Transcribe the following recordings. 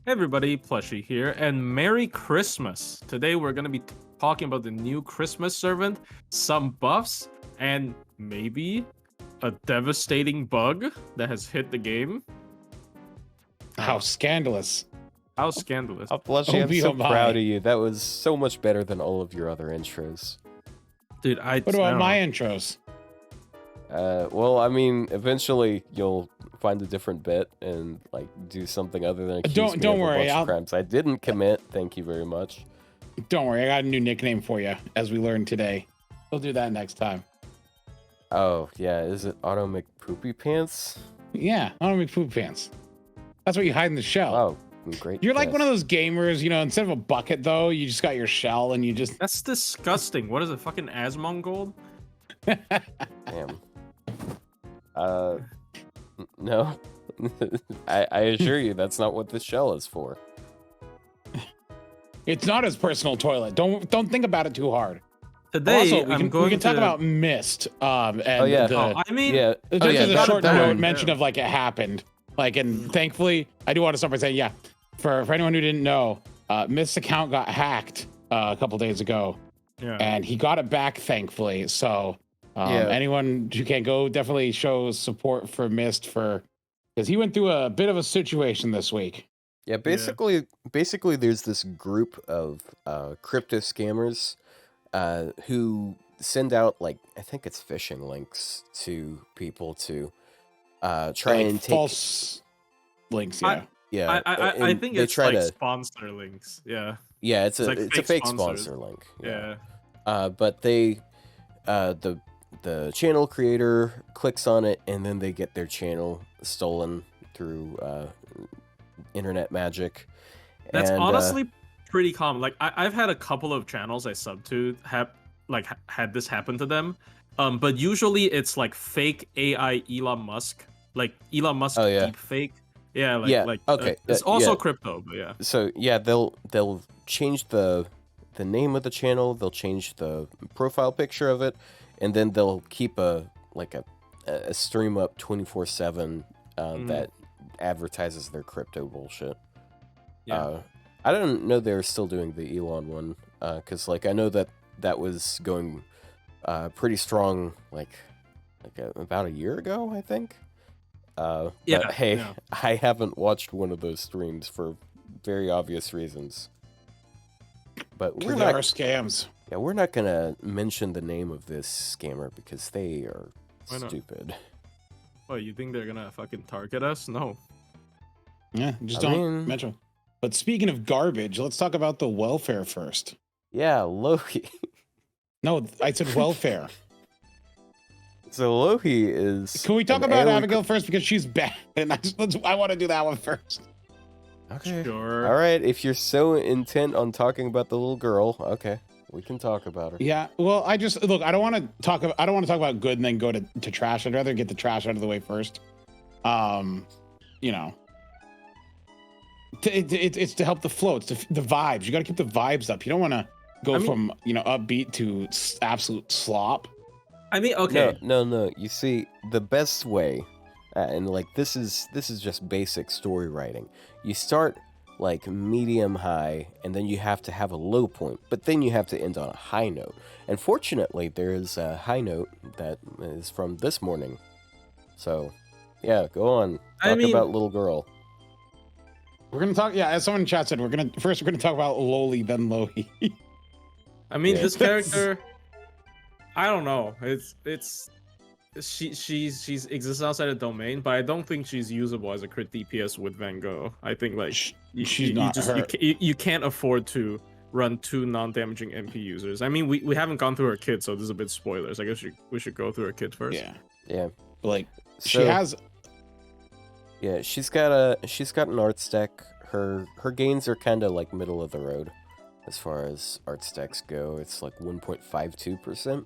Hey everybody, Plushie here, and Merry Christmas! Today we're gonna be talking about the new Christmas servant, some buffs, and maybe a devastating bug that has hit the game. How scandalous. How scandalous. Plushie, I'm be so oh my. proud of you. That was so much better than all of your other intros. Dude, What about my intros? Well, I mean, eventually you'll find a different bit and like do something other than accuse me Don't of worry, a bunch of crimes I didn't commit. Thank you very much. Don't worry, I got a new nickname for you, as we learned today. We'll do that next time. Oh yeah, is it Auto McPoopy Pants? Yeah, I don't make poop pants. That's what you hide in the shell. Oh, great. You're like guess. one of those gamers, you know, instead of a bucket though, you just got your shell and you just That's disgusting. What is it, fucking Asmongold? Damn. No. I assure you, that's not what this shell is for. It's not his personal toilet. Don't think about it too hard. Today, Also, I'm we going can talk to... about Myst. And Oh, yeah. I mean, Yeah. just yeah, as a that- short that note one. mention of like it happened. Like, and thankfully, I do want to start by saying, yeah, for anyone who didn't know, Myst's account got hacked a couple days ago, yeah. and he got it back, thankfully. So, Yeah. anyone who can go definitely show support for Myst because he went through a bit of a situation this week. Yeah, basically, there's this group of crypto scammers who send out like I think it's phishing links to people to try Like and take false links. Yeah. yeah. I and think they it's try like to sponsor links. Yeah. yeah, it's a like it's a fake fake sponsors. sponsor link. Yeah. But they the channel creator clicks on it and then they get their channel stolen through internet magic. That's And, honestly pretty common. Like I've had a couple of channels I sub to have like had this happen to them. But usually it's like fake AI Elon Musk, like Elon Musk Oh, yeah. deep fake. Yeah, like Yeah, like okay, it's also yeah. crypto, but yeah. So yeah, they'll change the name of the channel, they'll change the profile picture of it, and then they'll keep a stream up 24/7 that advertises their crypto bullshit. Yeah. I didn't know they were still doing the Elon one, because like I know that was going pretty strong about a year ago, I think. But hey, yeah. I haven't watched one of those streams for very obvious reasons. But There are scams. yeah, we're not gonna mention the name of this scammer because they are Why not? stupid. What, you think they're gonna fucking target us? No. Yeah, just I don't mean- mention. But speaking of garbage, let's talk about the welfare first. Yeah, Louhi. No, I said welfare. So Louhi is. Can we talk an about AOE Abigail first because she's bad, and I want to do that one first. Okay. Sure. All right, if you're so intent on talking about the little girl, okay, we can talk about her. Yeah. Well, I just look. I don't want to talk about good and then go to trash. I'd rather get the trash out of the way first. You know, it's to help the flow. It's the vibes. You got to keep the vibes up. You don't want to go from upbeat to absolute slop. I mean, okay. No. You see, the best way, and like this is just basic story writing. You start like medium high, and then you have to have a low point, but then you have to end on a high note. And fortunately, there is a high note that is from this morning. So, yeah, go on. Talk about little girl. We're gonna talk. Yeah, as someone in chat said, we're gonna talk about Loli, then Louhi. I mean, Yeah. this character, I don't know. She exists outside the domain, but I don't think she's usable as a crit DPS with Van Gogh. I think like She's not her. you can't afford to run two non-damaging MP users. I mean, we haven't gone through her kit, so this is a bit spoilers. I guess we should go through her kit first. Yeah. Like she So- has. Yeah, she's got an art stack. Her gains are kind of like middle of the road as far as art stacks go. It's like 1.52%.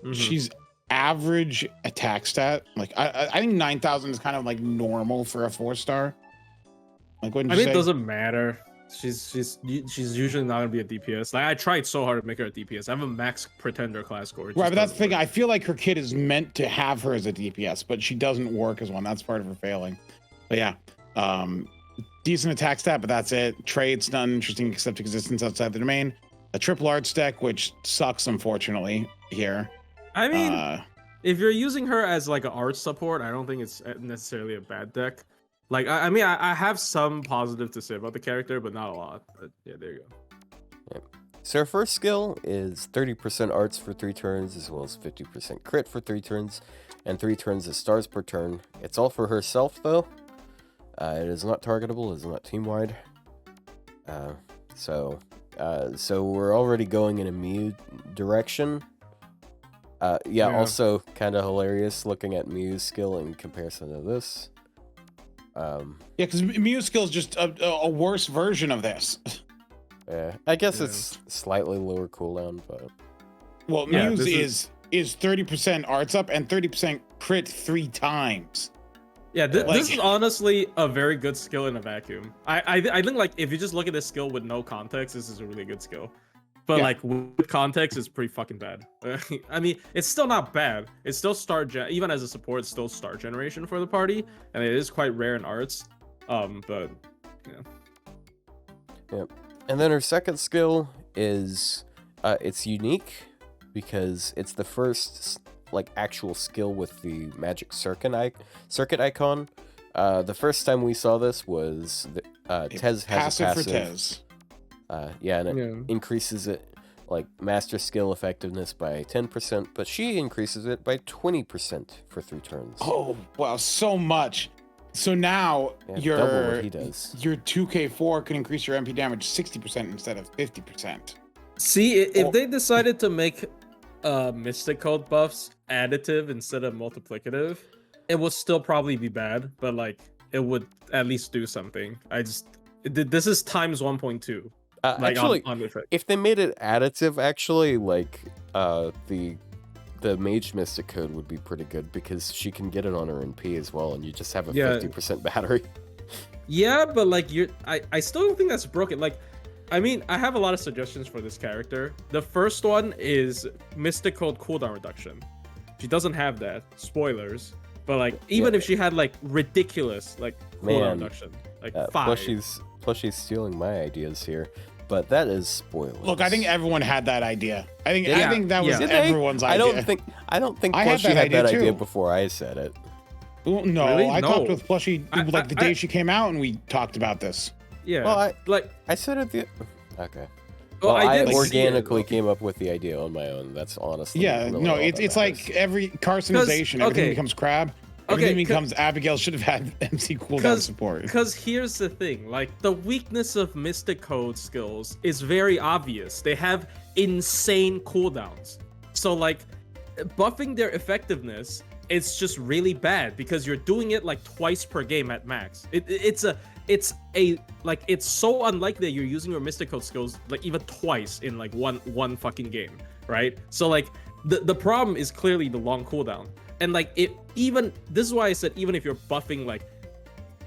Mhm. She's average attack stat. Like I think 9,000 is kind of like normal for a 4-star. Like wouldn't I you mean, say? it doesn't matter. She's usually not gonna be a DPS. Like I tried so hard to make her a DPS. I have a max pretender class score. It Right, just but that's the doesn't thing. work. I feel like her kit is meant to have her as a DPS, but she doesn't work as one. That's part of her failing. But yeah, decent attack stat, but that's it. Traits, none interesting except existence outside the domain. A triple arts deck, which sucks, unfortunately, here. I mean, if you're using her as like an art support, I don't think it's necessarily a bad deck. Like, I mean, I have some positive to say about the character, but not a lot. But yeah, there you go. Yep. So her first skill is 30% arts for 3 turns, as well as 50% crit for 3 turns, and 3 turns of stars per turn. It's all for herself, though. It is not targetable, it is not team-wide. So we're already going in a Mew direction. Yeah, also kind of hilarious looking at Mew's skill in comparison to this. Yeah, because Mew's skill is just a worse version of this. Yeah, I guess it's slightly lower cooldown, but... Well, Mew's is 30% arts up and 30% crit 3 times. Yeah, this is honestly a very good skill in a vacuum. I think like if you just look at this skill with no context, this is a really good skill. But like with context, it's pretty fucking bad. I mean, it's still not bad. It's still even as a support, it's still star generation for the party, and it is quite rare in arts. But yeah. Yep. And then her second skill is it's unique because it's the first like actual skill with the magic circuit icon. The first time we saw this was Tez has a passive for Tez. Yeah, and it increases it like master skill effectiveness by 10%, but she increases it by 20% for 3 turns. Oh wow, so much. So now double what he does. Your 2k4 can increase your MP damage 60% instead of 50%. See, if they decided to make Mystic Code buffs additive instead of multiplicative, it would still probably be bad, but like it would at least do something. This is times 1.2. Like actually, on effect. If they made it additive, actually, like the Mage Mystic Code would be pretty good because she can get it on her NP as well, and you just have a 50% battery. Yeah, but like I still don't think that's broken. Like, I mean, I have a lot of suggestions for this character. The first one is Mystic Code cooldown reduction. She doesn't have that. Spoilers. But like, even if she had like ridiculous like cooldown reduction, like 5. Plus she's stealing my ideas here. But that is spoilers. Look, I think everyone had that idea. I think that was everyone's idea. I don't think Plushie had that idea before I said it. Well, no, really? I talked with Plushie like the day she came out, and we talked about this. Yeah. Well, I said it. Okay. Well, I organically came up with the idea on my own. That's honestly. Yeah. Really no, it's like every carcinization. Everything becomes crab. Everything becomes Abigail should have had MC cooldown support. Because here's the thing, like the weakness of Mystic Code skills is very obvious. They have insane cooldowns. So like buffing their effectiveness, it's just really bad because you're doing it like twice per game at max. It's so unlikely that you're using your Mystic Code skills like even twice in like one fucking game, right? So like the problem is clearly the long cooldown. And like this is why I said even if you're buffing like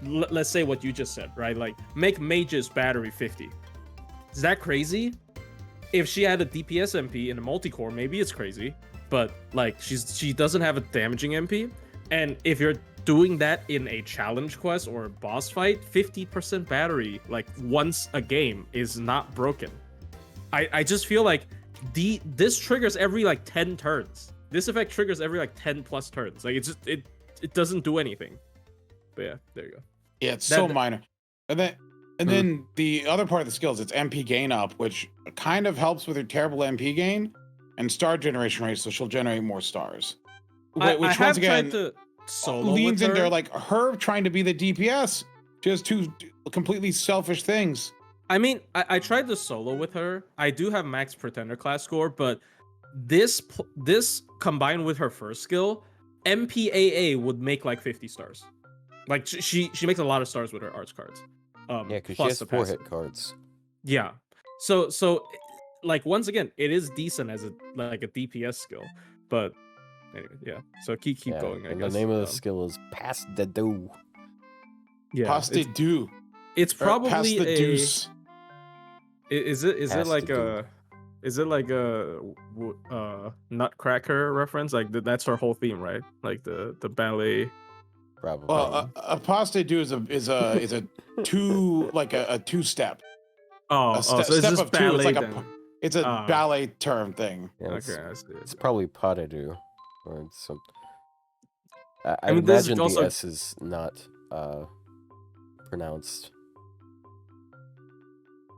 let's say what you just said, right? Like make mages battery 50. Is that crazy? If she had a DPS MP in a multi-core, maybe it's crazy, but like she doesn't have a damaging MP. And if you're doing that in a challenge quest or a boss fight, 50% battery like once a game is not broken. I just feel like this triggers every like 10 turns. This effect triggers every like 10 plus turns. Like it doesn't do anything. But yeah, there you go. Yeah, it's so minor. And then the other part of the skills, it's MP gain up, which kind of helps with her terrible MP gain and star generation rate, so she'll generate more stars. Which once again leans into like her trying to be the DPS. She has 2 completely selfish things. I mean, I tried to solo with her. I do have max pretender class score, but this combined with her first skill, MPAA would make like 50 stars. Like she makes a lot of stars with her arts cards. Yeah, because she has 4 hit cards. Yeah. So like once again, it is decent as a DPS skill, but anyway, yeah. So keep going. I guess the name of the skill is Pass the Dough. Yeah, Pass the Dough. It's probably Pass the Deuce. Is it like a Nutcracker reference? Like that's her whole theme, right? Like the ballet probably. Well, a paste do is a two-step. Oh, A so it's step just of two. It's ballet like then. it's a Ah. ballet term thing. Yeah, Okay, I see. it's probably pas de deux or some. I I mean, this is imagine the also- S is not pronounced.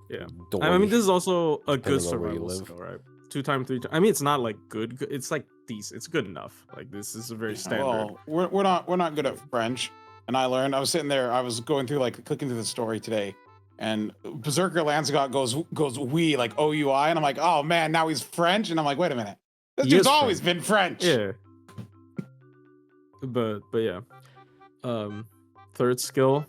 Yeah. Dory, I mean, this is also a good depending on where you survival live. skill, right? 2 times 3 times. I mean, it's not like good. It's like decent. It's good enough. Like this is a very standard. Well, we're not good at French, and I learned. I was sitting there. I was going through clicking through the story today, and Berserker Lancelot goes we like OUI, and I'm like, oh man, now he's French, and I'm like, wait a minute, this He dude's is always French. been French. Yeah. But yeah. Third skill.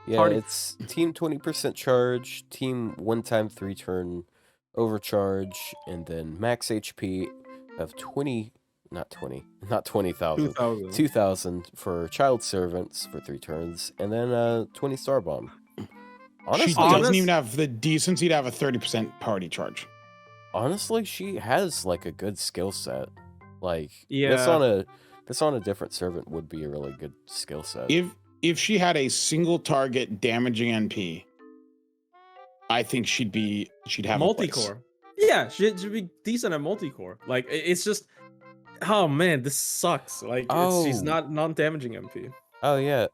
Yeah, Party- it's team 20% charge, team 1 time 3 turn overcharge, and then max HP of 20,000. 2000. 2,000 for child servants for 3 turns, and then 20 star bomb. She Honestly, doesn't even have the decency to have a 30% party charge. honestly, she has like a good skill set. Like Yeah. this on a different servant would be a really good skill set. If she had a single target damaging NP, I think she'd have a place. Multi-core. Yeah, she should be decent at multi-core. Like it's just, oh man, this sucks. Like she's Oh. not non-damaging MP. Oh yeah,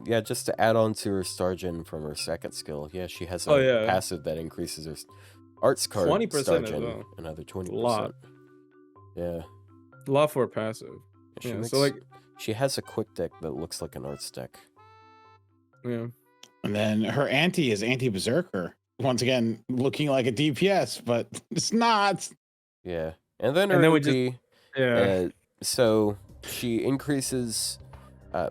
yeah. Just to add on to her star gen from her second skill, yeah, she has a Oh, yeah. passive that increases her arts card 20% star as gen well. another 20%. Lot. Yeah. A lot for a passive. She Yeah, makes, so like, she has a quick deck that looks like an arts deck. yeah. And then her anti is anti-berserker. Once again, looking like a DPS, but it's not. Yeah, and then her And then we MP, Yeah. so she increases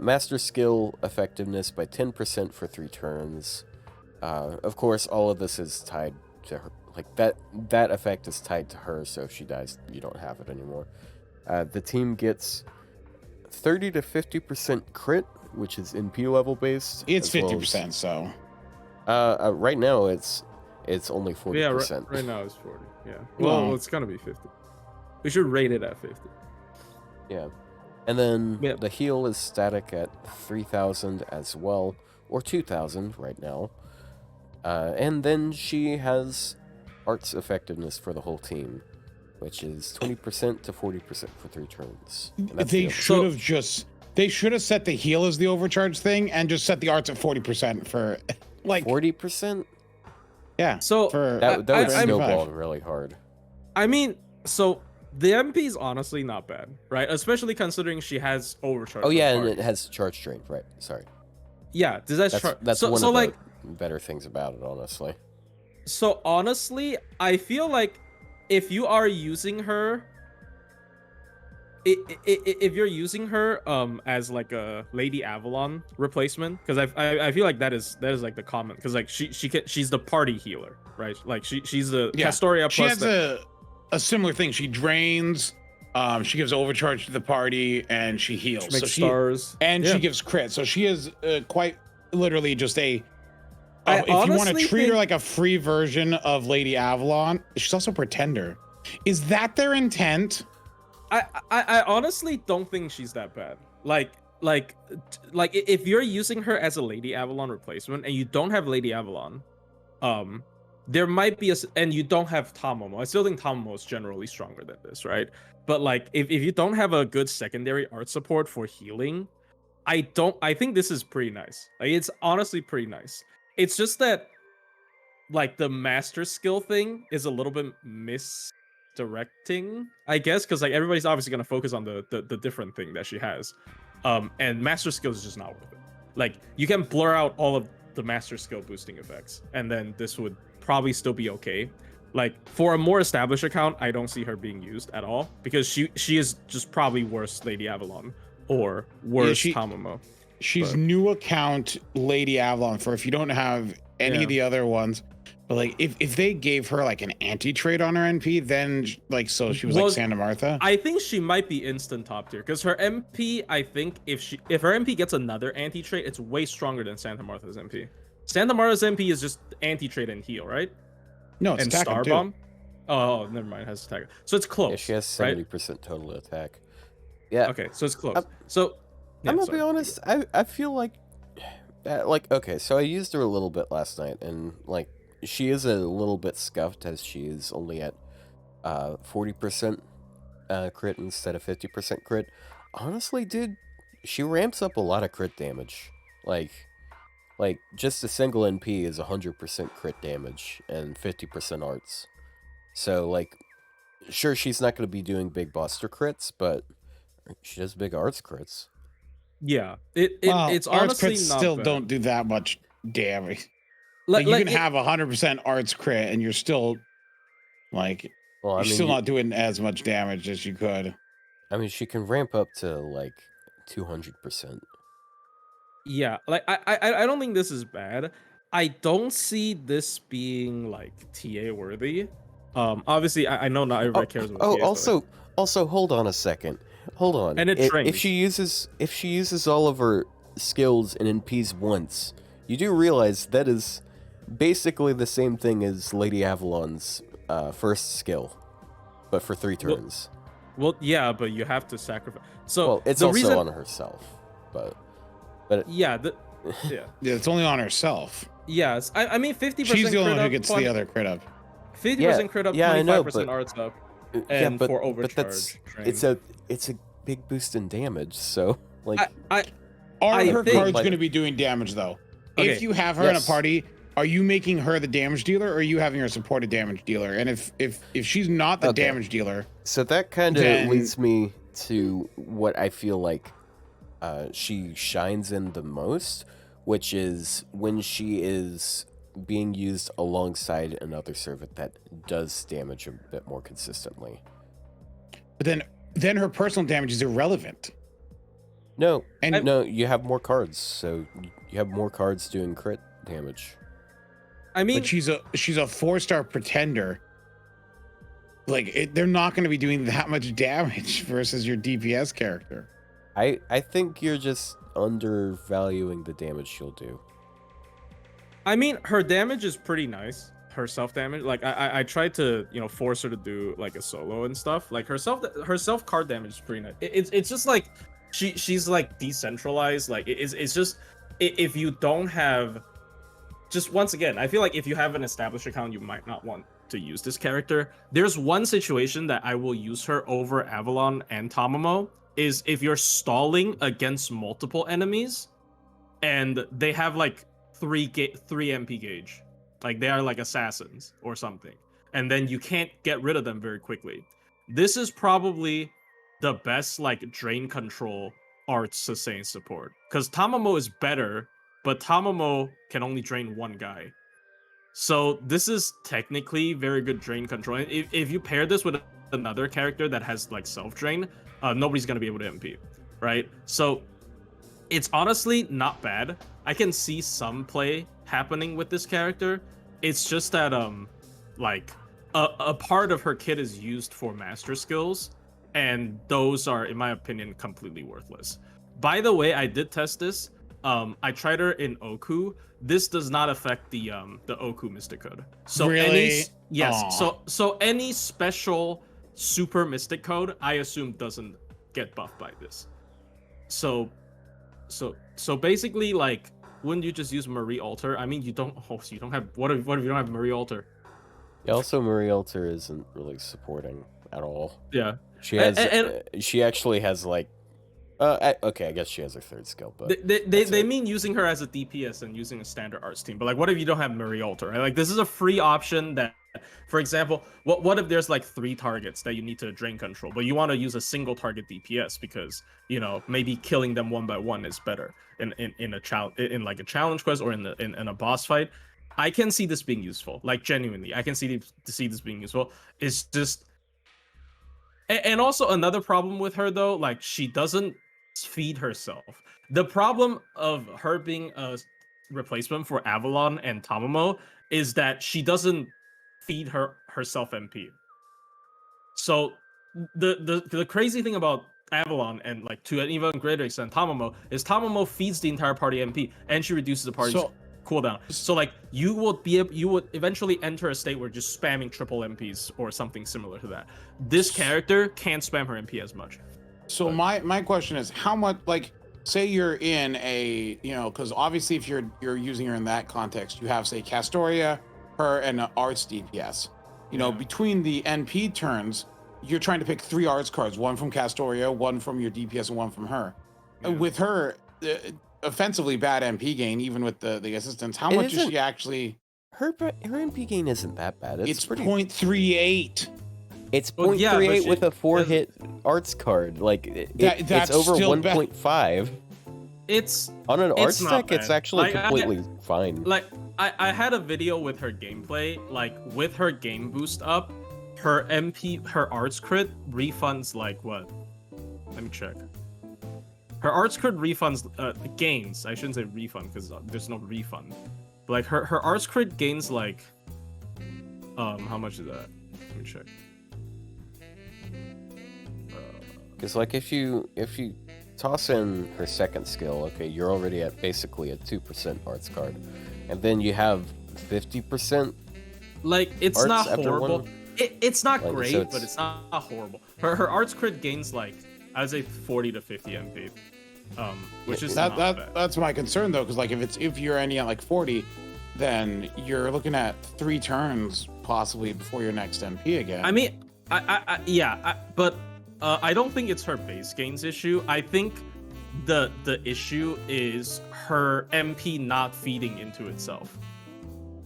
master skill effectiveness by 10% for 3 turns. Of course, all of this is tied to her. Like that effect is tied to her, so if she dies, you don't have it anymore. The team gets 30 to 50% crit, which is NP level based. It's as well 50%, so. as- right now, it's only 40%. Yeah, right now it's 40. Yeah. Well, Well- it's gonna be 50. We should rate it at 50. Yeah. And then Yeah. the heal is static at 3,000 as well, or 2,000 right now. And then she has arts effectiveness for the whole team, which is 20% to 40% for 3 turns. And that's They the should have they should have set the heal as the overcharge thing and just set the arts at 40% for like 40%? yeah. So for That would I- snowball really hard. I mean, so the MP is honestly not bad, right? Especially considering she has overcharge. Oh for yeah, and party. it has charge drain, right? Sorry. Yeah, does that That's so, one so of like the better things about it, honestly. so honestly, I feel like if you are using her if you're using her as like a Lady Avalon replacement, because I feel like that is like the common, because like she's the party healer, right? Like she's the Yeah. Castoria she plus has the, a similar thing. She drains, she gives overcharge to the party, and she heals. makes So stars and yeah. she gives crit. So she is quite literally just a. I if you want to honestly treat her think- like a free version of Lady Avalon, she's also a pretender. Is that their intent? I honestly don't think she's that bad. Like if you're using her as a Lady Avalon replacement and you don't have Lady Avalon, there might be and you don't have Tamomo. I still think Tamomo is generally stronger than this, right? But like if you don't have a good secondary art support for healing, I think this is pretty nice. Like it's honestly pretty nice. It's just that like the master skill thing is a little bit misdirecting, I guess, because like everybody's obviously gonna focus on the different thing that she has. And master skill is just not worth it. Like you can blur out all of the master skill boosting effects, and then this would probably still be okay. Like for a more established account, I don't see her being used at all because she is just probably worse Lady Avalon or worse Tamomo. She's But- new account Lady Avalon for if you don't have any Yeah. of the other ones. But like if they gave her like an anti-trait on her NP, then like so she was Well, like Santa Martha. I think she might be instant top tier because her MP, I think if her MP gets another anti trait, it's way stronger than Santa Martha's MP. Santa Martha's MP is just anti trait and heal, right? No, it's And attack Star too. Bomb. Oh, never mind. It has attack. So it's close. Yeah, she has right? 70% total attack. Yeah. Okay, so it's close. Up. So I'm gonna sorry. be honest. I feel like okay. So I used her a little bit last night, and like she is a little bit scuffed as she is only at 40% crit instead of 50% crit. Honestly, dude, she ramps up a lot of crit damage. Like just a single NP is 100% crit damage and 50% arts. So like, sure, she's not going to be doing big buster crits, but she does big arts crits. Yeah, Well, it's arts honestly crits not still bad. don't do that much damage. Like you can have 100% arts crit and you're still like Well, I you're mean, still not doing as much damage as you could. I mean, she can ramp up to like 200%. Yeah, like I don't think this is bad. I don't see this being like TA worthy. Obviously I know not everybody cares about TA. Also, hold on a second. Hold on. And it if trains. she uses all of her skills and NPs once, you do realize that is basically the same thing as Lady Avalon's first skill, but for 3 turns. Well, yeah, but you have to sacrifice. So Well, it's the also reason, on herself, but yeah, Yeah, it's only on herself. yes. I mean 50%. She's the only one who crit gets up, the other crit up. 50% crit up, yeah, I know, 25% arts up, yeah, and but for overcharge. it's a big boost in damage. So like, Are her think- cards going to be doing damage though? Okay, If you have her in a yes. party, are you making her the damage dealer, or are you having her support a damage dealer? And if she's not the Okay. damage dealer, so that kind of then- leads me to what I feel like she shines in the most, which is when she is being used alongside another servant that does damage a bit more consistently. but then her personal damage is irrelevant. No, And no, you have more cards, so you have more cards doing crit damage. I mean, but she's a 4-star pretender. Like they're not going to be doing that much damage versus your DPS character. I think you're just undervaluing the damage she'll do. I mean, her damage is pretty nice. Her self damage, like I tried to force her to do like a solo and stuff. Like her self card damage is pretty nice. It's just like she's like decentralized. Like it's just if you don't have, just once again, I feel like if you have an established account, you might not want to use this character. There's one situation that I will use her over Avalon and Tamamo, is if you're stalling against multiple enemies and they have like 3 MP gauge, like they are like assassins or something, and then you can't get rid of them very quickly. This is probably the best like drain control Arts sustain support, because Tamamo is better, but Tamamo can only drain one guy. So this is technically very good drain control. If you pair this with another character that has like self drain, nobody's gonna be able to MP, right? So it's honestly not bad. I can see some play happening with this character. It's just that like a part of her kit is used for master skills, and those are, in my opinion, completely worthless. By the way, I did test this. I tried her in Oku. This does not affect the Oku Mystic Code. So Really? yes. Aw. So any special super Mystic Code, I assume, doesn't get buffed by this. So basically, like, wouldn't you just use Marie Alter? I mean, you don't have, what if you don't have Marie Alter? Yeah, also, Marie Alter isn't really supporting at all. Yeah. She has. She actually has like. Okay, I guess she has her 3rd skill, but they mean using her as a DPS and using a standard arts team. But like, what if you don't have Marie Alter? Right? Like, this is a free option that, for example, what if there's like 3 targets that you need to drain control, but you want to use a single target DPS because maybe killing them one by one is better in a like a challenge quest or in a boss fight. I can see this being useful. Like, genuinely, I can see this being useful. It's just, and also another problem with her though, like, she doesn't feed herself. The problem of her being a replacement for Avalon and Tamamo is that she doesn't feed herself MP. So the crazy thing about Avalon, and like to an even greater extent Tamamo, is Tamamo feeds the entire party MP and she reduces the party's cooldown. So like you would eventually enter a state where just spamming triple MPs or something similar to that. This character can't spam her MP as much. So my question is, how much, like, say you're in a, because obviously if you're using her in that context, you have say Castoria, her, and an Arts DPS. Between the NP turns, you're trying to pick 3 Arts cards, one from Castoria, one from your DPS, and one from her. Yeah. With her, offensively bad MP gain, even with the assistance. How much is she actually? Her MP gain isn't that bad. It's pretty 0.38. It's Well, 0.38 yeah, but with a 4-hit arts card. Like it's that's over still 1.5. It's On an arts not deck, it's bad. actually completely fine. like I had a video with her gameplay, like with her game boost up, her MP, her arts crit refunds like what? Let me check. Her arts crit refunds gains. I shouldn't say refund because there's no refund. But like her arts crit gains like how much is that? Let me check. Because like if you toss in her second skill, okay, you're already at basically a 2% arts card, and then you have 50%. Like it's Arts not after horrible. one? It's not Like, great, so it's- but it's not horrible. Her arts crit gains like I would say 40 to 50 MP, which is not bad. That's my concern though, because like if you're ending at like 40, then you're looking at 3 turns possibly before your next MP again. I mean, but I don't think it's her base gains issue. I think the issue is her MP not feeding into itself.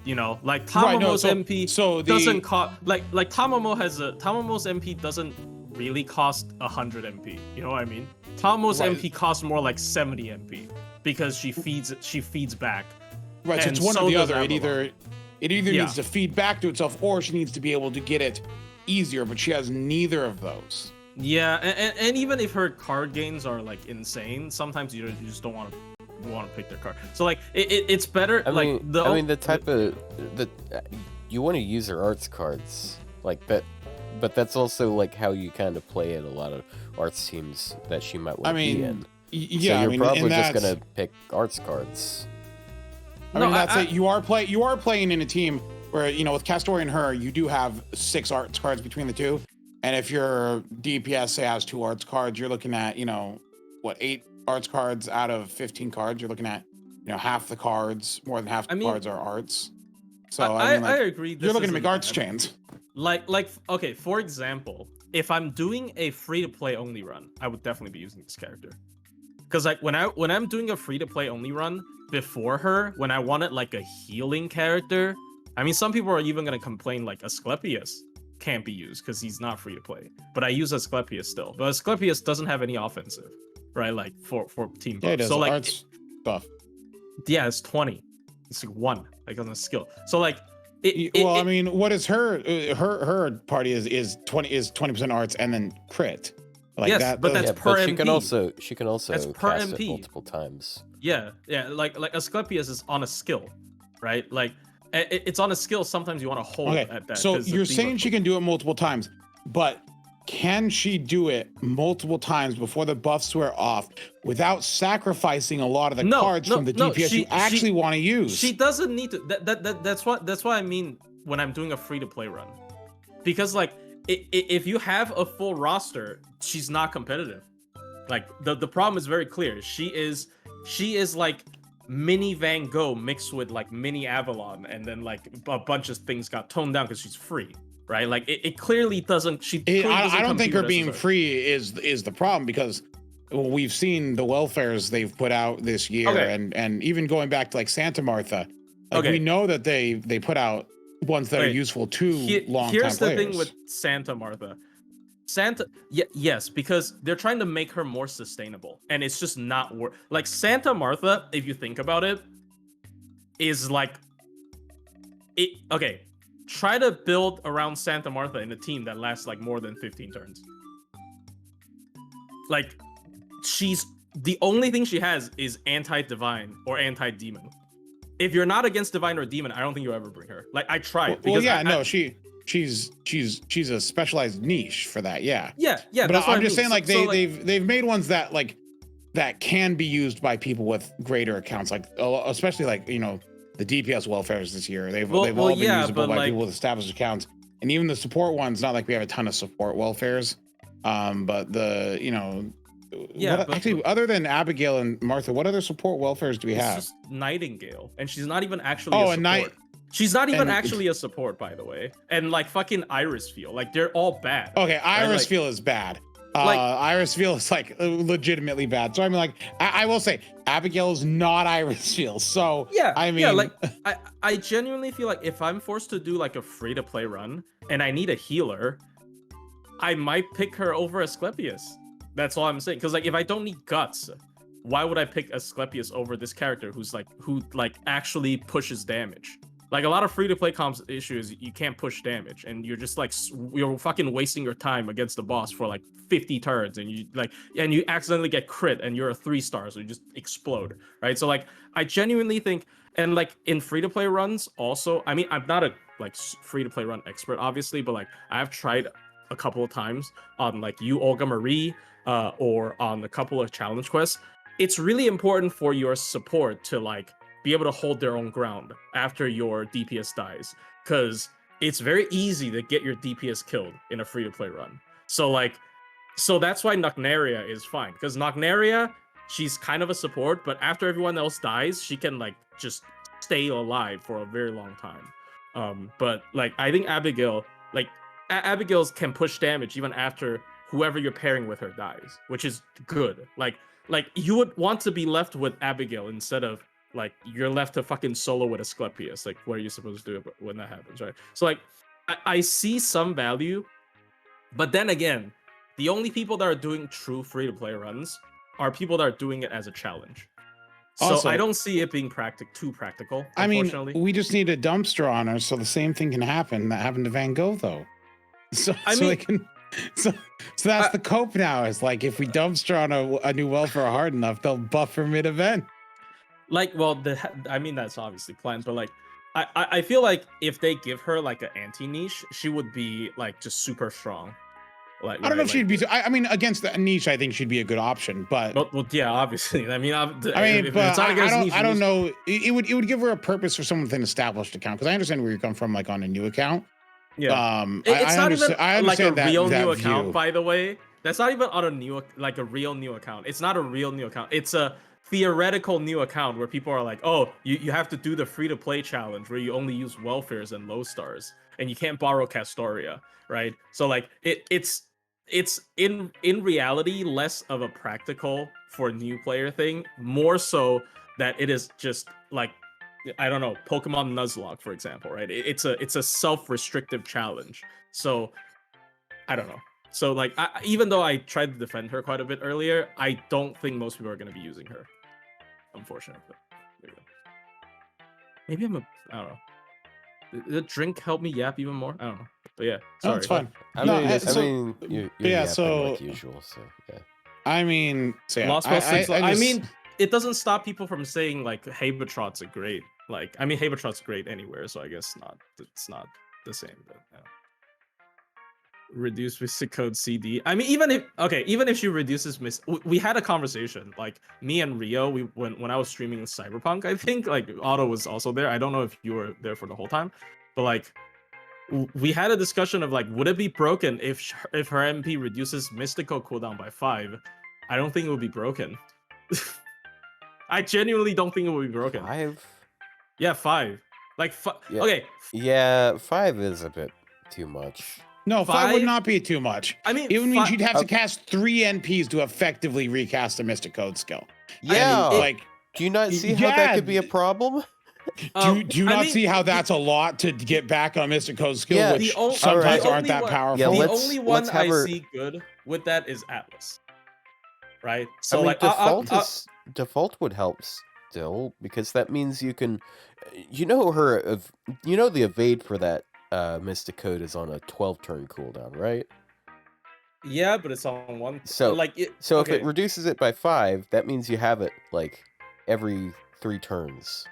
Like Tamamo's MP doesn't cost like Tamamo's MP doesn't really cost 100 MP. You know what I mean? Tamamo's MP costs more like 70 MP because she feeds back. Right, so And it's one so or the does other. Avalon. It either needs to feed back to itself, or she needs to be able to get it easier. But she has neither of those. Yeah, and even if her card gains are like insane, sometimes you just don't want to pick their card. So like it's better. I mean, the type of you want to use her arts cards like that, but that's also like how you kind of play at a lot of arts teams that she might want to be in. Yeah, so you're probably just gonna pick arts cards. That's it. You are playing in a team where with Castoria and her, you do have 6 arts cards between the two. And if your DPS say has 2 arts cards, you're looking at 8 arts cards out of 15 cards. You're looking at half the cards, more than half the cards are arts. So I agree. You're looking to make arts chains. Like okay, for example, if I'm doing a free to play only run, I would definitely be using this character. Because like when I'm doing a free to play only run before her, when I wanted like a healing character, I mean some people are even gonna complain like Asclepius can't be used because he's not free to play. But I use Asclepius still. But Asclepius doesn't have any offensive, right? Like for team buff. Yeah, it does. So like arts buff. Yeah, it's 20. It's like 1 like on a skill. So like I mean, what is her party is 20% arts and then crit. Like yes, that, but that's per MP. She can also That's per cast MP. it multiple times. Yeah, like Asclepius is on a skill, right? Like it's on a skill. Sometimes you want to hold at that. So you're saying she can do it multiple times, but can she do it multiple times before the buffs wear off without sacrificing a lot of the cards from the DPS you actually want to use? She doesn't need to. That's why I mean when I'm doing a free to play run, because like if you have a full roster, she's not competitive. Like the problem is very clear. She is like mini Van Gogh mixed with like mini Avalon, and then like a bunch of things got toned down because she's free, right? Like it clearly doesn't. I don't think her being free is the problem, because we've seen the welfares they've put out this year, and even going back to like Santa Martha, like we know that they put out ones that are useful to long-time players. Here's the thing with Santa Martha. Yes, because they're trying to make her more sustainable, and it's just not like Santa Martha, if you think about it, is like it. Okay, try to build around Santa Martha in a team that lasts like more than 15 turns. Like she's the only thing she has is anti-divine or anti-demon. If you're not against divine or demon, I don't think you'll ever bring her. Like I tried. She's a specialized niche for that. Yeah. Yeah. But I'm just saying, like they've made ones that like that can be used by people with greater accounts, like especially like the DPS welfares this year. They've all been usable by people with established accounts, and even the support ones. Not like we have a ton of support welfares, but the Yeah, actually, other than Abigail and Martha, what other support welfares do we it's have? just Nightingale, and she's not even actually Oh, a and support. She's not even and- actually a support, by the way. And like fucking Iris Feel, like they're all bad. Okay, right? Iris Like, Feel is bad. like- Iris Feel is like legitimately bad. So I mean, like, I will say Abigail is not Iris Feel. So yeah, I mean, yeah, like I genuinely feel like if I'm forced to do like a free to play run and I need a healer, I might pick her over Asclepius. That's all I'm saying. Because like if I don't need guts, why would I pick Asclepius over this character who actually pushes damage? Like a lot of free to play comps issues, you can't push damage, and you're just like you're fucking wasting your time against the boss for like 50 turns, and you accidentally get crit, and you're a 3-star, so you just explode, right? So like I genuinely think, and like in free to play runs, also, I mean, I'm not a like free to play run expert, obviously, but like I've tried a couple of times on like Olga Marie, or on a couple of challenge quests. It's really important for your support to like be able to hold their own ground after your DPS dies, because it's very easy to get your DPS killed in a free-to-play run. So that's why Nocnaria is fine, because Nocnaria, she's kind of a support, but after everyone else dies, she can like just stay alive for a very long time. But like I think Abigail, like Abigail's can push damage even after whoever you're pairing with her dies, which is good. Like you would want to be left with Abigail instead of like you're left to fucking solo with Asclepius. Like what are you supposed to do when that happens, right? So like I see some value, but then again, the only people that are doing true free-to-play runs are people that are doing it as a challenge. So Also, I don't see it being too practical. I mean, Unfortunately, we just need a dumpster on her, so the same thing can happen that happened to Van Gogh, though. So that's the cope now. Is like if we dumpster on a new welfare hard enough, they'll buff her mid-event. like, well, I mean that's obviously planned, but like, I feel like if they give her like an anti-niche, she would be like just super strong. Like I don't know if like, she'd be. I mean, against the niche, I think she'd be a good option. But well, yeah, obviously. I mean, but I don't know. It would give her a purpose for someone with an established account, because I understand where you come from, like on a new account. Yeah. It's not even like a real that new view. account, by the way. That's not even on a real new account. It's not a real new account. It's a theoretical new account where people are like, oh, you have to do the free to play challenge where you only use welfares and low stars, and you can't borrow Castoria, right? So like it's in reality less of a practical for new player thing, more so that it is just like, I don't know, Pokemon Nuzlocke, for example, right? It's a self-restrictive challenge. So I don't know. So like, even though I tried to defend her quite a bit earlier, I don't think most people are going to be using her, unfortunately. Maybe I don't know. Did the drink help me yap even more? I don't know. But yeah, sorry. No, it's fine. I mean, you're yeah, yapping like usual, so yeah. I mean, so yeah, Lost Ball 6. I I just- mean, it doesn't stop people from saying like Habertrot's a great. Like, I mean, Habertrot's great anywhere, so I guess it's not the same. But yeah. Reduce Mystic Code CD. I mean, even if she reduces we had a conversation, like me and Ryou, when I was streaming Cyberpunk, I think like Otto was also there. I don't know if you were there for the whole time, but like we had a discussion of like, would it be broken if her MP reduces Mystico cooldown by 5? I don't think it would be broken. I genuinely don't think it would be broken. 5? Yeah, 5. Like Yeah. Okay. Yeah, 5 is a bit too much. No, 5 would 5? not be too much. I mean, It would mean 5 she'd have to cast 3 NPs to effectively recast a Mystic Code skill. Yeah, And, like, do you not see how that could be a problem? do you not see how that's a lot to get back on Mystic Code skill, Yeah, which the sometimes only aren't that one- powerful? Yeah, the only one let's have I her- see good with that is Atlas, right? So I mean, like default would help still, because that means you can, the evade for that Mystic Code is on a 12-turn cooldown, right? yeah, but it's on one. So like if it reduces it by 5, that means you have it like every 3 turns.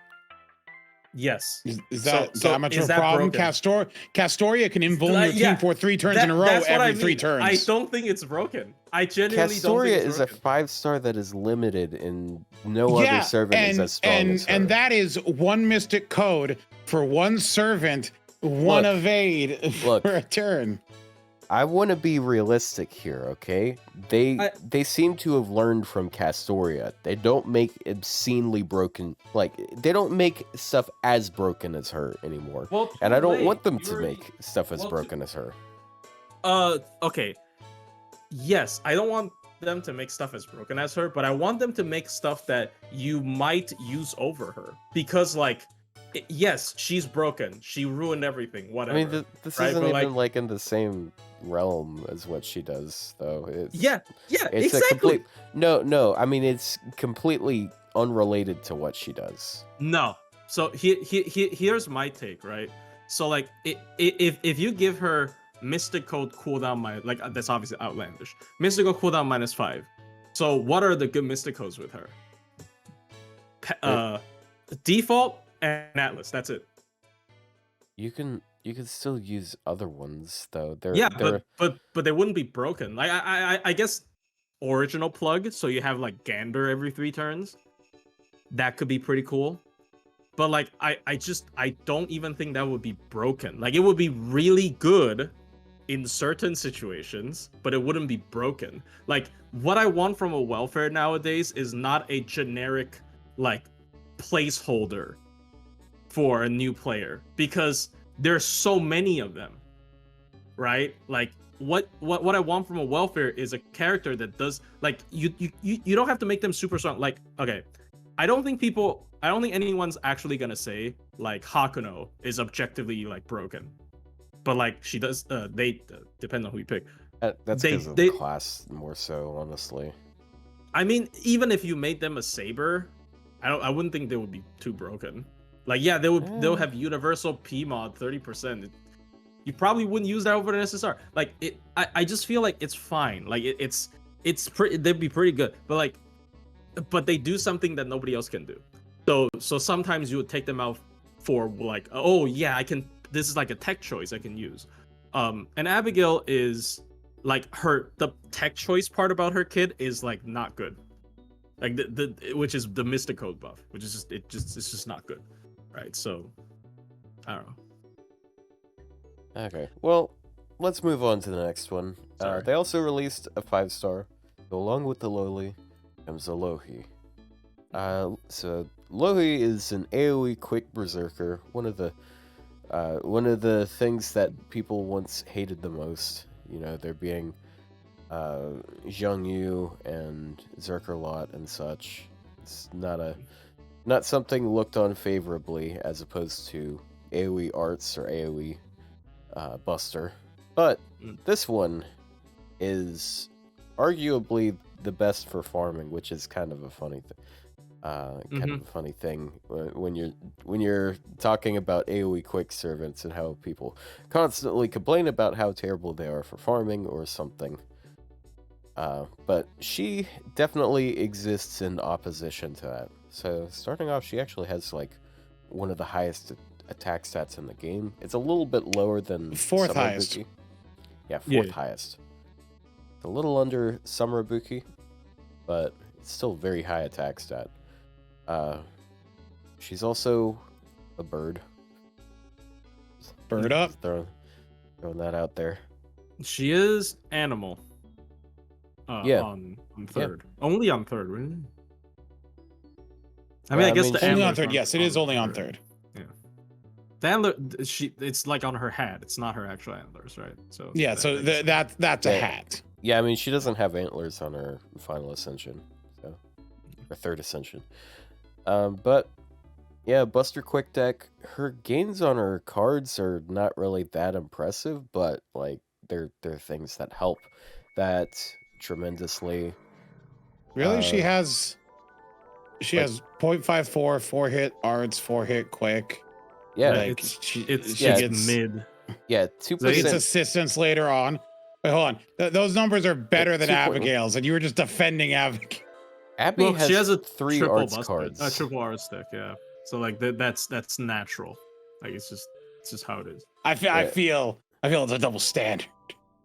yes, Is that So that much is of a that problem? broken? Castoria can invuln your yeah, team for 3 turns in a row that's what I every 3 mean. turns. I don't think it's broken. I genuinely don't Castoria think it's is a broken. 5-star that is limited, and no other servant is as strong as her. and that is 1 Mystic Code for 1 servant, 1 Look, evade look. for a turn. I want to be realistic here, okay? They seem to have learned from Castoria. They don't make obscenely broken, like they don't make stuff as broken as her anymore. Well, And I don't want them you to already- make stuff as well, broken as her. Okay. Yes, I don't want them to make stuff as broken as her, but I want them to make stuff that you might use over her. Because, like, yes, she's broken. She ruined everything, whatever. I mean, this right? isn't But, even like in the same realm as what she does, though. It's exactly. a complete no. I mean, it's completely unrelated to what she does. No. So here's my take, right? So like, if you give her mystical cooldown minus, like that's obviously outlandish. Mystical cooldown -5. So what are the good mysticals with her? Default and Atlas. That's it. You can still use other ones though. But they wouldn't be broken. Like I guess original plug. So you have like Gander every 3 turns. That could be pretty cool. But like I don't even think that would be broken. Like it would be really good in certain situations, but it wouldn't be broken. Like what I want from a welfare nowadays is not a generic like placeholder for a new player, because there's so many of them, right? Like what I want from a welfare is a character that does, like, you don't have to make them super strong. Like, okay, I don't think anyone's actually gonna say like Hakuno is objectively like broken, but like she does. They depend on who you pick. That's because of the class more so, honestly. I mean, even if you made them a saber, I wouldn't think they would be too broken. Like, yeah, they'll have universal P mod 30%. You probably wouldn't use that over an SSR. Like I just feel like it's fine. Like it's pretty. They'd be pretty good, but they do something that nobody else can do. So sometimes you would take them out for like, oh yeah, I can. This is like a tech choice I can use. And Abigail is like the tech choice part about her kid is like not good. Like the which is the Mysticode buff, which is it's just not good, right? So I don't know. Okay, well, let's move on to the next one. Sorry. They also released a 5-star. So along with the Loli comes a Louhi. So Louhi is an AOE quick berserker, one of the things that people once hated the most. You know, there being Yu and Zerkerlot and such. It's not something looked on favorably as opposed to AOE Arts or AOE Buster. But this one is arguably the best for farming, which is kind of a funny thing. Kind of a funny thing when you're talking about AOE quick servants and how people constantly complain about how terrible they are for farming or something. But she definitely exists in opposition to that. So starting off, she actually has like one of the highest attack stats in the game. It's a little bit lower than 4th highest. Summerbuki. Yeah, 4th highest. It's a little under Summerbuki, but it's still very high attack stat. She's also a bird. Bird up. Throwing that out there. She is animal. Yeah. On 3rd. Only on 3rd, really? I Well, mean, I I guess mean, the she- Only on antlers 3rd. Yes, it is only on 3rd. 3rd. Yeah. The antler, it's like on her hat. It's not her actual antlers, right? So Yeah, so that's a Yeah. hat. Yeah, I mean, she doesn't have antlers on her final ascension, so her 3rd ascension. But yeah, Buster Quick Deck. Her gains on her cards are not really that impressive, but like they're things that help that tremendously. Really, she Like- has 0.54 4-hit arts, 4-hit quick. Yeah, Like, it's she just gets mid. yeah, she gets 2%. assistance later on. Wait, hold on. Those numbers are better than 2 point- Abigail's, and you were just defending Abigail. Abby Well, has she has a 3 triple arts busted, cards. a triple art stick, yeah. So like that's natural. Like it's just how it is. I feel it's a double standard.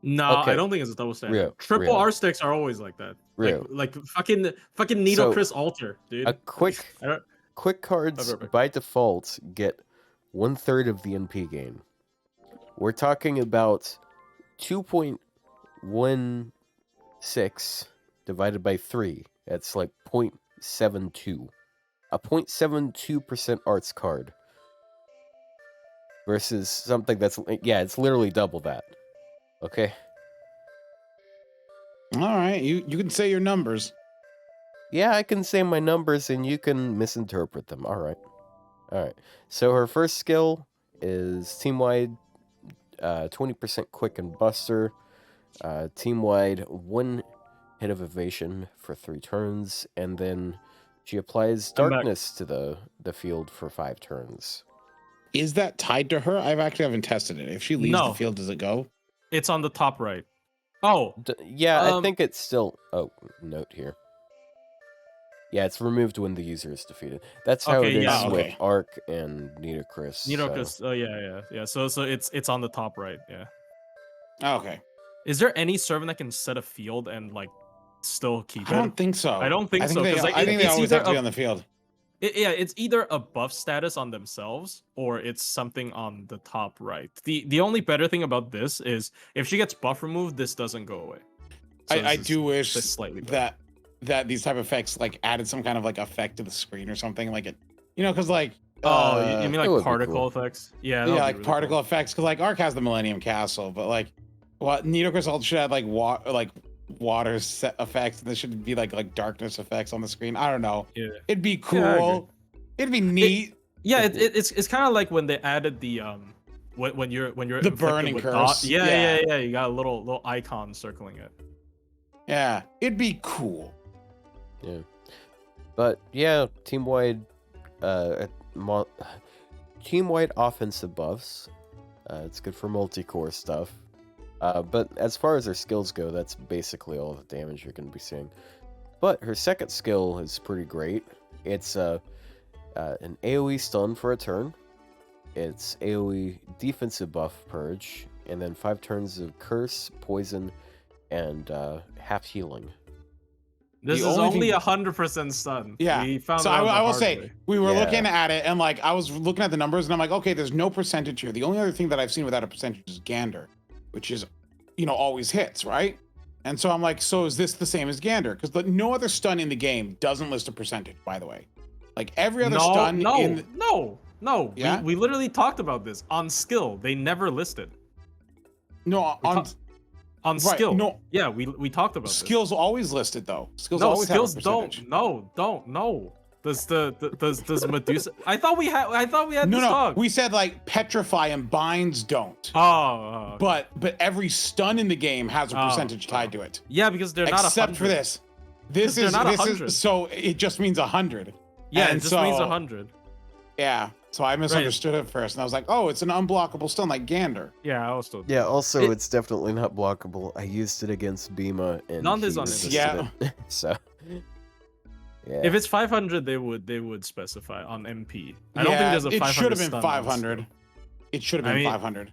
No, Okay. I don't think it's a double standard. Ryou, Triple Ryou. R sticks are always like that. Ryou. Like fucking Needle So, Chris Alter, dude. A quick I don't, quick cards Perfect. by default get 1/3 of the NP gain. We're talking about 2.5 1.16 divided by 3. That's like 0.72. A 0.72% arts card. Versus something that's, yeah, it's literally double that. Okay? All right, you can say your numbers. Yeah, I can say my numbers and you can misinterpret them. Alright. So her first skill is team-wide 20% quick and buster. Team-wide 1 hit of evasion for 3 turns. And then she applies darkness to the field for 5 turns. Is that tied to her? I actually haven't tested it. If she leaves the field, does it go? It's on the top right. Oh. Yeah, I think it's still... Oh, note here. Yeah, it's removed when the user is defeated. That's how it is with Arc and Nitocris. Nitocris, so. Yeah. So it's on the top right, yeah. Okay. Is there any servant that can set a field and like still keep it? I don't think so. I don't think so. I think they always have to be on the field. It's either a buff status on themselves or it's something on the top right. The only better thing about this is if she gets buff removed, this doesn't go away. So I do wish slightly better. that these type of effects like added some kind of like effect to the screen or something like it, because like you mean like particle effects? Yeah, like really particle effects, because like Arc has the Millennium Castle, but like what Nitocris also should have like water set effects, and this should be like darkness effects on the screen. I don't know. Yeah, it'd be cool. It'd be neat. It's kind of like when they added the when you're the burning curse. Yeah. You got a little icon circling it. Yeah, it'd be cool. Yeah, but yeah, team-wide offensive buffs. It's good for multi-core stuff. But as far as her skills go, that's basically all the damage you're going to be seeing. But her second skill is pretty great. It's an AoE stun for a turn. It's AoE defensive buff purge, and then 5 turns of curse, poison, and half healing. This is only 100% stun. Yeah. We found so I will say, we were looking at it, and like I was looking at the numbers, and I'm like, okay, there's no percentage here. The only other thing that I've seen without a percentage is Gander, which is, always hits, right? And so I'm like, so is this the same as Gander? Because no other stun in the game doesn't list a percentage, by the way. Like every other stun. No. Yeah? We literally talked about this on skill. They never listed. No, on skill. No. Yeah, we talked about skills this. Always listed though. Skills no, always skills have a percentage. don't. Does Medusa? I thought we had this talk. We said like petrify and binds don't. Oh. Okay. But every stun in the game has a percentage tied to it. Yeah, because they're not 100. Except for this. This is so it just means 100. Yeah, it just means 100. Yeah. So I misunderstood it first, and I was like, "Oh, it's an unblockable stun like Gander." Yeah, I also. Yeah. Also, it's definitely not blockable. I used it against Bima, and none is on it. Yeah. So. Yeah. If it's 500, they would specify on MP. I don't think there's a 500. It should have been 500. It should have been 500.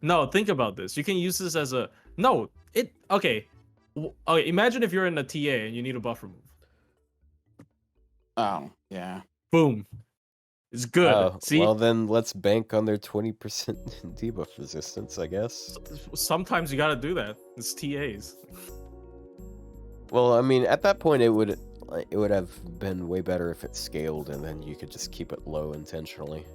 No, think about this. You can use this as a Okay. Imagine if you're in a TA and you need a buff remove. Oh yeah. Boom. It's good. See? Well, then let's bank on their 20% debuff resistance, I guess. Sometimes you gotta do that. It's TAs. Well, I mean, at that point, it would have been way better if it scaled, and then you could just keep it low intentionally.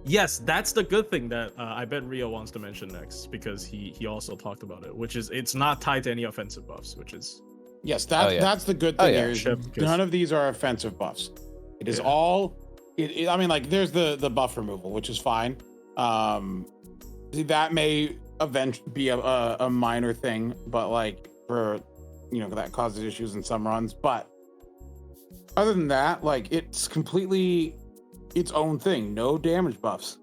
Yes, that's the good thing that I bet Ryou wants to mention next, because he also talked about it, which is it's not tied to any offensive buffs, which is... Yes, that's the good thing here. Is none of these are offensive buffs. It is all... I mean, like, there's the buff removal, which is fine. That may eventually be a minor thing, but like for that causes issues in some runs. But other than that, like, it's completely its own thing. No damage buffs,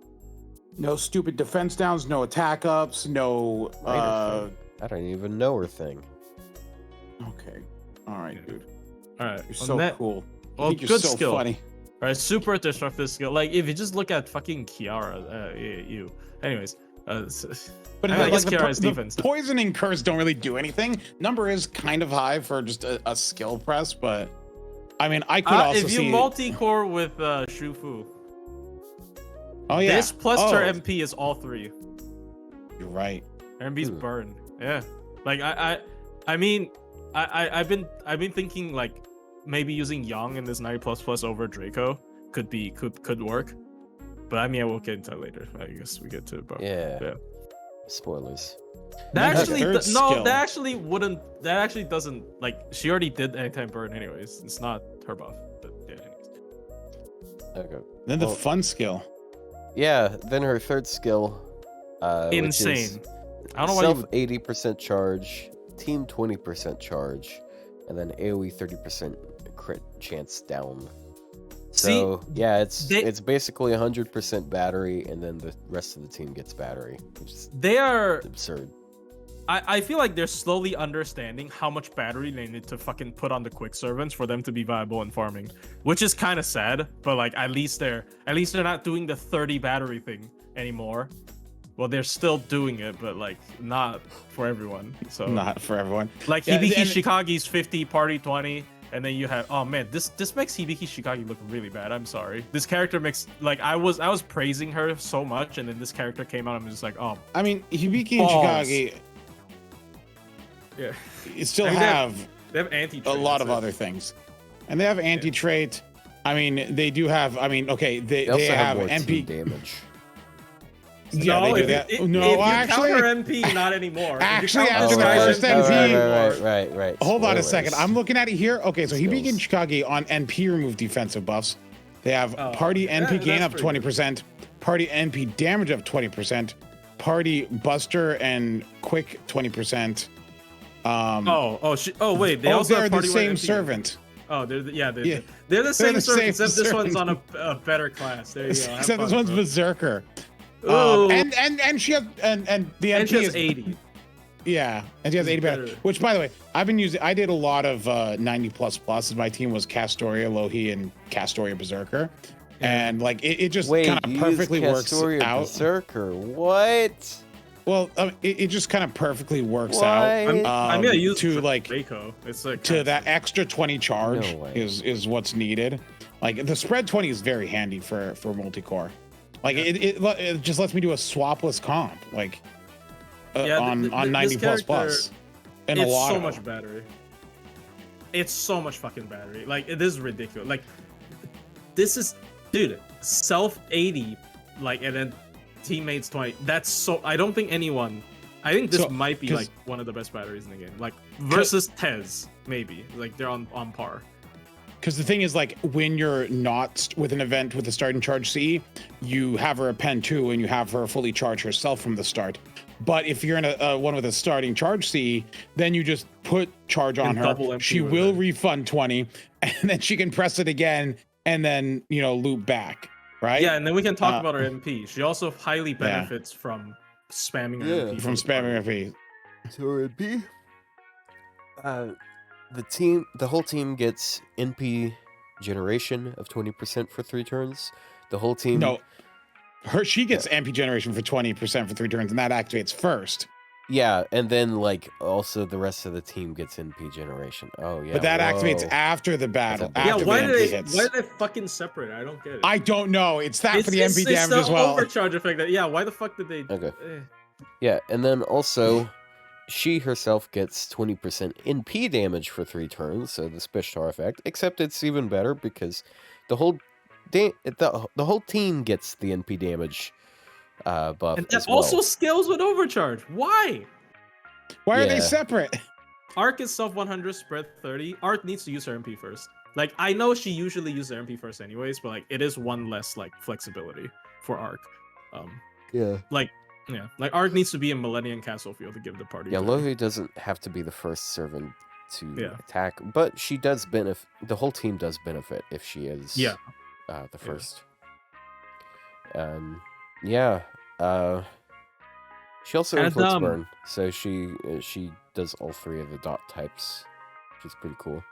no stupid defense downs, no attack ups, no. I don't even know her thing. Okay, all right, dude. All right, you're so cool. Well, you're good so skill. Funny. All right, super destructive skill. Like, if you just look at fucking Kiara, anyways. But I guess Kiara's defense. The poisoning curse don't really do anything. Number is kind of high for just a skill press, but I mean, I could also if you multi-core with Shufu. Oh yeah. This plus her MP is all 3. You're right. Her MP's burn. Yeah. Like I've been thinking like maybe using Young in this 90++ over Draco could work. But I mean, we'll get into that later. I guess we get to it. But Yeah. Spoilers. That Then actually, her third skill. that actually wouldn't. That actually doesn't like. She already did anytime burn, anyways. It's not her buff. But yeah. Anyways. Okay. Then the fun skill. Yeah. Then her third skill. Insane. I don't know why self you 80% charge, team 20% charge, and then AOE 30% crit chance down. So yeah, it's basically 100% battery, and then the rest of the team gets battery, which is absurd. I feel like they're slowly understanding how much battery they need to fucking put on the quick servants for them to be viable in farming, which is kind of sad. But like at least they're not doing the 30 battery thing anymore. Well, they're still doing it, but like not for everyone. So Not for everyone. like Hibiki Shikagi's 50, party 20. And then you have, oh man, this makes Hibiki Shikagi look really bad. I'm sorry. This character makes, like, I was praising her so much, and then this character came out, and I'm just like, oh. I mean, Hibiki and Shikagi, yeah, you still have they have anti-trait. a lot of other things, and they have anti-trait. I mean, they do have. I mean, okay, they also have more MP team damage. Yeah, no, they do if that. you No, actually, counter MP, not anymore. Actually, If you after counter the Sky first MP, thing, Right. Hold on a Spoilers. second. I'm looking at it here. Okay, so Skills. Hibiki and Shikagi on NP remove defensive buffs. They have party NP gain up that's pretty 20%, party NP damage up 20%, party buster and quick 20%. Wait, they also they're have the party same MP. servant. Oh, they're the They're same the servant, same except this one's on servant. a better class. There you go. Have Except this fun, one's bro. Berserker. Ooh. And she has and the And NP she has is 80. Yeah, and she has 80 better. Better. Which, by the way, I did a lot of 90++. My team was Castoria, Louhi, and Castoria Berserker, and like it just kind of perfectly works out. Berserker. What? Well, it just kind of perfectly works What? out. I mean, I use to it for like Draco. It's like to that extra 20 charge No way. is what's needed. Like the spread 20 is very handy for multi-core. Like it just lets me do a swapless comp. Like. On 90++, and a it's lot so of much battery. It's so much fucking battery. Like it is ridiculous. Like this is, dude, self 80, like, and then teammates 20. That's so. I don't think anyone. I think this might be like one of the best batteries in the game. Like versus Tez, maybe. Like they're on par. Because the thing is, like, when you're not with an event with a starting charge CE, you have her append 2 and you have her fully charge herself from the start. But if you're in a one with a starting charge CE, then you just put charge on her. She will refund 20, and then she can press it again and then, loop back, right? Yeah, and then we can talk about her MP. She also highly benefits from spamming her MP. From spamming MP. So MP. The whole team gets NP generation of 20% for 3 turns. The whole team. No, she gets MP generation for 20% for 3 turns, and that activates first. Yeah, and then like also the rest of the team gets NP generation. Oh yeah. But that activates after the battle. After why the did MP they hits. why did they fucking separate? I don't get it. I don't know. It's that for the It's MP the damage as well. overcharge effect. Yeah, why the fuck did they? Okay. Yeah, and then also she herself gets 20% NP damage for 3 turns, so the special effect. Except it's even better because the whole team gets the NP damage buff. And that as well. also scales with overcharge. Why? Why are they separate? Arc is self 100, spread 30. Arc needs to use her MP first. Like I know she usually uses her MP first anyways, but like it is one less like flexibility for Arc. Like Arc needs to be in Millennium Castle Field to give the party. Yeah, Louhi doesn't have to be the first servant to attack, but she does benefit. The whole team does benefit if she is the first. She also inflicts burn, so she does all 3 of the dot types, which is pretty cool.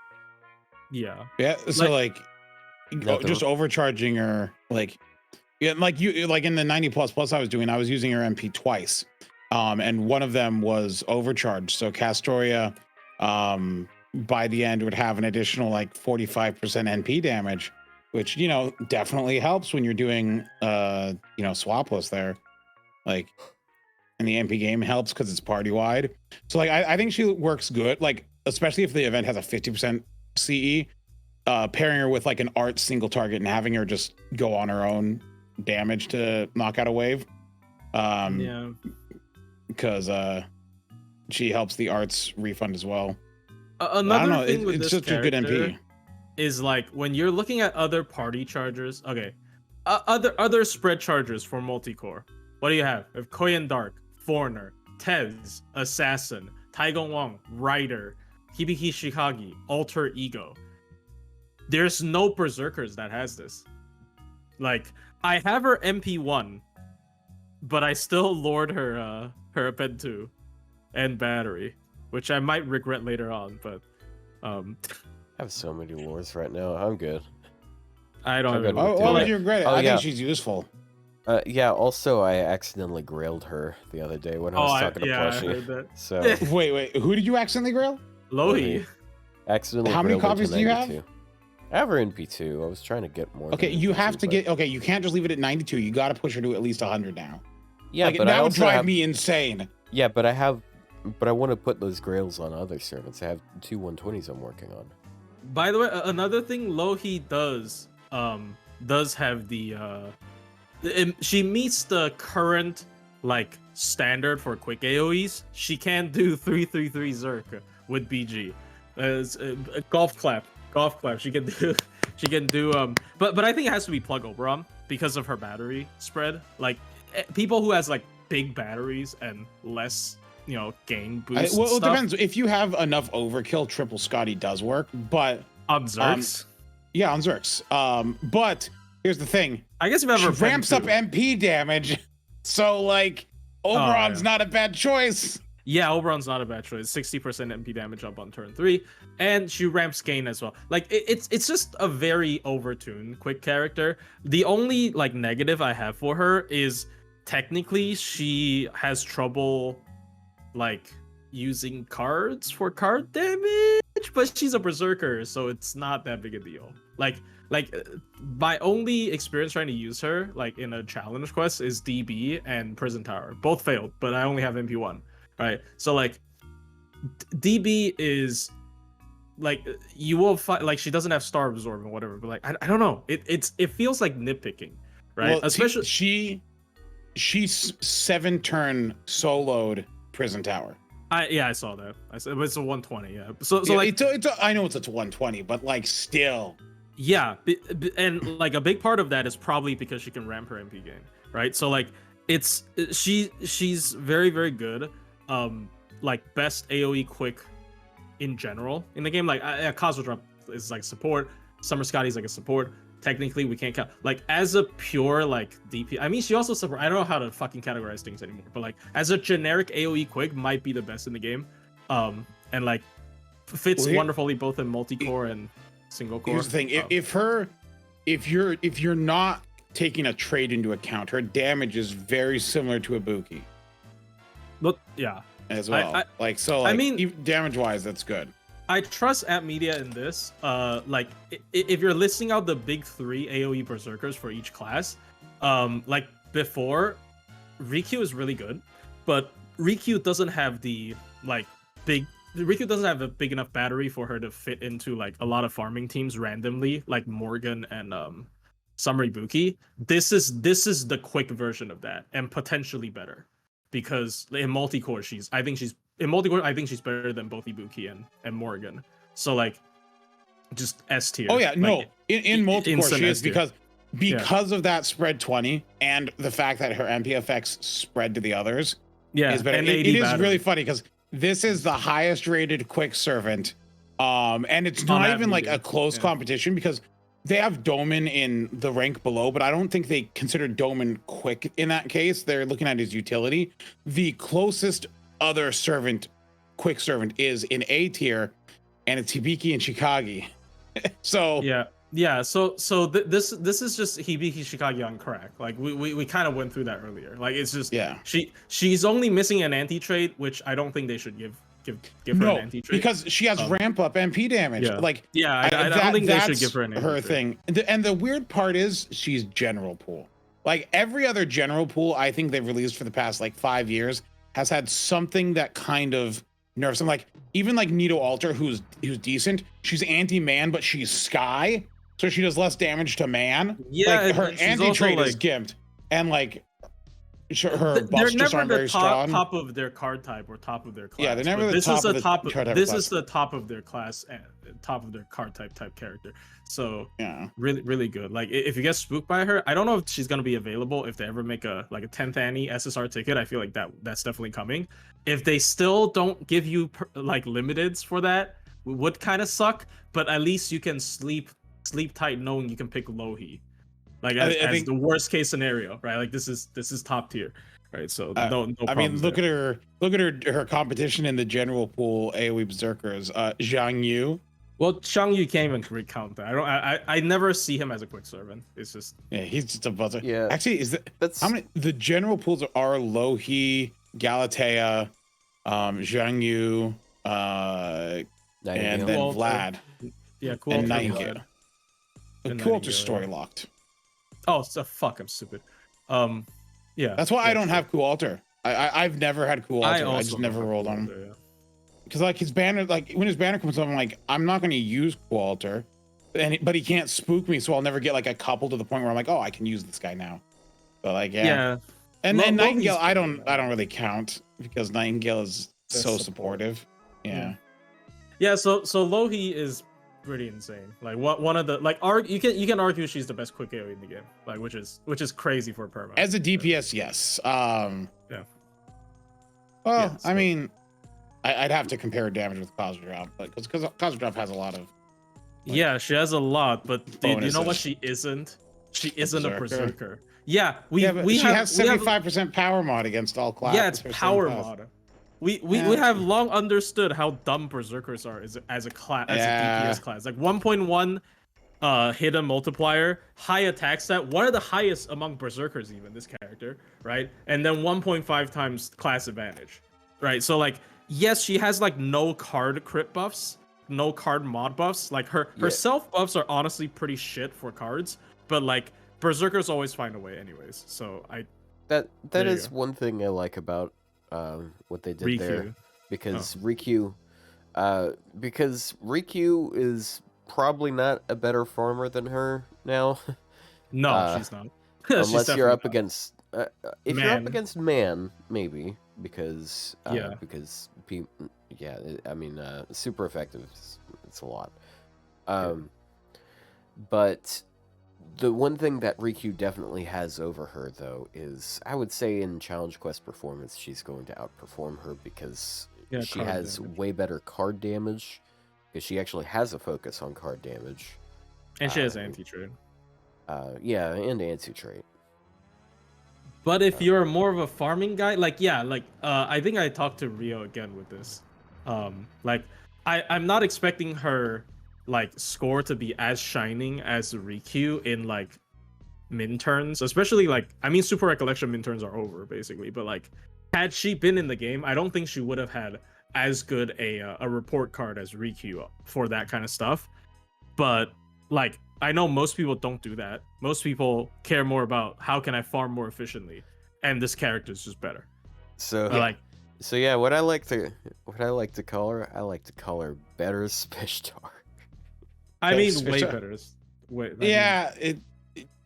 Yeah. So just overcharging her, like in the 90++, I was using her MP twice, and one of them was overcharged. So Castoria, by the end would have an additional like 45% NP damage, which definitely helps when you're doing swapless there, like. in the MP game helps because it's party wide. So like I think she works good, like especially if the event has a 50% CE. Pairing her with like an art single target and having her just go on her own damage to knock out a wave. Yeah. Because she helps the arts refund as well. Another thing with it's this just a good MP. Is like when you're looking at other party chargers. Okay, other spread chargers for multi-core. What do you have? You have Koyan Dark, Foreigner, Tez, Assassin, Taigong Wang, Rider, Hibiki Shikagi, Alter Ego. There's no Berserkers that has this. Like, I have her MP1, but I still lord her Pen 2 and battery, which I might regret later on, but I have so many lures right now. I'm good. I don't good. know. Why would you regret it? I yeah. think she's useful. Yeah, also I accidentally grailed her the other day when I was talking to I Plushie. heard that. So Wait, who did you accidentally grail? Louhi. Accidentally How many grailed her copies to do you have? 92. I have her in P2. I was trying to get more. Okay, than you 92, have to but- get. Okay, you can't just leave it at 92. You got to push her to at least 100 now. Yeah, like, but I that would also drive have... me insane. Yeah, but I want to put those grails on other servants. I have 2 120s I'm working on. By the way, another thing Louhi does have she meets the current like standard for quick AoEs. She can't do 333 Zerk with BG. Golf clap. She can do but I think it has to be plug Oberon because of her battery spread. Like people who has like big batteries and less gain boost. Well, it depends. If you have enough overkill, triple Scotty does work, but on Zerks. Yeah, on Zerks. But here's the thing. I guess if ever she ramps up MP damage, so like Oberon's not a bad choice. Yeah, Oberon's not a bad choice. 60% MP damage up on turn 3, and she ramps gain as well. Like it's just a very overtuned quick character. The only like negative I have for her is technically she has trouble like using cards for card damage, but she's a berserker, so it's not that big a deal. Like my only experience trying to use her like in a challenge quest is DB and Prison Tower. Both failed, but I only have MP1. Right, so like DB is like you will find like she doesn't have Star Absorb and whatever, but like I don't know, it feels like nitpicking, right? Well, especially she's 7-turn soloed Prison Tower. I saw that. I said it's a 120. Yeah, so yeah, like I know it's a 120, but like still. Yeah, and like a big part of that is probably because she can ramp her MP gain, right? So like she's very very good. Like best AoE quick in general in the game. Like Cosmo Drop is like support, Summer Scotty's like a support. Technically we can't count like as a pure like DP. I mean she also support. I don't know how to fucking categorize things anymore, but like as a generic AoE quick might be the best in the game. And like fits wonderfully both in multi-core and single core. Here's the thing, if you're not taking a trade into account, her damage is very similar to Ibuki. Look, yeah, as well. I mean, damage wise, that's good. I trust App Media in this. Like if you're listing out the big 3 AoE berserkers for each class, like before, Ryou is really good, but Ryou doesn't have the like big. Ryou doesn't have a big enough battery for her to fit into like a lot of farming teams randomly, like Morgan and Summer Ibuki. This is the quick version of that, and potentially better. Because in multi-core, I think she's better than both Ibuki and Morgan. So like, just S tier. Oh yeah, like, no, in multi-core she is S-tier. because of that spread 20 and the fact that her MP effects spread to the others. Yeah, is better. And It 80 is battery. really funny because this is the highest rated quick servant, and it's not even like a close competition because they have Doman in the rank below, but I don't think they consider Doman quick in that case. They're looking at his utility. The closest other servant, quick servant, is in A tier, and it's Hibiki and Shikagi. So yeah. So this is just Hibiki Shikagi on crack. Like we kind of went through that earlier. Like it's just she's only missing an anti trait, which I don't think they should give her an anti trait because she has ramp up MP damage. Yeah. Like I don't think they should give her an anti-trait. thing. And the weird part is she's general pool. Like every other general pool I think they've released for the past like 5 years has had something that kind of nerfs them. Like even like Nito Alter, who's decent. She's anti-man, but she's sky, so she does less damage to man. Yeah, like her she's anti-trait also, is like, gimped, and like her they're buffs just never aren't the very strong. top of their card type or top of their class. Yeah, they're never but the this top is of the the top. card type This class. is the top of their class, top of their card type character. So Yeah. really good. Like if you get spooked by her, I don't know if she's gonna be available if they ever make a 10th Annie SSR ticket. I feel like that's definitely coming. If they still don't give you like limiteds for that, would kind of suck. But at least you can sleep tight knowing you can pick Louhi, like as think the worst case scenario, right? Like this is top tier. Right, so no I mean, look at her competition in the general pool AOE Berserkers. Zhang Yu. Well, Shang Yu can't even recount that. I never see him as a quick servant. It's just He's just a buzzer. Yeah. Actually, That's how many? The general pools are Louhi, Galatea, Zhang Yu, and then Nightingale. Vlad yeah, cool. and Alter, Nightingale. Vlad. The And cool Nightingale, story yeah. locked. Oh, so fuck, I'm stupid. Yeah. That's why I don't sure. have cool altar. I've never had cool altar. I also just never don't have rolled Cool on him. Alter, yeah. Because like his banner, like when his banner comes up, I'm like, I'm not going to use cool altar, but he can't spook me, so I'll never get like a couple to the point where I'm like, oh, I can use this guy now. But like, yeah. And then Nightingale, Louhi's I pretty don't really count because Nightingale is They're so supportive. supportive. Yeah. Yeah, so Louhi is pretty insane. Like one of the you can argue she's the best quick AoE in the game. Like which is crazy for perma. As a DPS, yes. Yeah. Well, Yeah, I so- mean, I'd have to compare damage with Cosmic Drop, but because Cosmic Drop has a lot of. Yeah, she has a lot, but dude, you know what bonuses. she isn't? She isn't a Berserker. berserker. Yeah, She has we have 75% power mod against all classes. yeah, it's power mod. We have long understood how dumb berserkers are as a class, as Yeah. a DPS class. Like 1.1 hidden multiplier, high attack stat, one of the highest among berserkers even, this character, right? And then 1.5 times class advantage, right? So like, yes, she has like no card crit buffs, no card mod buffs. Like her self buffs are honestly pretty shit for cards, but like berserkers always find a way anyways. So that There you is go. one thing I like about what they did there, Rikyu. because Rikyu is probably not a better farmer than her now. No, she's not. She's Unless you're up definitely against if you're up Man. against man, maybe, because Yeah. I mean super effective, it's a lot. But the one thing that Rikyu definitely has over her, though, is I would say in Challenge Quest performance, she's going to outperform her because Yeah, she card has damage. way better card damage, because she actually has a focus on card damage. And she has anti-trade. Yeah, and anti-trait. But if you're more of a farming guy, I think I talked to Ryou again with this. I'm not expecting her score to be as shining as Rikyu in min turns, especially Super Recollection min turns are over basically. But had she been in the game, I don't think she would have had as good a report card as Rikyu for that kind of stuff. But I know most people don't do that. Most people care more about how can I farm more efficiently, and this character is just better. So what I like to call her better Spishtar. I mean, Yes, way sure. better.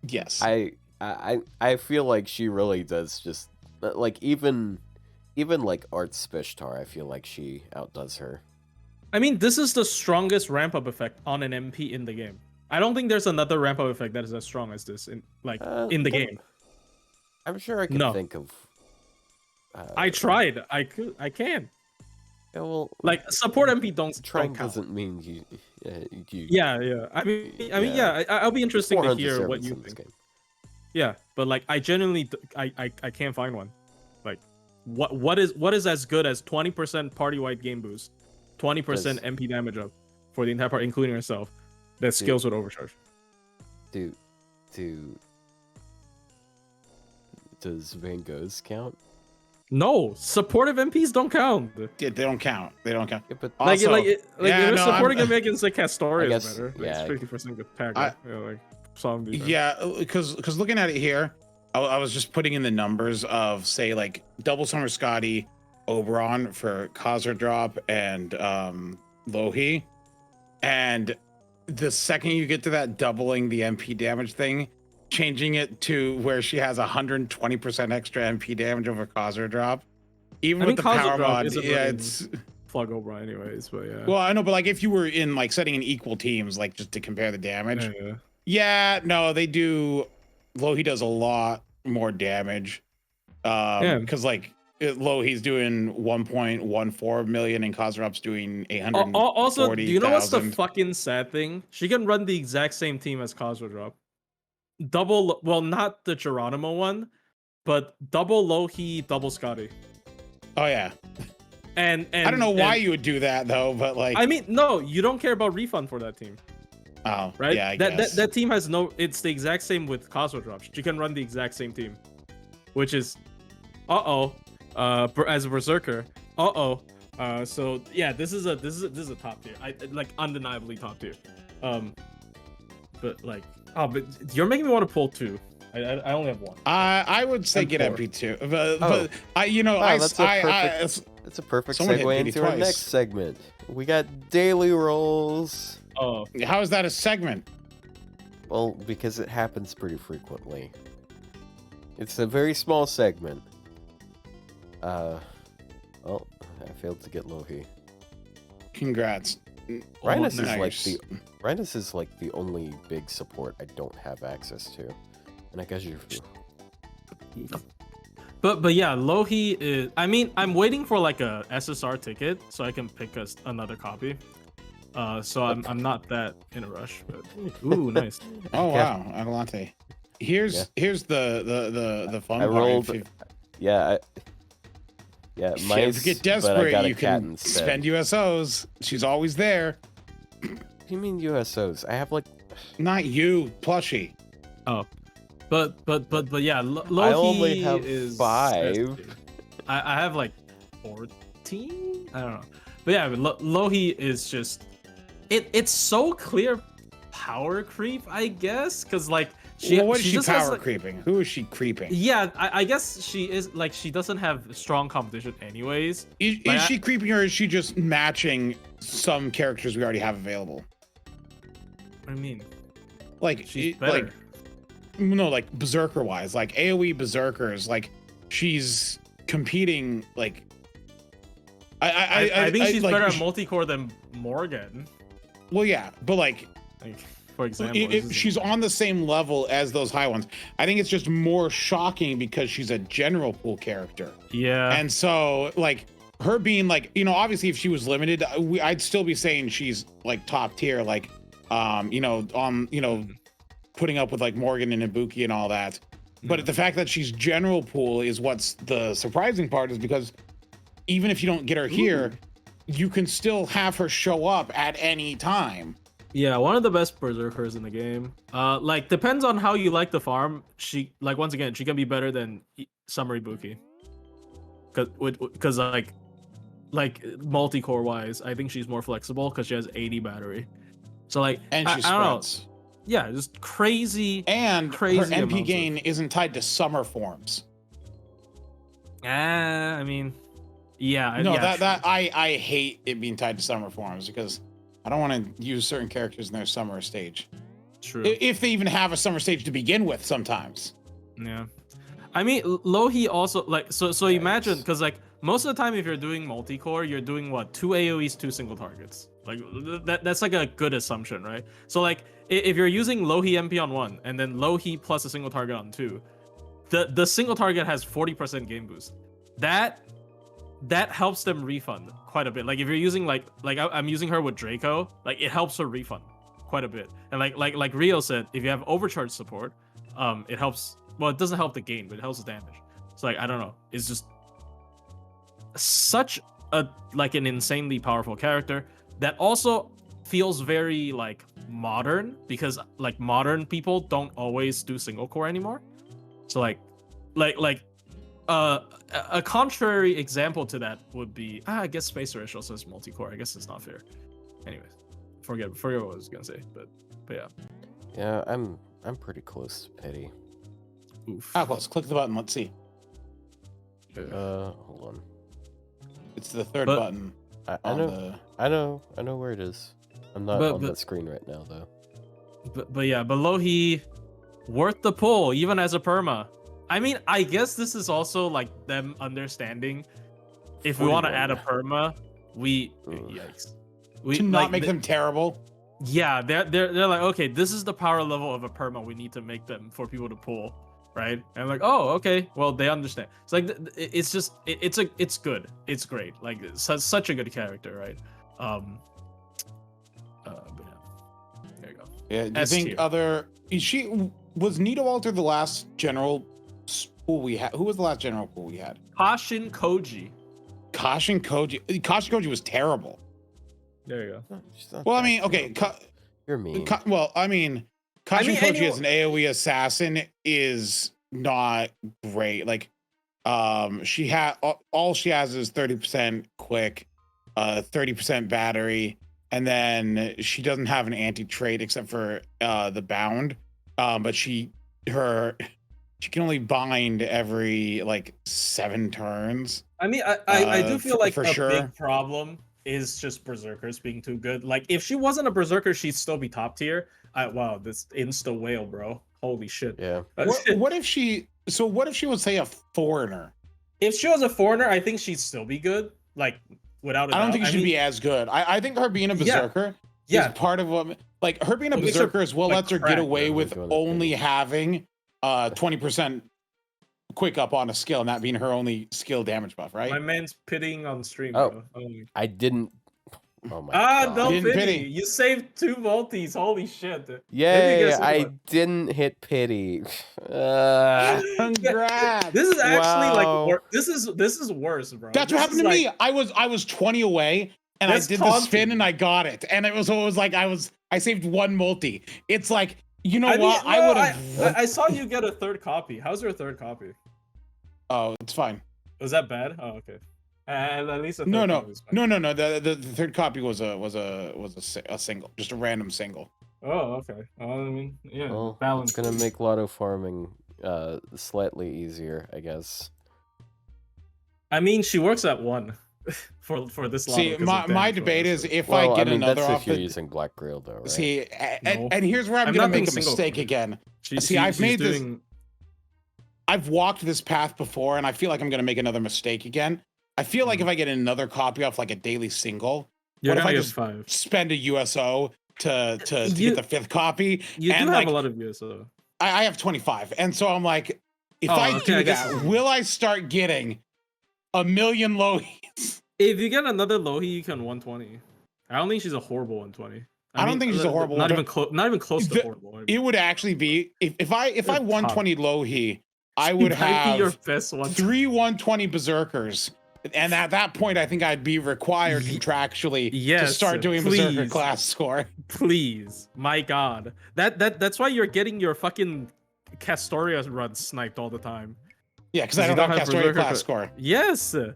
Yes. I feel like she really does just even Arts Spishtar. I feel like she outdoes her. I mean, this is the strongest ramp up effect on an MP in the game. I don't think there's another ramp up effect that is as strong as this in the game. I'm sure I can No. think of. I tried. I can. Yeah, well, Support MP don't trying count. doesn't mean you. Yeah. I'll be interesting to 400 hear what servants you in this think. game. Yeah, but I genuinely I can't find one. What is as good as 20% party wide game boost, 20% MP damage up for the entire party, including herself, that skills with overcharge. Does Van Gogh's count? No, supportive MPs don't count. They don't count. They don't count. Yeah, but Also, if you're supporting him against Castoria I is guess, better. yeah. It's 50% good pack. Song defense. Yeah, because looking at it here, I was just putting in the numbers of say like double Summer Scotty, Oberon for Khazra drop and Louhi, and the second you get to that doubling the MP damage thing, changing it to where she has 120% extra MP damage over Khazra drop, even with the power mod, yeah, it's plug over anyways, but yeah. Well, I know, but like if you were in like setting in equal teams, like just to compare the damage, yeah, no, they do. Louhi does a lot more damage, because like Louhi's doing 1.14 million and Khazrap's doing 840,000. Also, do you know what's the fucking sad thing? She can run the exact same team as Khazra. Double, well, not the Geronimo one, but double Louhi, double Scotty. Oh yeah. And I don't know why you would do that though, but like I mean, no, you don't care about refund for that team. Oh, right? Yeah, I guess. That team has no. It's the exact same with Khazra drops. You can run the exact same team, which is, as a Berserker, so yeah, this is a top tier. I like undeniably top tier. But like, but you're making me want to pull two. I only have one. I would say get MP2, but it's a perfect segue into our next segment. We got daily rolls. Oh, how is that a segment? Well, because it happens pretty frequently. It's a very small segment. Well, I failed to get Louhi. Congrats. Rhinus is like the only big support I don't have access to. And I guess you're. But yeah, Louhi is. I mean, I'm waiting for like a SSR ticket so I can pick another copy. So I'm not that in a rush. But ooh, nice. Oh wow, Adelante. Here's the fun part. Rolled. Yeah. If you get desperate, you can spend USOs. She's always there. What do you mean USOs? I have like. Not you, plushie. Oh. But yeah, Louhi I only have is 5. I have like 14. I don't know, but yeah, Louhi is just it's so clear power creep, I guess, because like what is she power creeping? Who is she creeping? Yeah, I guess she is like she doesn't have strong competition anyways. Is she creeping or is she just matching some characters we already have available? What do you mean? Like she's better. Like no, like Berserker wise, like AOE Berserkers, like she's competing. Like I think she's better at multi-core than Morgan. Well, yeah, but like for example, if she's on the same level as those high ones, I think it's just more shocking because she's a general pool character. Yeah, and so like her being like, obviously if she was limited, I'd still be saying she's like top tier, like putting up with like Morgan and Ibuki and all that. But the fact that she's general pool is what's the surprising part, is because even if you don't get her here, you can still have her show up at any time. Yeah, one of the best Berserkers in the game. Like depends on how you like the farm. She like once again she can be better than Summer Ibuki. Cause like multi-core wise, I think she's more flexible because she has 80 battery. So like and she spreads. Yeah, just crazy. And her MP gain isn't tied to summer forms. I mean, yeah. No, yeah, I hate it being tied to summer forms because I don't want to use certain characters in their summer stage. True. If they even have a summer stage to begin with, sometimes. Yeah. I mean, Louhi also like so imagine, because like most of the time if you're doing multi-core, you're doing what, 2 AoEs, 2 single targets. Like that's like a good assumption, right? So like if you're using Louhi MP on 1 and then Louhi plus a single target on 2, the single target has 40% game boost. That helps them refund quite a bit. Like if you're using like I'm using her with Draco, like it helps her refund quite a bit. And like Rio said, if you have overcharge support, it helps. Well, it doesn't help the gain, but it helps the damage. So like I don't know, it's just such a like an insanely powerful character that also feels very like modern, because like modern people don't always do single core anymore. So like a contrary example to that would be I guess Space Rush also says multi-core. I guess it's not fair. Anyways, forget what I was gonna say, but yeah. Yeah, I'm pretty close to pity. Oof. Close. Click the button. Let's see. Hold on. It's the third But- button. I on know. I know where it is. I'm not on that screen right now though. But Louhi, worth the pull even as a perma. I mean, I guess this is also like them understanding if we want to 41. add a perma, we Mm. yikes. To not make them terrible. Yeah, they're like, okay, this is the power level of a perma we need to make them for people to pull, right? And I'm like, oh, okay, well they understand. It's like it's just it's good, it's great, like it's such a good character, right? But yeah, there you go. Yeah. Do you S think tier. Was Nito Alter the last general pool we had? Who was the last general pool we had? Kashin Koji. Kashin Koji. Kashin Koji was terrible. There you go. She's not Well, I that mean, okay. terrible. You're mean. Well, I mean, Kashin Koji anyway- as an AOE assassin is not great. Like, she had all she has is 30% quick, 30% battery, and then she doesn't have an anti-trait except for the bound. But she can only bind every like 7 turns. I mean, I do feel like for a sure. big problem is just berserkers being too good. Like, if she wasn't a berserker, she'd still be top tier. Wow, this insta whale, bro. Holy shit. Yeah. What if she? So what if she was, say, a foreigner? If she was a foreigner, I think she'd still be good. Like, without a doubt. I don't think she should mean, be as good. I think her being a berserker Yeah. is part of what, like, her being a What makes her, berserker as well like, lets her crack, get away yeah, with we're going to only having 20% quick up on a skill, and that being her only skill damage buff, right? My man's pitying on stream, Oh. bro. I didn't. Oh my god. Don't Didn't pity. pity. You saved 2 multis. Holy shit. Maybe Yay! get a I second didn't hit pity. Congrats. This is actually Wow. like this is worse, bro. That's This what happened is to like- me. I was 20 away, and That's I did the spin, taunting. and I got it. And it was like I saved 1 multi. It's like, you know I mean, what? I no, would have. I saw you get a 3rd copy. How's your 3rd copy? Oh, it's fine. Was that bad? Oh, okay. And at least a No, third no, copy was fine. no. The 3rd copy was a single, just a random single. Oh, okay. I mean, yeah, Well, balance. it's gonna make lotto farming slightly easier, I guess. I mean, she works at 1 for this. See, my debate is if Well, I get mean, another that's off if you're the. using Black Grail, though, right? See, No. and here's where I'm I'm gonna not doing make a single mistake queue. again. I've I've made this. I've walked this path before, and I feel like I'm gonna make another mistake again. I feel like if I get another copy off like a daily single, You're what if gonna I get just 5. spend a USO to You- get the 5th copy? You do and, have like, a lot of USO. I have 25, and so I'm like, if Oh, I okay, do I guess- that, will I start getting a million Louhis? If you get another Louhi, you can 120. I don't think she's a horrible 120. I don't think she's a horrible Not 120. even not even close to The- horrible. It would actually be if I You're 120 Louhi, I She would might be your have best one. 3 120 berserkers. And at that point, I think I'd be required contractually to Yes, start doing berserker please. class score. Please, my God, that's why you're getting your fucking Castoria run sniped all the time. Yeah, because 'Cause I you don't don't have have Castoria berserker class cla- score. Yes, But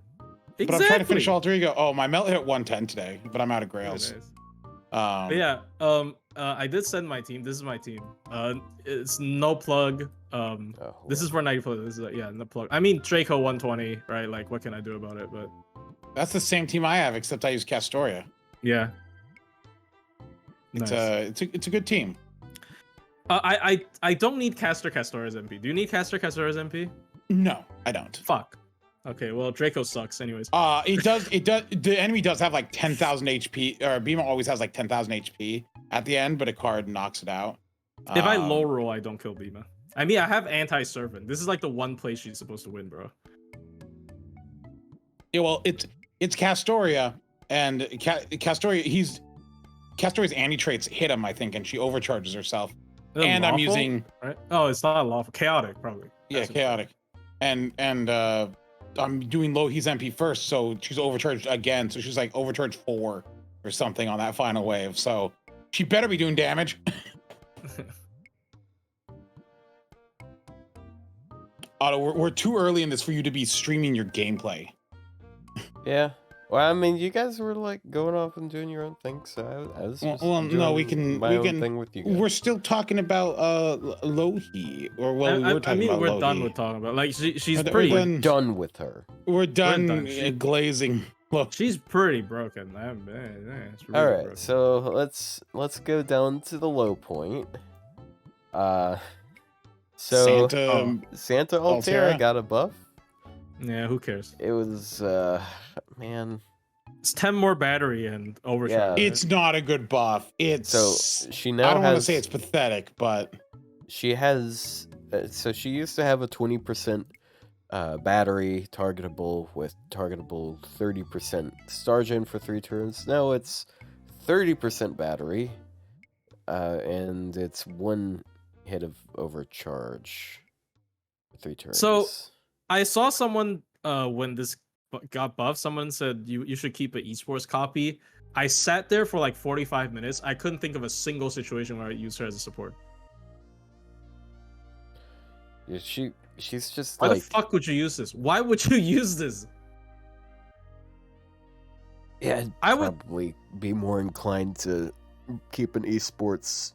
exactly. I'm trying to finish Alter Ego. Oh, my melt hit 110 today, but I'm out of Very grails. nice. Um, But yeah, I did send my team. This is my team. It's no plug. This is for 90 plug. This is no plug. I mean Draco 120, right? Like, what can I do about it? But That's the same team I have, except I use Castoria. yeah, It's nice. it's a good team. I don't need Castoria's MP. Do you need Castoria's MP? No, I don't. Fuck. Okay, well Draco sucks anyways. It does. The enemy does have like 10,000 HP, or Bima always has like 10,000 HP at the end, but a card knocks it out. If I low roll, I don't kill Bima. I mean, I have anti-servant. This is like the one place she's supposed to win, bro. Yeah, well, it's Castoria, and Castoria's anti-traits hit him, I think, and she overcharges herself. Is it And I'm lawful? using Right? Oh, it's not lawful. Chaotic, probably. yeah, That's what- chaotic, and I'm doing Louhi's MP first, so she's overcharged again. So she's like overcharged 4 or something on that final wave. So she better be doing damage. Otto, we're too early in this for you to be streaming your gameplay. Yeah. Well, I mean, you guys were like going off and doing your own thing, so I was just no, we doing can my own thing with you guys. We're still talking about Louhi, or we were talking about we're Louhi. done with talking about she's We're pretty. We're done with her. We're done She- glazing. She's pretty broken. It's really All right, broken. so let's go down to the low point. So Santa Altera Altera. got a buff. Yeah, who cares? It was man. It's 10 more battery and overcharge. Yeah. right? It's not a good buff. It's So she now I don't want to has. say it's pathetic, but She has. So she used to have a 20% battery targetable with targetable 30% star gen for 3 turns. Now it's 30% battery, and it's 1 hit of overcharge for 3 turns. So, I saw someone when this got buffed, someone said you should keep an esports copy. I sat there for like 45 minutes. I couldn't think of a single situation where I used her as a support. Yeah, she's just Why like. the fuck would you use this? Why would you use this? Yeah, I would- probably be more inclined to keep an esports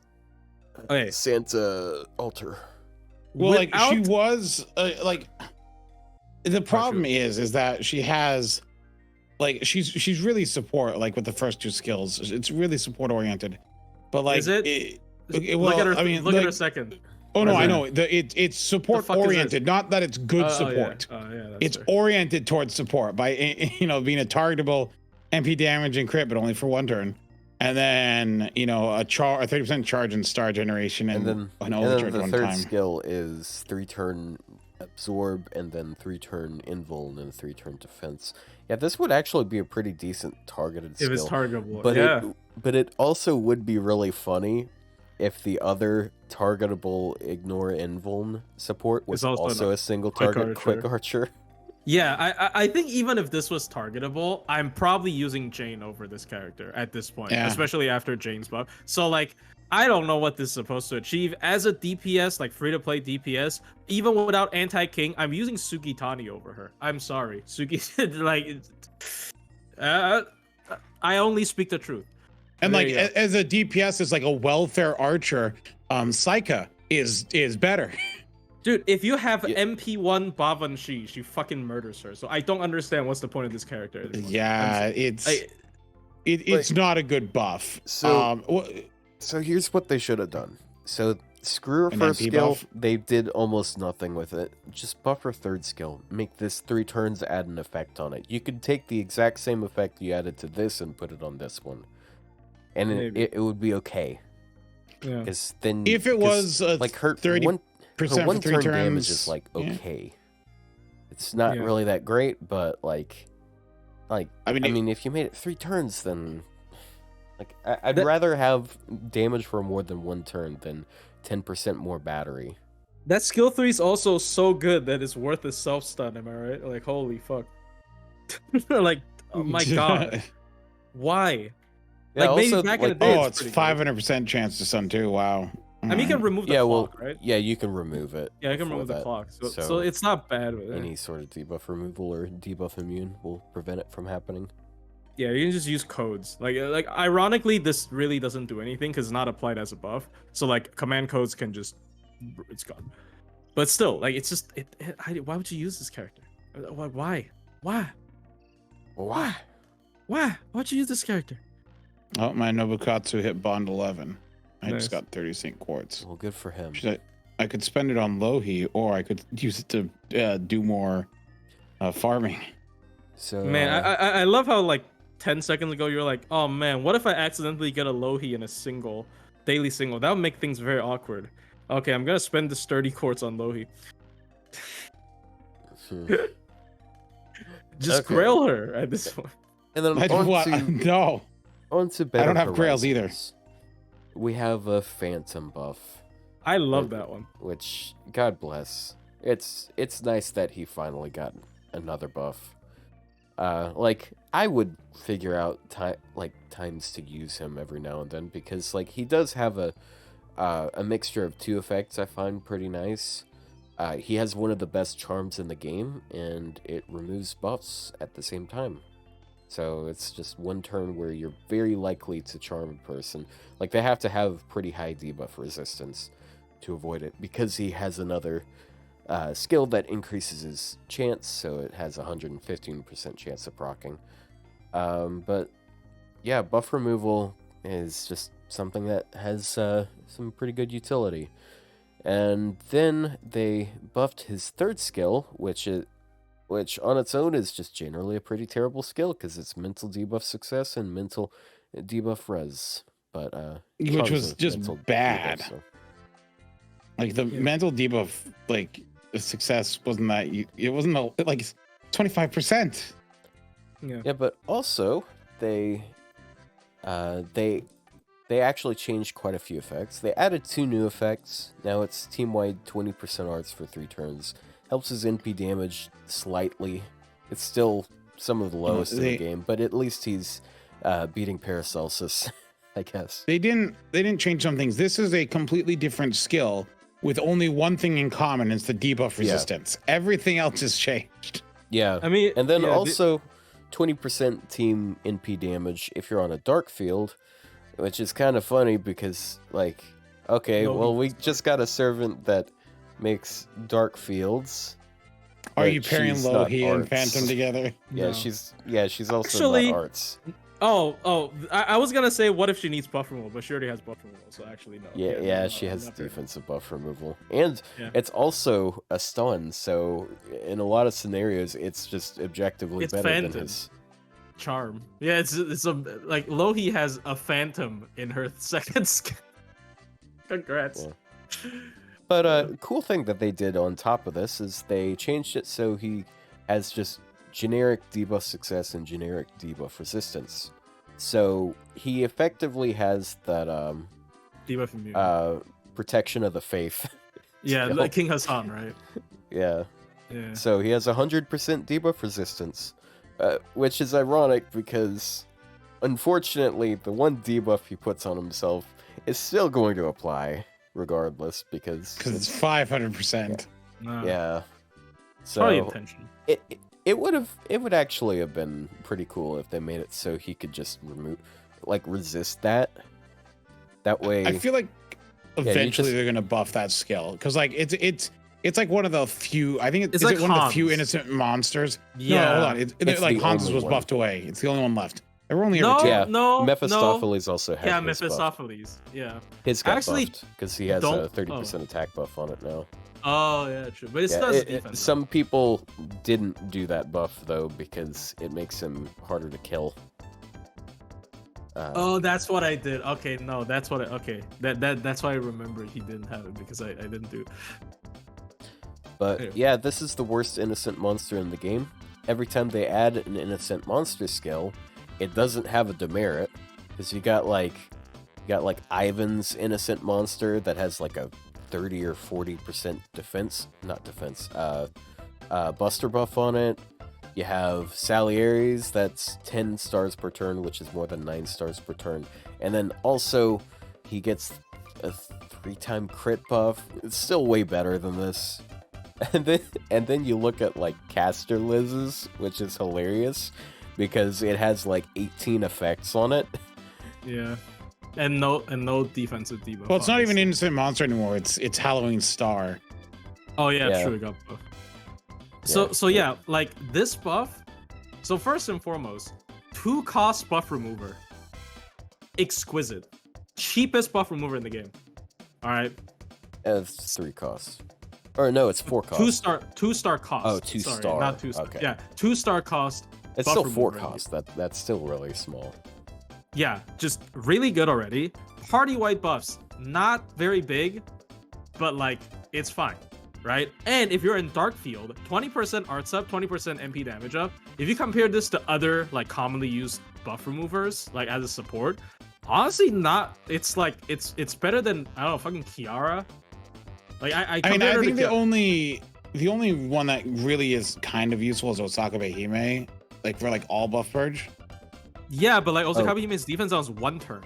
Okay. Santa altar. well, like she Without- was like. The problem is that she has, like, she's really support, like with the first 2 skills. It's really support oriented, but like Is it? well, look at her. I mean, look like, at her second. oh no, What is I it? know it's support fuck is this? oriented, not that it's good support. Oh yeah, that's It's fair. oriented towards support by being a targetable MP damage and crit, but only for 1 turn, and then a 30% charge and star generation, And then, an and overcharge then the 1 third time. skill is 3-turn absorb, and then 3-turn invul, and then 3-turn defense. Yeah, this would actually be a pretty decent targeted skill. If it's targetable, but yeah. but it also would be really funny if the other targetable ignore invuln support was It's also also a a single quick target quick archer. Yeah, I think even if this was targetable, I'm probably using Jane over this character at this point, Yeah. especially after Jane's buff. So like, I don't know what this is supposed to achieve as a DPS, like free to play DPS. Even without anti-king, I'm using Sugitani over her. I'm sorry, Sugi. Like, I only speak the truth. And There like you go. as a DPS, is like a welfare archer. Saika is better. Dude, if you have Yeah. MP1 Bavanshi, she fucking murders her. So I don't understand what's the point of this character. anymore. Yeah, it's not a good buff. So- So here's what they should have done. So screw her An first MP skill. buff? They did almost nothing with it. Just buff her third skill. Make this 3 turns, add an effect on it. You could take the exact same effect you added to this and put it on this one. And Maybe. it would be okay. Yeah. Because then if it 'cause, was like her 30% one, her for 1 3 turn turns, damage is like yeah. okay. It's not Yeah. really that great, but like I mean, if you made it 3 turns, then like I'd That- rather have damage for more than 1 turn than 10% more battery. That skill 3 is also so good that it's worth a self stun, am I right? Like, holy fuck. Like, oh my god. Why? Yeah, Like, maybe also, back in the like, day, oh, it's it's pretty good. 500% chance to stun too. Wow. I mean, you can remove the yeah, clock, well, right? yeah, you can remove it. Yeah, you can before remove the that. clock. So So it's not bad with it. Any sort of debuff removal or debuff immune will prevent it from happening. Yeah, you can just use codes. Like ironically, this really doesn't do anything because it's not applied as a buff. So like command codes can just, it's gone. But still, like it's just, why would you use this character? Why? Why? Why would you use this character? Oh, my Nobukatsu hit bond 11. I Nice. just got 30 St. Quartz. Well, good for him. I could spend it on Louhi, or I could use it to do more farming. So Man, I love how like 10 seconds ago you're like, oh man, what if I accidentally get a Louhi in a daily single? That would make things very awkward. Okay, I'm gonna spend the sturdy quartz on Louhi. Just Okay. grail her at this point. and then No. on to better I don't have grails either. Horizons. We have a phantom buff, I love Okay. that one. which God bless. It's nice that he finally got another buff. Like I would figure out times to use him every now and then because like he does have a mixture of 2 effects I find pretty nice. He has one of the best charms in the game, and it removes buffs at the same time. So it's just one turn where you're very likely to charm a person. Like, they have to have pretty high debuff resistance to avoid it, because he has another skill that increases his chance, so it has a 115% chance of proccing. But yeah, buff removal is just something that has some pretty good utility. And then they buffed his third skill, which on its own is just generally a pretty terrible skill, because it's mental debuff success and mental debuff res. But which was just mental bad. debuff, so. Like the mental debuff, like the success wasn't that. It wasn't like 25%. Yeah, but also they actually changed quite a few effects. They added 2 new effects. Now it's team-wide 20% arts for 3 turns. Helps his NP damage slightly. It's still some of the lowest in the game, but at least he's beating Paracelsus, I guess. They didn't change some things. This is a completely different skill with only one thing in common. It's the debuff resistance. Everything else has changed. Yeah. I mean, and then also 20% team NP damage if you're on a dark field, which is kind of funny because, like, okay, well, we just got a servant that makes dark fields. Are you pairing Louhi and Phantom together? Yeah, No. she's also Actually, not arts. I was gonna say what if she needs buff removal, but she already has buff removal, so actually no. Yeah, she has defensive buff removal, and it's also a stun. So in a lot of scenarios, it's just objectively better Phantom. than his Charm. Yeah, it's a like Louhi has a Phantom in her second skill. Congrats. Yeah. But cool thing that they did on top of this is they changed it so he has just generic debuff success and generic debuff resistance. So he effectively has that Debuff immunity. protection of the faith. Yeah, skill. like King Hassan, right? Yeah. Yeah. So he has 100% debuff resistance, which is ironic because, unfortunately, the one debuff he puts on himself is still going to apply regardless because it's 500%. Yeah. So Probably intention. It would actually have been pretty cool if they made it so he could just resist that. That way, I feel like eventually they're gonna buff that skill because like it's like one of the few. I think it's like one of the Hans. few innocent monsters. Yeah. No, hold on. It's like the Hans's only was one. buffed away. It's the only one left. There were only No, ever two. Yeah, no, Mephistopheles also has Yeah, his buff. Mephistopheles. Yeah. His got Actually, buffed because he has a 30% attack buff on it now. Oh yeah, true. But it still has defense. Some people didn't do that buff though because it makes him harder to kill. Oh, that's what I did. Okay, no, that's what that's why I remember he didn't have it because I didn't do. But yeah, this is the worst innocent monster in the game. Every time they add an innocent monster skill, it doesn't have a demerit because you got like Ivan's innocent monster that has like a 30 or 40% buster buff on it. You have Salieri's that's 10 stars per turn, which is more than 9 stars per turn. And then also he gets a 3-time crit buff. It's still way better than this. And then you look at like Caster Liz's, which is hilarious because it has like 18 effects on it. Yeah. And no defensive debuff. Well, it's not even innocent monster anymore. It's Halloween Star. Oh yeah, true. It got buff. So yeah, like this buff. So first and foremost, 2-cost buff remover. Exquisite. Cheapest buff remover in the game. All right. It's 3 costs. Or no, it's 4 costs. 2-star cost. Oh, 2-star. Sorry, not 2-star. Okay. Yeah, 2-star cost. It's buff still 4 remover. costs. That's still really small. Yeah, just really good already. Party white buffs, not very big, but like it's fine, right? And if you're in dark field, 20% arts up, 20% MP damage up. If you compare this to other like commonly used buff removers, like as a support, honestly, not. It's like it's better than I don't know, fucking Kiara. Like I think the only one that really is kind of useful is Osaka Behime, like for like all buff purge. Yeah, but like Osaka Hime's defense on 1 turn.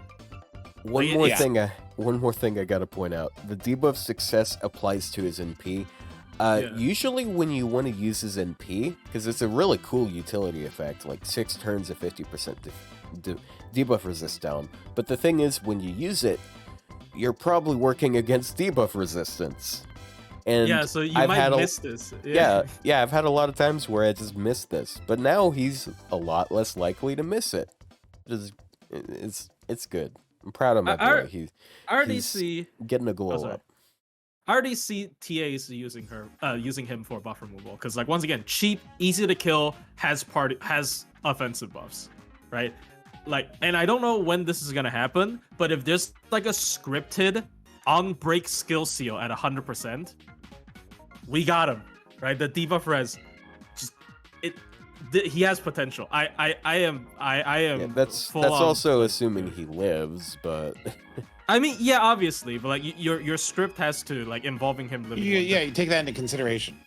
One more thing I gotta point out. The debuff success applies to his NP. Usually when you want to use his NP, because it's a really cool utility effect, like 6 turns of 50% debuff resist down. But the thing is, when you use it, you're probably working against debuff resistance. And yeah, so you I've might had miss this. yeah, I've had a lot of times where I just missed this, but now he's a lot less likely to miss it. It's good. I'm proud of my boy. He's getting a glow up. I already see TAs using him for buff removal because, like, once again, cheap, easy to kill, has offensive buffs, right? Like, and I don't know when this is gonna happen, but if there's like a scripted on-break skill seal at 100%, we got him, right? The debuff res, he has potential. I am. Yeah, that's also assuming he lives, but. I mean, yeah, obviously, but like your script has to like involving him living. Yeah, you take that into consideration.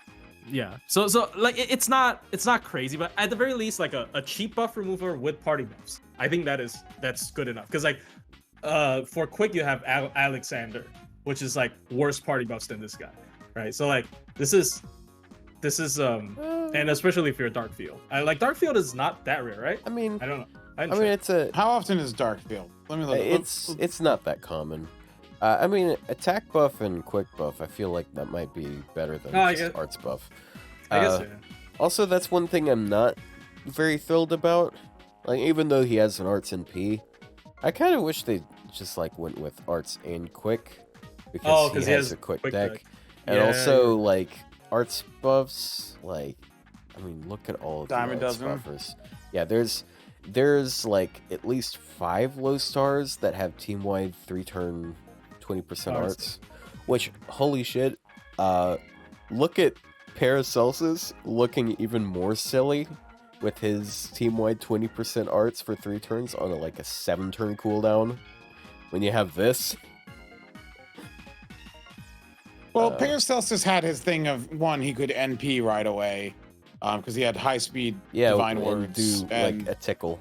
Yeah, so like it's not crazy, but at the very least, like a cheap buff remover with party buffs, I think that's good enough. Because like, for quick you have Alexander, which is like worse party buffs than this guy, right? So like this is and especially if you're a Darkfield, like Darkfield is not that rare, right? I mean, I don't know. I mean, it's a. How often is Darkfield? Let me look. It's not that common. I mean, attack buff and quick buff, I feel like that might be better than arts buff. I guess, yeah. Also, that's one thing I'm not very thrilled about. Like, even though he has an arts NP, I kind of wish they just, like, went with arts and quick. Because he has a quick deck. And also, like, arts buffs, like, I mean, look at all of the arts buffers. Yeah, there's like at least 5 low stars that have team-wide 3-turn 20% arts, which, holy shit, look at Paracelsus looking even more silly with his team-wide 20% arts for 3 turns on like a 7-turn cooldown when you have this. Well, Paracelsus had his thing of, one, he could NP right away, because he had high-speed divine words. And like a tickle.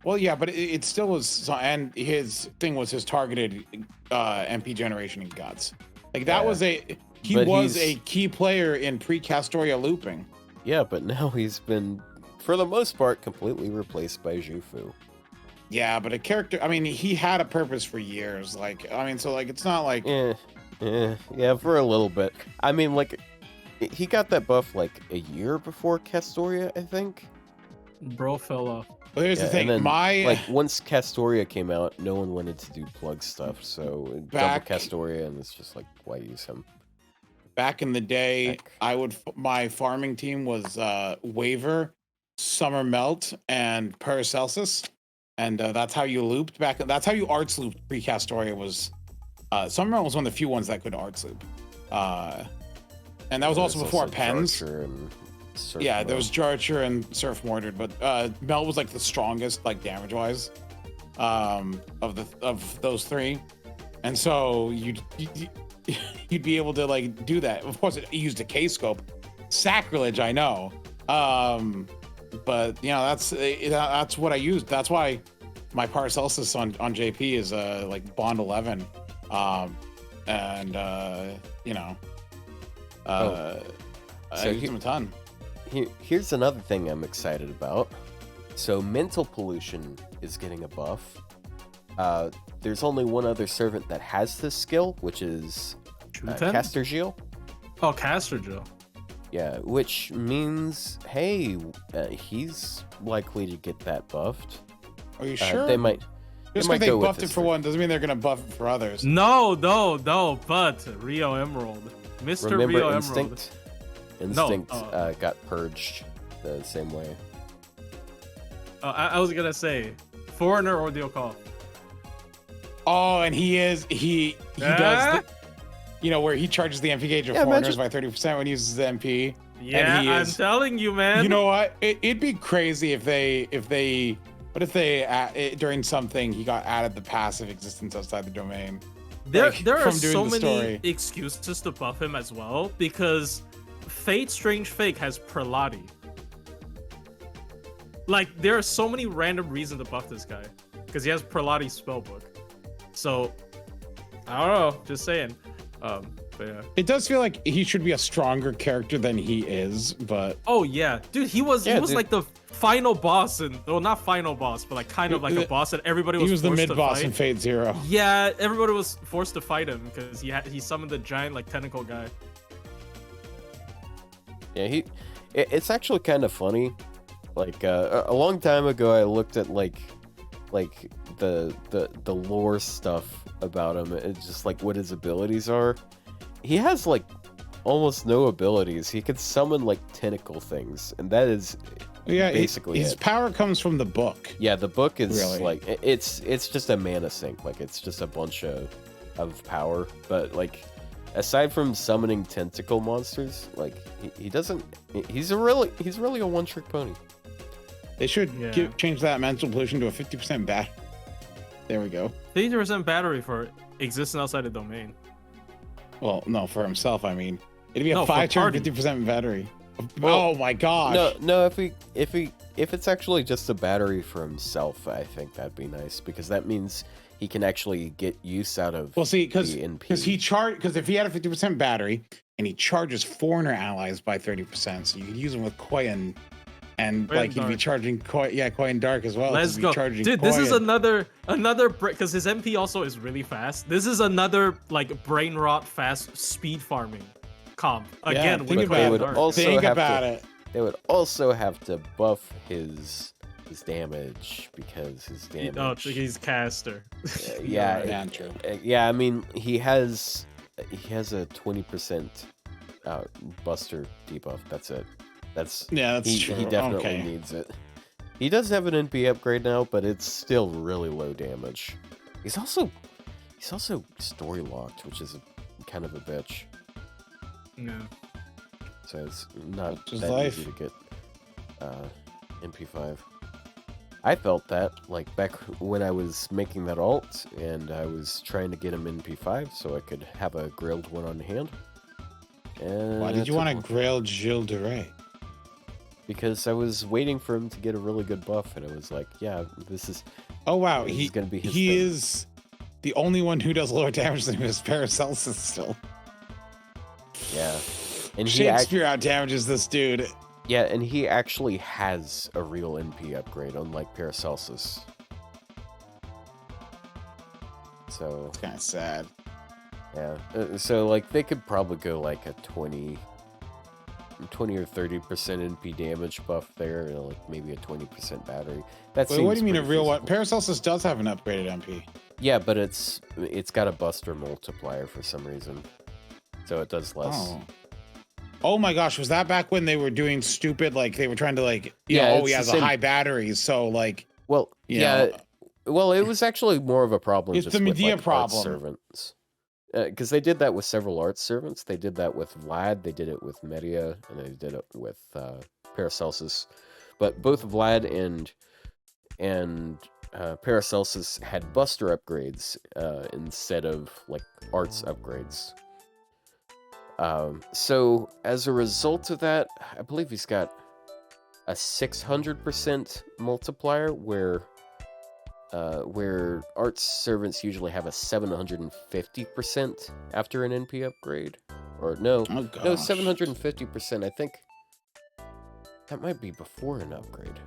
Well, yeah, but it still was, and his thing was his targeted MP generation in Guts. Like, that was he was a key player in pre-Castoria looping. Yeah, but now he's been, for the most part, completely replaced by Jufu. Yeah, but a character, I mean, he had a purpose for years. Like, I mean, so, like, it's not like... Yeah, for a little bit. I mean, like, he got that buff, like, a year before Castoria, I think? Bro fell off. Well, here's the thing, then, like, once Castoria came out, no one wanted to do plug stuff, so double Castoria, and it's just like, why use him? Back in the day, my farming team was Waver, Summer Melt, and Paracelsus, and that's how you looped back. That's how you arts looped pre-Castoria. Was Summer Melt was one of the few ones that could arts loop, and that was also before pens. Yeah, there was Jarcher and Surf Mordred, but Melt was like the strongest, like damage wise, of those 3, and so you'd be able to like do that. Of course, it used a K scope, sacrilege, I know, but you know that's what I used. That's why my Paracelsus on JP is like Bond 11, and you know, I used him a ton. Here's another thing I'm excited about. So mental pollution is getting a buff. There's only one other servant that has this skill, which is Castergil. Oh, Castergil. Yeah, which means, hey, he's likely to get that buffed. Are you sure? They might. Just because they buffed it for one doesn't mean they're gonna buff it for others. No, but Rio Emerald, Mr. Remember Rio Instinct? Emerald. Instinct got purged the same way. I was gonna say, Foreigner Ordeal Call. Oh, and he does the, you know, where he charges the MP gauge of foreigners by 30% when he uses the MP. Yeah, I'm telling you, man. You know what? It'd be crazy if they during something he got added the passive existence outside the domain. There are so many excuses to buff him as well, because Fate Strange Fake has Prelati. Like, there are so many random reasons to buff this guy, because he has Prelati spellbook. So, I don't know, just saying. But yeah. It does feel like he should be a stronger character than he is, but Oh yeah, dude, he was Yeah, dude. like the final boss, and well, not final boss, but like kind of like a boss that everybody was. he was the forced mid to boss fight. in Fate Zero. Yeah, everybody was forced to fight him because he summoned the giant like tentacle guy. Yeah, it's actually kind of funny. Like a long time ago, I looked at like the lore stuff about him. It's just like what his abilities are. He has like almost no abilities. He can summon like tentacle things, and that is basically his it. power comes from the book. Yeah, the book is Really? like it's just a mana sink. Like it's just a bunch of power. But like aside from summoning tentacle monsters, like he doesn't. He's really a one-trick pony. They should Yeah. change that mental pollution to a 50% bat. There we go. 50% battery for existing outside the domain. Well, no, for himself, I mean. It'd be a No, for 5-turn, party. 50% battery. Well, oh my gosh. No. If it's actually just a battery for himself, I think that'd be nice because that means he can actually get use out of. Well, see, the NP. because if he had a 50% battery and he charges foreigner allies by 30%, so you could use him with Koyan, and Koyan like he'd be Dark. charging Koyan Dark as well. Let's He'd be go, charging dude. This is Koyan. another because his MP also is really fast. This is another like brain rot fast speed farming comp again think with about Koyan it. Dark. Also Think have about to, it. They would also have to buff his damage because his damage. Oh, he's caster. yeah, Yeah, true. yeah. I mean, he has a 20% Buster debuff. That's it. That's That's true. He definitely Okay. needs it. He does have an NP upgrade now, but it's still really low damage. He's also story locked, which is kind of a bitch. No. So it's not Such is that life. easy to get MP5. I felt that like back when I was making that alt and I was trying to get him MP5 so I could have a grilled one on hand. And Why did you want to grill Gilles de Rais? Because I was waiting for him to get a really good buff, and I was like, "Yeah, this is." Oh wow, This is gonna be his he thing. is the only one who does lower damage than his Paracelsus still. Yeah, and he act- Shakespeare out damages this dude. yeah, and he actually has a real NP upgrade, unlike Paracelsus. So It's kind of sad. yeah, so like they could probably go like a 20 or 30% NP damage buff there, and like maybe a 20% battery. That Wait, what do you mean a pretty real one? feasible. Paracelsus does have an upgraded MP. Yeah, but it's got a Buster multiplier for some reason, so it does less. Oh. Oh my gosh, was that back when they were doing stupid, like they were trying to like, Yeah, oh, it's he the has a same- high battery, so like, Well, you yeah. know, Well, it was actually more of a problem. It's just the with, Medea like, problem. Art servants, because they did that with several art servants. They did that with Vlad. They did it with Medea, and they did it with Paracelsus. But both Vlad and Paracelsus had Buster upgrades instead of like arts upgrades. So as a result of that, I believe he's got a 600% multiplier, where arts servants usually have a 750% after an NP upgrade. Or no, oh gosh. no, 750%. I think that might be before an upgrade.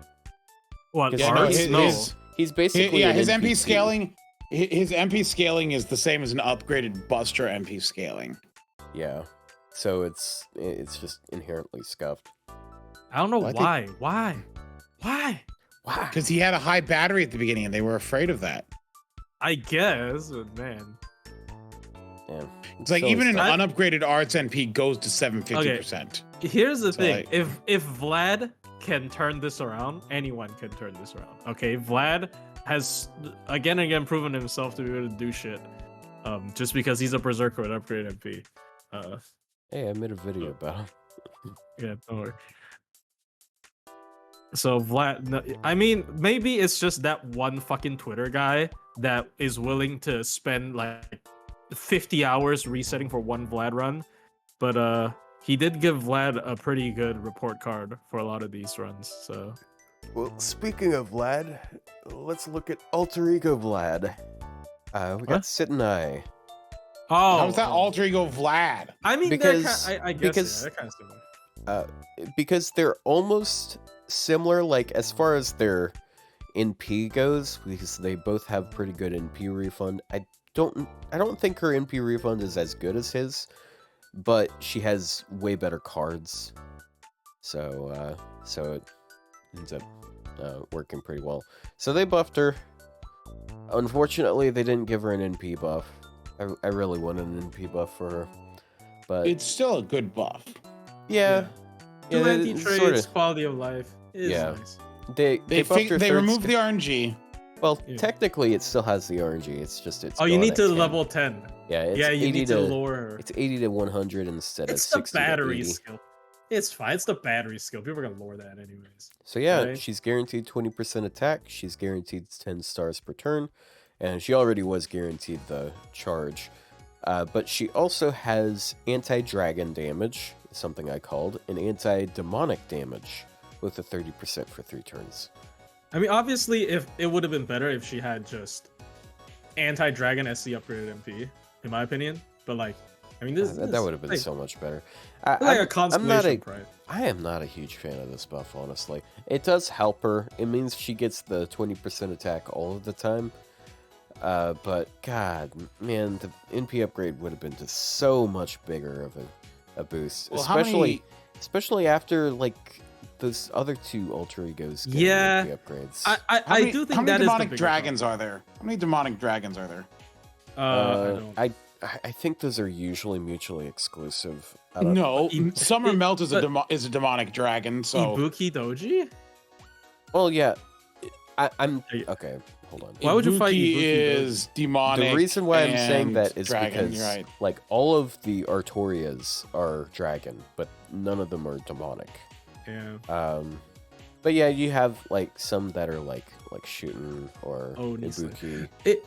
What? Because Yeah, no, Arts? his- He's basically yeah, an his MP NPC. scaling, his MP scaling is the same as an upgraded Buster MP scaling. Yeah, so it's just inherently scuffed. I don't know Well, I why. Why? Wow. Because he had a high battery at the beginning and they were afraid of that. I guess, but man. Yeah. It's like So even an that- unupgraded Arts NP goes to 750%. Here's the So, thing: like- if Vlad can turn this around, anyone can turn this around. Okay, Vlad has again and again proven himself to be able to do shit. Just because he's a berserker with upgrade MP. Hey, I made a video about him. Yeah, don't worry. So Vlad, no, I mean, maybe it's just that one fucking Twitter guy that is willing to spend like 50 hours resetting for one Vlad run, but he did give Vlad a pretty good report card for a lot of these runs. So Well, speaking of Vlad, let's look at Alter Ego Vlad. We got What? Sitonai. Oh, How is that alter ego Vlad? I mean, Because- I guess because- they're kind of similar. Because they're almost similar, like as far as their NP goes, because they both have pretty good NP refund. I don't think her NP refund is as good as his, but she has way better cards. So it ends up working pretty well. So they buffed her. Unfortunately, they didn't give her an NP buff. I really wanted an NP buff for her, but It's still a good buff. yeah. Two Yeah, anti-traits, sorta. quality of life is Yeah. nice. They buffed her They third removed skill. the RNG. Well, Yeah. technically, it still has the RNG. It's just it's. Oh, you gone need at to 10. level 10. Yeah, it's Yeah, you 80 need to lower her. It's 80 to 100 instead It's of the 60 to battery 80. skill. It's fine. It's the battery skill. People are gonna lower that anyways. So yeah, Right. she's guaranteed 20% attack. She's guaranteed 10 stars per turn, and she already was guaranteed the charge. But she also has anti-dragon damage, something I called, and anti-demonic damage with a 30% for 3 turns. I mean, obviously, if it would have been better if she had just anti-dragon SC upgraded MP, in my opinion. But like, I mean, this That would have been like, so much better. like a I'm constellation not a pride. I am not a huge fan of this buff, honestly. It does help her. It means she gets the 20% attack all of the time. But god, man, the NP upgrade would have been just so much bigger of a boost, Well, especially after like those other 2 alter egos getting Yeah. NP upgrades. I do think how many that is the demonic bigger dragons are there? How many demonic dragons are there? problem. I don't. I think those are usually mutually exclusive. No, Ib- Summer it- Melt is but- is a demonic dragon. So Ibuki Doji? Well, yeah. I'm Are you- okay. Hold on. Why would you fight Ibuki Ibuki is demonic. The reason why I'm saying and that is dragon, because you're right. like all of the Artorias are dragon, but none of them are demonic. Yeah. But yeah, you have like some that are like Shuten or Oh, Nisa. Ibuki.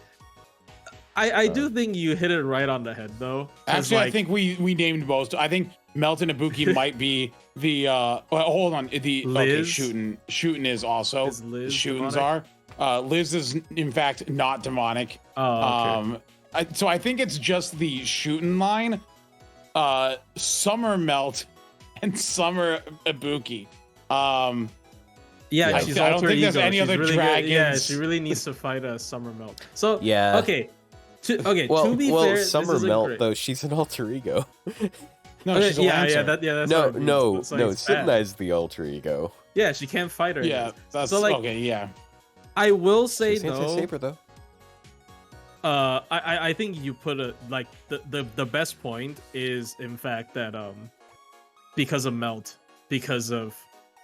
I do think you hit it right on the head though. 'cause, Actually, I like, think we named most. I think Melt and Ibuki might be the. Well, hold on. Okay, Liz? Shuten is also. Is Liz Shutens demonic? are. Liz is in fact not demonic. Oh, okay. So I think it's just the Shuten line. Summer Melt and Summer Ibuki. Yeah, Yeah. she's I don't alter think there's ego. any She's other really good. Yeah, dragons. she really needs to fight a Summer Melt. So Yeah. okay, Well, to be fair, Summer this isn't Melt great. though, she's an alter ego. No, Okay, she's a yeah, Lancer. that's no, what it means. no, It's like no. it's bad. Sitonai's the alter ego. Yeah, she can't fight her. Yeah, that's So, like, okay. Yeah. I will say She's though. anti-saber though. I think you put a like the best point is in fact that because of Melt, because of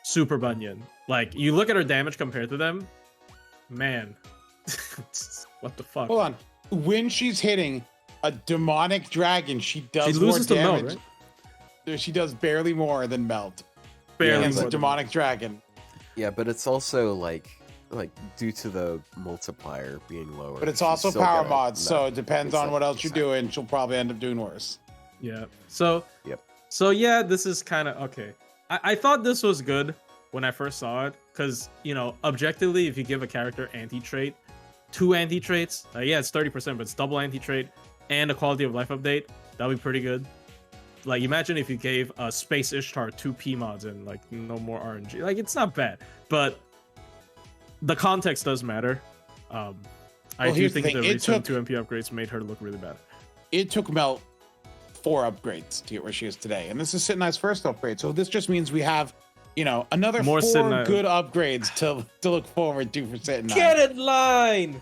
Super Bunyan. Like you look at her damage compared to them, man, what the fuck? Hold on. When she's hitting a demonic dragon, she does She loses more to Melt, damage. right? She does barely more than Melt Barely against more a than demonic dragon. Yeah, but it's also like due to the multiplier being lower. But it's she's also still power gonna mods, so not it depends hit on what else you're 70%. doing. She'll probably end up doing worse. Yeah. So. Yep. So yeah, this is kind of okay. I thought this was good when I first saw it, because objectively, if you give a character anti-trait, 2 anti-traits, yeah, it's 30%, but it's double anti-trait and a quality of life update. That'd be pretty good. Like imagine if you gave a Space Ishtar 2 P mods and like no more RNG. Like it's not bad, but the context does matter. I do here's the think thing, the it recent took- 2 MP upgrades made her look really bad. It took Melt 4 upgrades to get where she is today, and this is Sitonai's first upgrade. So this just means we have, another More 4 Sitonai. good upgrades to look forward to for Sitonai. in line.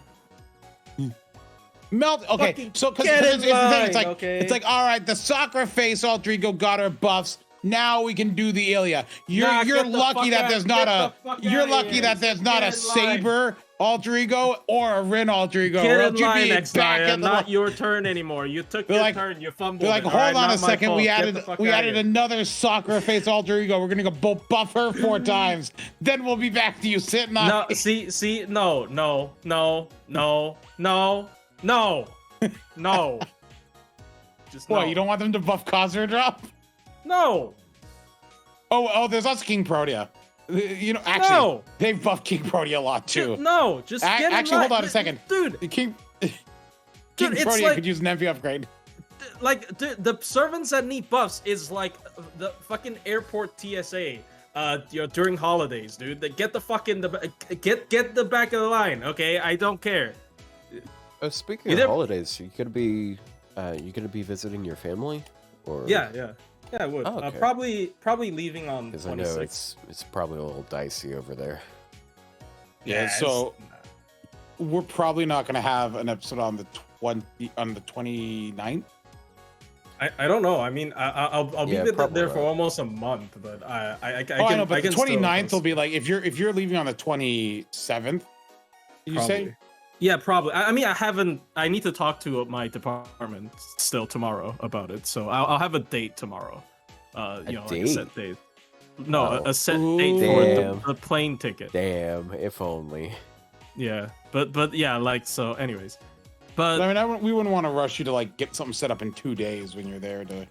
Melt. Okay, Fucking so because get in it's the thing, line, it's like okay? it's like all right, the soccer face alter ego got her buffs. Now we can do the Ilya. You're Nah, you're get the lucky fuck that out- there's get not the a fuck you're outta lucky here. that there's not a Get in line. Saber alter ego or a Rin alter ego. or Get else in you'd line, be back Exia. at the Not your turn anymore. You took They're your like- turn. You fumbled. They're like, it. hold Alright, on not a my second. fault. We Get added the fuck we outta added here. another soccer face alter ego. We're gonna go buff her 4 times. Then we'll be back to you sitting on. No, see, no, no. Just What? no. You don't want them to buff Cosner drop? No, Oh, there's also King Protea. Actually, No. they've buffed King Protea a lot too. no. Just get in Actually, line. hold on a second. dude. King Dude, it's Protea like- could use an MP upgrade. the servants that need buffs is like the fucking airport TSA. During holidays, dude. Get the fucking get the back of the line, okay? I don't care. Speaking of holidays, you gonna be visiting your family, or yeah, I would. Oh, okay. Probably leaving on 26th. I know it's probably a little dicey over there. Yeah, so we're probably not gonna have an episode on the 29th. I don't know. I mean, I'll be there for almost a month, but I know, but the 29th will be like if you're leaving on the 27th. You say? Yeah, probably. I mean, I need to talk to my department still tomorrow about it, so I'll have a date tomorrow. Like a set date. No, a set date for the plane ticket. Damn, if only. Yeah, but yeah, like so. Anyways. But I mean, we wouldn't want to rush you to like get something set up in 2 days when you're there to.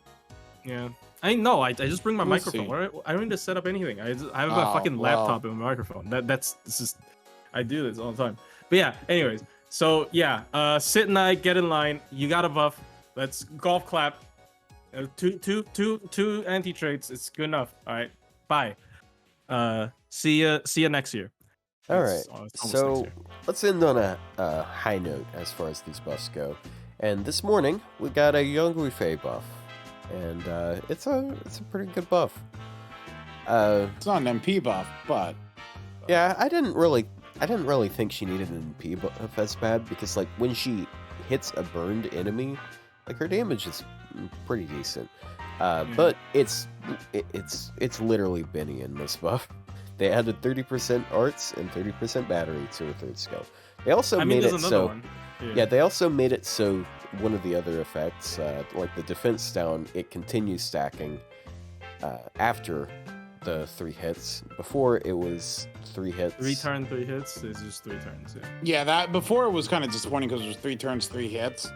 Yeah, I know. I just bring my microphone. I don't need to set up anything. I have a fucking laptop and a microphone. This is I do this all the time. But yeah, anyways. So yeah, Sitonai, get in line. You got a buff. Let's golf clap. Two anti traits. It's good enough. All right. Bye. See ya next year. All right, so let's end on a high note as far as these buffs go. And this morning we got a young Guifei buff, and it's a pretty good buff. It's not an MP buff, but yeah, I didn't really think she needed an MP buff as bad, because like when she hits a burned enemy, like her damage is pretty decent. But it's literally Benny in this buff. They added 30% arts and 30% battery to her third skill. They also made it so. Yeah, they also made it so one of the other effects, like the defense down, it continues stacking after the 3 hits. Before it was 3 hits. 3 turn, 3 hits. It's just 3 turns. Yeah, that before it was kind of disappointing because it was 3 turns, 3 hits.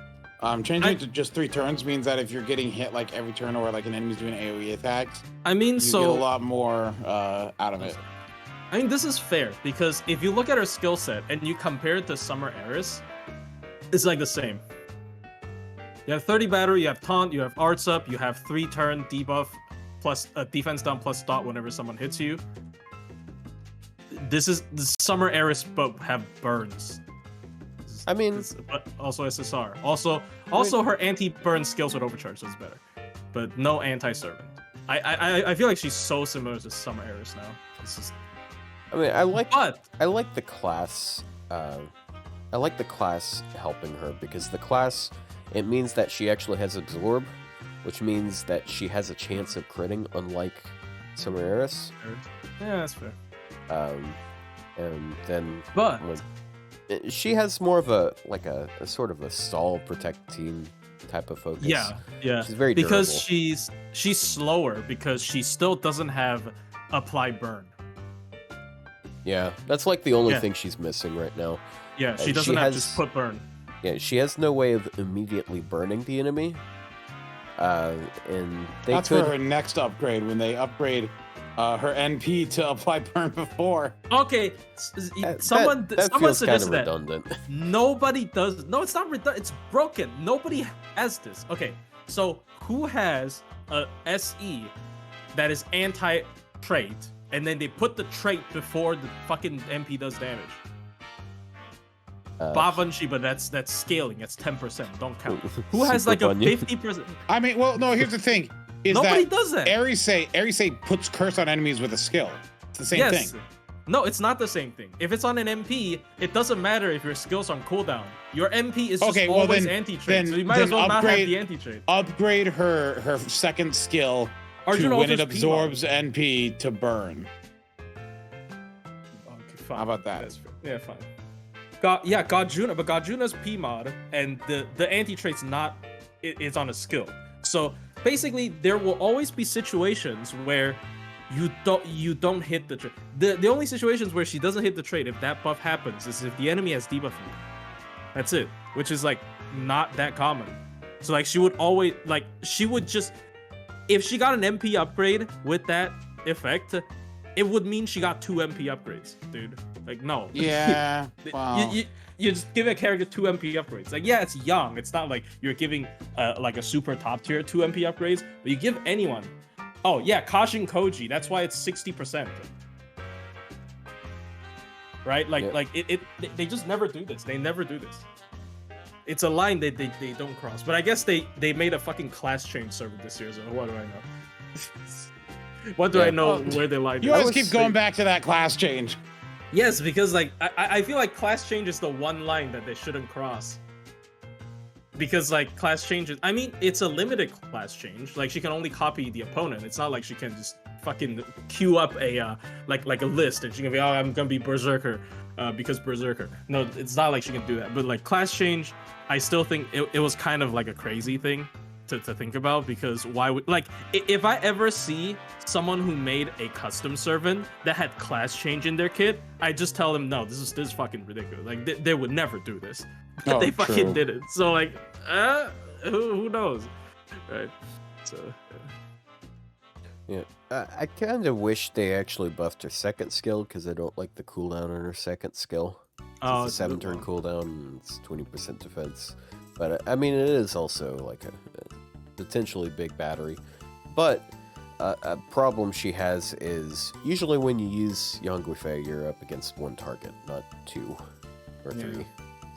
Changing it to just 3 turns means that if you're getting hit like every turn or like an enemy's doing AOE attacks, you get a lot more out of it. I mean, this is fair because if you look at her skill set and you compare it to Summer Heiress, it's like the same. You have 30 battery, you have taunt, you have arts up, you have 3 turn debuff plus defense down plus dot whenever someone hits you. This is the Summer Heiress, but have burns. I mean, but also SSR. Also her anti-burn skills would overcharge, so it's better. But no anti-servant. I feel like she's so similar to Summer Heiress now. It's just. I mean, I like the class. I like the class helping her because the class, it means that she actually has absorb, which means that she has a chance of critting, unlike Summer Heiress. Yeah, that's fair. And then, but she has more of a sort of a stall protect team type of focus. Yeah. She's very durable. Because she's slower because she still doesn't have apply burn. Yeah, that's like the only thing she's missing right now. Yeah, she doesn't have just put burn. Yeah, she has no way of immediately burning the enemy. And that's for her next upgrade when they upgrade her NP to apply burn before. Okay, someone suggested that. Redundant. Nobody does. No, it's not redundant. It's broken. Nobody has this. Okay, so who has a SE that is anti-trait, and then they put the trait before the fucking MP does damage? Bavanshi, but that's scaling. That's 10%. Don't count. Who has like a 50%? I mean, well, no. Here's the thing. Nobody does that. Erisei puts curse on enemies with a skill. It's the same thing. No, it's not the same thing. If it's on an MP, it doesn't matter if your skill's on cooldown. Your MP is just always anti-trait, so you might as well not have the anti-trait. Upgrade her second skill to when it absorbs NP to burn. Okay, fine. How about that? Yeah, fine. Gajuna, but Gajuna's P mod, and the anti-trait's not. It's on a skill. So basically, there will always be situations where you don't hit the trait. The only situations where she doesn't hit the trait, if that buff happens, is if the enemy has debuff. That's it, which is like not that common. So like she would always just, if she got an MP upgrade with that effect, it would mean she got 2 MP upgrades, dude. Like, no. Yeah. Wow. You just give a character 2 MP upgrades. Like, yeah, it's young. It's not like you're giving like a super top tier 2 MP upgrades, but you give anyone. Oh yeah, Kashin Koji. That's why it's 60%. Right? Like, they just never do this. They never do this. It's a line they don't cross. But I guess they made a fucking class change server this year. So what do I know? What do I know where they line? You always keep going back to that class change. Yes, because like I feel like class change is the one line that they shouldn't cross. Because like class changes, I mean, it's a limited class change. Like she can only copy the opponent. It's not like she can just fucking queue up a like a list and she can be, oh, I'm gonna be Berserker because Berserker. No, it's not like she can do that. But like class change, I still think it was kind of like a crazy thing to think about, because why would, like, if I ever see someone who made a custom servant that had class change in their kit, I just tell them, no, this is fucking ridiculous. Like they would never do this. But they fucking did it. So like, who knows, right? So yeah. I kind of wish they actually buffed her second skill, because I don't like the cooldown on her second skill. Oh, it's a 7-turn cooldown, and it's 20% defense. But I mean, it is also like a potentially big battery. But a problem she has is usually when you use Young Guifei, you're up against one target, not 2 or 3.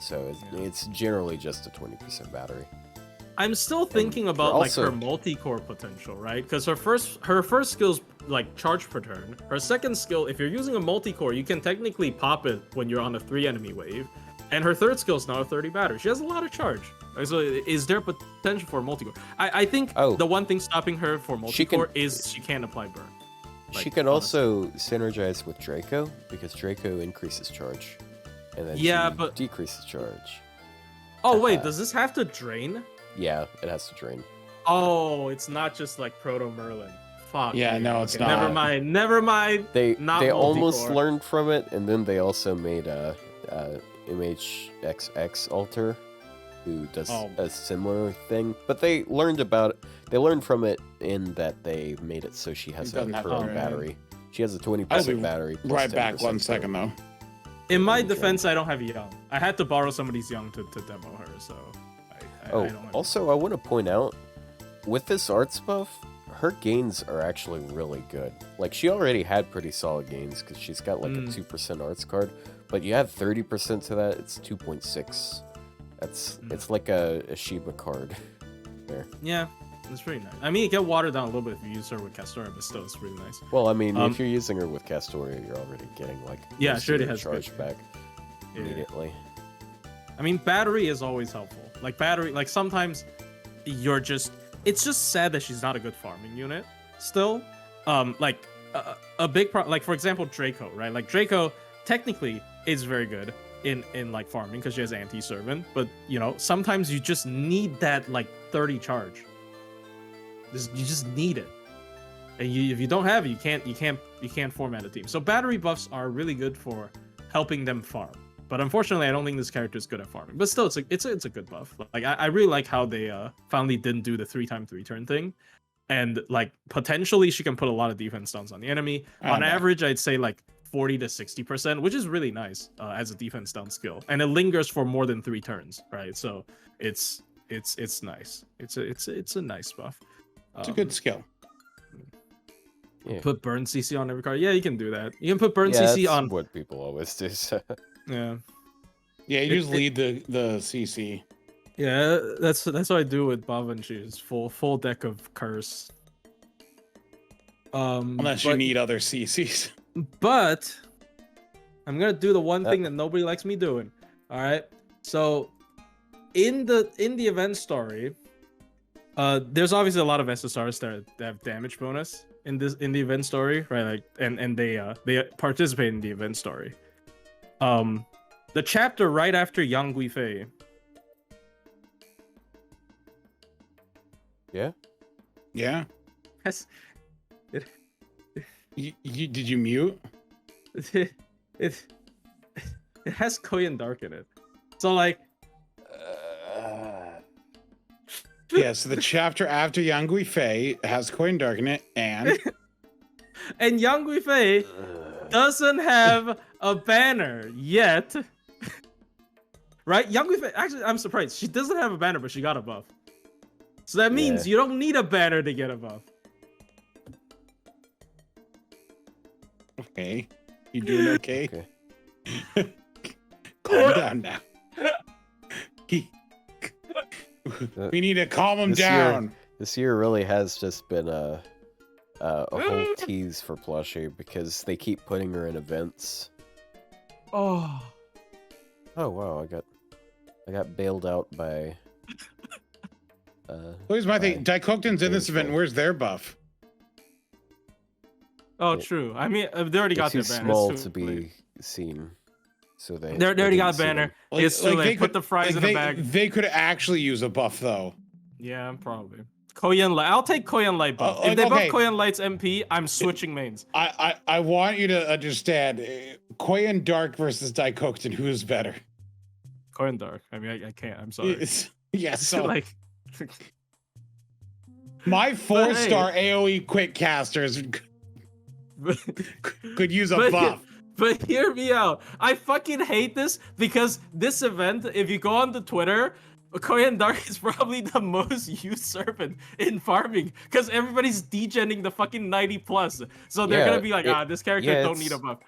So it's generally just a 20% battery. I'm still thinking about also, like her multi-core potential, right? Because her first skill's like charge per turn. Her second skill, if you're using a multi-core, you can technically pop it when you're on a 3 enemy wave. And her third skill is now a 30 battery. She has a lot of charge. So is there potential for multi-core? I think the one thing stopping her for multi-core is she can't apply burn. Like, she can also synergize with Draco, because Draco increases charge. And then but decreases charge. Oh wait, does this have to drain? Yeah, it has to drain. Oh, it's not just like Proto Merlin. Fuck. Yeah, no, it's not. Never mind. They almost learned from it, and then they also made a MHXX alter, who does a similar thing. But they learned from it in that they made it so she has a current battery. She has a 20% battery. Right back 1 second though. In my defense, I don't have Young. I had to borrow somebody's Young to demo her, so I don't have also, I want to point out, with this arts buff, her gains are actually really good. Like, she already had pretty solid gains, because she's got like a 2% arts card, but you add 30% to that, it's 2.6. It's like a Shiba card there. Yeah, it's pretty nice. I mean, it get watered down a little bit if you use her with Castoria, but still, it's really nice. Well, I mean, if you're using her with Castoria, you're already getting like charge back immediately. I mean, battery is always helpful. Like battery, like sometimes you're just, it's just sad that she's not a good farming unit still. Like a big problem, like for example, Draco, right? Like Draco technically is very good in like farming because she has anti-servant, but you know, sometimes you just need that like 30 charge. You just need it. And if you don't have it, you can't format a team. So battery buffs are really good for helping them farm. But unfortunately, I don't think this character is good at farming. But still, it's a good buff. Like I really like how they finally didn't do the 3x3 turn thing, and like potentially she can put a lot of defense downs on the enemy. On average, I'd say like 40 to 60%, which is really nice as a defense down skill, and it lingers for more than 3 turns, right? So it's nice. It's a nice buff. It's a good skill. Yeah. Put burn CC on every card. Yeah, you can do that. You can put burn CC on what people always do. So. Yeah. Yeah, you just lead the CC. Yeah, that's what I do with Bavanchi's full deck of curse. Unless you need other CCs. But I'm gonna do the one thing that nobody likes me doing. All right. So in the event story, there's obviously a lot of SSRs that have damage bonus in the event story, right? Like and they participate in the event story. The chapter right after Young Guifei. Yeah. Yeah. Did you mute? It has Koyan Dark in it. So like. Yeah. So the chapter after Young Guifei has Koyan Dark in it, and Young Guifei doesn't have a banner yet. Right? Young Guifei, actually, I'm surprised. She doesn't have a banner, but she got a buff. So that means you don't need a banner to get a buff. Okay. You doing okay? Calm down now. We need to calm him down. This year really has just been a whole tease for Plushie because they keep putting her in events. Oh wow! I got bailed out by. Here's my thing. Daikokuten's in this event. And where's their buff? Oh, true. I mean, they already got their banner. Small to be seen, so they already got a banner. It's too late. Put the fries in the bag. They could actually use a buff though. Yeah, probably. Koyan Light. I'll take Koyan Light buff. If they buff Koyan Light's MP, I'm switching mains. I want you to understand. Koyan Dark versus Daikokuten, who's better? Koyan Dark. I mean, I can't. I'm sorry. Yeah, so like my 4-star AOE quick casters could use a buff. But hear me out. I fucking hate this because this event, if you go on the Twitter, Koyan Dark is probably the most used servant in farming because everybody's degenning the fucking 90+. So they're gonna be like, this character don't need a buff.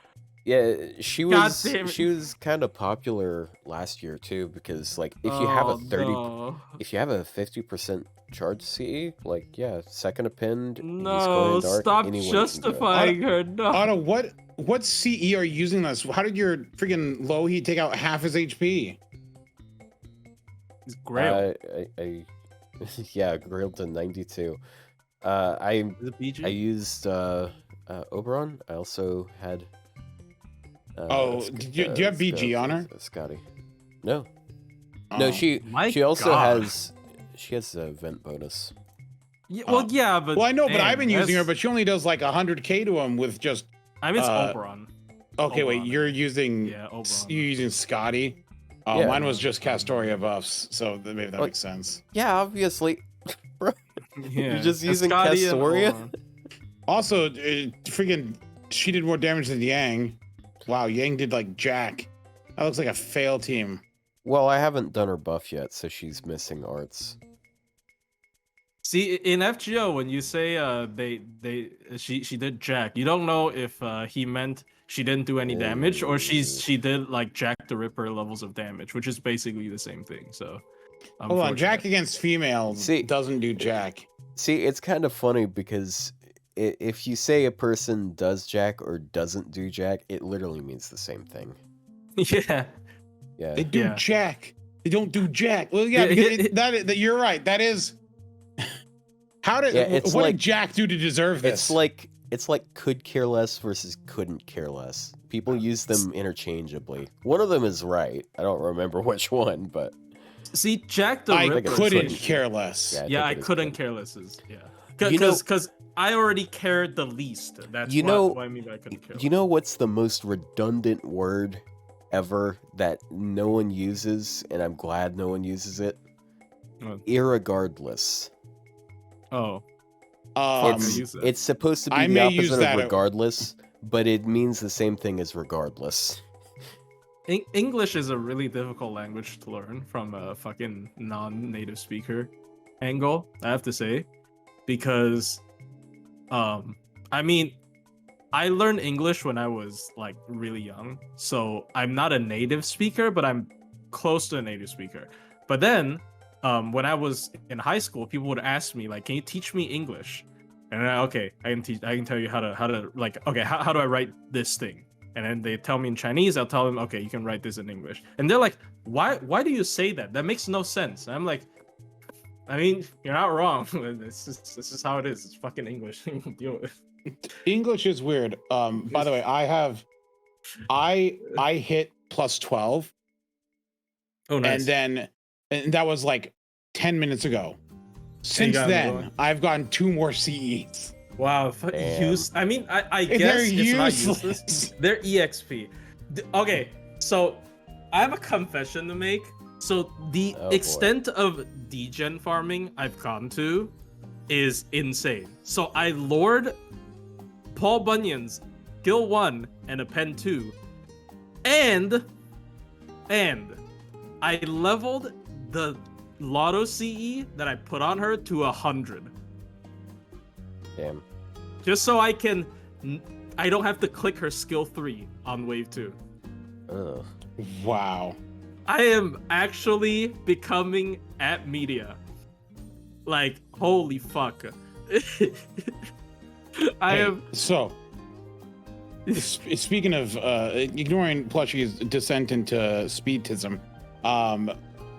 Yeah, she was kind of popular last year too because like if you have a 50% charge CE, like second append. No, stop justifying her. No. Otto, what CE are you using this? How did your freaking Louhi take out half his HP? It's Grail. Grail to 92. I used Oberon. I also had. Do you have BG on her? Scotty. No. No, she also has. She has a vent bonus. Yeah, but I know, but I've been using her, but she only does like 100k to him with just. I mean, it's Oberon. Okay, wait, you're using Oberon. You're using Scotty. Mine was just Castoria buffs, so maybe that makes sense. Yeah, obviously. Bro, you're just using Castoria. Also, freaking, she did more damage than Yang. Wow, Yang did like Jack. That looks like a fail team. Well, I haven't done her buff yet, so she's missing arts. See, in FGO, when you say she did Jack, you don't know if he meant she didn't do any damage or she did like Jack the Ripper levels of damage, which is basically the same thing. So, hold on, Jack against females doesn't do Jack. See, it's kind of funny because if you say a person does Jack or doesn't do Jack, it literally means the same thing. Yeah. They do Jack. They don't do Jack. Well, that you're right. That is. What did Jack do to deserve this? It's like could care less versus couldn't care less. People use them interchangeably. One of them is right. I don't remember which one, but see, Jack the Ripper. I couldn't care less. I couldn't care less. Because I already cared the least. That's what I mean by I couldn't care less. You know what's the most redundant word ever that no one uses, and I'm glad no one uses it? Irregardless. Oh. It's supposed to be the opposite of regardless, but it means the same thing as regardless. English is a really difficult language to learn from a fucking non-native speaker angle, I have to say, because I mean, I learned English when I was like really young, so I'm not a native speaker, but I'm close to a native speaker. But then when I was in high school, people would ask me like, "Can you teach me English?" And I can tell you how to like, okay, how do I write this thing? And then they tell me in Chinese, I'll tell them, okay, you can write this in English. And they're like, why do you say that? That makes no sense. And I'm like, I mean, you're not wrong. This is how it is. It's fucking English. Deal with it. English is weird. By the way, I hit plus 12. Oh, nice. And that was like 10 minutes ago. Since then, I've gotten 2 more CEs. Wow, I mean, I guess it's not useless. They're EXP. Okay, so I have a confession to make. So the extent of degen farming I've gone to is insane. So I lured Paul Bunyan's Skill 1 and a Pen 2 And I leveled the Lotto CE that I put on her to 100. Damn. Just so I don't have to click her skill 3 on wave 2. Ugh. Wow. I am actually becoming at media. Like, holy fuck. I am. So, speaking of ignoring Plushie's descent into speedism,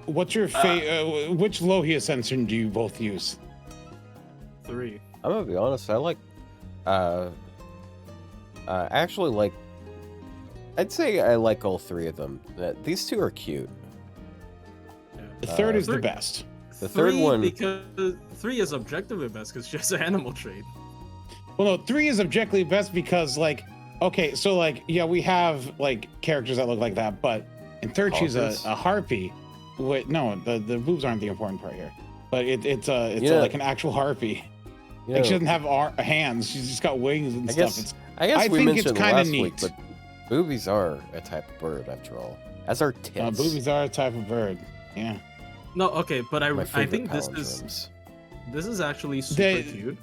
what's your which Louhi ascension do you both use? 3. I'm gonna be honest. I like. Actually, like. I'd say I like all 3 of them. These 2 are cute. The third is the 3. best. The third one, because 3 is objectively best because she has an animal trait. Well, no, 3 is objectively best because, like, okay, so like, yeah, we have like characters that look like that, but in third she's a harpy. Wait, no, the boobs aren't the important part here, but it's like an actual harpy. Like she doesn't have hands; she's just got wings and stuff. I think it's kind of neat. week, but boobies are a type of bird after all. As are tits. Boobies are a type of bird. Yeah. No, okay, but I think this palindromes. is actually super cute.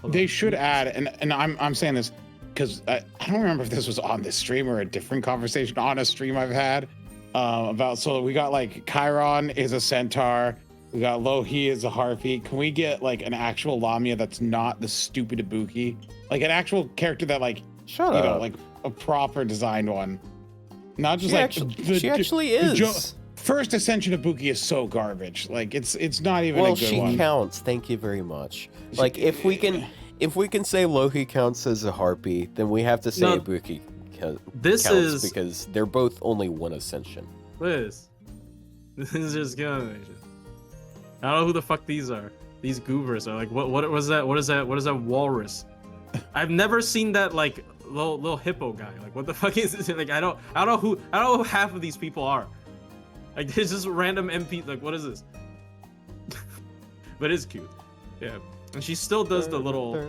They should add, and I'm saying this because I don't remember if this was on this stream or a different conversation on a stream I've had about. So we got like Chiron is a centaur, we got Louhi is a harpy. Can we get like an actual Lamia that's not the stupid Ibuki, like an actual character that like like a proper designed one, not just she actually is. First Ascension Ibuki is so garbage. Like it's not even a good one. Well, she counts. Thank you very much. Like if we can say Louhi counts as a harpy, then we have to say Ibuki counts because they're both only 1 ascension. This is just good. I don't know who the fuck these are. These goobers are like what was that? What is that walrus? I've never seen that like little hippo guy. Like what the fuck is this? Like I don't know who half of these people are. Like there's just random MP. Like what is this? But it's cute. Yeah. And she still does the little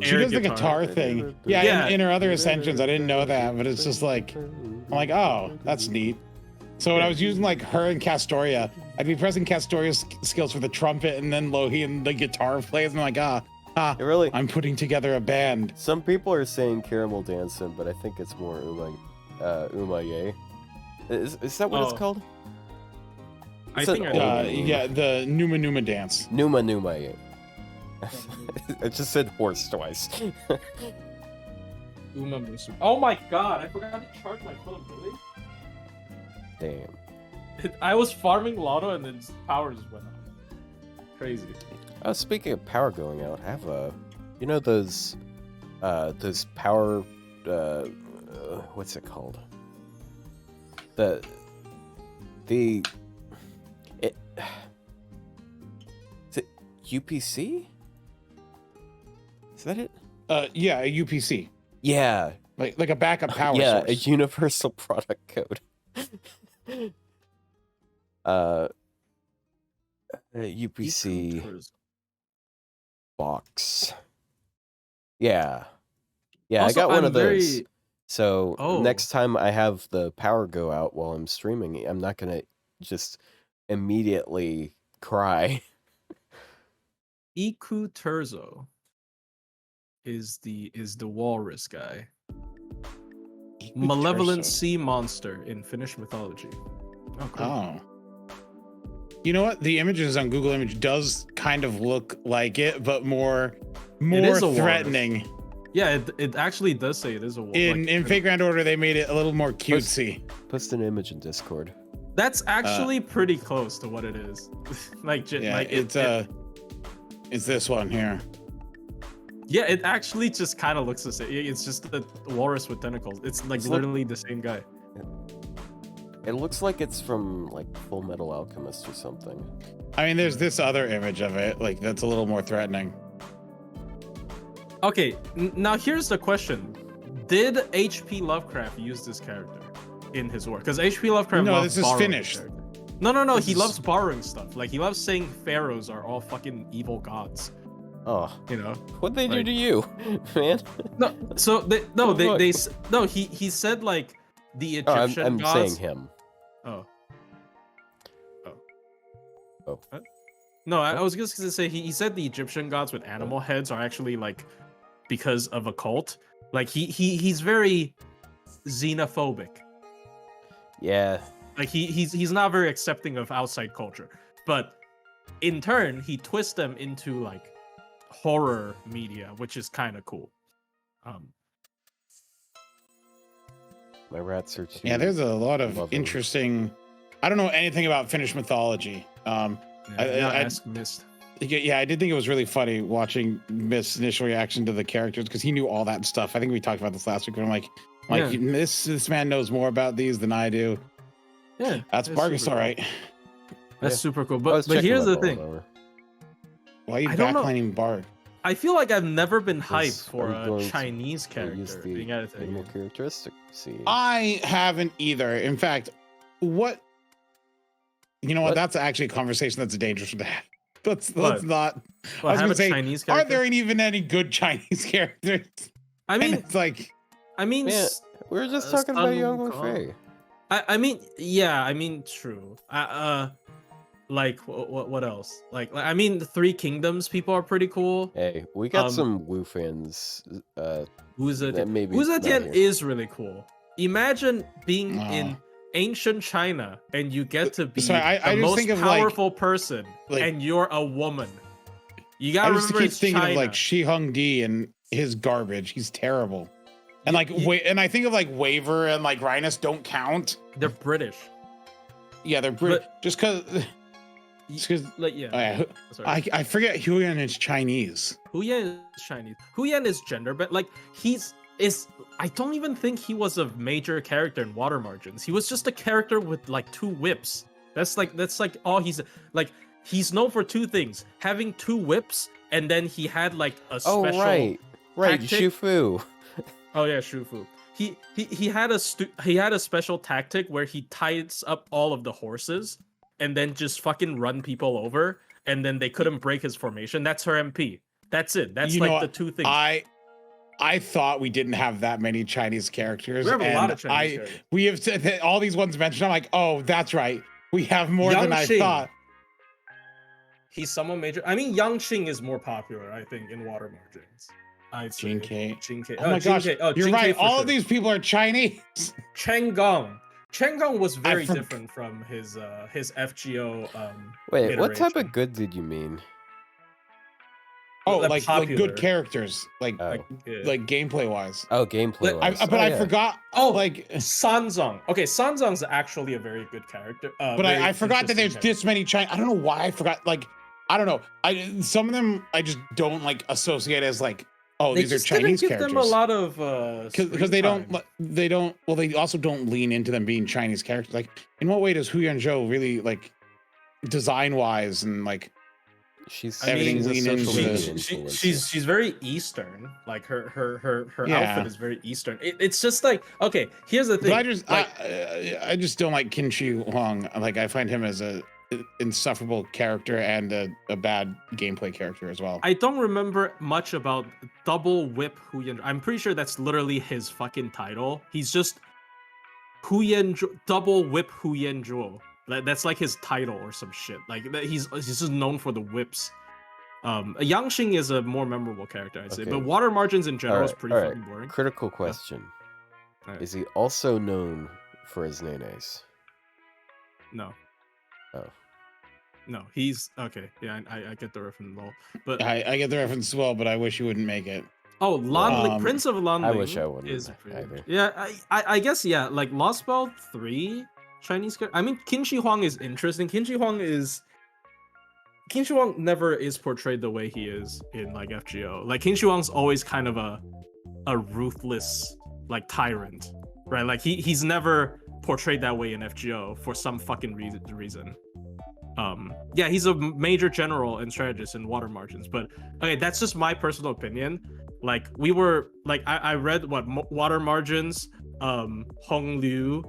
she does the guitar thing. Yeah. In her other ascensions, I didn't know that, but it's just like I'm like, oh, that's neat. So when I was using like her and Castoria, I'd be pressing Castoria's skills for the trumpet and then Louhi and the guitar plays, and I'm like, really? I'm putting together a band. Some people are saying Caramel Dancing, but I think it's more Umaye. Is that what it's called? I think the Numa dance. Numa, yeah. I just said horse twice. Oh my god, I forgot to charge my phone, really? Damn. I was farming Lotto and then power just went out. Crazy. Speaking of power going out, I have those power, what's it called? Is it UPC? Is that it? Yeah, a UPC. Yeah. Like a backup power source. Yeah, a universal product code. UPC box. Yeah. Yeah, also, I got one of those. So next time I have the power go out while I'm streaming, I'm not gonna just immediately cry. Iku Terzo is the walrus guy. Malevolent sea monster in Finnish mythology. Oh, cool. Oh. You know what? The images on Google Image does kind of look like it, but more threatening. Walrus. Yeah, it actually does say it is a walrus. In Fate Grand Order, they made it a little more cutesy. Post an image in Discord. That's actually pretty close to what it is. It's this one here. Yeah, it actually just kind of looks the same. It's just a walrus with tentacles. It's literally the same guy. It looks like it's from like Full Metal Alchemist or something. I mean, there's this other image of it, like that's a little more threatening. Okay, now here's the question: did H.P. Lovecraft use this character in his work? Because H.P. Lovecraft loves this is finished. No. He loves borrowing stuff. Like he loves saying pharaohs are all fucking evil gods. Oh, You know. what'd they do Like- to you, man? No. So he said like the Oh, Egyptian I'm gods. saying him. Oh. Oh. What? No, I was just gonna say he said the Egyptian gods with animal heads are actually like because of a cult. Like he's very xenophobic. Yeah. Like he's not very accepting of outside culture. But in turn, he twists them into like horror media, which is kind of cool. My rats are too. Yeah, there's a lot of lovely. interesting. I don't know anything about Finnish mythology. Yeah, I ask Myst. Yeah, I did think it was really funny watching Myst's initial reaction to the characters because he knew all that stuff. I think we talked about this last week, but I'm like, Yeah. this man knows more about these than I do. Yeah, That's super Bargus, cool. all right. That's Yeah. super cool. I was But checking here's my the thing. over. Why are you I don't know. backlining Barg? I feel like I've never been Yes, hyped for I'm a going to Chinese I character use the being added to the animal game. characteristic. See. I haven't either. In fact, what? You know what? What? That's actually a conversation that's dangerous to have. Let's What? not. Well, I was have gonna a say, Chinese aren't character. there even any good Chinese characters? I And mean, it's like, Man, we were just talking about Young Sun Guifei. I mean, yeah, I mean, true. Like what else? Like I mean, the Three Kingdoms people are pretty cool. Hey, we got Um, some Wu fans. That Wuzetian maybe not Wuzetian here. is really cool. Imagine being Oh. in ancient China and you get to be Sorry, I the just most think of, like- powerful person, like- and you're a woman. You I gotta just remember keep it's thinking China. of like Shi Hung Di and his garbage. He's terrible. And like, You- and I think of like Waver and like Rhinus don't count. They're British. Yeah, they're British. Just because. Like yeah. Sorry. I forget Huyan is Chinese. Huyan is Chinese. Huyan is gender, but like I don't even think he was a major character in Water Margins. He was just a character with like 2 whips. That's like all he's like. He's known for 2 things: having 2 whips, and then he had like a special. Oh right, tactic. Shufu. Oh yeah, Shufu. He had a special tactic where he ties up all of the horses and then just fucking run people over, and then they couldn't break his formation. That's her MP. That's it. That's You know like the what? 2 things. I thought we didn't have that many Chinese characters. We have a and lot of Chinese characters. We have said all these ones mentioned. I'm like, oh, that's right. We have more than I Yangqing. thought. He's somewhat major. I mean, Yangqing is more popular, I think, in Water Margins. I'd say. Jinke. Jinke. Oh my gosh, Jinke. Oh, you're Jinke right. for All sure. of these people are Chinese. Chengong. Chengong was very forg- different from his FGO. Wait, what type iteration. of good did you mean? Oh, Like like popular. good characters, like Oh, Yeah. like gameplay wise. oh, gameplay. Like, wise. But I yeah. forgot. Oh, Like, Sanzong. Okay, Sanzong's actually a very good character. but I forgot that there's this many Chinese. I don't know why I forgot. Like, I don't know. Some of them I just don't like associate as like, oh, these are Chinese give characters. them a lot of Because they don't. screen time. They don't. Well, they also don't lean into them being Chinese characters. Like, in what way does Hu Yanzhou really like, design wise and like? She's I mean, she's a lean social into media the- influencer. she's very Eastern. Like her Yeah. outfit is very Eastern. It's just like, okay, here's the thing. But I just like, I just don't like Qin Shi Huang. Like, I find him as a insufferable character and a bad gameplay character as well. I don't remember much about Double Whip Huyan. I'm pretty sure that's literally his fucking title. He's just Double Whip Huyan. That's like his title or some shit. Like he's just known for the whips. Yangqing is a more memorable character, I'd say. Okay. But Water Margins in general is Alright, pretty alright. fucking boring. Critical question: Alright. Is he also known for his nenes? No. Oh. No, he's okay. Yeah, I get the reference, lol. But I get the reference as well, but I wish you wouldn't make it. oh, Lanling, Prince of Lanling. I wish I wouldn't is either. pretty- Yeah, I guess yeah. Like Lost Belt 3 Chinese. I mean, Qin Shi Huang is interesting. Qin Shi Huang never is portrayed the way he is in like FGO. Like Qin Shi Huang's always kind of a ruthless like tyrant, right? Like he's never portrayed that way in FGO for some fucking reason. Yeah, he's a major general and strategist in Water Margins, but okay, that's just my personal opinion. Like we were like I read Water Margins, Hong Liu,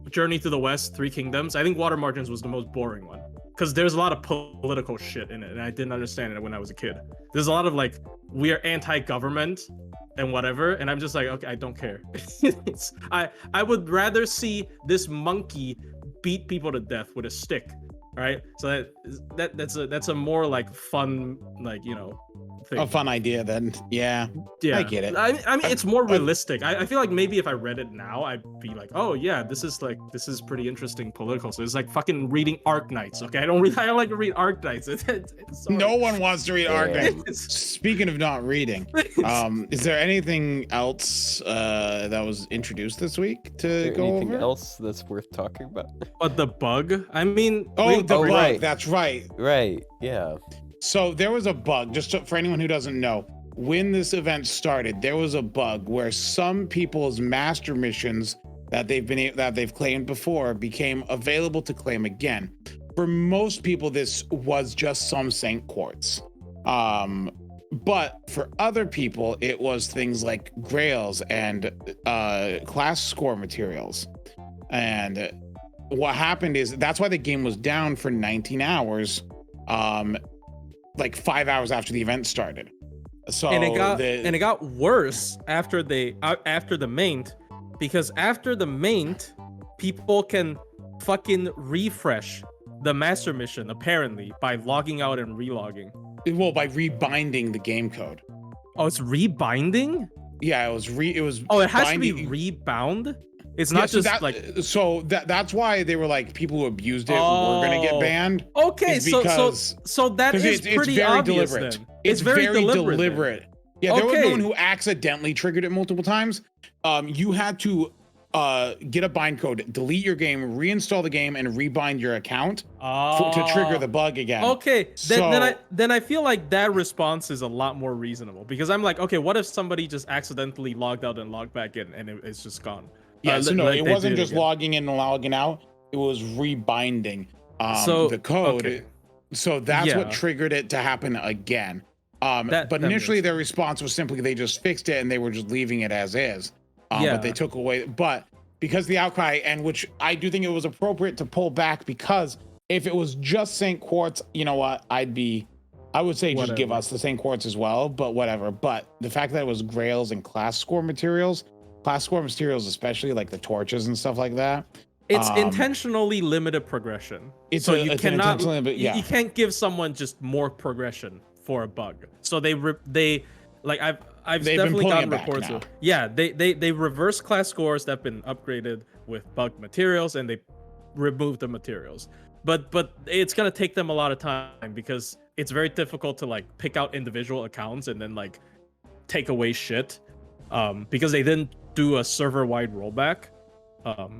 Journey to the West, Three Kingdoms. I think Water Margins was the most boring one because there's a lot of political shit in it, and I didn't understand it when I was a kid. There's a lot of like we are anti-government and whatever, and I'm just like, okay, I don't care. I would rather see this monkey beat people to death with a stick, right? So that's a more like fun, like, you know, thing. A fun idea then. Yeah, I get it. I mean, it's more realistic. I feel like maybe if I read it now, I'd be like, oh yeah, this is pretty interesting political. So it's like fucking reading Arknights. Okay, I don't like to read Arknights. No one wants to read Yeah. Speaking of not reading, is there anything else that was introduced this week to go Anything over? else that's worth talking about? But the bug, I mean, The bug. right. That's right. Right. Yeah. So there was a bug, for anyone who doesn't know, when this event started, there was a bug where some people's master missions that they've claimed before became available to claim again. For most people, this was just some Saint Quartz. But for other people, it was things like grails and class score materials. And what happened is that's why the game was down for 19 hours. Like 5 hours after the event started. So and it got worse after the maint, because after the maint, people can fucking refresh the master mission apparently by logging out and relogging. Well, by rebinding the game code. Oh, it's rebinding? Yeah, it was. Oh, it has binding. to be rebound. It's not so just that's why they were like people who abused it were gonna get banned. Okay, so that is it's pretty very obvious deliberate. then. It's very deliberate. Yeah, there was Okay. no one who accidentally triggered it multiple times. You had to get a bind code, delete your game, reinstall the game, and rebind your account to trigger the bug again. Okay, then I feel like that response is a lot more reasonable, because I'm like, okay, what if somebody just accidentally logged out and logged back in and it's just gone? Yeah, so no, it wasn't just again. logging in and logging out. It was rebinding the code. Okay. So that's what triggered it to happen again. But initially their response was simply they just fixed it and they were just leaving it as is. But they took away. But because the outcry, and which I do think it was appropriate to pull back, because if it was just Saint Quartz, you know what, I would say just give us the Saint Quartz as well, but whatever. But the fact that it was grails and class score materials especially, like the torches and stuff like that, it's intentionally limited progression. You can't give someone just more progression for a bug. So I've definitely gotten reports of, they reverse class scores that have been upgraded with bug materials, and they remove the materials. But it's gonna take them a lot of time, because it's very difficult to like pick out individual accounts and then like take away shit, because they didn't do a server-wide rollback. But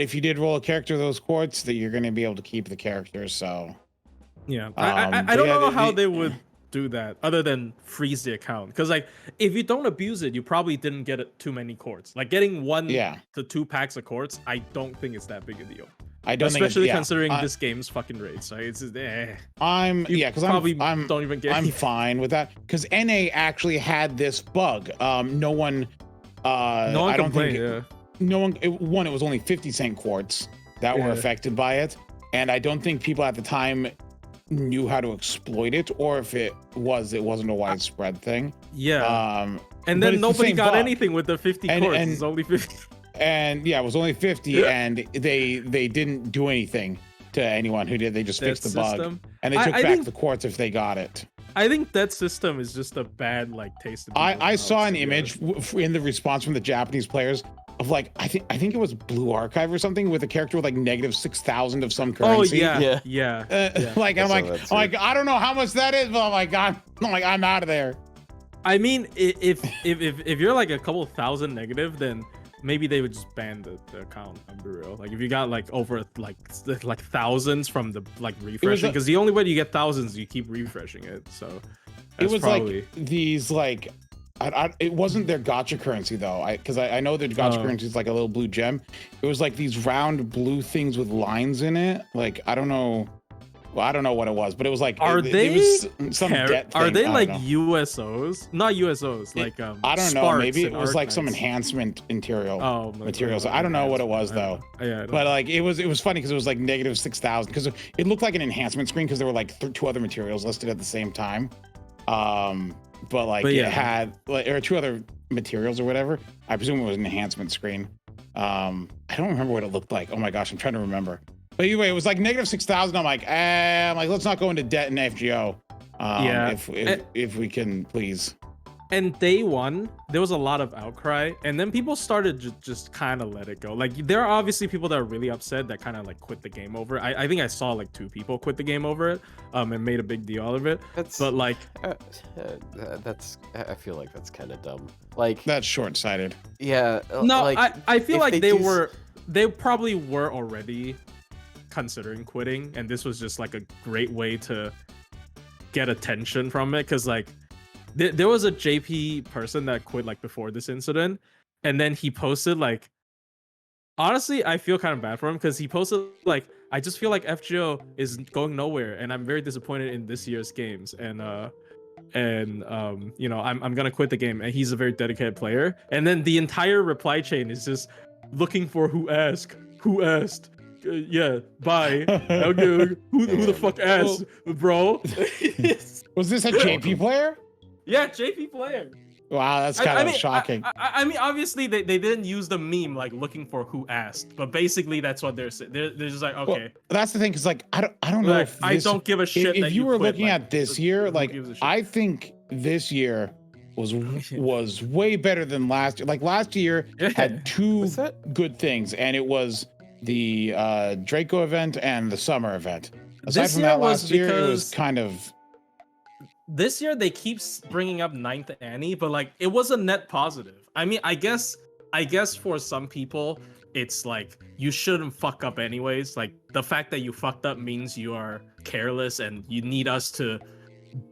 if you did roll a character those quartz, that you're going to be able to keep the character. So I don't know how they would do that other than freeze the account, because like if you don't abuse it, you probably didn't get too many quartz. Like getting 1 to 2 packs of quartz, I don't think it's that big a deal. I don't especially think considering this game's fucking rates. Right? It's I'm don't even get. I'm fine with that, because NA actually had this bug. No one complained. It was only 50 Saint Quartz that were affected by it, and I don't think people at the time knew how to exploit it, or if it wasn't a widespread thing. And then nobody got anything with the 50 quartz. It's only 50. And it was only 50, and they didn't do anything to anyone who did. They just fixed the bug, and they took back the quartz if they got it. I think that system is just a bad like taste. I saw an image in the response from the Japanese players of like I think it was Blue Archive or something, with a character with like -6,000 of some currency. Like I'm like I don't know how much that is, but I'm out of there. I mean, if you're like a couple thousand negative, then maybe they would just ban the account. I'm be real. Like if you got like over like thousands from the like refreshing, because the only way you get thousands, you keep refreshing it. So it was probably like these like it wasn't their gacha currency though. Because I know their gacha currency is like a little blue gem. It was like these round blue things with lines in it. Like I don't know. Well, I don't know what it was, but it was like Are it they was some debt thing. Are they I don't like know. USOs? Not USOs, like I don't know. sparks Maybe it and was like some archives. enhancement Oh, materials. I don't know what it was though. Yeah, But like it was funny because it was like negative 6,000 because it looked like an enhancement screen because there were like two other materials listed at the same time. But like yeah. it had like or two other materials or whatever. I presume it was an enhancement screen. I don't remember what it looked like. Oh my gosh, I'm trying to remember. But anyway, it was like negative 6,000. I'm like, let's not go into debt in FGO. If we can, please. And day one, there was a lot of outcry, and then people started just kind of let it go. Like there are obviously people that are really upset that kind of like quit the game over it. I think I saw like 2 people quit the game over it, and made a big deal out of it. But like, I feel like that's kind of dumb. Like that's short-sighted. Yeah. No, like, I feel like they probably were already considering quitting, and this was just like a great way to get attention from it, because like. There was a JP person that quit like before this incident, and then he posted like, honestly, I feel kind of bad for him because he posted like, I just feel like FGO is going nowhere, and I'm very disappointed in this year's games, and you know, I'm gonna quit the game, and he's a very dedicated player. And then the entire reply chain is just looking for who asked, yeah, bye. Okay, who the fuck asked, bro? Was this a JP player? Yeah, JP player. Wow, that's kind of shocking. I mean, obviously they didn't use the meme like looking for who asked, but basically that's what they're saying. They're just like, okay. Well, that's the thing, because like I don't know like, if I don't give a shit. If that you were quit, looking like, at this year, like I think this year was way better than last year. Like last year had 2 good things, and it was the Draco event and the summer event. Aside from that, last year it was kind of. This year they keep bringing up 9th Annie, but like it was a net positive. I mean, I guess for some people it's like you shouldn't fuck up anyways. Like the fact that you fucked up means you are careless, and you need us to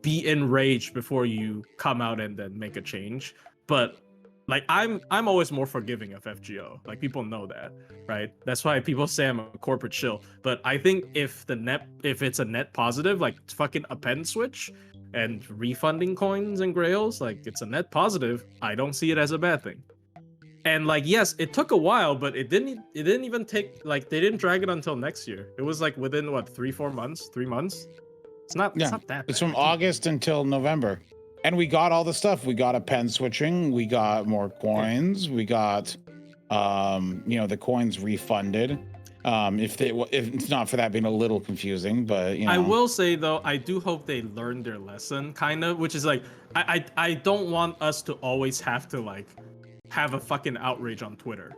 be enraged before you come out and then make a change. But like I'm always more forgiving of FGO. Like people know that, right? That's why people say I'm a corporate shill. But I think if it's a net positive, like fucking append switch and refunding coins and grails, like it's a net positive, I don't see it as a bad thing. And like, yes, it took a while, but it didn't even take, like, they didn't drag it until next year. It was like within what, 3 months. It's not that bad. It's from August until November, and we got all the stuff. We got append switching, we got more coins, we got the coins refunded. If it's not for that being a little confusing, but I will say though, I do hope they learned their lesson, kind of, which is like, I don't want us to always have to like have a fucking outrage on Twitter,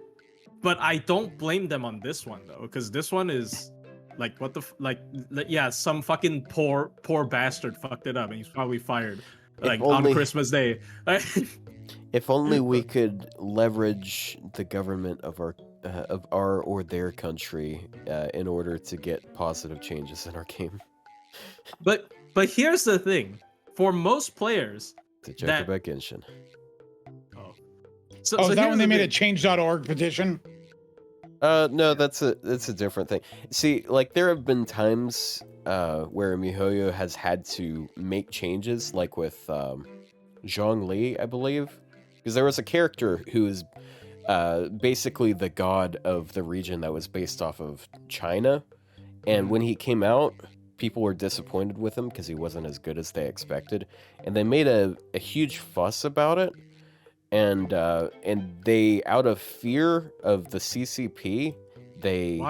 but I don't blame them on this one though, because this one is like, what the yeah, some fucking poor bastard fucked it up, and he's probably fired like on Christmas Day. If only we could leverage the government of our or their country in order to get positive changes in our game. But here's the thing: for most players, to joke about Genshin. So is that when they made a change.org petition? No, that's a different thing. See, like there have been times where MiHoYo has had to make changes, like with Zhongli, I believe, because there was a character who is basically the god of the region that was based off of China, and when he came out, people were disappointed with him because he wasn't as good as they expected, and they made a huge fuss about it, and they, out of fear of the CCP, they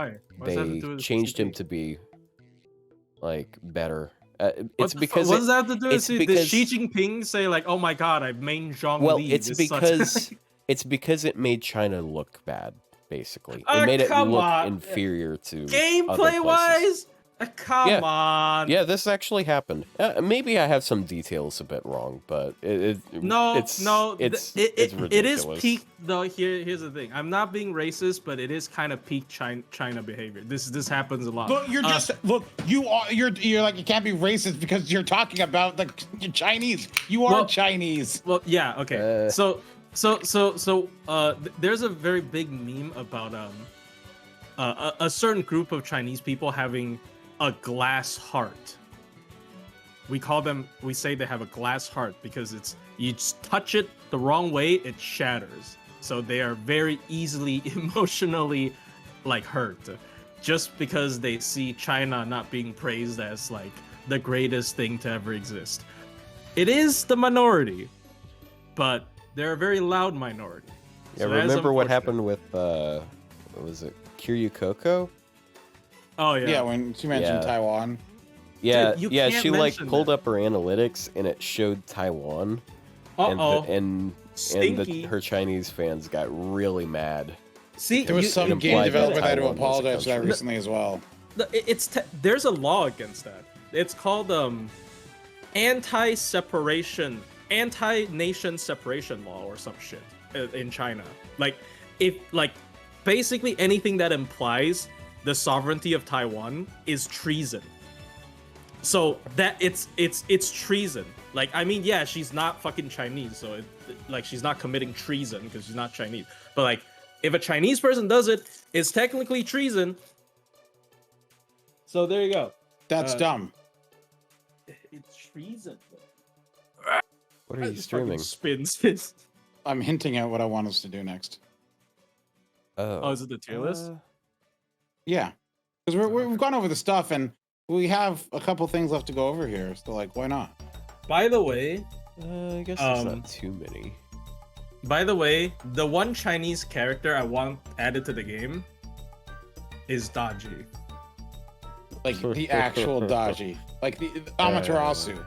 changed him to be like better. It's because what does that have to do with it? Did Xi Jinping say like, "Oh my God, I've main Zhongli"? Well, it's because it made China look bad. Basically, it made it look inferior to gameplay wise. Come on. Yeah, this actually happened. Maybe I have some details a bit wrong, but it's ridiculous. It is peak though. Here's the thing. I'm not being racist, but it is kind of peak China behavior. This happens a lot. Look, you're like, you can't be racist because you're talking about the Chinese. You are Chinese. Well, yeah, okay. So there's a very big meme about a certain group of Chinese people having a glass heart. We say they have a glass heart because it's, you just touch it the wrong way, it shatters. So they are very easily emotionally like hurt, just because they see China not being praised as like the greatest thing to ever exist. It is the minority, but they're a very loud minority. Yeah, So that is remember what unfortunate. happened with what was it, Kiryu Coco? Oh Yeah, when she mentioned Yeah. Taiwan. Yeah, you yeah, can't she like mention pulled that. up her analytics and it showed Taiwan, Uh-oh. and Stinky. her Chinese fans got really mad. See, There was it some game implied that developer that had to Taiwan was a apologize for that country. recently as well. there's a law against that. It's called anti-nation separation law or some shit in China. Like, if like basically anything that implies the sovereignty of Taiwan is treason. So that it's treason. Like, I mean, yeah, she's not fucking Chinese, so like she's not committing treason because she's not Chinese. But like, if a Chinese person does it, it's technically treason. So there you go. That's dumb. It's treason. What are you Just fucking streaming? spins his. I'm hinting at what I want us to do next. Oh, is it the tier list? Yeah, because we've gone over the stuff and we have a couple things left to go over here. So like, why not? By the way, I guess there's not too many. the one Chinese character I want added to the game is Douji. Like the actual Douji, like the Amaterasu.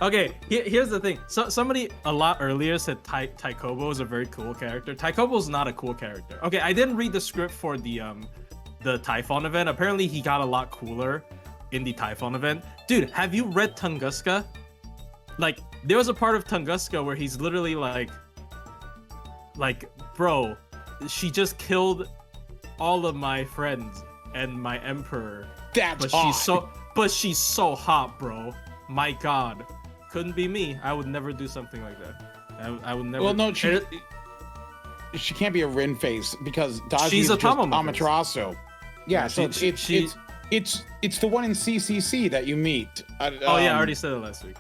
Okay, here's the thing. So somebody a lot earlier said Taikobo is a very cool character. Taikobo is not a cool character. Okay, I didn't read the script for the Typhon event. Apparently he got a lot cooler in the Typhon event. Dude, have you read Tunguska? Like, there was a part of Tunguska where he's literally like, bro, she just killed all of my friends and my emperor. That's But hot. she's so hot, bro. My God, couldn't be me. I would never do something like that. I would never. Well, no, And she can't be a Rin face because Douji She's is a just Tamamo face. Amaterasu. Yeah, so it's the one in CCC that you meet. oh yeah, I already said it last week.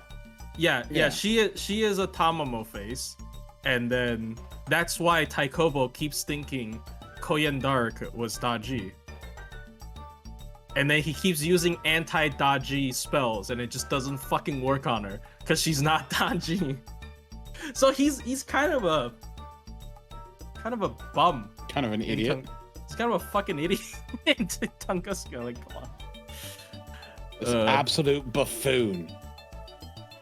Yeah, Yeah. she is a Tamamo face, and then that's why Taikobo keeps thinking Koyan Dark was Douji. And then he keeps using anti-Douji spells, and it just doesn't fucking work on her because she's not Douji. So he's kind of a bum. Kind of an idiot. He's kind of a fucking idiot in Tunguska. Like, come on. This absolute buffoon.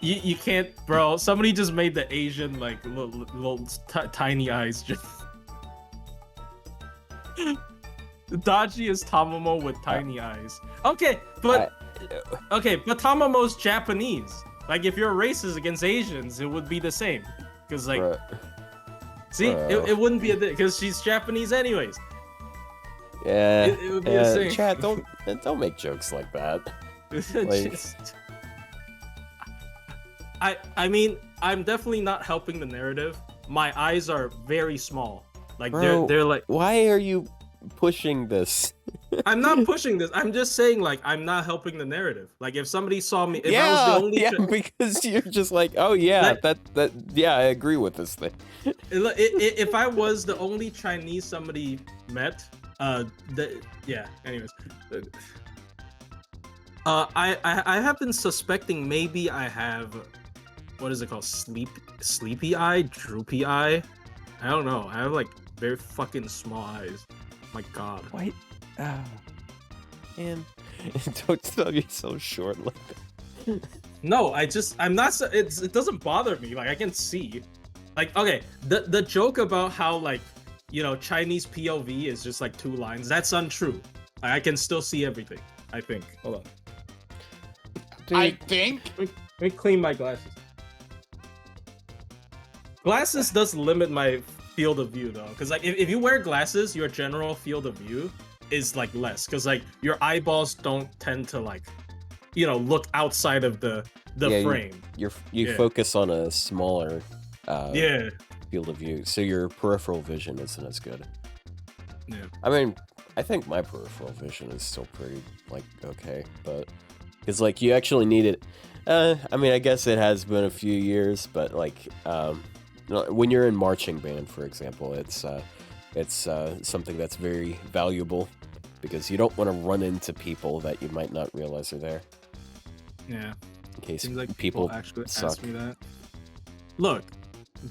You can't, bro. Somebody just made the Asian like little tiny eyes. Just Douji is Tamamo with tiny eyes. Okay, but Tamamo's Japanese. Like, if you're racist against Asians, it would be the same. Because like, see, it wouldn't be because she's Japanese anyways. Yeah, It would be the same. Chat, don't make jokes like that. Like- Just- I mean, I'm definitely not helping the narrative. My eyes are very small. Like, Bro, they're like, why are you pushing this? I'm not pushing this. I'm just saying, like, I'm not helping the narrative. Like, if somebody saw me, if I was the only because you're just like, oh yeah, Like- yeah, I agree with this thing. if I was the only Chinese somebody met, yeah. Anyways, I have been suspecting maybe I have, what is it called, sleepy eye, droopy eye. I don't know. I have like very fucking small eyes. My God. Why? Man, don't tell me so short like that. No, I'm not. It doesn't bother me. Like, I can see. Like, okay, the joke about how, like, you know, Chinese POV is just like 2 lines. That's untrue. I can still see everything. I think. Hold on. Dude, I think. Let me clean my glasses. Glasses does limit my field of view though, because like if you wear glasses, your general field of view is like less, because like your eyeballs don't tend to, like, you know, look outside of the Yeah, frame. you Yeah. focus on a smaller Yeah. field of view, so your peripheral vision isn't as good. Yeah. I mean, I think my peripheral vision is still pretty, like, okay, but... Because, like, you actually need it... I mean, I guess it has been a few years, but, like, when you're in marching band, for example, it's something that's very valuable, because you don't want to run into people that you might not realize are there. Yeah. In case Seems like people actually suck. ask me that. Look,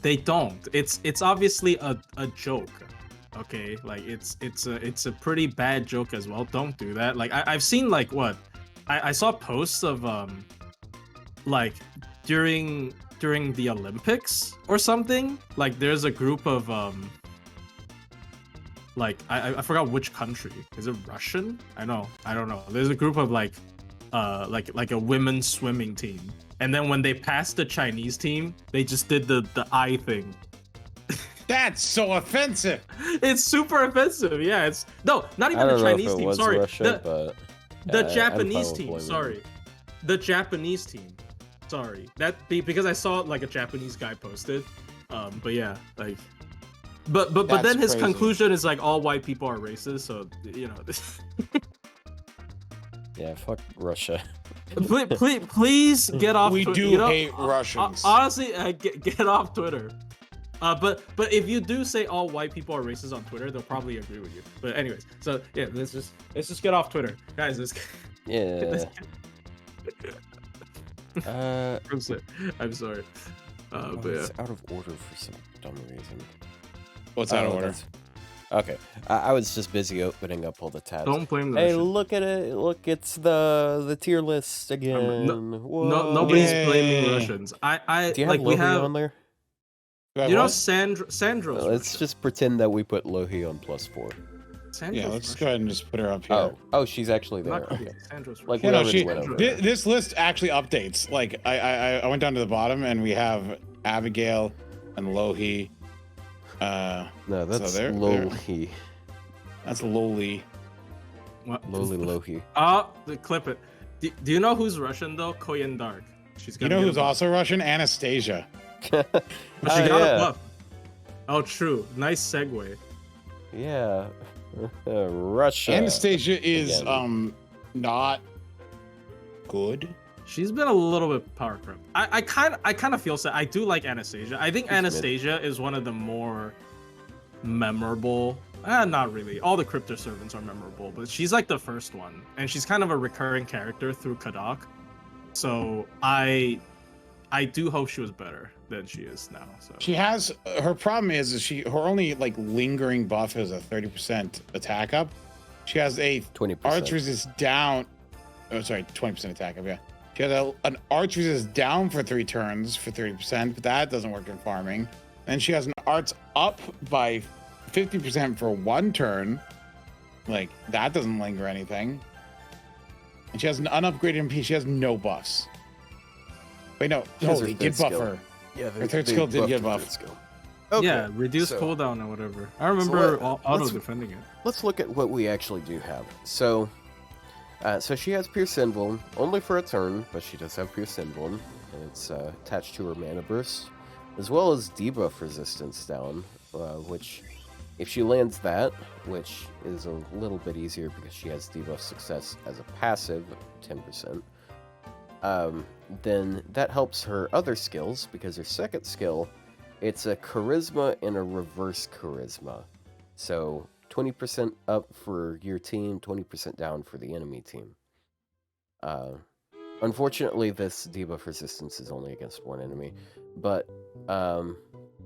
they don't. It's obviously a joke. Okay, like it's a pretty bad joke as well. Don't do that. Like I've seen like what I saw posts of like during the Olympics or something. Like there's a group of like I forgot which country. Is it Russian? I don't know. There's a group of like a women's swimming team. And then when they passed the Chinese team, they just did the eye thing. That's so offensive. It's super offensive. Yeah, it's not even the Chinese team. Sorry, Russia, the Japanese team. Sorry, the Japanese team. Sorry, because I saw like a Japanese guy posted. But yeah, like, but then his conclusion is like all white people are racist. So you know. Yeah, fuck Russia. Please get off. We do hate Russians. Honestly, get off Twitter. But if you do say all white people are racist on Twitter, they'll probably agree with you. But anyways, so yeah, let's just get off Twitter, guys. Yeah. I'm sorry. But yeah. It's out of order for some dumb reason. What's out of order? Okay, I was just busy opening up all the tabs. Don't blame the Hey, Russian. look at it! Look, it's the tier list again. Nobody's blaming Russians. Do you have like Louhi we have on there? you know Sandro's. Let's Russian. just pretend that we put Louhi on +4. Sandro's Yeah, let's Russian. go ahead and just put her up here. Oh, she's actually there. Not Okay. Sandro's Like, Russian. Yeah, no, we already went over that. this list actually updates. Like I went down to the bottom and we have Abigail and Louhi. No, that's there- Louhi. That's Louhi. What? Louhi. Clip it. Do you know who's Russian though? Koyan Dark. She's You gonna know get who's a buff. also Russian? Anastasia. But she got a buff. Oh, true. Nice segue. Yeah. Russia. Anastasia is Again. not good. She's been a little bit power corrupt. I kind of feel sad. I do like Anastasia. I think She's Anastasia is one of the more memorable. Not really. All the crypto servants are memorable, but she's like the first one, and she's kind of a recurring character through Kadak. So I do hope she was better than she is now. So She has her problem is her only like lingering buff is a 30% attack up. She has a 20%. arch resist down. Oh, sorry, 20% attack up. Yeah, she has an arch resist down for 3 turns for 30%, but that doesn't work in farming. And she has an arts up by 50% for 1 turn. Like that doesn't linger anything. And she has an unupgraded MP. She has no buffs. Wait, no, She has her they third did buff skill. her. Yeah, Her third skill did get buffed. yeah, reduce cooldown or whatever. I remember auto defending it. Let's look at what we actually do have. So she has Pierce Emblem, only for a turn, but she does have Pierce Emblem, and it's attached to her Mana Burst, as well as debuff resistance down, which, if she lands that, which is a little bit easier because she has debuff success as a passive, 10%, then that helps her other skills, because her second skill, it's a charisma and a reverse charisma. So 20% up for your team, 20% down for the enemy team. Unfortunately, this debuff resistance is only against one enemy, but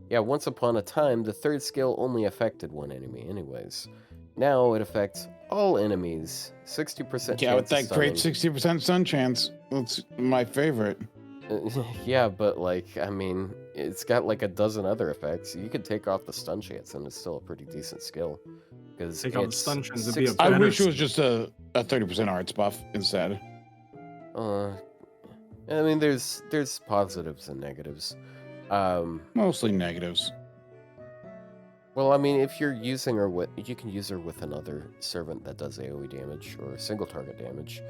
yeah, once upon a time, the third skill only affected one enemy anyways. Now it affects all enemies, 60% Yeah, with chance that of great stunning. 60% stun chance. That's my favorite. Yeah, but like, I mean, it's got like a dozen other effects. You could take off the stun chance and it's still a pretty decent skill. Because Take out the stun chance, it'd be a 60 I better wish it was just a 30% arts buff instead. I mean, there's positives and negatives. Mostly negatives. Well, I mean, if you're using her with, you can use her with another servant that does AoE damage or single target damage,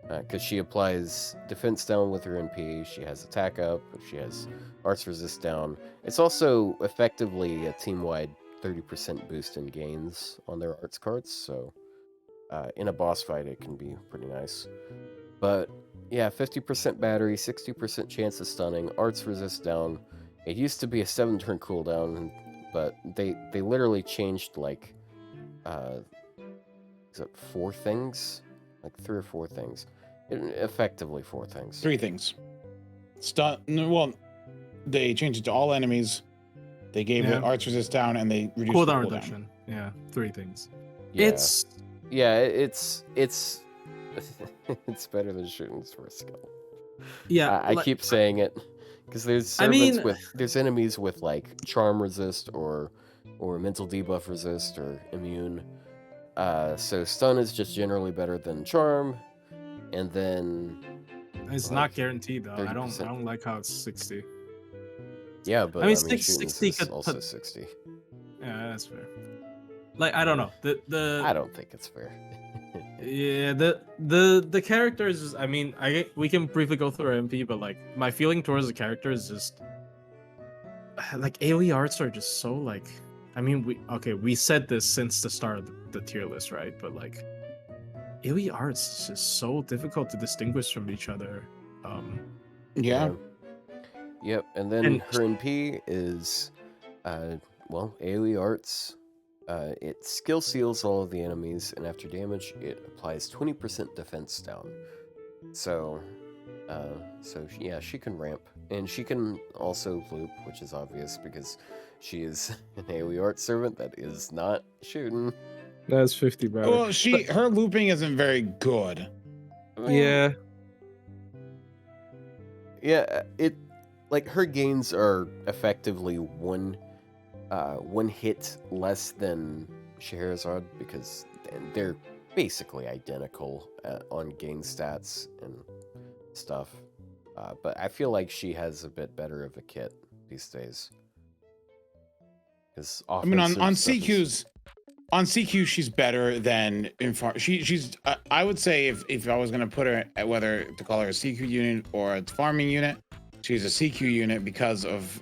because she applies defense down with her NP. She has attack up. She has arts resist down. It's also effectively a team-wide 30% boost in gains on their arts cards. So in a boss fight, it can be pretty nice. But yeah, 50% battery, 60% chance of stunning, arts resist down. It used to be a 7-turn cooldown, but they literally changed like is it 4 things? Like 3 or 4 things. Effectively 4 things. 3 things. Well, they changed it to all enemies. They gave it arts resist down, and they reduced the cooldown. Reduction. Yeah, 3 things. Yeah. It's it's better than Shuten's first skill. yeah. I keep saying it because there's there's enemies with like charm resist or mental debuff resist or immune. So stun is just generally better than charm, and then it's not guaranteed though. 30%. I don't like how it's 60. Yeah, but I mean, Shuten's 60 is could also 60. Yeah, that's fair. Like I don't know I don't think it's fair. Yeah, the characters is, I mean, we can briefly go through MP, but like my feeling towards the character is just like AoE arts are just so like, I mean, we said this since the start of the tier list, right? But like AoE arts is just so difficult to distinguish from each other. Yeah. Yep, and then her MP is AoE arts. It skill seals all of the enemies, and after damage, it applies 20% defense down. So yeah, she can ramp, and she can also loop, which is obvious because she is an AoE art servant that is not shooting. That's 50, bro. Well, her looping isn't very good. Yeah. Yeah, it like her gains are effectively one hit less than Scheherazade because they're basically identical on gain stats and stuff. But I feel like she has a bit better of a kit these days. I mean, on CQ, she's better than she's. I would say if I was gonna put her at whether to call her a CQ unit or a farming unit, she's a CQ unit because of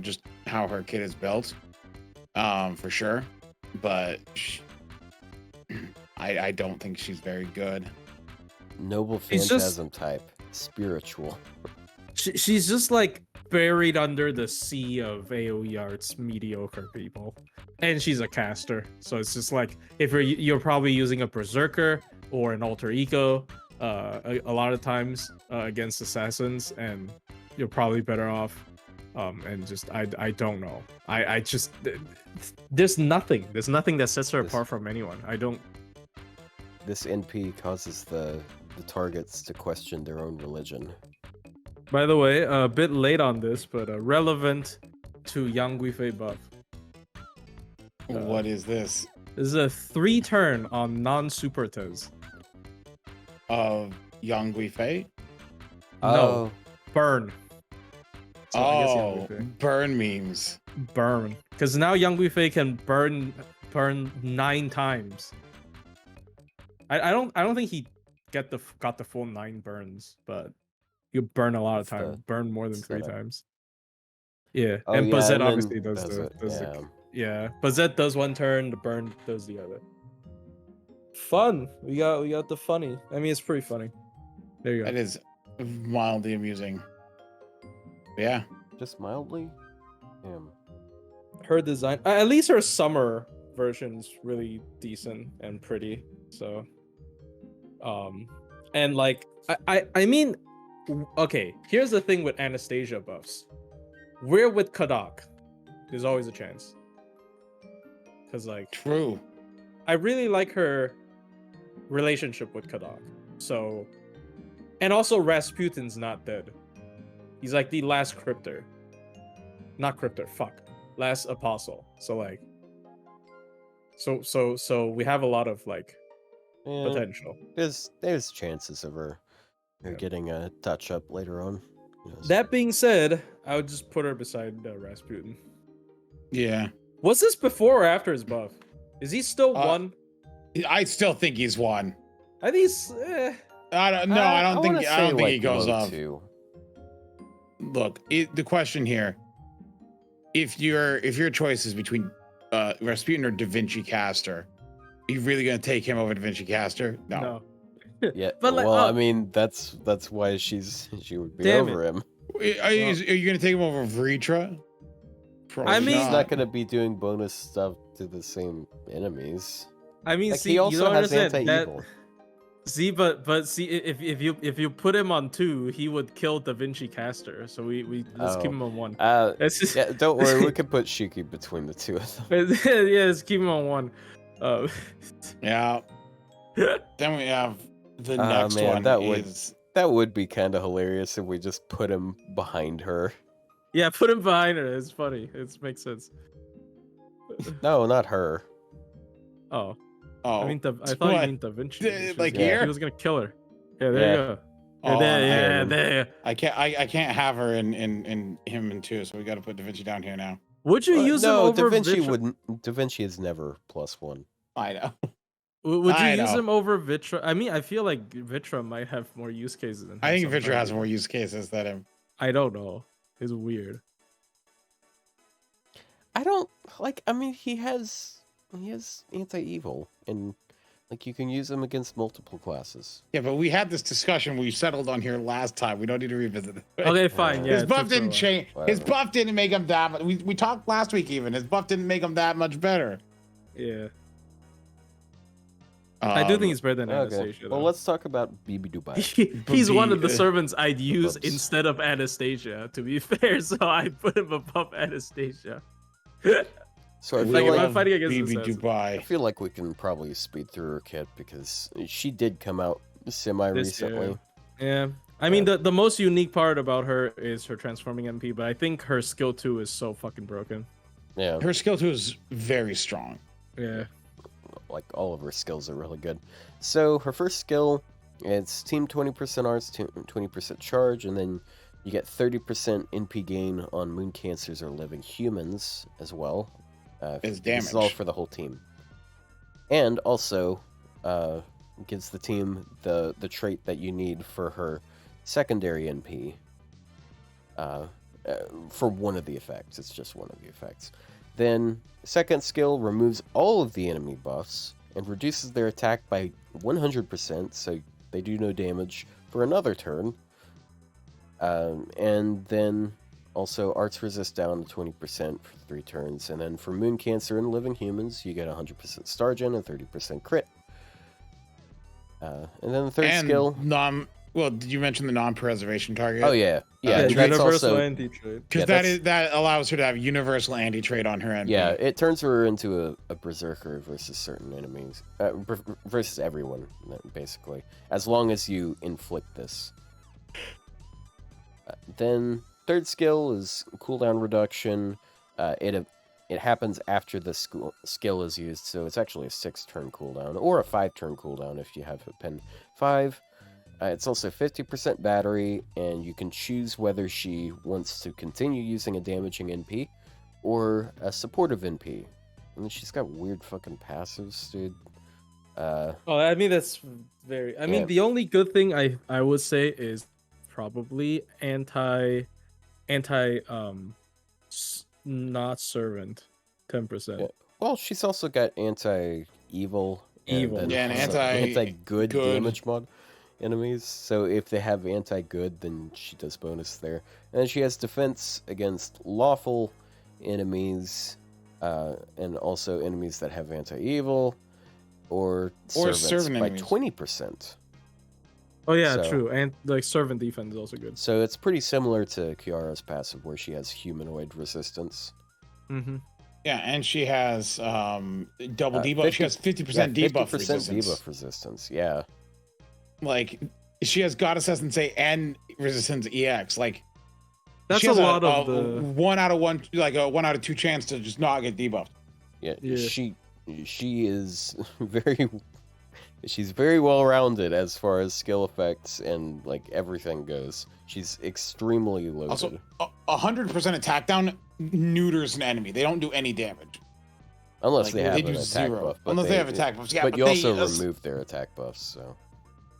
just how her kit is built. For sure, but I don't think she's very good. Noble Phantasm type, spiritual. She's just like buried under the sea of AoE arts mediocre people, and she's a caster, so it's just like if you're probably using a Berserker or an Alter Ego a lot of times against assassins, and you're probably better off. And just I don't know. I just there's nothing that sets her apart from anyone. I don't. This NP causes the targets to question their own religion. By the way, a bit late on this, but relevant to young Guifei buff. What is this? This is a 3-turn on non-super Tez. Of young Guifei? No, burn. So burn memes. Burn, because now young Guifei can burn 9 times. I don't think he got the full 9 burns, but you burn a lot of time. Burn more than 3 times. Yeah, and Bazette obviously does Bazette does 1 turn, the burn does the other. Fun. We got the funny. I mean, it's pretty funny. There you go. It is mildly amusing. Yeah. Just mildly? Yeah. Her design, at least her summer version's really decent and pretty. So, and like, I mean, okay, here's the thing with Anastasia buffs. We're with Kadak. There's always a chance. Cause like, true. I really like her relationship with Kadak. So, and also Rasputin's not dead. He's like the last cryptor. Not cryptor, last apostle. So like, so we have a lot of like potential. There's chances of her getting a touch up later on. That being said, I would just put her beside Rasputin. Yeah. Was this before or after his buff? Is he still 1? I still think he's 1. I think he's. I don't think he goes up. 2. Look, the question here: if your choice is between Rasputin or Da Vinci Caster, You really gonna take him over Da Vinci Caster? No. Yeah. But, like, well, I mean, that's why she would be Damn over him. Are you gonna take him over Vritra? I mean- she's not gonna be doing bonus stuff to the same enemies. I mean, Like, see, he you also don't has understand that. anti-evil. See, but see, if you put him on 2, he would kill Da Vinci Caster. So we let's keep him on 1. That's just... Yeah, don't worry, we can put Shiki between the two of them. Yeah, let's keep him on 1. Yeah. Then we have the next man, one that would be kind of hilarious if we just put him behind her. Yeah, put him behind her. It's funny. It makes sense. No, not her. Oh. Oh, I mean, I thought you mean Da Vinci. Like here? He was gonna kill her. Yeah, there Yeah. you go. Oh, There. I can't have her in him in 2, so we got to put Da Vinci down here now. Would you use him no, over Da Vinci Vitra? wouldn't. Da Vinci is never +1. I know. Would you I use know. him over Vitra? I mean, I feel like Vitra might have more use cases than him. I think Vitra sometimes. has more use cases than him. I don't know. It's weird. I don't like. I mean, he has anti-evil, and like you can use him against multiple classes. Yeah, but we had this discussion we settled on here last time. We don't need to revisit it. Okay, fine. Yeah, His it buff took for a didn't while. change. His Whatever. buff didn't make him that much. We talked last week even. His buff didn't make him that much better. Yeah, I do think he's better than Okay. Anastasia. Well, though. let's talk about BB Dubai. He's one of the Boogie, servants I'd use Oops. instead of Anastasia, to be fair. So I put him above Anastasia. So I Like, feel if I'm like fighting against BB assassins. I Dubai. feel like we can probably speed through her kit because she did come out semi-recently. Yeah. I mean, the most unique part about her is her transforming MP, but I think her skill 2 is so fucking broken. Yeah, Her skill 2 is very strong. Yeah. like all of her skills are really good. So her first skill, it's team 20% arts, 20% charge, and then you get 30% NP gain on moon cancers or living humans as well. It's This is all damage. for the whole team. And also gives the team the trait that you need for her secondary NP. For one of the effects. It's just one of the effects. Then, second skill removes all of the enemy buffs and reduces their attack by 100%, so they do no damage for another turn. And then also arts resist down to 20% for 3 turns. And then for Moon Cancer and Living Humans, you get 100% Star Gen and 30% crit. And then the third skill. Well, did you mention the non-preservation target? Oh yeah, yeah. Yeah, and that's universal also anti-trade. Because yeah, that allows her to have universal anti-trade on her NP. yeah. It turns her into a berserker versus certain enemies, versus everyone basically. As long as you inflict this. Then third skill is cooldown reduction. It happens after the skill is used, so it's actually a 6-turn cooldown or a 5-turn cooldown if you have a pen 5. It's also 50% battery, and you can choose whether she wants to continue using a damaging NP or a supportive NP. I mean, she's got weird fucking passives, dude. Oh, I mean, that's very... I mean, Yeah. the only good thing I would say is probably not servant 10%. Yeah. Well, she's also got anti-evil. Evil. And Yeah, and anti-good good. damage mod enemies. So if they have anti-good, then she does bonus there. And then she has defense against lawful enemies, and also enemies that have anti-evil, or servants servant by enemies. 20%. Oh, yeah, So- true. And, like, servant defense is also good. So it's pretty similar to Kiara's passive, where she has humanoid resistance. Mm-hmm. Yeah, and she has double debuff. 50 she has 50% Yeah, debuff 50% resistance. debuff resistance. Yeah. Like, she has Goddess Sensei and Resistance EX. Like, That's she a has lot of the... 1 out of 1, like a 1 out of 2 chance to just not get debuffed. Yeah, Yeah. she is she's very well rounded as far as skill effects and like everything goes. She's extremely loaded. Also, 100% attack down neuters an enemy. They don't do any damage. Unless Like, they have they an do attack 0. buff. Unless they have attack buffs. Yeah, but you they, also remove their attack buffs, so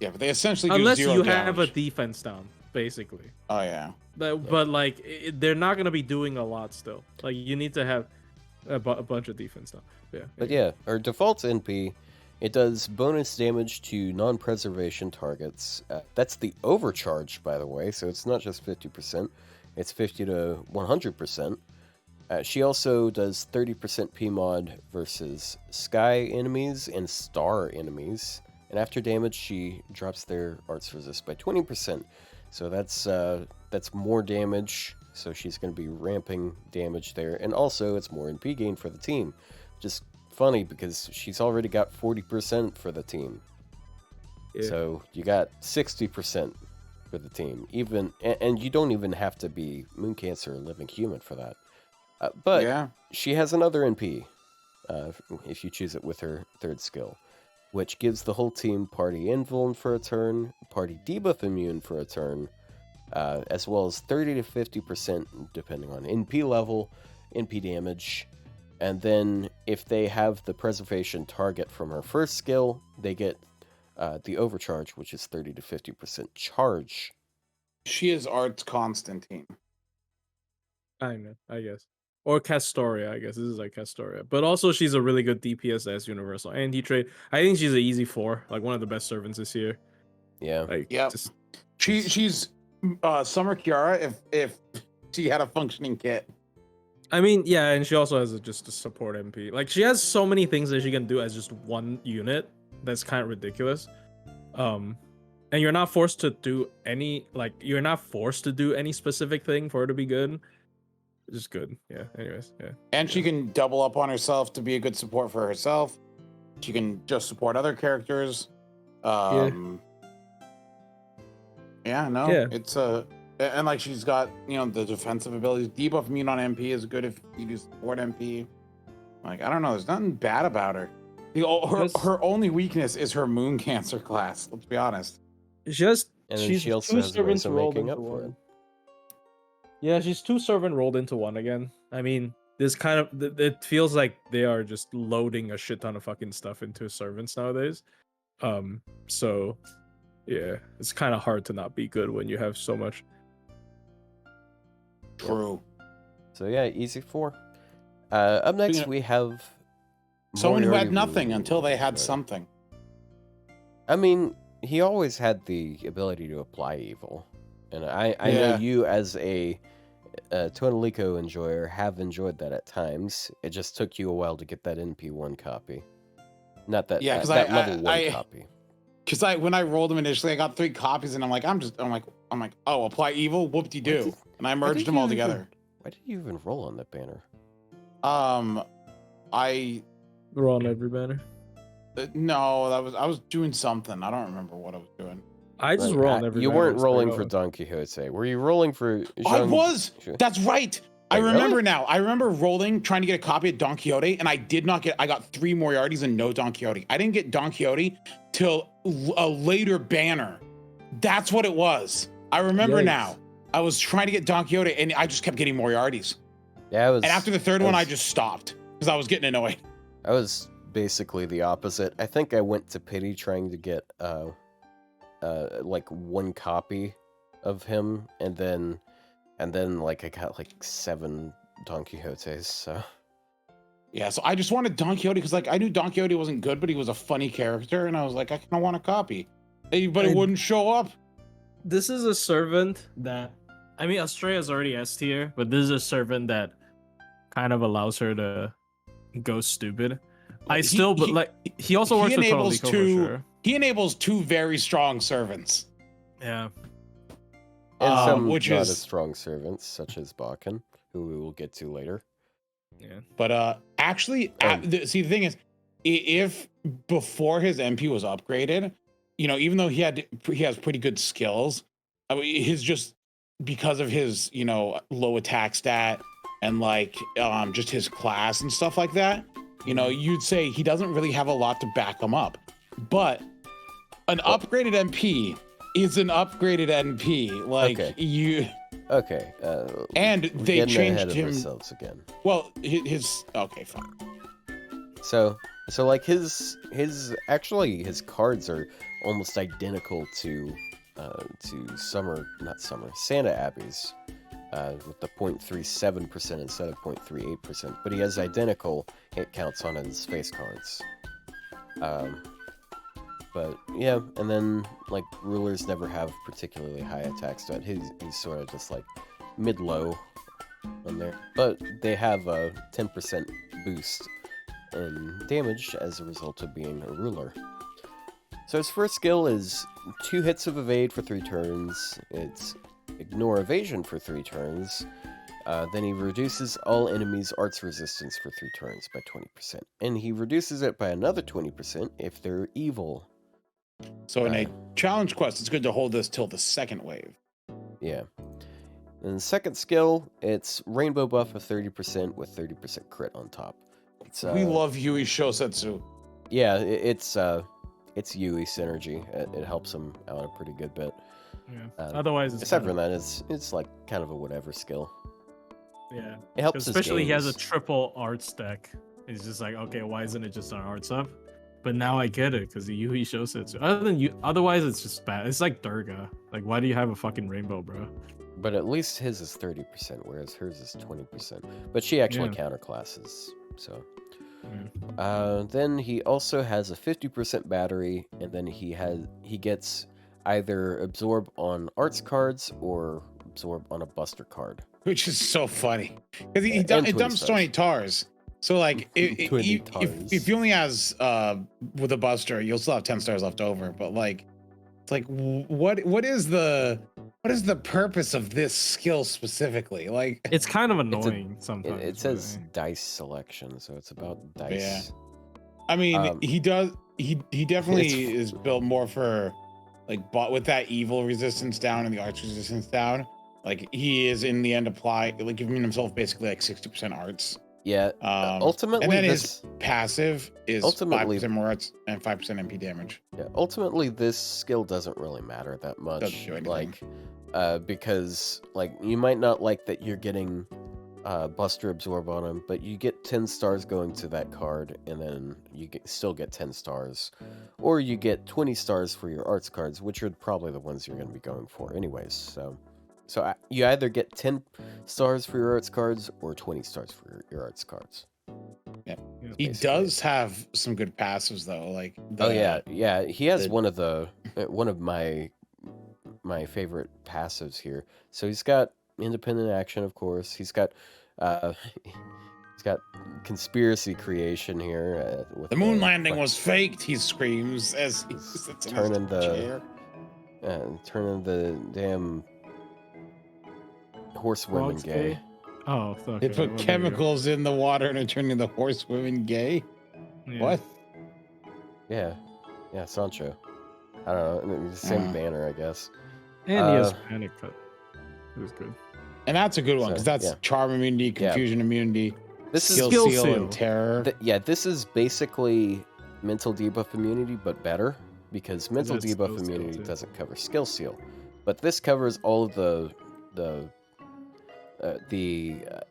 Yeah, but they essentially do Unless 0 you damage. have a defense down, basically. Oh, yeah. But like, they're not going to be doing a lot still. Like, you need to have a bunch of defense down. Yeah. but yeah, her default NP It does bonus damage to non-preservation targets. That's the overcharge, by the way, so it's not just 50%. It's 50 to 100%. She also does 30% PMod versus sky enemies and star enemies. And after damage, she drops their arts resist by 20%. So that's more damage. So she's going to be ramping damage there. And also, it's more NP gain for the team. Just funny because she's already got 40% for the team. Yeah. So you got 60% for the team. And you don't even have to be Moon Cancer or Living Human for that. But yeah. She has another NP, if you choose it with her third skill, which gives the whole team party invuln for a turn, party debuff immune for a turn, as well as 30 to 50% depending on NP level, NP damage, and then if they have the preservation target from her first skill, they get the overcharge, which is 30 to 50% charge. She is Arts Constantine. I know, I guess. Or Castoria, I guess. This is like Castoria. But also, she's a really good DPS universal anti-trade. I think she's an easy 4, like one of the best servants this year. Yeah. Like, yeah. She's Summer Kiara if she had a functioning kit. I mean, yeah, and she also has just a support MP. Like, she has so many things that she can do as just one unit. That's kind of ridiculous. And you're not forced to do any, like, you're not forced to do any specific thing for her to be good. Just good. Yeah. Anyways. Yeah. And she can double up on herself to be a good support for herself. She can just support other characters. It's and like she's got, the defensive abilities. Debuff immune on MP is good if you do support MP. Like, I don't know, there's nothing bad about her. Her only weakness is her Moon Cancer class, let's be honest. She's she also has ways of making up for it. Yeah, she's 2 servant rolled into 1 again. I mean, this kind of, it feels like they are just loading a shit ton of fucking stuff into servants nowadays. So yeah, it's kind of hard to not be good when you have so much. True. So yeah, easy 4. Up next we have someone who had nothing until they had something. I mean, he always had the ability to apply evil. And I know you as a Tonalico enjoyer have enjoyed that at times. It just took you a while to get that NP1 copy. Not that, that level 1 copy. Because when I rolled them initially, I got 3 copies, and I'm like, oh, apply evil, whoop-de-doo, and I merged them all together. Why did you even roll on that banner? I roll on every banner. No, I was doing something. I don't remember what I was doing. I just roll on every. You weren't rolling for Don Quixote. Were you rolling for? I was. That's right. I remember now. I remember rolling, trying to get a copy of Don Quixote, and I did not get. I got 3 Moriartys and no Don Quixote. I didn't get Don Quixote till a later banner. That's what it was. I remember now. I was trying to get Don Quixote, and I just kept getting Moriartys. Yeah, and after the third one, I just stopped because I was getting annoyed. I was basically the opposite. I think I went to pity trying to get like 1 copy of him, and then like I got like 7 Don Quixotes. So yeah, so I just wanted Don Quixote because like I knew Don Quixote wasn't good, but he was a funny character, and I was like, I kind of want a copy, but it wouldn't show up. This is a servant that, I mean, Australia's already S tier, but this is a servant that kind of allows her to go stupid. He also works with Totally for sure. He enables 2 very strong servants. Yeah. And some not as strong servants, such as Bakin, who we will get to later. Yeah. But actually, see, the thing is, if before his MP was upgraded, even though he has pretty good skills, I mean, his just because of his low attack stat and like just his class and stuff like that, you'd say he doesn't really have a lot to back him up. But an upgraded MP is an upgraded NP. Like Okay. And they changed him. Again. Well, his okay, fine. So like his cards are almost identical to Santa Abbey's, with the 0.37% instead of 0.38%, but he has identical hit counts on his face cards. But yeah, and then like rulers never have particularly high attack stat. He's sort of just like mid-low on there. But they have a 10% boost in damage as a result of being a ruler. So his first skill is 2 hits of evade for 3 turns. It's ignore evasion for 3 turns. Then he reduces all enemies' arts resistance for 3 turns by 20%. And he reduces it by another 20% if they're evil. So in a challenge quest, it's good to hold this till the second wave. Yeah. And the second skill, it's rainbow buff of 30% with 30% crit on top. It's, We love Yui Shosetsu. Yeah, it's Yui synergy. It helps him out a pretty good bit. Yeah. Otherwise, it's except for that, it's like kind of a whatever skill. Yeah. It helps. Especially he has a triple arts deck. It's just like, okay, why isn't it just our arts up? But now I get it because the Yui Shosetsu. Otherwise, it's just bad. It's like Durga. Like, why do you have a fucking rainbow, bro? But at least his is 30%, whereas hers is 20%. But she actually counterclasses, so. Then he also has a 50% battery, and then he gets either absorb on arts cards or absorb on a buster card. Which is so funny. Because it dumps 20 tars. So like if he only has with a buster, you'll still have 10 stars left over. But like it's like what is the purpose of this skill specifically? Like it's kind of annoying sometimes. It says dice selection, so it's about dice. Yeah. I mean, he definitely is built more for like with that evil resistance down and the arts resistance down. Like he is in the end giving himself basically like 60% arts. Yeah. Ultimately, and then his passive is 5% more arts and 5% MP damage. Yeah. Ultimately, this skill doesn't really matter that much. Doesn't do anything. Because like you might not like that you're getting Buster Absorb on him, but you get 10 stars going to that card, and then you still get 10 stars, or you get 20 stars for your arts cards, which are probably the ones you're going to be going for anyways. So you either get 10 stars for your arts cards or 20 stars for your arts cards. Yeah. He does have some good passives though. Like he has one of my favorite passives here. So he's got independent action, of course. He's got conspiracy creation here. With the moon landing was faked. He screams as he sits in his chair. Turning the damn horsewomen gay. Oh, fuck. They put chemicals in the water and are turning the horsewomen gay. Yeah. What? Yeah, Sancho. I don't know. The same banner, I guess. And he has panic cut. It was good. And that's a good one because that's charm immunity, confusion immunity, this skill seal, and terror. This is basically mental debuff immunity, but better because mental debuff immunity doesn't cover skill seal, but this covers all of the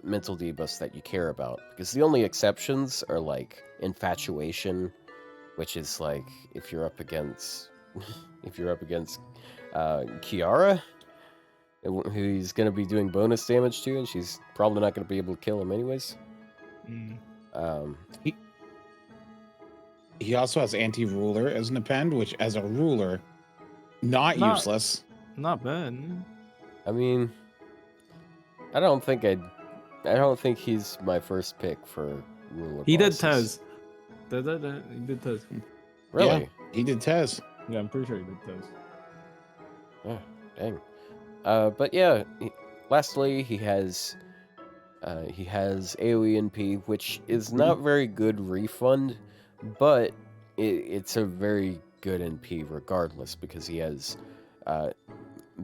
mental debuffs that you care about, because the only exceptions are like infatuation, which is like if you're up against Kiara, who's going to be doing bonus damage to, and she's probably not going to be able to kill him anyways. He also has anti-ruler as an append, which as a ruler, not useless. Not bad. I mean, I don't think he's my first pick for ruler. He did Tez. He did Tez. Really? Yeah, he did Tez. Yeah, I'm pretty sure he did Tez. Oh, dang. But yeah, lastly, he has AOE NP, which is not very good refund, but it's a very good NP regardless, because he has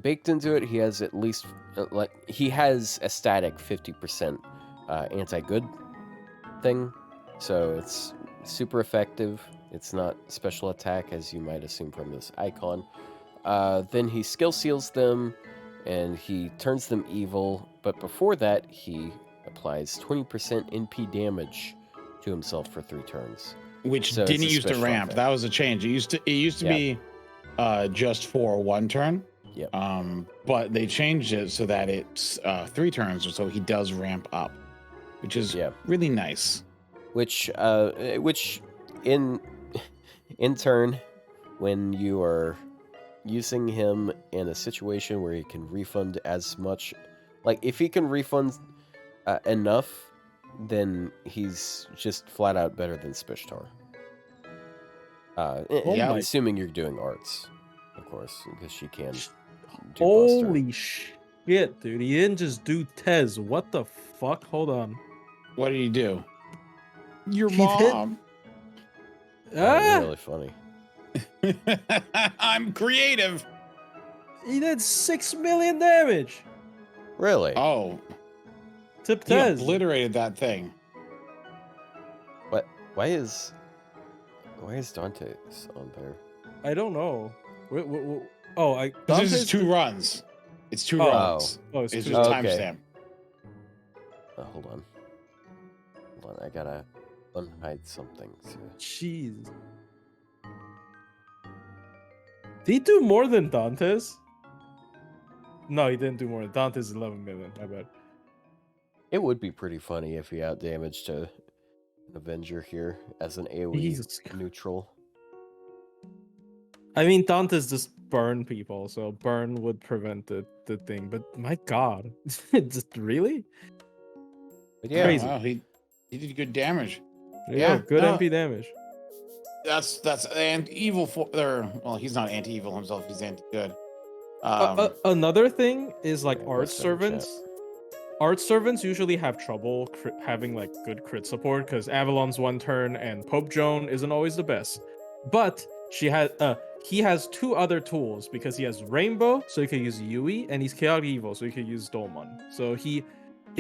baked into it. He has at least he has a static 50% anti-good thing, so it's super effective. It's not special attack as you might assume from this icon. Then he skill seals them, and he turns them evil, but before that, he applies 20% NP damage to himself for 3 turns. Which didn't used to ramp. That was a change. It used to be just for 1 turn. Yep. But they changed it so that it's 3 turns, so he does ramp up, which is really nice. Which in turn when you are using him in a situation where he can refund as much, like if he can refund enough, then he's just flat out better than Spishtar. Assuming you're doing arts, of course, because she can do Holy shit, dude. He didn't just do Tez. What the fuck? Hold on. What did he do? Your He did- mom. Ah! Really funny. I'm creative. He did 6 million damage Really? Oh, to he Tez. obliterated that thing. What? Why is Dante's on there? I don't know. Oh, I. This is 2 runs. It's 2 Oh. runs. Oh, it's It's two. just Okay. timestamp. Hold on. I gotta unhide something. Jeez. Did he do more than Dante's? No, he didn't do more than Dante's 11 million. I bet. It would be pretty funny if he outdamaged an Avenger here as an AoE Jesus. neutral. I mean, Dante's just burn people, so burn would prevent the thing. But my god. Just really? But yeah, Crazy. Wow, he did good damage. Yeah, good no. MP damage. That's and evil for there. Well, he's not anti-evil himself. He's anti-good. Another thing is like Yeah, art that's in the chat. servants. Art servants usually have trouble having like good crit support because Avalon's 1 turn and Pope Joan isn't always the best. But he has 2 other tools because he has Rainbow, so he can use Yui, and he's Chaotic Evil, so he can use Dolmon. So if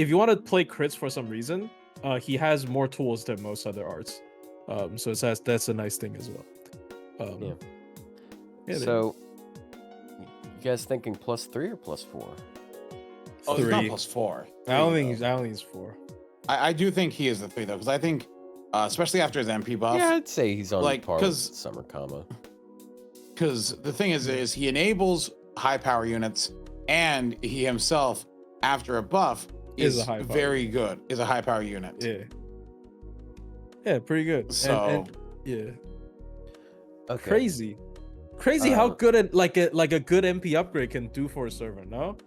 you want to play crits for some reason, he has more tools than most other arts. So that's a nice thing as well. Yeah, so you guys thinking +3 or +4? Oh, he's not 3. +4. I don't think Though. he's 4. I do think he is the 3 though, because I think, especially after his MP buff. Yeah, I'd say he's on like, par with 'cause- Summer Kama. Because the thing is he enables high power units, and he himself, after a buff, is a high power very good. Is a high power unit. Yeah. Yeah, pretty good. So and yeah, Okay. crazy how Uh, good like a good MP upgrade can do for a server. No,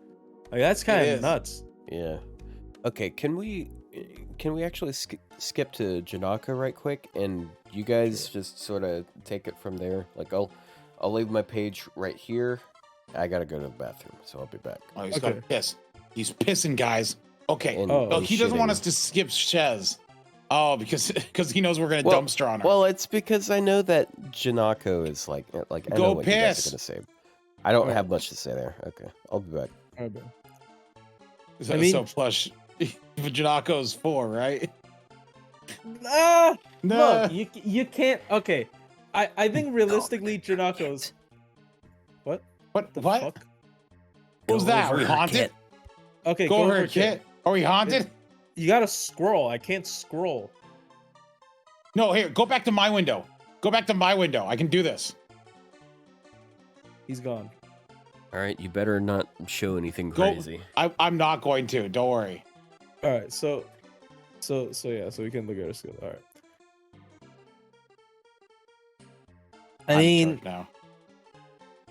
like that's kind It of is. nuts. Yeah. Okay, can we actually skip to Jinako right quick, and you guys just sort of take it from there? Like I'll leave my page right here. I gotta go to the bathroom, so I'll be back. Oh, he's Okay. got piss. He's pissing, guys. Okay. And- Oh. Oh, and he doesn't want shitting. us to skip Shez. Oh, because he knows we're gonna Well- dumpster on her. Well, it's because I know that Jinako is like I Go know what you guys piss. are gonna say. I don't Oh. have much to say there. Okay, I'll be back. Okay. so, I mean- so plush. Janako's 4, right? Ah, No. look, you can't. Okay, I think realistically, Janako's. What? What? The What? fuck? What was Go that? over We her, haunted? Kit. Okay, Go over, Kit. Kit. Are we haunted? You gotta scroll. I can't scroll. No, here, go back to my window. Go back to my window. I can do this. He's gone. All right, you better not show anything Go- crazy. I'm not going to. Don't worry. All right, so yeah, so we can look at her skill. All right. I I'm mean, charged now.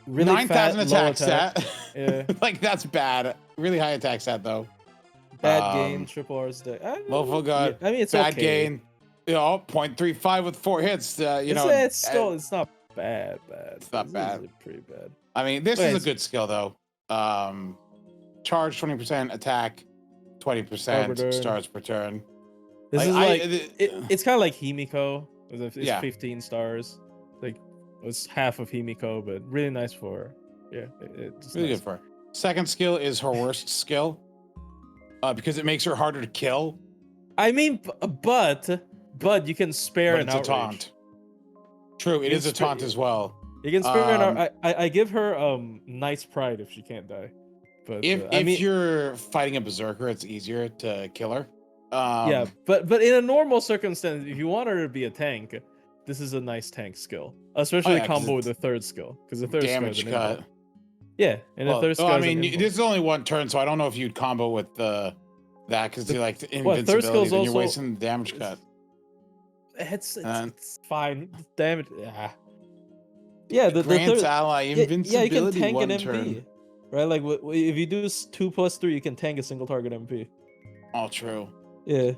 really 9,000 fat, low attack stat. Yeah. Like, that's bad. Really high attack stat, though. Bad game, triple R's deck. Mofo got I mean, it's bad okay. gain. You know, 0.35 with 4 hits. It's still it's not bad. It's not This bad. is pretty bad. I mean, this Wait, is a good skill, though. Charge 20%, attack 20%, turn. stars per turn. This is I- like it's kind of like Himiko. It's Yeah. 15 stars. Like it's half of Himiko, but really nice for her. Yeah, it's Really nice. good for her. Second skill is her worst skill. Because it makes her harder to kill. I mean, but you can spare But an it's a outrage. taunt. True, it You is a can taunt as well. You can spare an Um, outrage. I give her nice pride if she can't die. But If I mean, you're fighting a berserker, it's easier to kill her. yeah, but in a normal circumstance, if you want her to be a tank, this is a nice tank skill, especially yeah, 'cause combo with it's the third skill, because the third damage skill is an cut. impulse. Yeah, and the third skill. I is an mean, impulse. this is only one turn, so I don't know if you'd combo with that because you like the Well, third invincibility, skill's then you're also- wasting the damage cut. It's And- fine. Damage. Yeah. Yeah, It grants third, ally yeah, invincibility you can tank one an MP, turn. right? Like if you do 2+3, you can tank a single target MP. All true. Yeah,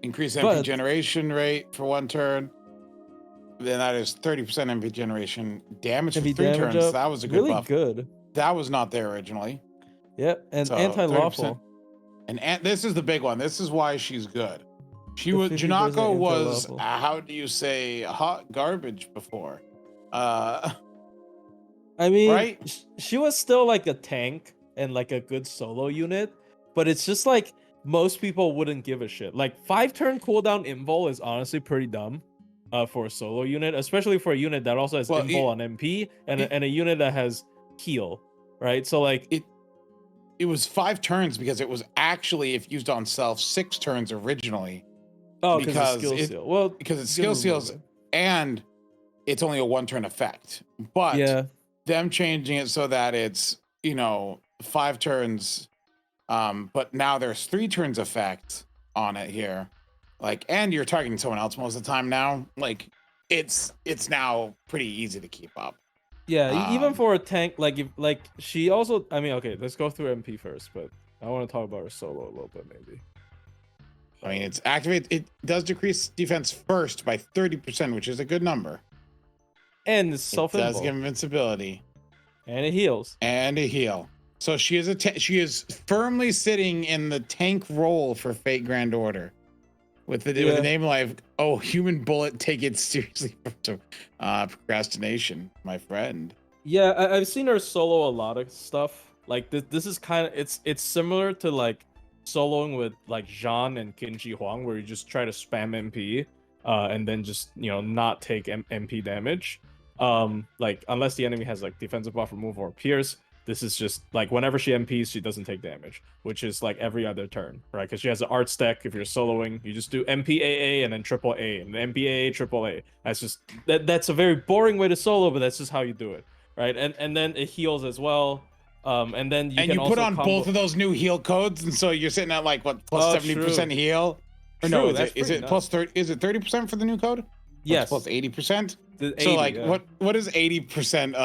Increase MP but generation rate for 1 turn. Then that is 30% MP generation. Damage for MP 3 damage turns. up, That was a good really buff. good. That was not there originally. Yep, and So, anti-lawful. 30%. And this is the big one. This is why she's good. She The was 50% Jinako was anti-lawful. how do you say hot garbage before? I mean, Right? she was still like a tank and like a good solo unit, but it's just like most people wouldn't give a shit. Like 5-turn cooldown invul is honestly pretty dumb for a solo unit, especially for a unit that also has invul on MP and a unit that has heal, right? So like it was 5 turns because it was actually, if used on self, 6 turns originally. Oh, because it's skill seal. Well, because it's skill seals and it's only a 1-turn effect. But yeah, them changing it so that it's 5 turns, but now there's 3 turns effect on it here. Like, and you're targeting someone else most of the time now. Like, it's now pretty easy to keep up. Yeah, even for a tank, like she also. I mean, okay, let's go through MP first, but I want to talk about her solo a little bit, maybe. I mean, it's activate. It does decrease defense first by 30%, which is a good number. And it's It does give invincibility, and it heals, and a heal. So she is firmly sitting in the tank role for Fate Grand Order, with the name like, oh, Human Bullet, take it seriously. Procrastination, my friend. Yeah, I've seen her solo a lot of stuff. Like this is kind of it's similar to like soloing with like Jean and Kinji Huang, where you just try to spam MP, and then just not take MP damage. Like unless the enemy has like defensive buff removal or pierce. This is just like whenever she MPs, she doesn't take damage, which is like every other turn, right? Because she has an arts deck. If you're soloing, you just do MPAA and then triple A and MPAA triple A. That's just that's a very boring way to solo, but that's just how you do it, right? And then it heals as well. And then you can put on combo both of those new heal codes, and so you're sitting at like what plus 70% heal. Or no, is it plus 30? Is it 30% for the new code? Yes, plus 80%. 80, so like what is 80%?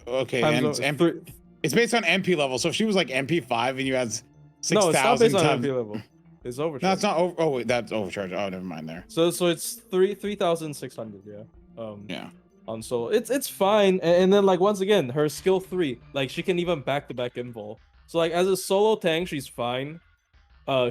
Okay, and it's based on MP level. So if she was like MP5 and you had 6,000 no, it's not based on MP level. It's overcharge. No, it's not. Oh wait, that's overcharge. Oh, never mind there. So it's 3,600. Yeah. Yeah. On solo, it's fine. And then like once again, her skill 3, like she can even back-to-back invul. So like as a solo tank, she's fine.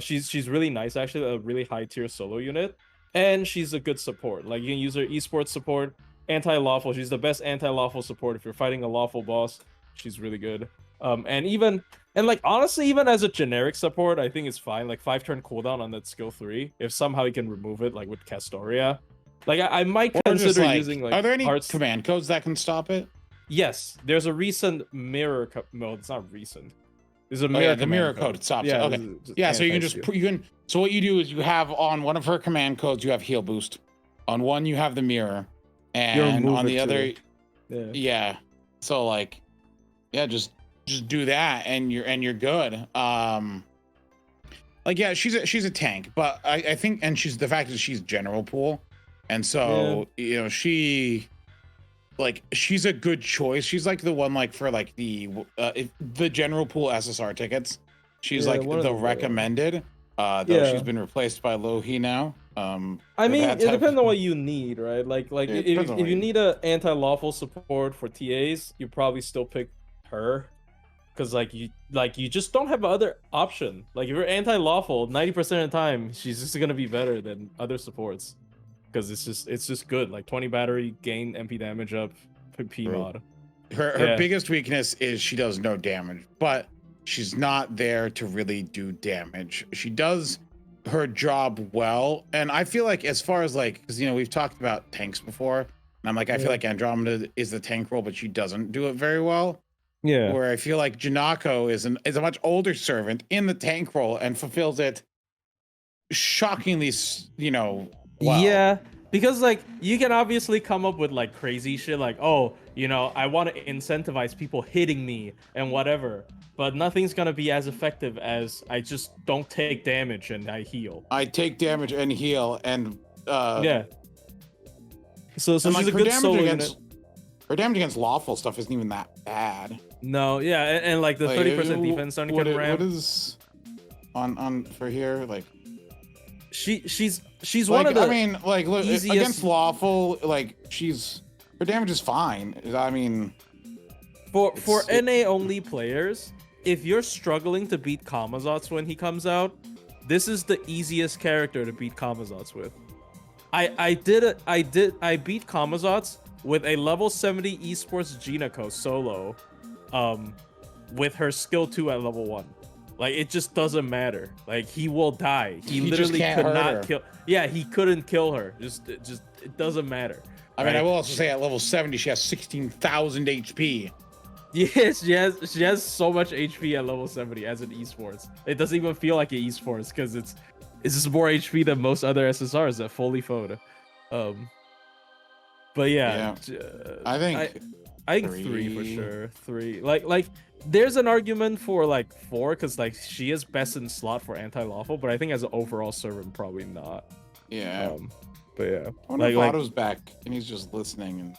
She's really nice, actually, a really high tier solo unit, and she's a good support. Like you can use her esports support, anti-lawful. She's the best anti-lawful support if you're fighting a lawful boss. She's really good. And like honestly, even as a generic support, I think it's fine. Like 5-turn cooldown on that skill 3. If somehow you can remove it, like with Castoria, like I might consider using like. Are there any Arts... command codes that can stop it? Yes, there's a recent mirror. No, it's not recent. There's a mirror. The mirror code stops it. Okay. Yeah, so you can So what you do is you have on one of her command codes you have heal boost. On one you have the mirror, and on the other, yeah. So like. Yeah, just do that and you're good. Like yeah, she's a tank, but I think, and she's the fact that she's general pool, and so she's a good choice. She's like the one like for like the general pool SSR tickets. She's like the recommended. Though she's been replaced by Louhi now. I mean, it depends on what you need, right? Like if you need a anti-lawful support for TAs, you probably still pick her, because you just don't have other option. Like if you're anti-lawful, 90% of the time she's just gonna be better than other supports, because it's just good. Like 20 battery, gain MP damage up, P mod. Her biggest weakness is she does no damage, but she's not there to really do damage. She does her job well, and I feel like as far as like, because we've talked about tanks before, and I'm like, I feel like Andromeda is the tank role, but she doesn't do it very well. Yeah. Where I feel like Jinako is a much older servant in the tank role and fulfills it shockingly, well. Yeah, because like you can obviously come up with like crazy shit like, oh, I want to incentivize people hitting me and whatever, but nothing's gonna be as effective as I just don't take damage and I heal. I take damage and heal, and yeah. So she's a good solo unit. Her damage against lawful stuff isn't even that bad. No, yeah, and like the 30% defense on what ramp. What is on for here? Like she's like, one of the. I mean, like look, easiest- against lawful, like her damage is fine. I mean, For NA only players, if you're struggling to beat Kamazots when he comes out, this is the easiest character to beat Kamazots with. I beat Kamazots with a level 70 esports Jinako solo, with her skill 2 at level 1. Like, it just doesn't matter. Like, he will die. He literally just could can't hurt not her. kill. Yeah, he couldn't kill her. It doesn't matter. I mean, right? I will also say at level 70, she has 16,000 HP. Yes, she has so much HP at level 70 as an esports. It doesn't even feel like an esports because it's just more HP than most other SSRs that fully fold. But yeah, I think I think 3 for sure. 3. Like there's an argument for like 4 because like she is best in slot for anti-lawful, but I think as an overall servant probably not. Yeah. But yeah, I wonder if like Otto's back and he's just listening.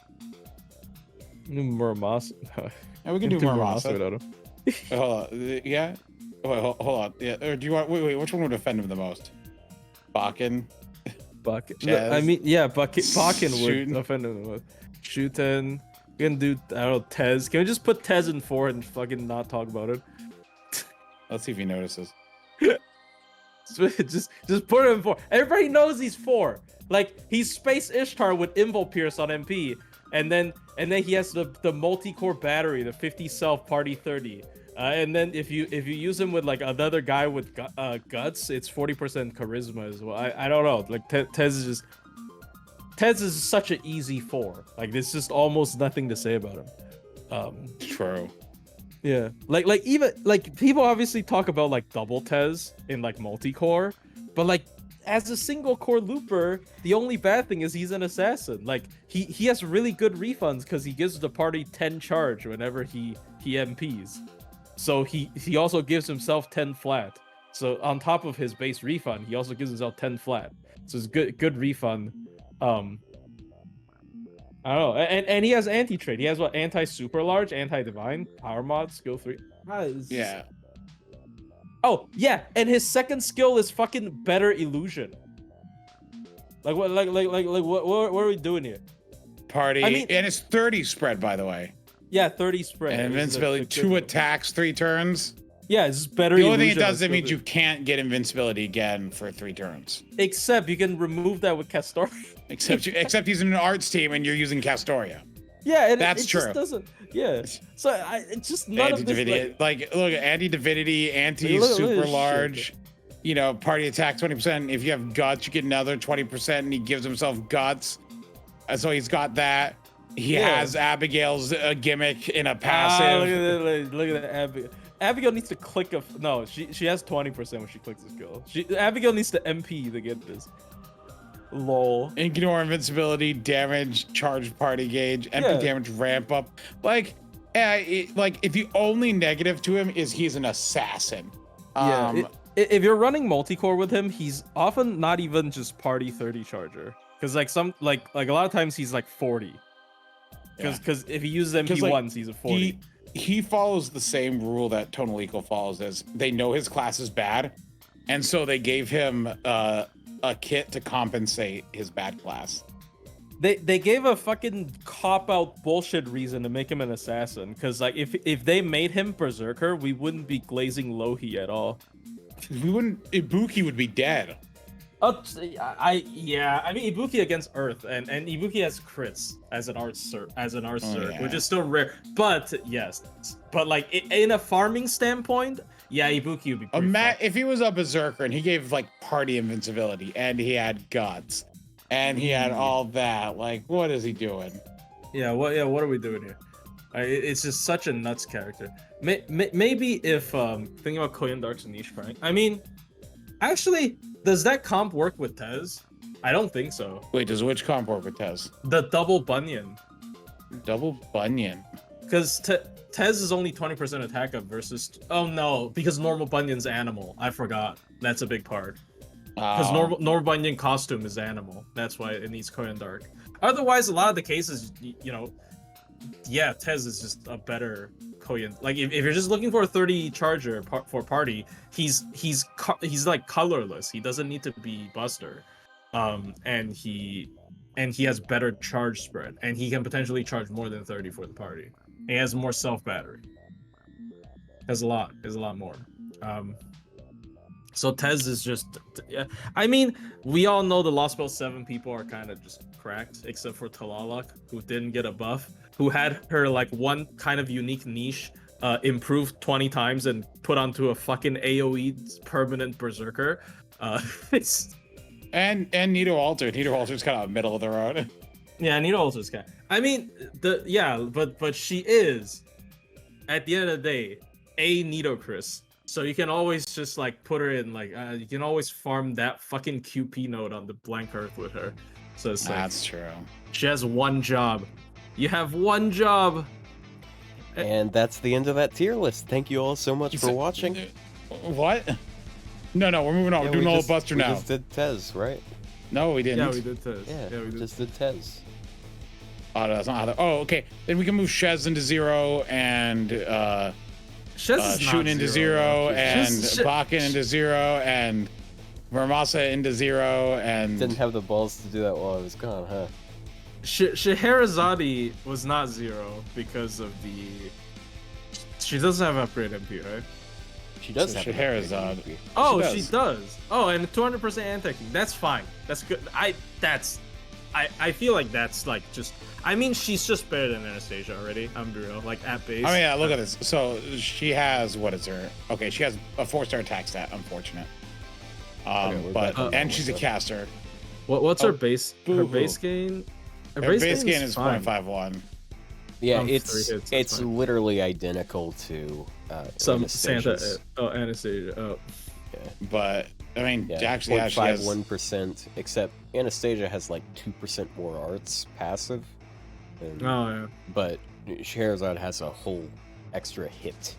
And Muramasa. yeah, we can do Muramasa. without him. Hold on. Yeah. Wait, hold on. Yeah. Or do you want? Wait. Which one would offend him the most? Bakin. Bakin. Chaz. I mean, yeah, Bakin Shuten. would offend him the most. Shuten. We can do, I don't know, Tez. Can we just put Tez in 4 and fucking not talk about it? Let's see if he notices. just put him in 4. Everybody knows he's 4. Like, he's Space Ishtar with Invo Pierce on MP, and then he has the multi-core battery, the 50 self party 30. And then if you use him with like another guy with guts, it's 40% charisma as well. I don't know. Like Tez is such an easy 4. Like there's just almost nothing to say about him. True. Yeah. Like even like people obviously talk about like double Tez in like multi-core, but like as a single core looper, the only bad thing is he's an assassin. Like he has really good refunds because he gives the party 10 charge whenever he MPs. So he also gives himself 10 flat. So on top of his base refund, he also gives himself 10 flat. So it's good refund. I don't know. And he has anti-trade. He has what? Anti-super large, anti-divine, power mod, skill 3. Yeah. Oh, yeah, and his second skill is fucking better illusion. Like what what are we doing here? Party. I mean- and it's 30 spread, by the way. Yeah, 30 spread. And This is invincibility, the 2 good- attacks, 3 turns. Yeah, it's just better The only thing illusion. it does, on it means skill you can't get invincibility again for 3 turns. 3. Except you can remove that with Castor. Except he's in an arts team and you're using Castoria. Yeah, and That's it true. just doesn't. Yeah. So it's just none of this. Anti-divinity, Like, look, anti-divinity, Look at anti-super this shit. large. You know, party attack 20%. If you have guts, you get another 20%, and he gives himself guts. So he's got that. He Yeah. has Abigail's gimmick in a look passive. at that! Look at that! Abigail. Abigail needs to click a. No, she has 20% when she clicks the skill. Abigail needs to MP to get this. Lol. Ignore invincibility, damage, charged party gauge, MP Yeah. damage, ramp up. Like if the only negative to him is he's an assassin. Yeah. If you're running multi-core with him, he's often not even just party 30 charger. Because like a lot of times he's like 40. Because if he uses MP like, once, he's a 40. He follows the same rule that Tonal Equal follows, as they know his class is bad, and so they gave him a kit to compensate his bad class. They gave a fucking cop-out bullshit reason to make him an assassin. Because like if they made him Berserker, we wouldn't be glazing Louhi at all. We wouldn't. Ibuki would be dead. I mean Ibuki against Earth and Ibuki has crits as an arts cert, yeah. which is still rare. But yes, but like in a farming standpoint, yeah, Ibuki would be pretty fucked. If he was a Berserker and he gave like party invincibility and he had guts and he had all that, like what is he doing? What are we doing here? It's just such a nuts character. Maybe if thinking about Koyan Dark's niche prank. I mean, actually, does that comp work with Tez? I don't think so. Wait, does which comp work with Tez? The double Bunyan. Double Bunyan. Because Tez is only 20% attack up versus... Oh no, because normal Bunyan's animal. I forgot. That's a big part. Because normal Bunyan costume is animal. That's why it needs Koyan Dark. Otherwise, a lot of the cases, you know, yeah, Tez is just a better Koyan. Like if you're just looking for a 30 charger for party, he's like colorless. He doesn't need to be Buster, and he has better charge spread, and he can potentially charge more than 30 for the party. He has more self battery. Has a lot more. So Tez is just, yeah. I mean, we all know the Lost Spell 7 people are kind of just cracked, except for Talalak, who didn't get a buff, who had her like one kind of unique niche improved 20 times and put onto a fucking AOE permanent Berserker. It's And Nito Alter. Nito Alter's kind of middle of the road. yeah, Nito Alter's kind. I mean, but she is, at the end of the day, a Nito Chris. So you can always just like put her in like you can always farm that fucking QP node on the blank earth with her. So it's like, That's true. she has one job. You have one job. And that's the end of that tier list. Thank you all so much for watching. What? No, we're moving on. Yeah, we're doing we all just- Buster we now. just did Tez, right? No, we didn't. Yeah, we did Tez. Yeah, we did. just did Tez. Oh, no, that's not how that. Oh, okay. Then we can move Shez into 0 and Shez is not Shuten into 0 and Shez- Bakin into 0 and Muramasa into 0 and Didn't have the balls to do that while I was gone, huh? Scheherazade was not 0 because of the. She doesn't have upgrade MP, right? She does So have an Scheherazade. upgrade. Oh, She she does. Oh, and 200% anti-king. That's fine. That's good. I feel like that's like just. I mean, she's just better than Anastasia already. I'm real. Like at base. I mean, yeah, look at this. So she has, what is her? Okay, she has a 4-star attack stat. Unfortunate. Okay, we're But back on and that she's a one, caster. What's Oh, her base? Her boo-hoo. base gain. Her Her base gain is fine. 0.51. Yeah, 3 it's hits, that's it's fine. literally identical to Some Santa. Anastasia's. Anastasia. Oh. But I mean, Yeah, actually, she has 0.51%, except Anastasia has like 2% more arts passive. And, Oh yeah. But Scheherazade has a whole extra hit.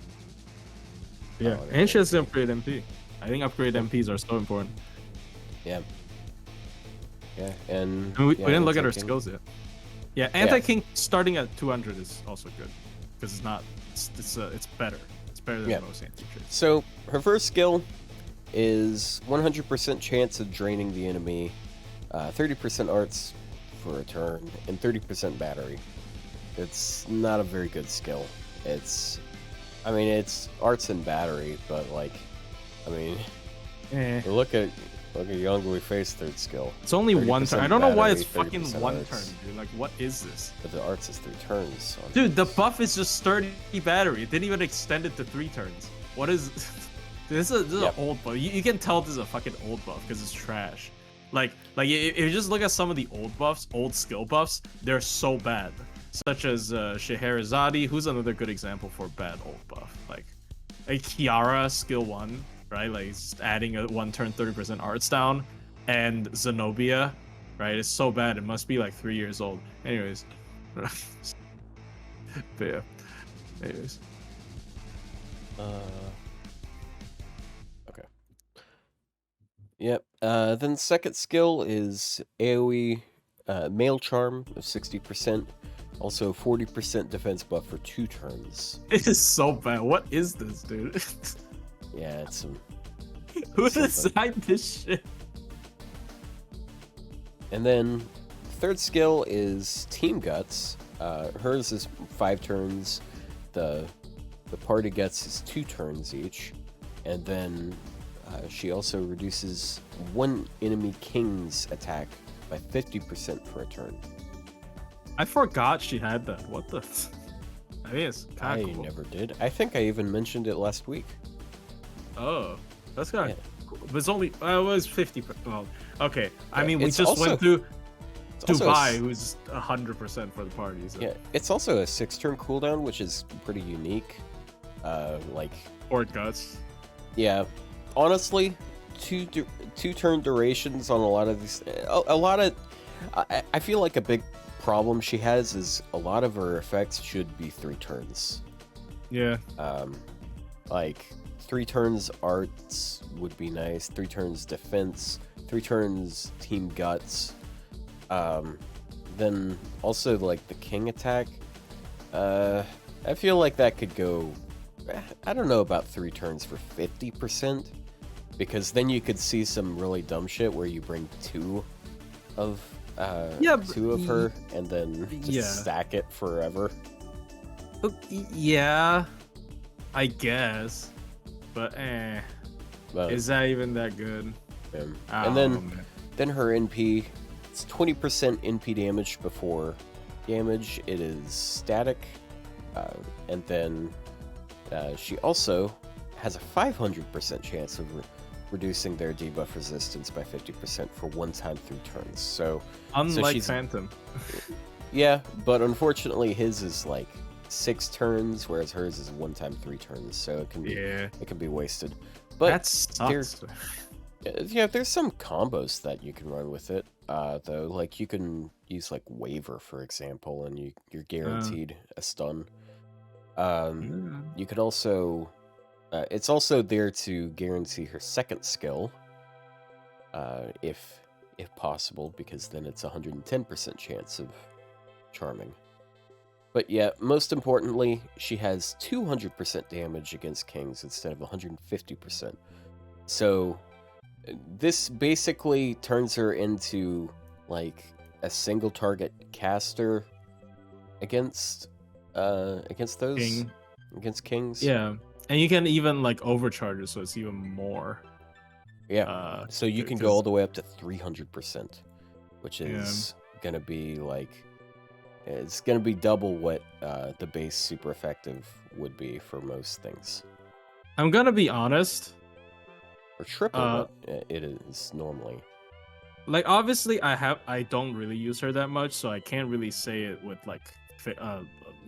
Yeah, Oh, and she has the upgrade MP. I think upgrade MPs are so important. Yeah. Yeah, and I mean, we yeah, didn't look at her anti-king. skills yet. Yeah, anti-king starting at 200 is also good because it's not. It's better. It's better than Yeah. most anti-trades. So her first skill is 100% chance of draining the enemy, 30% arts for a turn, and 30% battery. It's not a very good skill. It's arts and battery, but like, I mean, Eh. look at young Guifei's third skill. It's only one turn. 30% I don't know why it's battery, fucking 30% one arts. turn, dude. Like, what is this? But the arts is 3 turns. On Dude, the buff is just 30 battery. It didn't even extend it to 3 turns. What is this? Is an Yep. old buff. You can tell this is a fucking old buff because it's trash. Like if you just look at some of the old buffs, old skill buffs, they're so bad. Such as Scheherazade, who's another good example for bad old buff. Like Kiara skill 1, right? Like just adding a 1 turn 30% arts down, and Zenobia, right? It's so bad. It must be like 3 years old. Anyways. But yeah. Anyways. Okay. Yep. Then second skill is AOE Mail Charm of 60%. Also 40% defense buff for 2 turns. It is so bad. What is this, dude? Yeah, it's some. Who something. designed this shit? And then third skill is Team Guts. Hers is 5 turns. The party gets is 2 turns each, and then she also reduces one enemy king's attack by 50% for a turn. I forgot she had that. What the? I mean, it's I kind of cool. never did. I think I even mentioned it last week. Oh, that's kind Yeah. of cool. But it's only it was 50. Well, okay. I Yeah, mean, we it's just also- went through It's also a Dubai, s- who's 100% for the party. So. Yeah, it's also a 6-turn cooldown, which is pretty unique. Like, Or guts. yeah, honestly, two-turn durations on a lot of these. A lot of, I feel like a big problem she has is a lot of her effects should be 3 turns. Yeah. Like 3 turns arts would be nice. 3 turns defense. 3 turns team guts. Then also like the king attack. I feel like that could go. I don't know about 3 turns for 50%, because then you could see some really dumb shit where you bring 2 of two of her and then just stack it forever. Yeah, I guess, but But, is that even that good? and then her NP, it's 20% NP damage before damage. It is static, and then she also has a 500% chance of reducing their debuff resistance by 50% for 1 time 3 turns. So unlike she's, Phantom. yeah, but unfortunately his is like 6 turns, whereas hers is 1 time 3 turns. So it can be wasted. But That sucks. there's some combos that you can run with it. Though, like you can use like Waver, for example, and you're guaranteed a stun. You can also, it's also there to guarantee her second skill, if possible, because then it's 110% chance of charming. But yeah, most importantly, she has 200% damage against kings instead of 150%. So this basically turns her into like a single target caster against those against kings. Yeah, and you can even like overcharge it, so it's even more. Yeah. So you can go all the way up to 300%, which is gonna be like, it's gonna be double what the base super effective would be for most things. I'm gonna be honest. Or triple what it is normally. Like obviously, I don't really use her that much, so I can't really say it with like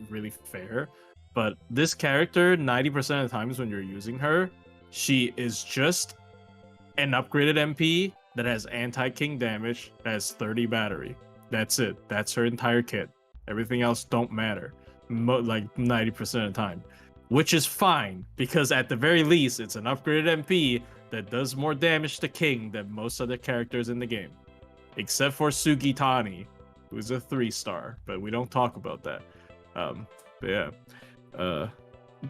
really fair. But this character, 90% of the times when you're using her, she is just an upgraded MP that has anti-king damage, that has 30 battery. That's it. That's her entire kit. Everything else don't matter. Like 90% of the time. Which is fine, because at the very least, it's an upgraded MP that does more damage to king than most other characters in the game. Except for Sugitani, who's a 3-star, but we don't talk about that. But yeah.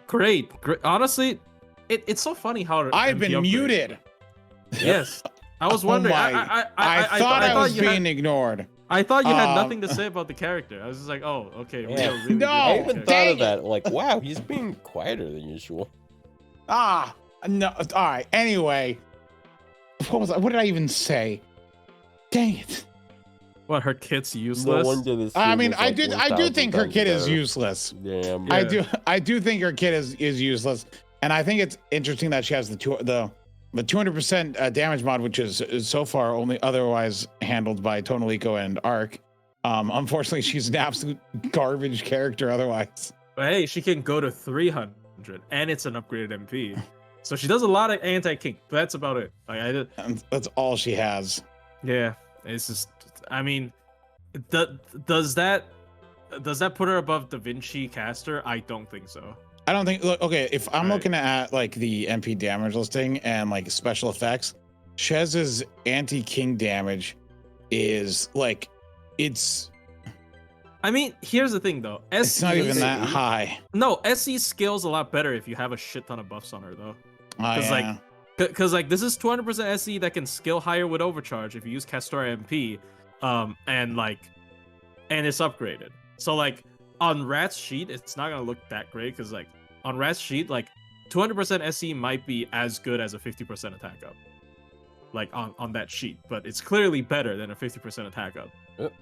Great. Honestly, it's so funny how I've MP been upgrades. muted. Yes. I was wondering. I thought I was being ignored. I thought you had nothing to say about the character. I was just like, oh, okay. We Yeah. don't really No, I do even that. thought of that. Like, wow, he's being quieter than usual. No. All right. Anyway, what did I even say? Dang it. What, her kit's useless? No wonder this. I game mean, was, I like, do think her 1,000 kit is better. useless. Yeah, I do think her kit is useless, and I think it's interesting that she has the 200% damage mod, which is so far only otherwise handled by Tonalico and Arc. Unfortunately, she's an absolute garbage character otherwise. But hey, she can go to 300, and it's an upgraded MP. So she does a lot of anti-king. But that's about it. Like And that's all she has. Yeah, it's just. I mean, does that put her above Da Vinci Caster? I don't think so. I don't think. Look, okay, if I'm Right. looking at like the MP damage listing and like special effects, Shez's anti-king damage is like, it's I mean, here's the thing though. it's not even that SE? high. No, SE scales a lot better if you have a shit ton of buffs on her though. Yeah. Like, because like this is 200% SE that can scale higher with overcharge if you use Castor MP, and it's upgraded. So like on Rat's sheet, it's not gonna look that great because like on Rat's sheet, like 200% SE might be as good as a 50% attack up, like on that sheet, but it's clearly better than a 50% attack up. Yep.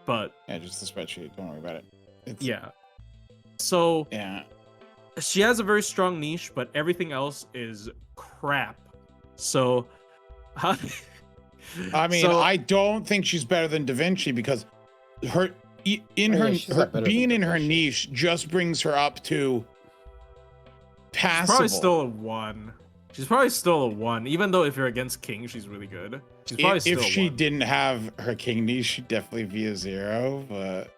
But Yeah, just the spreadsheet. Don't worry about it. yeah. So Yeah. she has a very strong niche, but everything else is crap. So, I mean, so- I don't think she's better than Da Vinci because her Yeah, she's not better being than in Da her Vinci. niche just brings her up to passable. probably still a 1. She's probably still a 1, even though if you're against King, she's really good. She's probably still if a she 1. didn't have her king niche, she'd definitely be a 0. But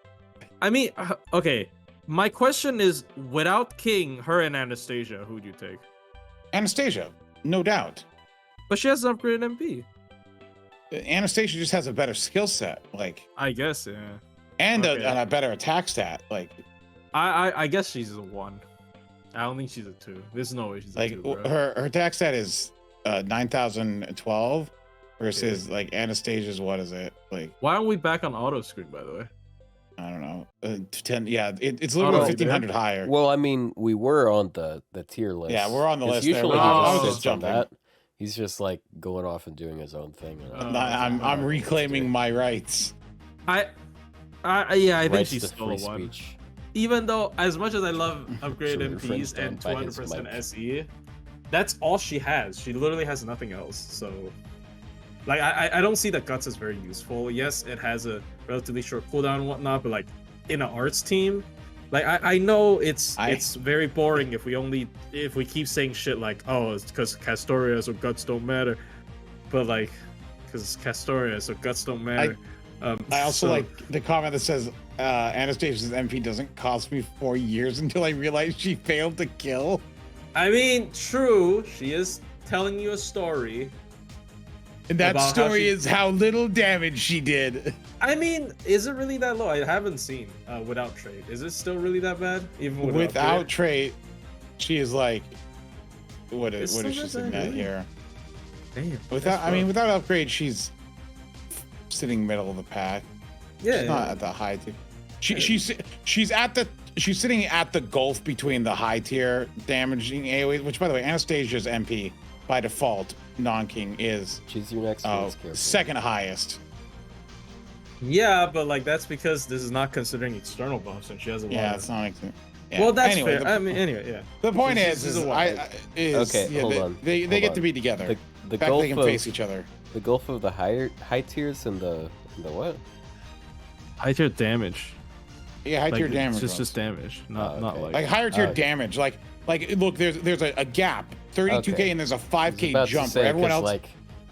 I mean, okay. My question is, without King, her and Anastasia, who'd you take? Anastasia, no doubt. But she has an upgraded MP. Anastasia just has a better skill set, like, I guess, yeah. and Okay. a better attack stat. Like, I guess she's a 1. I don't think she's a 2. There's no way she's a Like 2, bro. her attack stat is 9,012 versus like Anastasia's. What is it like? Why aren't we back on auto screen, by the way? I don't know. 10. Yeah, it's literally Oh, 1,500 higher. Well, I mean, we were on the tier list. Yeah, we're on the 'cause list there. Usually I he was just just sits on jumping. that. He's just like going off and doing his own thing. And I'm reclaiming my rights. I think Rights she's to still free a 1. speech. Even though, as much as I love upgraded True, MPs friends and don't buy his 200% mic. SE, that's all she has. She literally has nothing else. So, like, I don't see that Guts is very useful. Yes, it has a relatively short cooldown and whatnot, but like in an arts team, like I know it's very boring if we keep saying shit like, oh, it's because Castoria so Guts don't matter, but like because Castoria so Guts don't matter. I also like the comment that says Anastasia's MP doesn't cost me 4 years until I realized she failed to kill. I mean, true, she is telling you a story. And that About how story she- is how little damage she did. I mean, is it really that low? I haven't seen without trade. Is it still really that bad? Even Without trait, she is like, what It's is still she not sitting that at good. here? Damn. Without upgrade, she's sitting middle of the pack. Yeah, She's not at the high tier. She's sitting at the gulf between the high tier damaging AoE, which by the way, Anastasia's MP by default non-king is Choose your next words carefully. second highest. yeah, but like that's because this is not considering external buffs, and she has a lot. Yeah, of... it's not. Yeah. Well, that's anyway, fair. I mean, anyway, yeah. the point She's is, a I, wild. is Okay, yeah, hold on, they hold get on. to be together. The In fact, gulf they can of face each other. the gulf of the high tiers and the what? High tier damage. Yeah, high tier damage. Just damage, not okay. like. like higher tier Okay. damage. Like look, there's a gap, 32k, Okay. and there's a I was 5k about to jump say, where everyone 'cause, else. like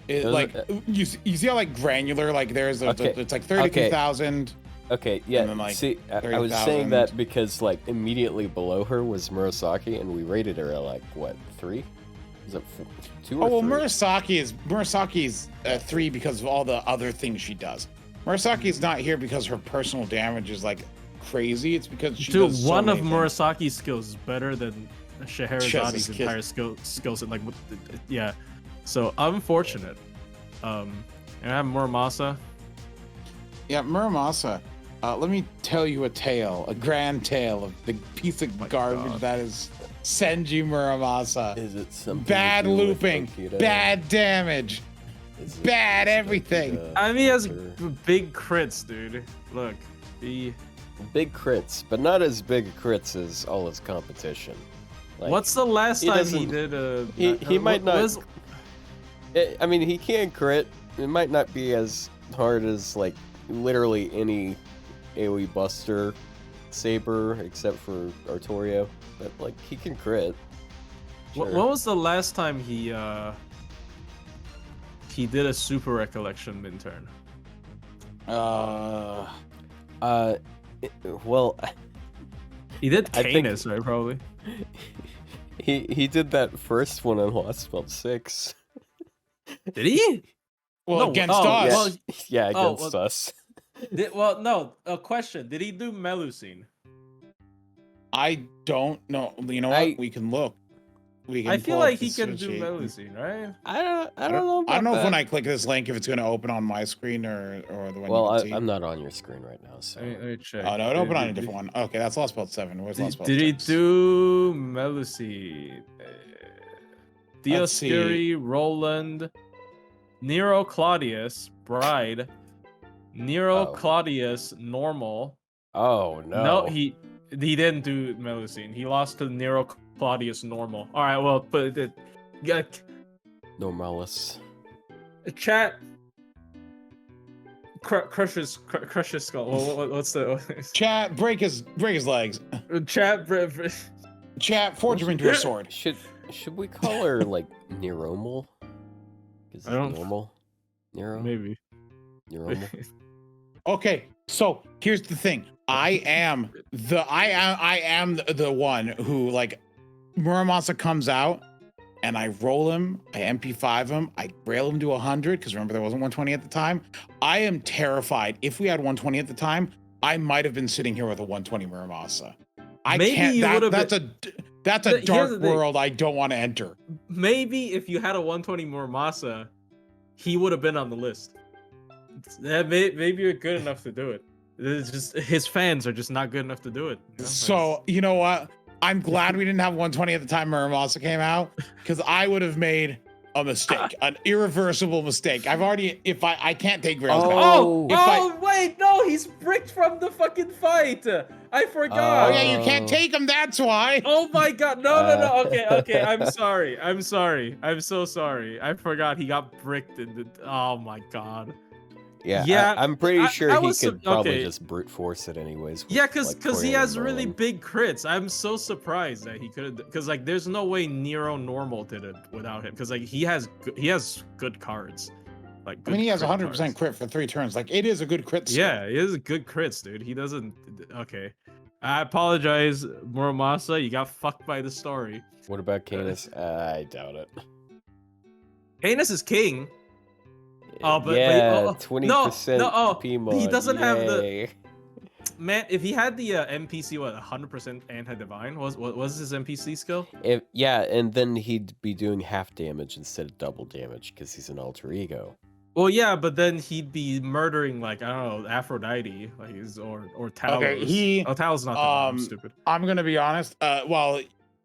It, those like are- you see how like granular like there's a, Okay. it's like 32,000. okay, yeah. then, like, See, I was 30,000. saying that because like immediately below her was Murasaki, and we rated her at like what 3? Is it 2 or Oh well, 3? Murasaki's 3 because of all the other things she does. Murasaki is not here because her personal damage is like crazy. It's because she Dude, does so one of many things. Murasaki's skills is better than Scheherazade's skills. entire skill set. Like, yeah. So unfortunate. And I have Muramasa. Yeah, Muramasa. Let me tell you a grand tale of the piece of my garbage God. that is Senji Muramasa. Is it something? Bad to do with looping, Tokita? bad damage. Is it bad just everything. Tokita I mean, he has or- big crits, dude. Look, he. big crits, but not as big crits as all his competition. Like, What's the last he time he doesn't- did? he might what not- was- I mean, he can crit. It might not be as hard as like literally any AoE Buster Saber except for Artorio, but like he can crit. What Sure. was the last time he did a super recollection min turn? Well, He did I think- Canis, right? Probably. he did that first one on Lost Spell 6. Did he? Well, No, against oh, us. well, Yeah, Oh, against well- us. well, no. A question: did he do Melusine? I don't know. You know what? I- We can look. We can I feel pull up like the he can do switch sheet. Melusine, right? I don't know. I don't About know if that. when I click this link if it's going to open on my screen or the one Well, you can see. I'm not on your screen right now, so. Let me check. Oh no, it Did- opened on a did- different one. Okay, that's Lost Spell 7. Where's Lost Spell Did he 6? do Melusine? Let's see. Dioscuri, Roland, Nero Claudius, Bride, Nero Oh. Claudius, Normal. Oh no. No, he didn't do Melusine. He lost to Nero Claudius Normal. All right, well, but Normalis. chat crush his skull. What's the Chat, break his legs. chat? Chat, forge him into a sword. Should we call her like Neromal? Is I it don't- normal? Nero? Maybe. Neromal? Okay, so here's the thing. I am the one who like Muramasa comes out and I roll him, I MP5 him, I rail him to 100 because remember there wasn't 120 at the time. I am terrified. If we had 120 at the time, I might have been sitting here with a 120 Muramasa. I Maybe can't. you would've That's a Here's the dark thing. world I don't want to enter. Maybe if you had a 120 Muramasa, he would have been on the list. Maybe you're good enough to do it. It's just his fans are just not good enough to do it. You know? So you know what? I'm glad we didn't have 120 at the time Muramasa came out, because I would have made a mistake, an irreversible mistake. I've already, if I can't take Rails back. Wait, no, he's bricked from the fucking fight. I forgot. Oh yeah, you can't take him. That's why. Oh my god, no. Okay, I'm sorry. I'm so sorry. I forgot he got bricked in the. Oh my god. Yeah, I'm pretty sure I he was could probably okay. just brute force it anyways. Yeah, because he has Merlin. really big crits. I'm so surprised that he could, because like there's no way Nero normal did it without him, because like he has good cards. Like I mean, he has good 100% cards. crit for 3 turns. Like, it is a good crit skill. Yeah, he has good crits, dude. He doesn't. Okay, I apologize, Muramasa. You got fucked by the story. What about Canis? I doubt it. Canis is king. Oh, but yeah, but 20% PMod. he doesn't have the yay. man. If he had the NPC, 100% anti-divine was his NPC skill? Yeah, and then he'd be doing half damage instead of double damage because he's an alter ego. Well, yeah, but then he'd be murdering, like, I don't know, Aphrodite, like or Talos. Okay, Talos not that I'm stupid. I'm gonna be honest. While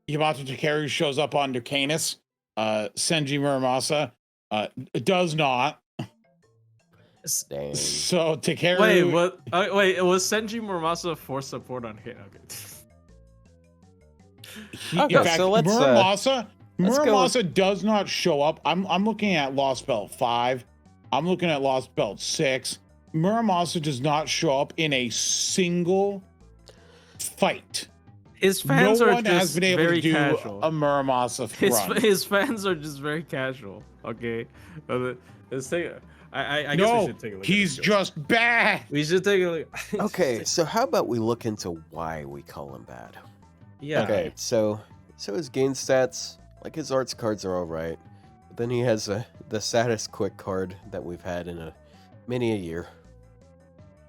Yamato Takeru shows up on Canis, Senji Muramasa does not. Dang. So Takeru. Wait, what? Wait, was Senji Muramasa force support on hit? Okay. Okay, in fact, so let's Muramasa does not show up. I'm looking at Lost Belt 5. I'm looking at Lost Belt 6. Muramasa does not show up in a single fight. His fans are one just has been able very to do casual. a Muramasa run. His fans are just very casual. Okay, let's take. I guess we should take a look. He's at just bad. We should take a look. Okay, so how about we look into why we call him bad? Yeah. Okay, so his gain stats, like his arts cards are all right. But then he has the saddest quick card that we've had in many a year.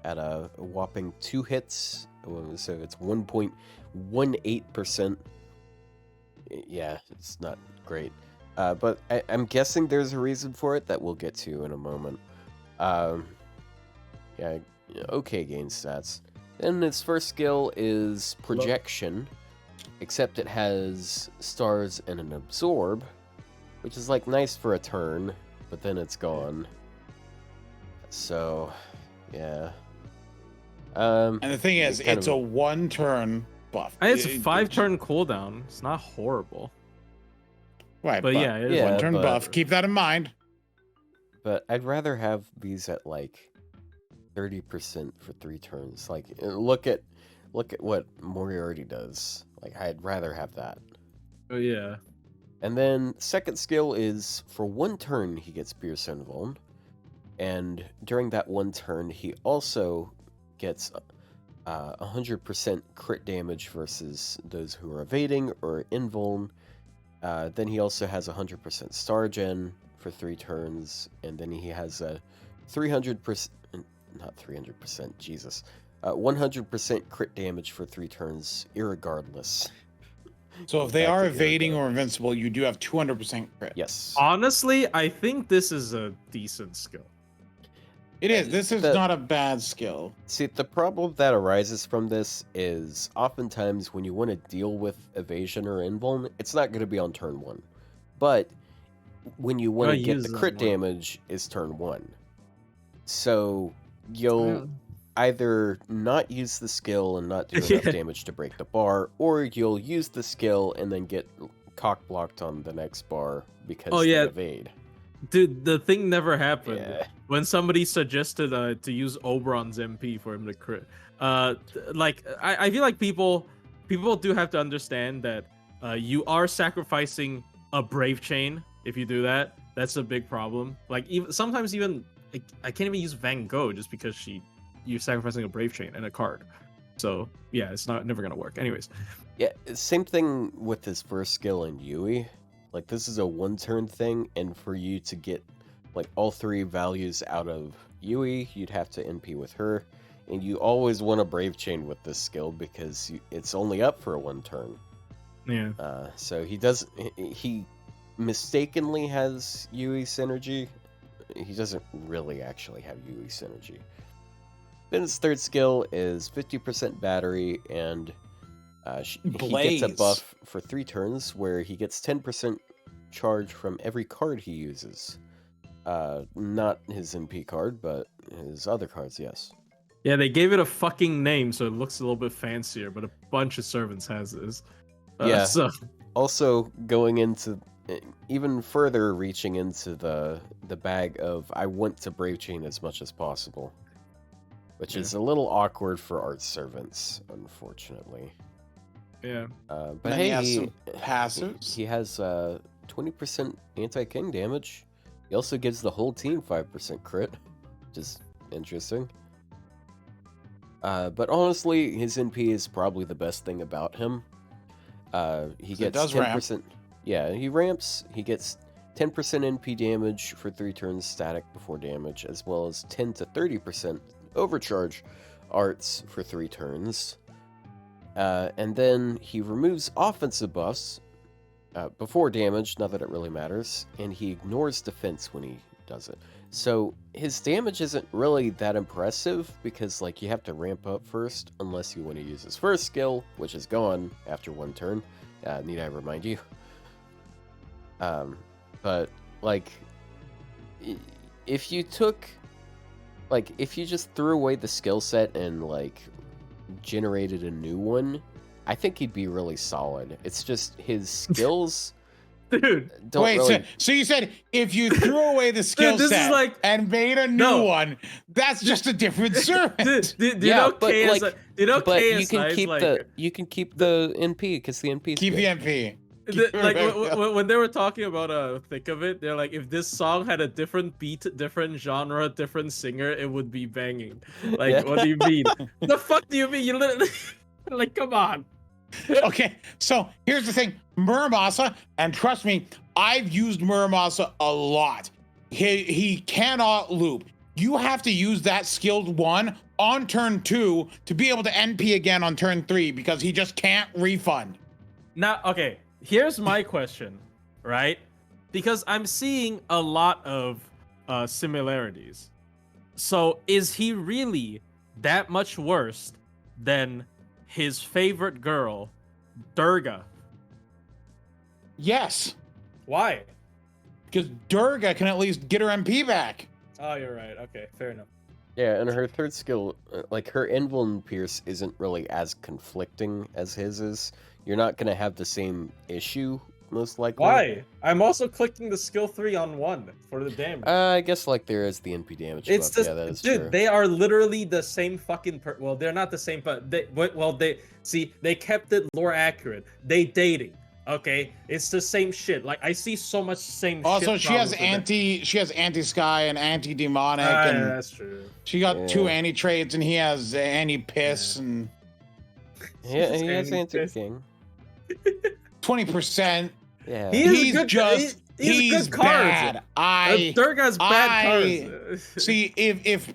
At a whopping 2 hits, so it's 1.18%. Yeah, it's not great. But I'm guessing there's a reason for it that we'll get to in a moment. Yeah, okay gain stats. Then his first skill is projection, except it has stars and an absorb, which is like nice for a turn, but then it's gone. So, yeah. And the thing is, it's a 1-turn buff. It's a 5-turn cooldown. It's not horrible. Right, but yeah, it is 1-turn buff. Keep that in mind. But I'd rather have these at like 30% for 3 turns. Like, look at what Moriarty does. Like, I'd rather have that. Oh yeah. And then second skill is for 1 turn he gets Pierce and Vuln, and during that 1 turn he also gets 100% crit damage versus those who are evading or invuln. Then he also has 100% star gen for 3 turns, and then he has a 300%, not 300%, Jesus, 100% crit damage for 3 turns, irregardless. So if they are evading or invincible, you do have 200% crit. Yes. Honestly, I think this is a decent skill. It is. This is not a bad skill. See, the problem that arises from this is oftentimes when you want to deal with evasion or invuln, it's not going to be on turn 1. But when you want to get the crit damage is turn 1. So you'll either not use the skill and not do enough damage to break the bar, or you'll use the skill and then get cock blocked on the next bar because they evade. Dude, the thing never happened. Yeah. When somebody suggested to use Oberon's MP for him to crit. Like I feel like people do have to understand that you are sacrificing a Brave Chain if you do that. That's a big problem. Like sometimes even I can't even use Van Gogh just because you're sacrificing a Brave Chain and a card. So yeah, it's never gonna work. Anyways. Yeah, same thing with his first skill in Yui. Like, this is a 1-turn thing, and for you to get, like, all 3 values out of Yui, you'd have to NP with her. and you always want to Brave Chain with this skill because it's only up for 1 turn. Yeah. So he mistakenly has UE synergy. He doesn't really actually have UE synergy. Then his 3rd skill is 50% battery, and he gets a buff for 3 turns where he gets 10% charge from every card he uses. Not his NP card, but his other cards, yes. Yeah, they gave it a fucking name, so it looks a little bit fancier, but a bunch of servants has this. Yeah. So... Also, going into even further reaching into the bag of I want to Brave Chain as much as possible, which is a little awkward for art servants, unfortunately. Yeah. But hey, he has some passives. he has 20% anti-king damage. He also gives the whole team 5% crit, which is interesting. But honestly, his NP is probably the best thing about him. He gets 10%. Ramp. Yeah, he ramps. He gets 10% NP damage for 3 turns static before damage, as well as 10 to 30% overcharge arts for 3 turns. And then he removes offensive buffs before damage, not that it really matters, and he ignores defense when he does it. So his damage isn't really that impressive because like you have to ramp up first unless you want to use his first skill, which is gone after 1 turn. Need I remind you? But like if you just threw away the skill set and like generated a new one, I think he'd be really solid. It's just his skills. Dude, wait. Really... So you said if you threw away the skill set and made a new one, that's just a different service. Do you know KS? Do you know but KS you can keep the NP because the NP. Keep the NP. When they were talking about Thick of It, they're like, if this song had a different beat, different genre, different singer, it would be banging. Like, what do you mean? The fuck do you mean? You literally like, come on. Okay, so here's the thing, Muramasa, and trust me, I've used Muramasa a lot. He cannot loop. You have to use that skilled 1 on turn 2 to be able to NP again on turn 3 because he just can't refund. Now, okay, here's my question, right? Because I'm seeing a lot of similarities. So is he really that much worse than his favorite girl, Durga? Yes. Why? Because Durga can at least get her MP back. Oh, you're right. Okay, fair enough. Yeah, and her 3rd skill, like her Emblem Pierce isn't really as conflicting as his is. You're not going to have the same issue, most likely. Why? I'm also clicking the skill 3 on 1 for the damage. I guess like there is the NP damage It's buff. just, Yeah, that is dude, true. they are literally the same fucking well, they're not the same, but they kept it lore accurate. They dating. Okay, it's the same shit. Like I see so much same. Also, shit she has anti-sky and anti-demonic, and yeah, that's true. She got 2 anti-traits, and he has anti-piss and. Yeah, he has anti-king. 20%. Yeah, he's good, just he's good cards. bad. Durga's bad cards. See, if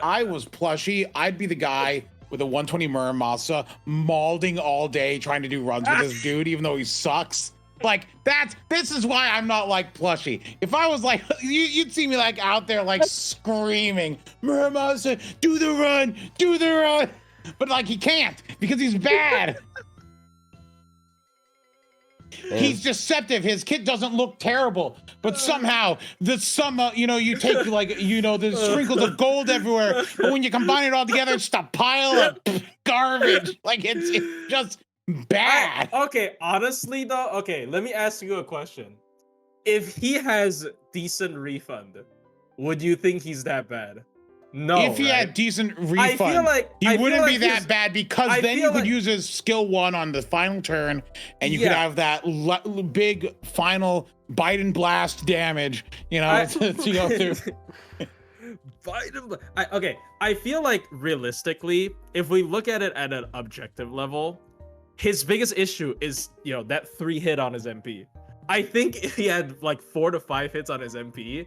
I was Plushie, I'd be the guy with a 120 Muramasa mauling all day trying to do runs with this dude, even though he sucks. Like this is why I'm not like Plushie. If I was like, you'd see me like out there like screaming, Muramasa, do the run, but like he can't because he's bad. He's deceptive. His kid doesn't look terrible, but somehow you take like the sprinkles of gold everywhere. But when you combine it all together, it's just a pile of garbage. Like it's just bad. Okay, honestly though, let me ask you a question. If he has decent refund, would you think he's that bad? No. If he had decent refund, he wouldn't be that bad because then you could use his skill 1 on the final turn, and you could have that big final bite and blast damage. To go through. I feel like realistically, if we look at it at an objective level, his biggest issue is that 3 hit on his MP. I think if he had like 4 to 5 hits on his MP,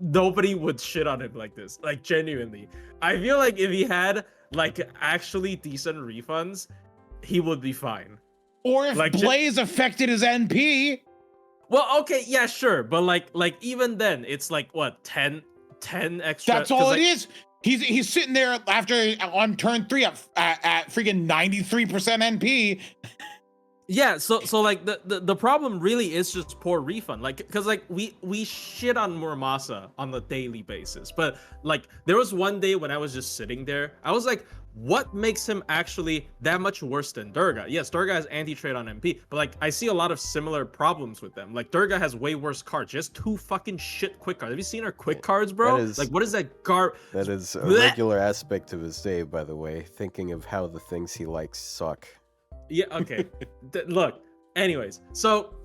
nobody would shit on him like this. Like genuinely, I feel like if he had like actually decent refunds, he would be fine. Or if Like, Blaze affected his NP. Well, okay, yeah, sure, but like even then, it's like what 10 extra. That's all it is. He's sitting there after on turn 3 at freaking 93% NP. Yeah, so like the problem really is just poor refund. Like, because like we shit on Muramasa on a daily basis, but like there was one day when I was just sitting there, I was like, what makes him actually that much worse than Durga? Yes, Durga has anti-trade on MP, but like I see a lot of similar problems with them. Like Durga has way worse cards, just 2 fucking shit quick cards. Have you seen her quick cards, bro? Like what is that That is a regular aspect of his day, by the way. Thinking of how the things he likes suck. Yeah, okay. Look, anyways, so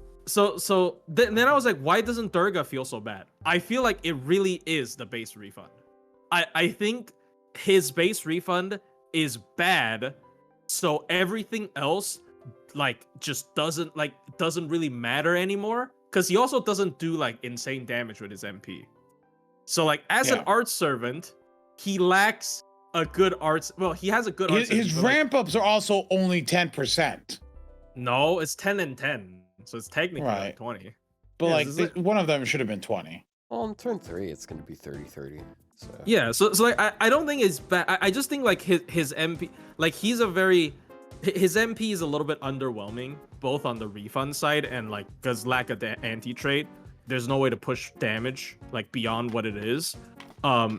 then I was like, why doesn't Durga feel so bad? I feel like it really is the base refund. I think his base refund is bad, so everything else like just doesn't really matter anymore, because he also doesn't do like insane damage with his MP. So like as an art servant, he lacks a good arts. Well, he has a good arts. His ramp ups are also only 10%. No, it's 10 and 10, so it's technically Right. like 20. But Yeah, like this is one of them should have been 20. Well, on turn 3, it's going to be 30-30. So Yeah, so like I don't think it's bad. I just think like his MP, like his MP is a little bit underwhelming, both on the refund side and like because lack of the anti-trade. There's no way to push damage like beyond what it is.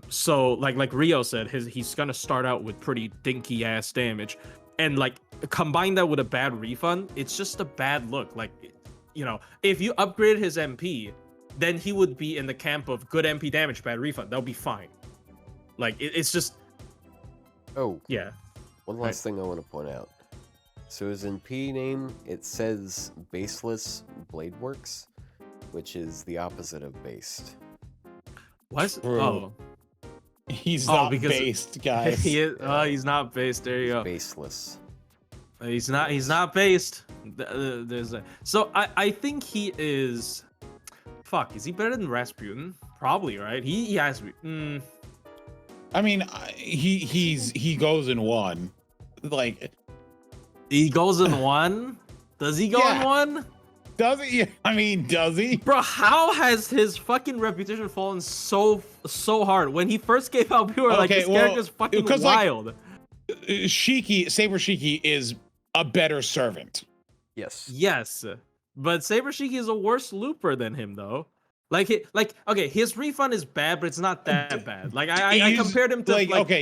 So like Ryou said, he's gonna start out with pretty dinky ass damage, and like combine that with a bad refund, it's just a bad look. Like, you know, if you upgraded his MP, then he would be in the camp of good MP damage, bad refund. That'll be fine. Like it's just. Oh Yeah. One last thing I want to point out. So his NP name, it says Baseless Blade Works, which is the opposite of based. What? True. Oh. He's Oh, not because- based, guys. he is, he's not based. There you go. Baseless. He's not based. There's a, so I think he is. Fuck, is he better than Rasputin? Probably, right? He has. I mean, he goes in 1. Like, He goes in 1. Does he go in Yeah. 1? does he? I mean, does he? Bro, how has his fucking reputation fallen so hard? When he first came out, people were like, Okay, this well, character's fucking because, like, wild. Saber Shiki is a better servant. Yes. Yes, but Saber Shiki is a worse looper than him, though. Like, okay, his refund is bad, but it's not that bad. Like, I He's- compared him to like, okay,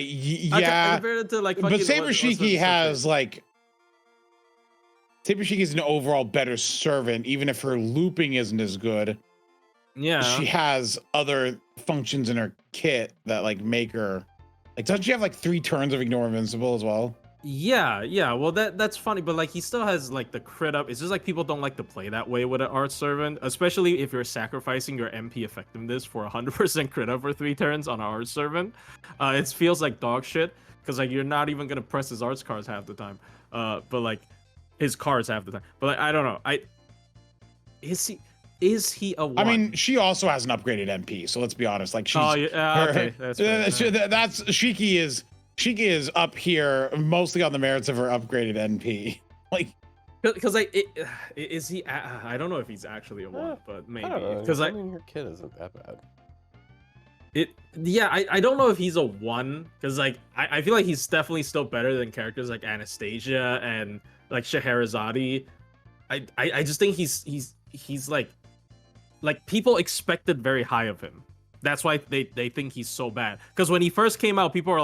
I yeah, compared it to like. but fucking, Saber what's Shiki his has name? like Saber Shiki is an overall better servant, even if her looping isn't as good. Yeah. She has other functions in her kit that like make her like. Doesn't she have like 3 turns of Ignore Invincible as well? Yeah. Well, that's funny, but like he still has like the crit up. It's just like people don't like to play that way with an art servant, especially if you're sacrificing your MP effectiveness for 100% crit up for 3 turns on an art servant. It feels like dog shit because like you're not even gonna press his arts cards half the time. But like his cards half the time. But like I don't know. Is he a 1? I mean, she also has an upgraded MP, so let's be honest. Like she's Oh yeah. Okay. That's fair. that's Shiki is up here mostly on the merits of her upgraded NP. Like, Because like, is he? I don't know if he's actually a 1, but maybe. I don't know. Because I mean, her kid isn't that bad. I don't know if he's a 1 because like I feel like he's definitely still better than characters like Anastasia and like Scheherazade. I just think he's like people expected very high of him. That's why they think he's so bad. Because when he first came out, people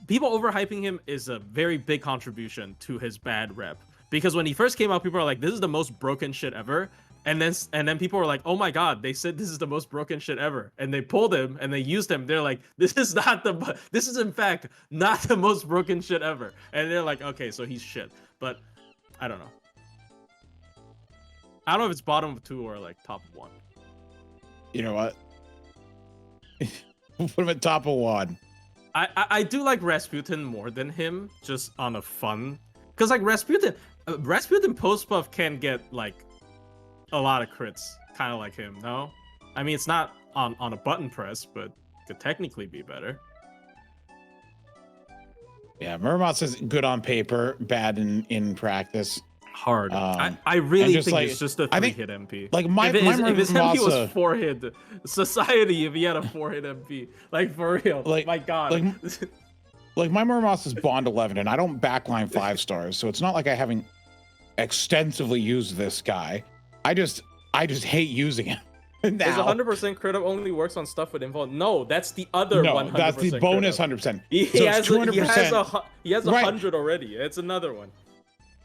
overhyping him is a very big contribution to his bad rep. Because when he first came out, people are like, "This is the most broken shit ever," and then people were like, "Oh my god, they said this is the most broken shit ever," and they pulled him and they used him. They're like, "This is in fact not the most broken shit ever," and they're like, "Okay, so he's shit." But I don't know. I don't know if it's bottom 2 or like top 1. you know what? Put him at top of 1. I do like Rasputin more than him, just on a fun, because like Rasputin post buff can get like a lot of crits, kind of like him. No, I mean it's not on a button press, but could technically be better. Yeah, Muramasa's good on paper, bad in practice. Hard. Um, I really just think like- it's just a I think, 3-hit MP. Like if his MP was Muramasa, 4-hit, society, if he had a 4-hit MP, like for real, Like- my god. like my Muramasa's Bond 11, and I don't backline 5 stars, so it's not like I haven't extensively used this guy. I just hate using him. Is Now. 100% crit only works on stuff with info? No, that's the other 100%. No, that's the bonus crit. 100%. He So has it's 200%. he has Right. 100 already. It's another one.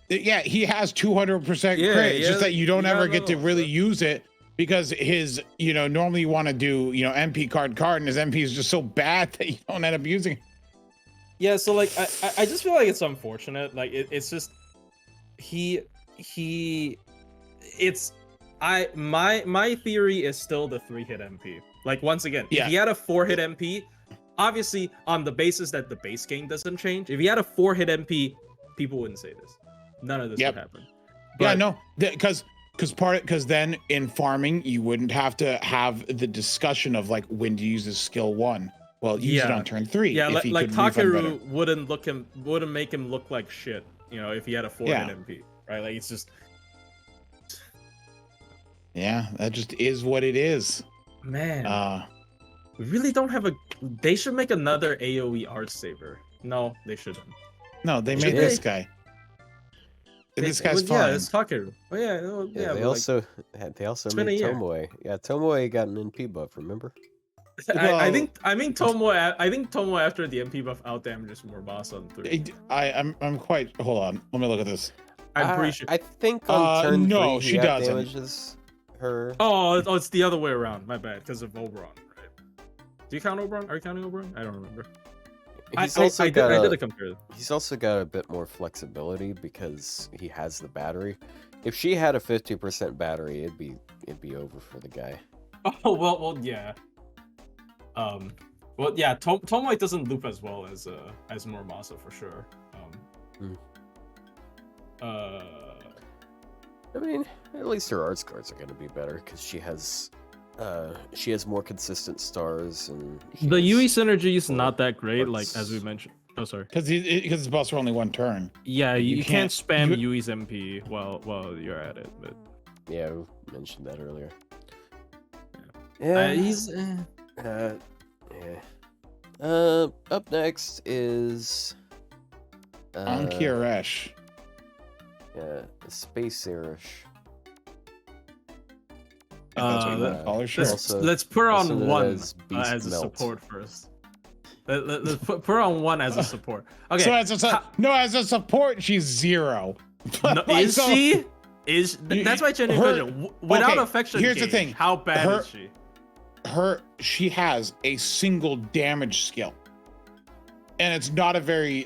Yeah, he has 200% Yeah, crit. It's yeah, just that you don't yeah, ever no, get to no, really sure. use it because his, normally you want to do, MP card, and his MP is just so bad that you don't end up using it. Yeah, so like I just feel like it's unfortunate. Like it's just my theory is still the 3-hit MP. Like once again, Yeah. if he had a 4-hit MP, obviously on the basis that the base game doesn't change, if he had a 4-hit MP, people wouldn't say this. None of this Yep. would happen. Yeah, But- no, because then in farming you wouldn't have to have the discussion of like when to use his skill 1. Well, use it Yeah. on turn 3. Yeah, if he like could refund better. Takeru wouldn't make him look like shit, if he had a 4-hit Yeah. MP, right? Like it's just Yeah, that just is what it is. man. We really don't have they should make another AOE Arts Saver. No, they shouldn't. No, they Should made this they? guy. This guy's Yeah, fine. it's Takeru. Oh yeah, well, Yeah, yeah. they but, also it's been a made year. Tomoe. Yeah, Tomoe got an NP buff. Remember? I think Tomoe after the MP buff out damages Muramasa on 3. I'm quite. Hold on, let me look at this. I'm pretty sure. I think on turn no, 3 she he doesn't. damages her. Oh, it's the other way around. My bad, because of Oberon, right? Do you count Oberon? Are you counting Oberon? I don't remember. He's I also did got a compare. He's also got a bit more flexibility because he has the battery. If she had a 50% battery, it'd be over for the guy. Oh well, yeah. Well, yeah. Tomoe doesn't loop as well as Muramasa for sure. I mean, at least her arts cards are going to be better because she has more consistent stars and The he UE has- synergy is not that great, Arts. like as we mentioned. Oh, sorry. Because his buffs are only 1 turn. Yeah, You you can't spam you- UE's MP while you're at it, but Yeah, we mentioned that earlier. he's yeah. Up next is Anki Eresh. Yeah, Space Erish. If that's what you want to let- call her, sure. Also- let's put her also on known 1 as Beast as a Melt. support first. Let's put her on 1 as a support. Okay. So as a support, she's 0. No, Like, is so- she? That's my genuine her- question. Without okay, affection, here's the gauge, thing. How bad Her- is she? She has a single damage skill, and it's not a very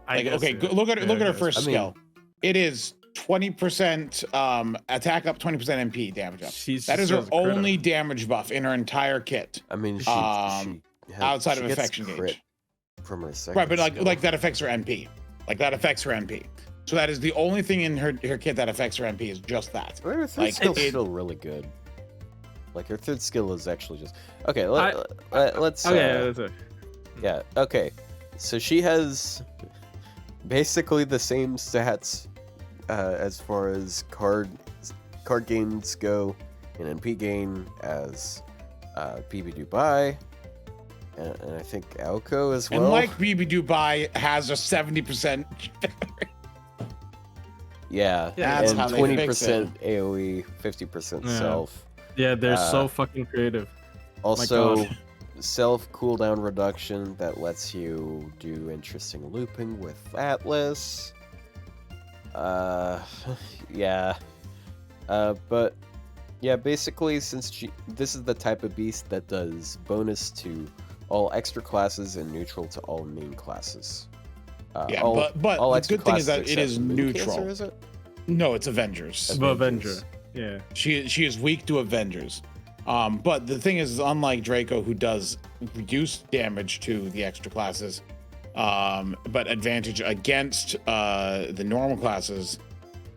I guess, okay. yeah. Look at Yeah, her I first guess. I mean- skill. It is 20% attack up, 20% MP damage up. She's That is her just critical. only damage buff in her entire kit, I mean, she outside she of gets affection crit gauge. from her second Right? But skill. that affects her MP. That affects her MP. So that is the only thing in her kit that affects her MP is just that. Well, her third like, skill's it- still really good. Like her third skill is actually just okay. I- Let's Okay, that's it. yeah. Okay, so she has basically the same stats as far as card gains go in NP gain as PB Dubai, and I think Alco as well. And like BB Dubai has a 70%. yeah, That's and how they 20% AOE, 50% Yeah. self. Yeah, they're so Uh, fucking creative. Also, God. self cooldown reduction that lets you do interesting looping with Atlas. Yeah. But yeah, basically, since this is the type of beast that does bonus to all extra classes and neutral to all main classes. Yeah, all but all the extra good thing is that classes it is except neutral. Mooncancer, is it? No, it's Avengers. Avenger. Yeah. She is weak to Avengers. But the thing is, unlike Draco, who does reduce damage to the extra classes, but advantage against the normal classes,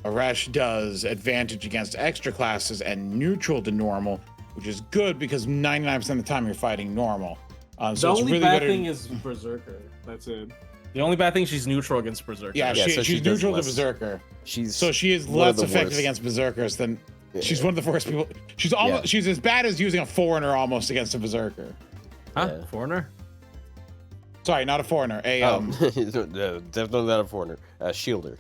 Eresh does advantage against extra classes and neutral to normal, which is good because 99% of the time you're fighting normal. The So it's only really bad good. thing is Berserker. That's it. The only bad thing, she's neutral against Berserker. Yeah, Yeah, so she she's does neutral to less. Berserker. She's So she is one of less the effective worst. against Berserkers than she's Yeah. one of the worst people. She's almost she's as bad as using a foreigner almost against a Berserker. Huh? Yeah. Foreigner? Sorry, not a foreigner. A Oh, no, definitely not a foreigner. Shielder.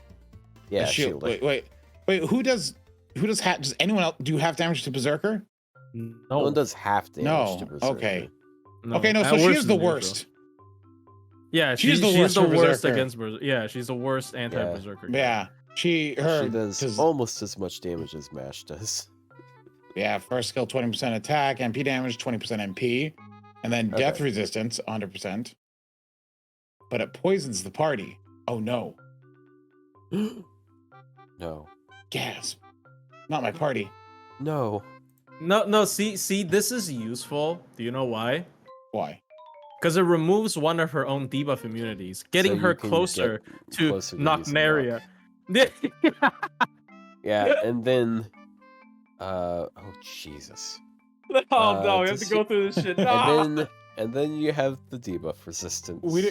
Yeah, a shield. Shielder. Wait. Who does does anyone else do half damage to Berserker? No No. one does half damage No. to Berserker. Okay. No. Okay, no, At so she worst is the neutral. worst. Yeah, She's the she's worst the for worst Berserker. against Berserker. Yeah, she's the worst anti-Berserker. Yeah. She Does 'cause- almost as much damage as Mash does. yeah, first skill 20% attack, MP damage 20% MP, and then death Okay. resistance 100%. But it poisons the party. Oh no. No. Gasp. Not my party. No. No. See, this is useful. Do you know why? Why? Because it removes one of her own debuff immunities, getting So you her can closer get to closer to using Nocnaria. Yeah, and then oh Jesus. Oh no, we have does to go she- through this shit. No. And then you have the debuff resistance. We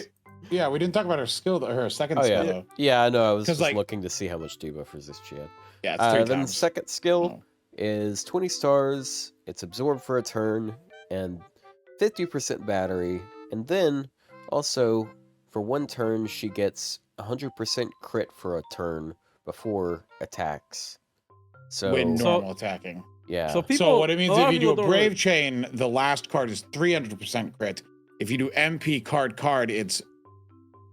didn't talk about her skill, her second Oh skill yeah. though. Yeah, I know. I was 'Cause, just like- looking to see how much debuff resist she had. Yeah, it's 3 Then the times. second skill Oh. is 20 stars. It's absorbed for a turn and 50% battery. And then also for one turn, she gets 100% crit for a turn before attacks. So When So- normal attacking. yeah, So people. So what it means a lot if of you do a people don't Brave really- Chain, the last card is 300% crit. If you do MP card, it's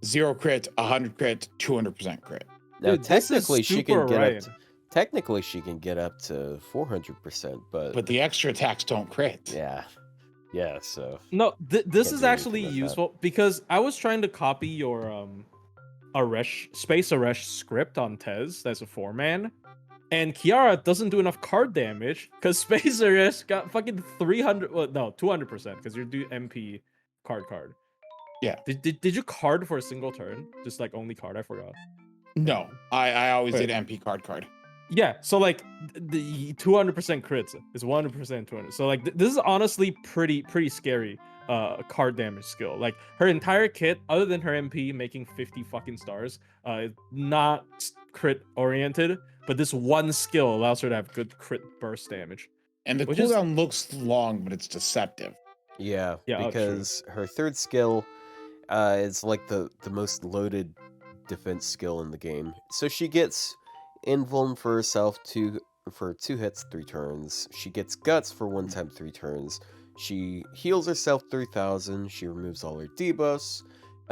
0 crit, 100 crit, 200% crit. now Dude, this is technically she can super get Orion. up. Technically she can get up to 400%, But the extra attacks don't crit. yeah, So No, this Can't is do anything actually about that. useful because I was trying to copy your Space Aresh script on Tez. That's a 4-man. And Kiara doesn't do enough card damage because Space Aresh got fucking 300. Well, no, 200% because you do MP card. Yeah. Did you card for a single turn? Just like only card? I forgot. No, I always Wait. did MP card. Yeah, so like the 200% crits is 100% 200. So like this is honestly pretty scary card damage skill. Like her entire kit, other than her MP making 50 fucking stars, is not crit oriented, but this one skill allows her to have good crit burst damage. And the Which is- cooldown looks long, but it's deceptive. yeah, Yeah, oh, true. because her third skill is like the most loaded defense skill in the game. So she gets invuln for herself for 2 hits, 3 turns. She gets guts for 1 time, 3 turns. She heals herself 3,000. She removes all her debuffs.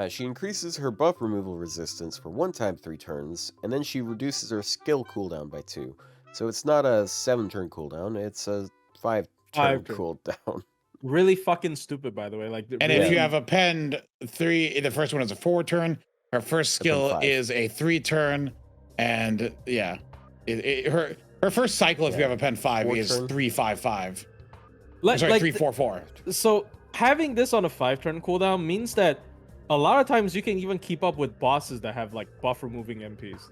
She increases her buff removal resistance for 1 time, 3 turns, and then she reduces her skill cooldown by 2. So it's not a 7-turn cooldown; it's a 5-turn 5-turn. cooldown. Really fucking stupid, by the way. Like, And really, if you have a pen 3, the first one is a 4-turn. Her first skill 5. is a 3-turn, and yeah, her first cycle if you Yeah. have a pen 5 is 4-turn. 3-5-5. like, Sorry, like 3-4-4. so having this on a 5-turn cooldown means that a lot of times you can even keep up with bosses that have like buff removing MPs.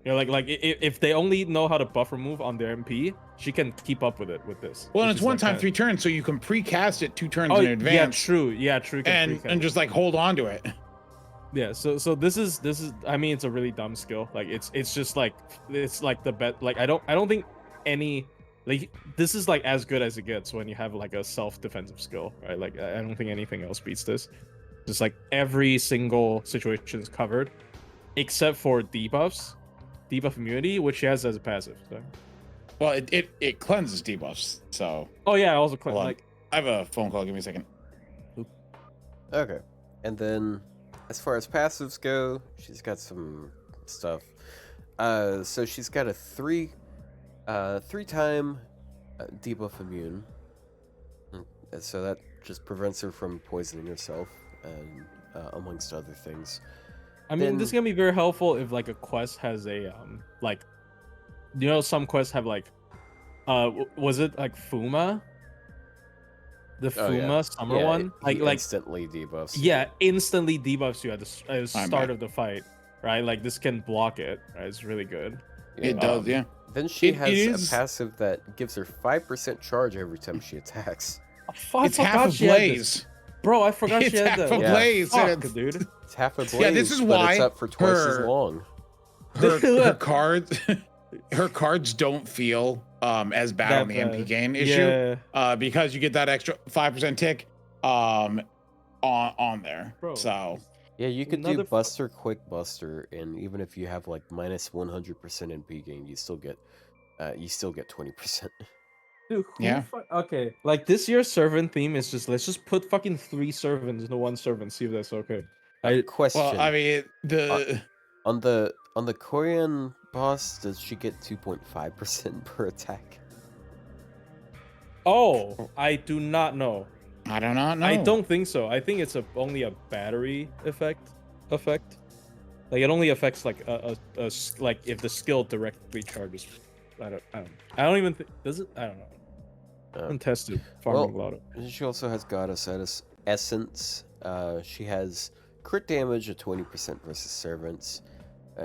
You know, like if they only know how to buff remove on their MP, she can keep up with it with this. Well, and which it's is, one like, time kinda- 3 turns, so you can precast it 2 turns Oh, in yeah, advance. true. Yeah, true. you can And precast. just like hold on to it. Yeah, so this is I mean it's a really dumb skill. Like it's just like it's like the bet like I don't think any like this is like as good as it gets when you have like a self-defensive skill, right? Like I don't think anything else beats this. Just like every single situation is covered except for debuff immunity, which she has as a passive. So. Well, it cleanses debuffs. So Oh yeah, I also Hold on. like I have a phone call. Give me a second. Okay. And then as far as passives go, she's got some stuff. So she's got a 3-time debuff immune. And so that just prevents her from poisoning herself and amongst other things. I mean this is then- gonna be very helpful if like a quest has a like you know some quests have like was it like Fuma? The Oh, yeah. Fuma summer Yeah, one? he Like instantly debuffs. yeah, instantly debuffs you at the I'm start back. of the fight, right? Like this can block it, right? It's really good. It does, yeah. Then she It has is- a passive that gives her 5% charge every time she attacks. I It's half forgot a she had this. blaze. Bro, I forgot It's she had half that. a Yeah. blaze. and Fuck, it's- dude. It's half a blaze, Yeah, this is but why it's up for twice as her- long. Her cards, her cards don't feel as bad That on the MP bad. gain issue. Yeah. Because you get that extra 5% tick on there. Bro. Yeah, you could do Another Buster, Quick Buster, and even if you have like minus 100% NP gain, you still get 20%. Dude, Yeah. Okay, like this year's servant theme is just let's just put fucking 3 servants into 1 servant, see if that's okay. Question: Well, I mean, on the Korean boss, does she get 2.5% per attack? Oh, I do not know. I do not know. I don't think so. I think it's only a battery effect. Like it only affects like like if the skill directly charges. I don't even think does it. I don't know. I haven't tested farming Lotto. She also has Goddess Essence. She has crit damage at 20% versus servants.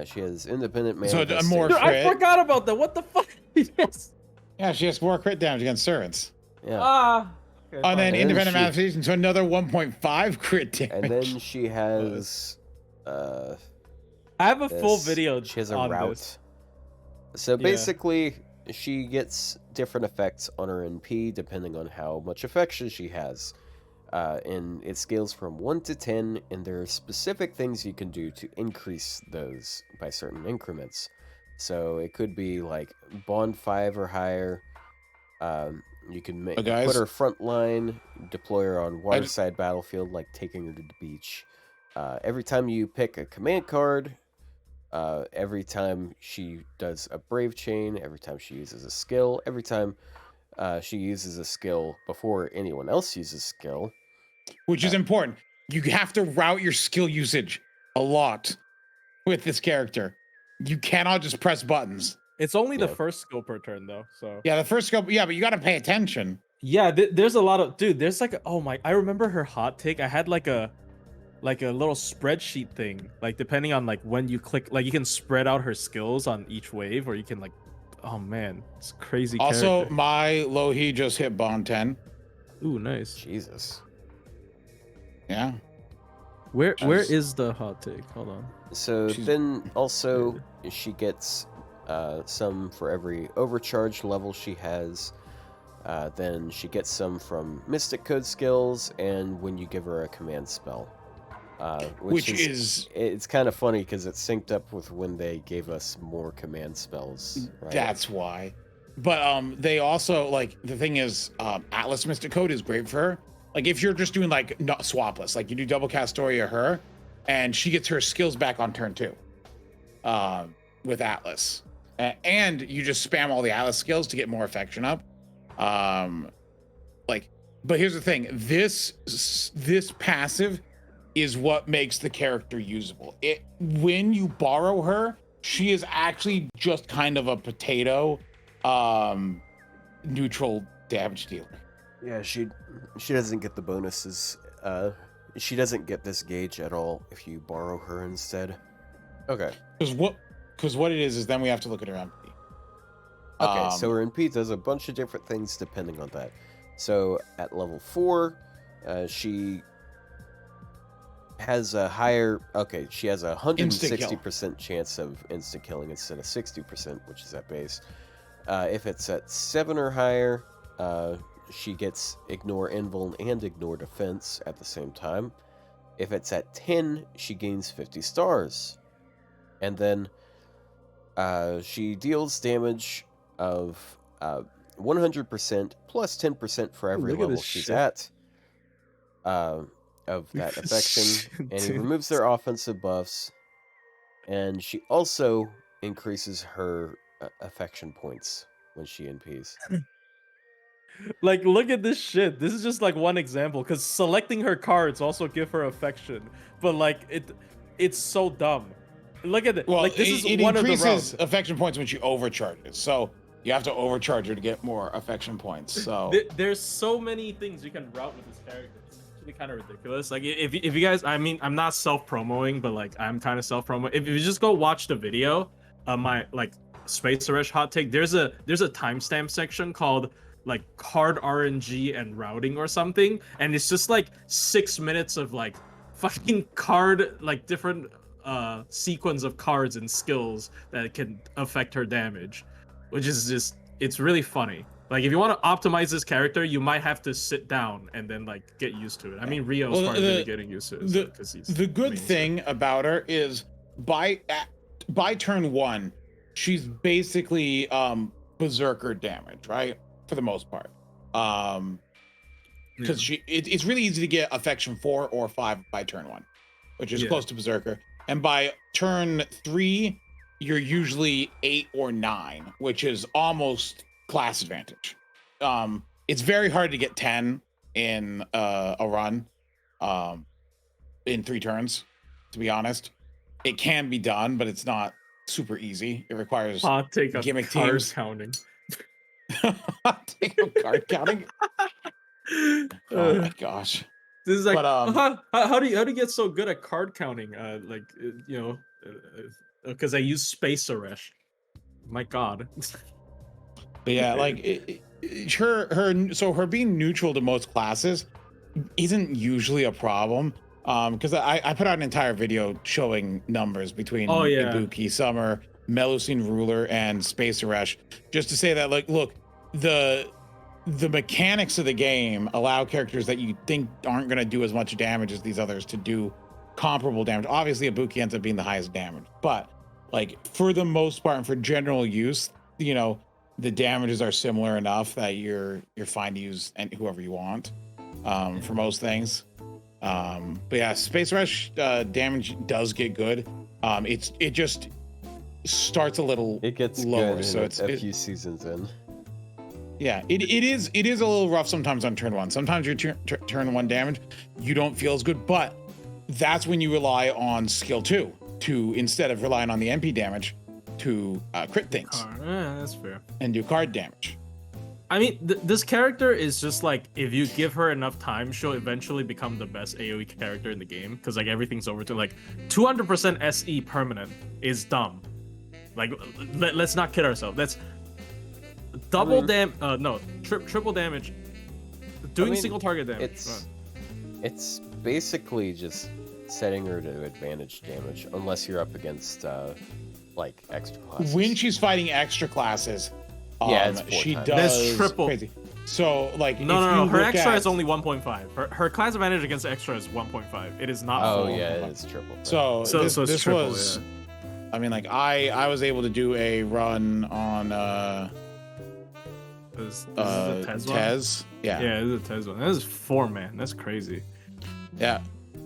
She has independent So a manifestation. more Dude, I crit. forgot about that. What the fuck? Yes. Yeah, she has more crit damage against servants. Yeah. Ah. Okay, And fine. then And then independent she- manifestation, so another 1.5 crit damage. And then she has I have a full this- video. She has a on route. This. So Yeah. basically, she gets different effects on her NP depending on how much affection she has. And it scales from 1 to 10, and there are specific things you can do to increase those by certain increments. So it could be like Bond 5 or higher. You can guys? put her front line, deploy her on waterside battlefield, like taking her to the beach. Every time you pick a command card, every time she does a brave chain, every time she uses a skill, every time she uses a skill before anyone else uses skill. Which is important. You have to route your skill usage a lot with this character. You cannot just press buttons. It's only the Yeah. first skill per turn though. So Yeah, the first skill, yeah, but you got to pay attention. yeah, there's a lot of there's like oh my, I remember her hot take. I had like a little spreadsheet thing. Like depending on like when you click, like you can spread out her skills on each wave, or you can like, oh man, it's a crazy. Also, character. my Louhi just hit Bond 10. Ooh, nice. Jesus. Yeah. Where Jeez. is the hot take? Hold on. So She's- then also she gets some for every overcharge level she has. Then she gets some from Mystic Code skills and when you give her a command spell. Which is it's kind of funny because it's synced up with when they gave us more command spells. Right? that's why. But they also like the thing is Atlas Mystic Code is great for her. Like if you're just doing like not swapless, like you do double cast story of her, and she gets her skills back on turn 2 with Atlas, and you just spam all the Atlas skills to get more affection up. But here's the thing: this passive is what makes the character usable. When you borrow her, she is actually just kind of a potato, neutral damage dealer. Yeah, she doesn't get the bonuses. She doesn't get this gauge at all if you borrow her instead. Okay. Because what it is then we have to look at her MP. Okay, so her NP does a bunch of different things depending on that. So at level 4, she has a higher. Okay, she has a 160% chance of insta killing instead of 60%, which is at base. If it's at 7 or higher, she gets ignore invuln and ignore defense at the same time. If it's at 10, she gains 50 stars. And then she deals damage of 100% plus 10% for every look at level this she's shit. at of that affection. And he Dude. removes their offensive buffs. And she also increases her affection points when she NPs. Like, look at this shit. This is just like one example, because selecting her cards also give her affection, but like it's so dumb. Look at it. Well, like this is it one of the increases routes. affection points when she overcharges. So you have to overcharge her to get more affection points. So There's so many things you can route with this character. It's actually kind of ridiculous. Like if you guys, I mean, I'm not self-promoting, but like I'm kind of self-promoting. If you just go watch the video, my like Space Rush hot take. There's a timestamp section called like card RNG and routing or something, and it's just like 6 minutes of like fucking card, like different sequence of cards and skills that can affect her damage, which is just, it's really funny. Like if you want to optimize this character, you might have to sit down and then like get used to it. I mean, Rio's really getting used to it because he's the good thing about her is by turn 1, she's basically berserker damage, right? For the most part, because it's really easy to get affection 4 or 5 by turn 1, which is close to berserker, and by turn 3 you're usually 8 or 9, which is almost class advantage. It's very hard to get 10 in a run in 3 turns, to be honest. It can be done, but it's not super easy. It requires gimmick teams counting. Take a card counting. Oh my gosh. This is like, But, how do you get so good at card counting? Because I use Space Aresh. My God. But yeah, like her being neutral to most classes isn't usually a problem. Because I put out an entire video showing numbers between Ibuki, Summer, Melusine Ruler, and Space Aresh, just to say that, like, look, the mechanics of the game allow characters that you think aren't going to do as much damage as these others to do comparable damage. Obviously, Ibuki ends up being the highest damage, but like for the most part and for general use, you know, the damages are similar enough that you're fine to use whoever you want for most things. But yeah, Space Rush damage does get good. It just starts a little lower, so it's a few seasons in. Yeah, it is a little rough sometimes on turn 1. Sometimes your turn 1 damage you don't feel as good, but that's when you rely on skill 2 to, instead of relying on the MP damage, to crit things. That's fair. And do card damage. I mean, this character is just like, if you give her enough time, she'll eventually become the best AoE character in the game, because like everything's over to like 200% SE permanent is dumb. Like, let's not kid ourselves. That's double triple damage, doing single target damage. It's basically just setting her to advantage damage, unless you're up against like extra classes. When she's fighting extra classes, she does. That's triple. Crazy. So like, no. Her extra is only 1.5. Her class advantage against extra is 1.5. It is not. Oh full. Yeah, it is triple. So this triple, was. Yeah. I mean, like I was able to do a run on This is a Tez. Yeah. Yeah, this is a Tez one. This is 4-man. That's crazy. Yeah.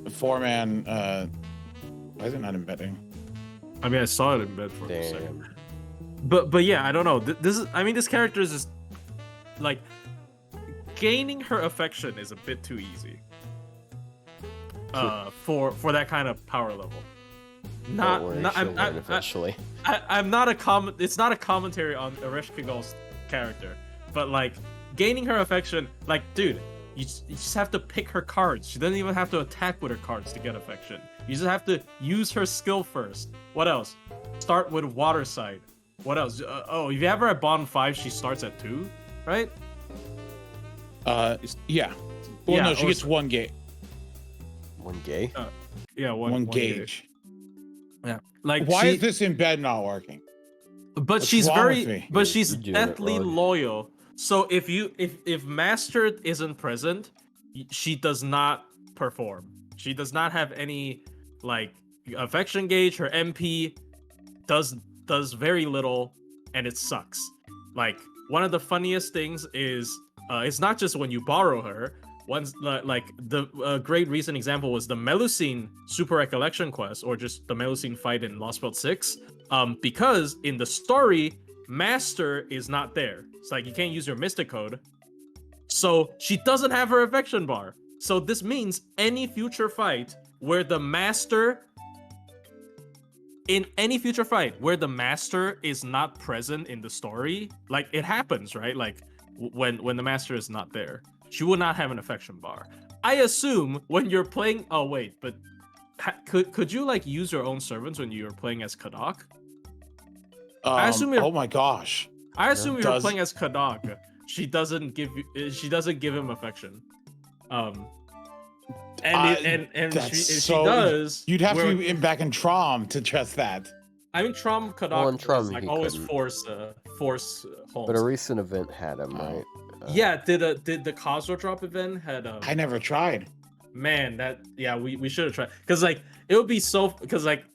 4-man. Why is it not embedding? I mean, I saw it embed for a second. Damn. But yeah, I don't know. This character is just like, gaining her affection is a bit too easy. For that kind of power level. Eventually. I'm not a comment. It's not a commentary on Ereshkigal's character, but like, gaining her affection, like, dude, you just have to pick her cards. She doesn't even have to attack with her cards to get affection. You just have to use her skill first. What else? Start with Water Side. What else? If you have her at bottom 5, she starts at 2, right? Yeah. Well, no, she gets 1 gauge. 1 gay? Yeah, one gauge. Yeah. Like, why is this embed not working? But she's deathly loyal. So if Master isn't present, she does not perform. She does not have any like affection gauge. Her MP does very little, and it sucks. Like, one of the funniest things is it's not just when you borrow her. Once, like, the great recent example was the Melusine Super Recollection quest, or just the Melusine fight in Lost Belt 6. Because in the story, Master is not there. It's like, you can't use your Mystic Code. So she doesn't have her affection bar. So this means any future fight where the Master... In any future fight where the Master is not present in the story, like, it happens, right? Like, when the Master is not there, she will not have an affection bar. I assume when you're playing... Oh, wait, but... Could you, like, use your own servants when you're playing as Kadak? I assume you're- Oh my gosh. I assume if you're Does- playing as Kadak, she doesn't give him affection. And That's if so- she does, You'd have to we're- be back in Trom to trust that. I mean, Trom Kadak Well, in was Trom, like he always couldn't. force Holmes. But a recent event had him, right? Yeah, did the Cosmo drop event had I never tried. man, we should have tried, because like it would be so, because like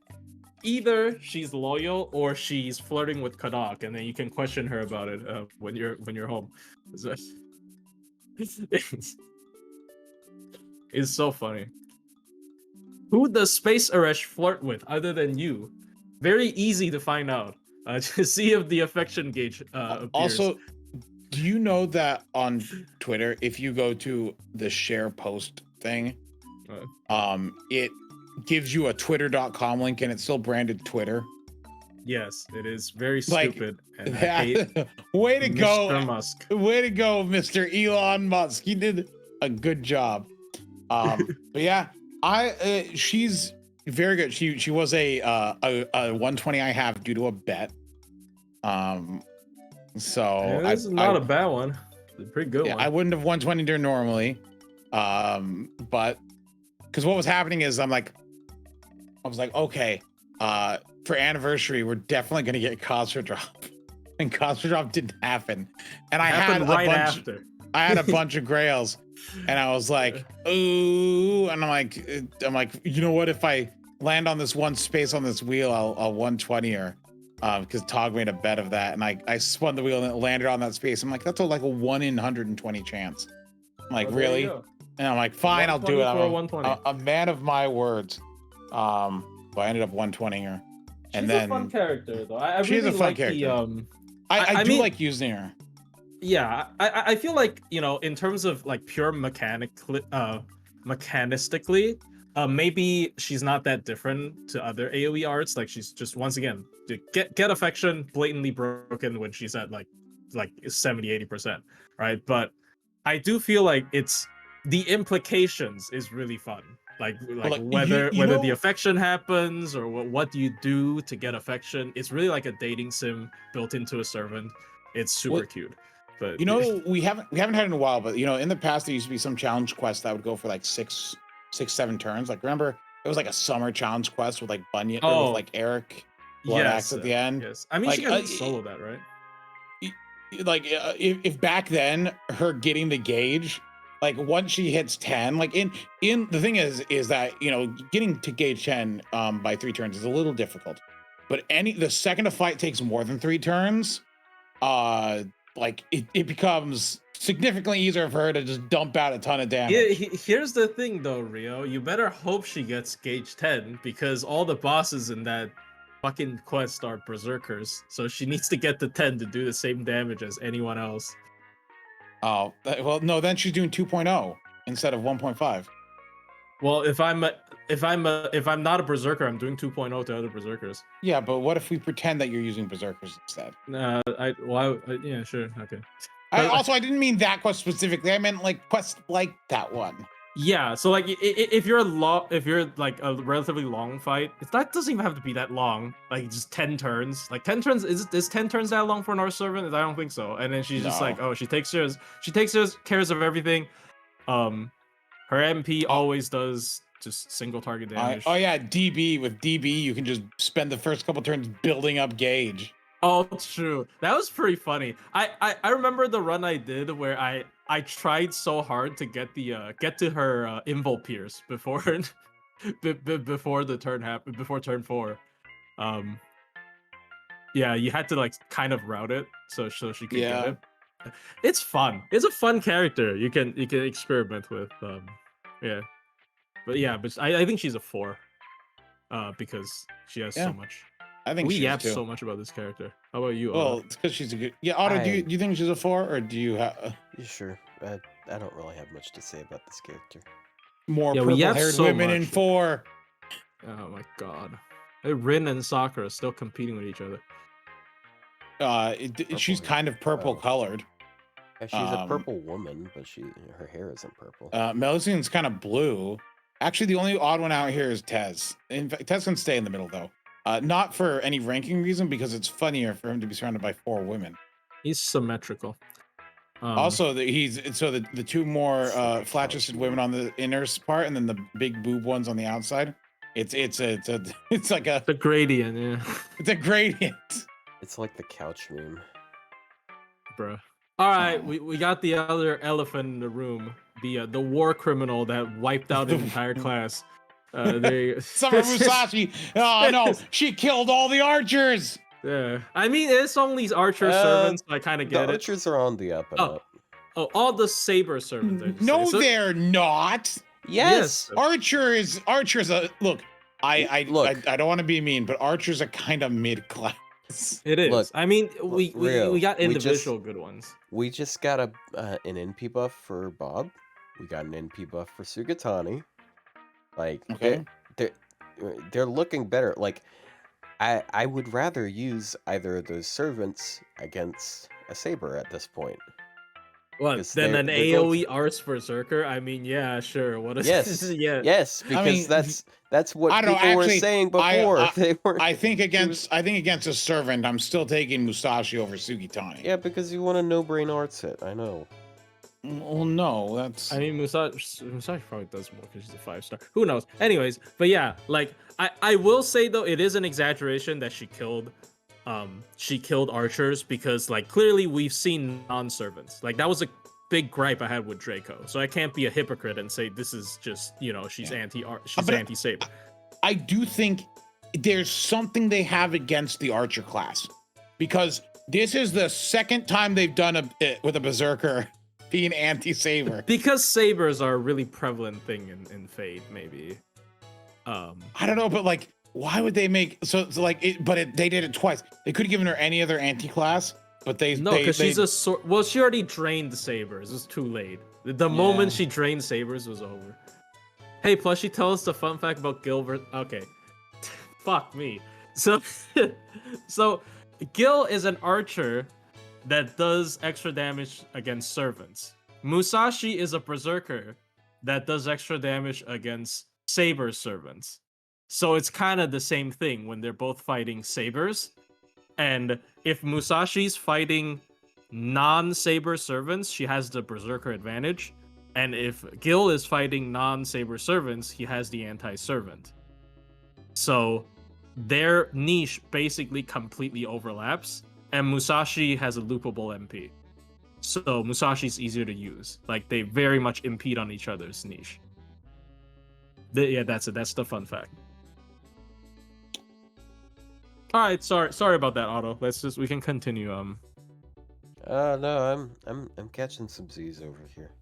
either she's loyal or she's flirting with Kadak, and then you can question her about it when you're home. It's so funny. Who does Space Eresh flirt with other than you? Very easy to find out. To see if the affection gauge appears. Also, do you know that on Twitter, if you go to the share post thing, it gives you a twitter.com link and it's still branded Twitter? Yes, it is very Like, stupid. And I hate Way to go. Mr. Musk. Way to go, Mr. Elon Musk. You did a good job. But yeah, she's very good. She was a 120 I have due to a bet. So This is not a bad one. It's a pretty good yeah, one. I wouldn't have 120 her normally. But because what was happening is I was like, okay, for anniversary, we're definitely gonna get Cosmo Drop. And Cosmo Drop didn't happen. And I had Happened right a bunch, after. I had a bunch of grails, and I was like, ooh, and I'm like, you know what? If I land on this one space on this wheel, I'll 120 her. Because Tog made a bet of that, and I spun the wheel and it landed on that space. I'm like, that's like a 1 in 120 chance. I'm like, Well, there you really? go. And I'm like, fine, I'll do it. 120 I'm a man of my words. But I ended up 120 her. And She's then a fun character, though. I She's really a fun like character. the I do mean- like using her. yeah, I feel like, in terms of like pure mechanistically, maybe she's not that different to other AoE arts. Like, she's just, once again, get affection blatantly broken when she's at like 70-80%, right? But I do feel like it's the implications is really fun. Like whether the affection happens or what do you do to get affection. It's really like a dating sim built into a servant. It's super cute. But we haven't had it in a while, but in the past there used to be some challenge quests that would go for like 6-7 turns. Like, remember it was like a summer challenge quest with like Bunyan or with like Eric Blood Axe at the end. Yes, I mean, Like, she can solo that, right? Like if back then her getting the gauge, like once she hits 10, like in the thing is that getting to gauge 10 by 3 turns is a little difficult, but the second a fight takes more than 3 turns, like it becomes significantly easier for her to just dump out a ton of damage. Yeah, here's the thing though, Rio. You better hope she gets gauge 10, because all the bosses in that fucking quest are berserkers, so she needs to get to 10 to do the same damage as anyone else. Oh, well, no, then she's doing 2.0 instead of 1.5. Well, if I'm not a berserker, I'm doing 2.0 to other berserkers. Yeah, but what if we pretend that you're using berserkers instead? Yeah, sure, okay. I didn't mean that quest specifically. I meant like quests like that one. Yeah, so like if you're like a relatively long fight, that doesn't even have to be that long. Like just 10 turns. Like 10 turns is 10 turns that long for an Norse servant? I don't think so. And then she's just like, oh, she takes cares of everything. Her MP always does just single target damage. Oh yeah, DB. With DB, you can just spend the first couple turns building up gauge. Oh, true. That was pretty funny. I remember the run I did where I tried so hard to get to her invul pierce before before the turn happened, before turn 4. Yeah, you had to like kind of route it so she could get it. It's fun. It's a fun character you can experiment with. Yeah. But I think she's a 4. Because she has so much. I think we she's yap too. so much about this character. How about you? Well, it's because she's a good. Yeah, Otto, do you think she's a 4, or do you have Sure. I don't really have much to say about this character. more we yap purple-haired so women in much. 4? Oh my god. Rin and Sakura are still competing with each other. She's kind of purple colored. Yeah, she's a purple woman, but her hair isn't purple. Melusine's kind of blue. Actually, the only odd one out here is Tez. In fact, Tez can stay in the middle though. Not for any ranking reason, because it's funnier for him to be surrounded by 4 women. He's symmetrical. Also, the 2 more flat-chested women on the inner part, and then the big boob ones on the outside. It's like a the gradient, yeah, it's a gradient. It's like the couch meme. bro. All right, Oh. we got the other elephant in the room, the war criminal that wiped out the entire class. They Summer Musashi. Oh no, she killed all the archers. Yeah, I mean it's only archer servants. So I kind of The get it. archers are on the up and up. Oh, all the saber servants. I just No, say. So- they're not. Yes. Archers. Look. I don't want to be mean, but archers are kind of mid class. It is. Look, I mean, we got we individual good ones. We just got an NP buff for Bob. We got an NP buff for Sugatani. Like, Okay. they're looking better. Like, I would rather use either of those servants against a saber at this point. What? Yes, Then an they're both- AOE Arts Berserker? I mean, yeah, sure. What is Yes. yeah. Yes, because mean, that's what I don't know, people were actually, saying before. They were. I think against a servant, I'm still taking Musashi over Sugitani. Yeah, because you want a no-brain arts hit. I know. Well, no, that's. I mean, Musashi probably does more because she's a 5-star. Who knows? Anyways, but yeah, like I will say though, it is an exaggeration that she killed archers because like clearly we've seen non-servants. Like that was a big gripe I had with Draco. So I can't be a hypocrite and say this is just she's But- anti-saber. I do think there's something they have against the archer class, because this is the second time they've done it with a berserker being anti-saber. Because sabers are a really prevalent thing in Fate, maybe. I don't know, but like, why would they make so like it? But they did it twice. They could have given her any other anti-class, but No, because she's a sword. Well, she already drained the sabers. It was too late. The moment she drained sabers was over. Hey, plus she tells us the fun fact about Gilbert. Okay, fuck me. So, Gil is an archer that does extra damage against servants. Musashi is a berserker that does extra damage against saber servants. So it's kind of the same thing when they're both fighting sabers. And if Musashi's fighting non-saber servants, she has the berserker advantage. And if Gil is fighting non-saber servants, he has the anti-servant. So their niche basically completely overlaps, and Musashi has a loopable MP. So Musashi's easier to use. Like they very much impede on each other's niche. Yeah, that's it. That's the fun fact. All right, sorry about that, Otto. We can continue. No, I'm catching some Z's over here.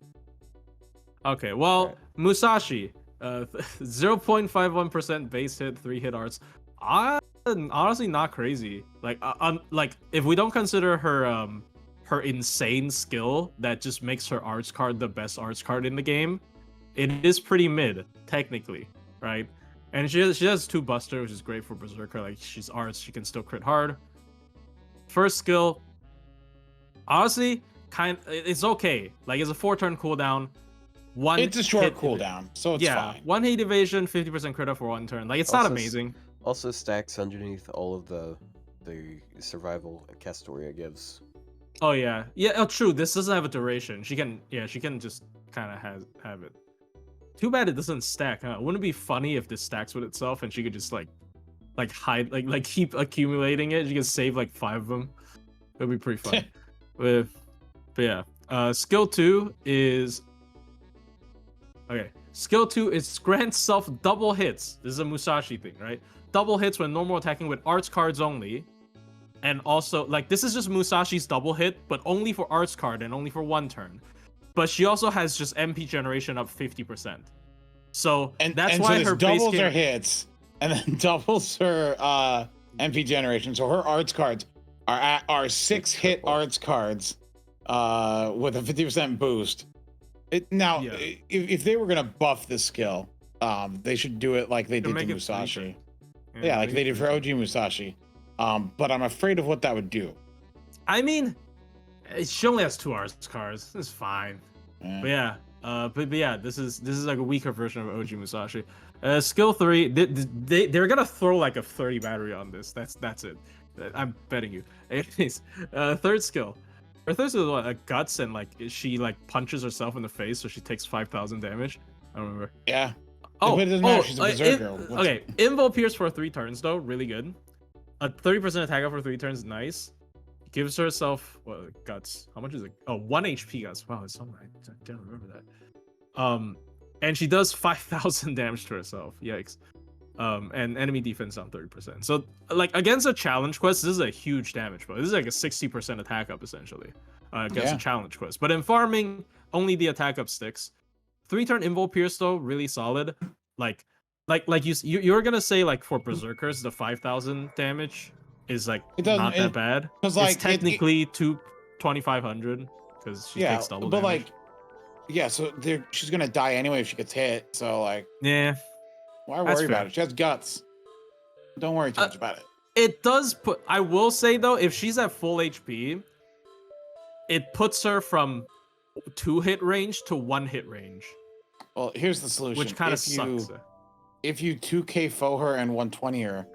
Okay, well, Right. Musashi, 0.51% base hit, 3-hit arts. Honestly, not crazy. Like, like if we don't consider her insane skill that just makes her arts card the best arts card in the game, it is pretty mid technically, right? And she has 2 buster, which is great for berserker. Like she's arts, she can still crit hard. First skill, honestly, it's okay. Like it's a 4-turn cooldown. It's a short hit cooldown, so it's yeah, fine. 1 hit evasion, 50% crit up for 1 turn. Like it's not Also, amazing. Also stacks underneath all of the survival Castoria gives. Oh yeah, true. This doesn't have a duration. She can just kind of have it. Too bad it doesn't stack, huh? Wouldn't it be funny if this stacks with itself and she could just like hide, like keep accumulating it? She could save like 5 of them. That'd be pretty fun. But yeah, skill 2 is okay. Skill 2 is grant self double hits. This is a Musashi thing, right? Double hits when normal attacking with arts cards only. And also, like, this is just Musashi's double hit, but only for arts card and only for 1 turn. But she also has just MP generation up 50%. So that's why so her this doubles base her game... hits and then doubles her MP generation. So her arts cards are 6-hit arts cards with a 50% boost. If they were gonna buff this skill, they should do it like they did to Musashi. Yeah, like they did for OG Musashi. But I'm afraid of what that would do. I mean, she only has 2 arts cards. It's fine. Yeah. But yeah, But yeah, this is like a weaker version of OG Musashi. Skill 3, they're gonna throw like a 30 battery on this. That's it. I'm betting you. Anyways, third skill. Her third skill is what? Guts, and like she like punches herself in the face, so she takes 5,000 damage. I don't remember. Yeah. Oh, But it doesn't matter, she's a berserker. okay. Invo Pierce for 3 turns though, really good. A 30% attack up for 3 turns, nice. Gives herself guts. How much is it? Oh, 1 HP guts. Wow, it's something I didn't remember that. And she does 5,000 damage to herself. Yikes. And enemy defense down 30%. So like against a challenge quest, this is a huge damage, but this is like a 60% attack up essentially against a challenge quest. But in farming, only the attack up sticks. 3-turn Invo Pierce though, really solid. Like you're gonna say like for berserkers, the 5,000 damage is like not that bad. Because like it's technically 2,500 because she takes double damage. Like so she's gonna die anyway if she gets hit. So like why worry about it? She has guts. Don't worry too much about it. It does put. I will say though, if she's at full HP, it puts her from 2 hit range to 1 hit range. Well, here's the solution. Which kind of sucks. If you 2k foe her and 120 her,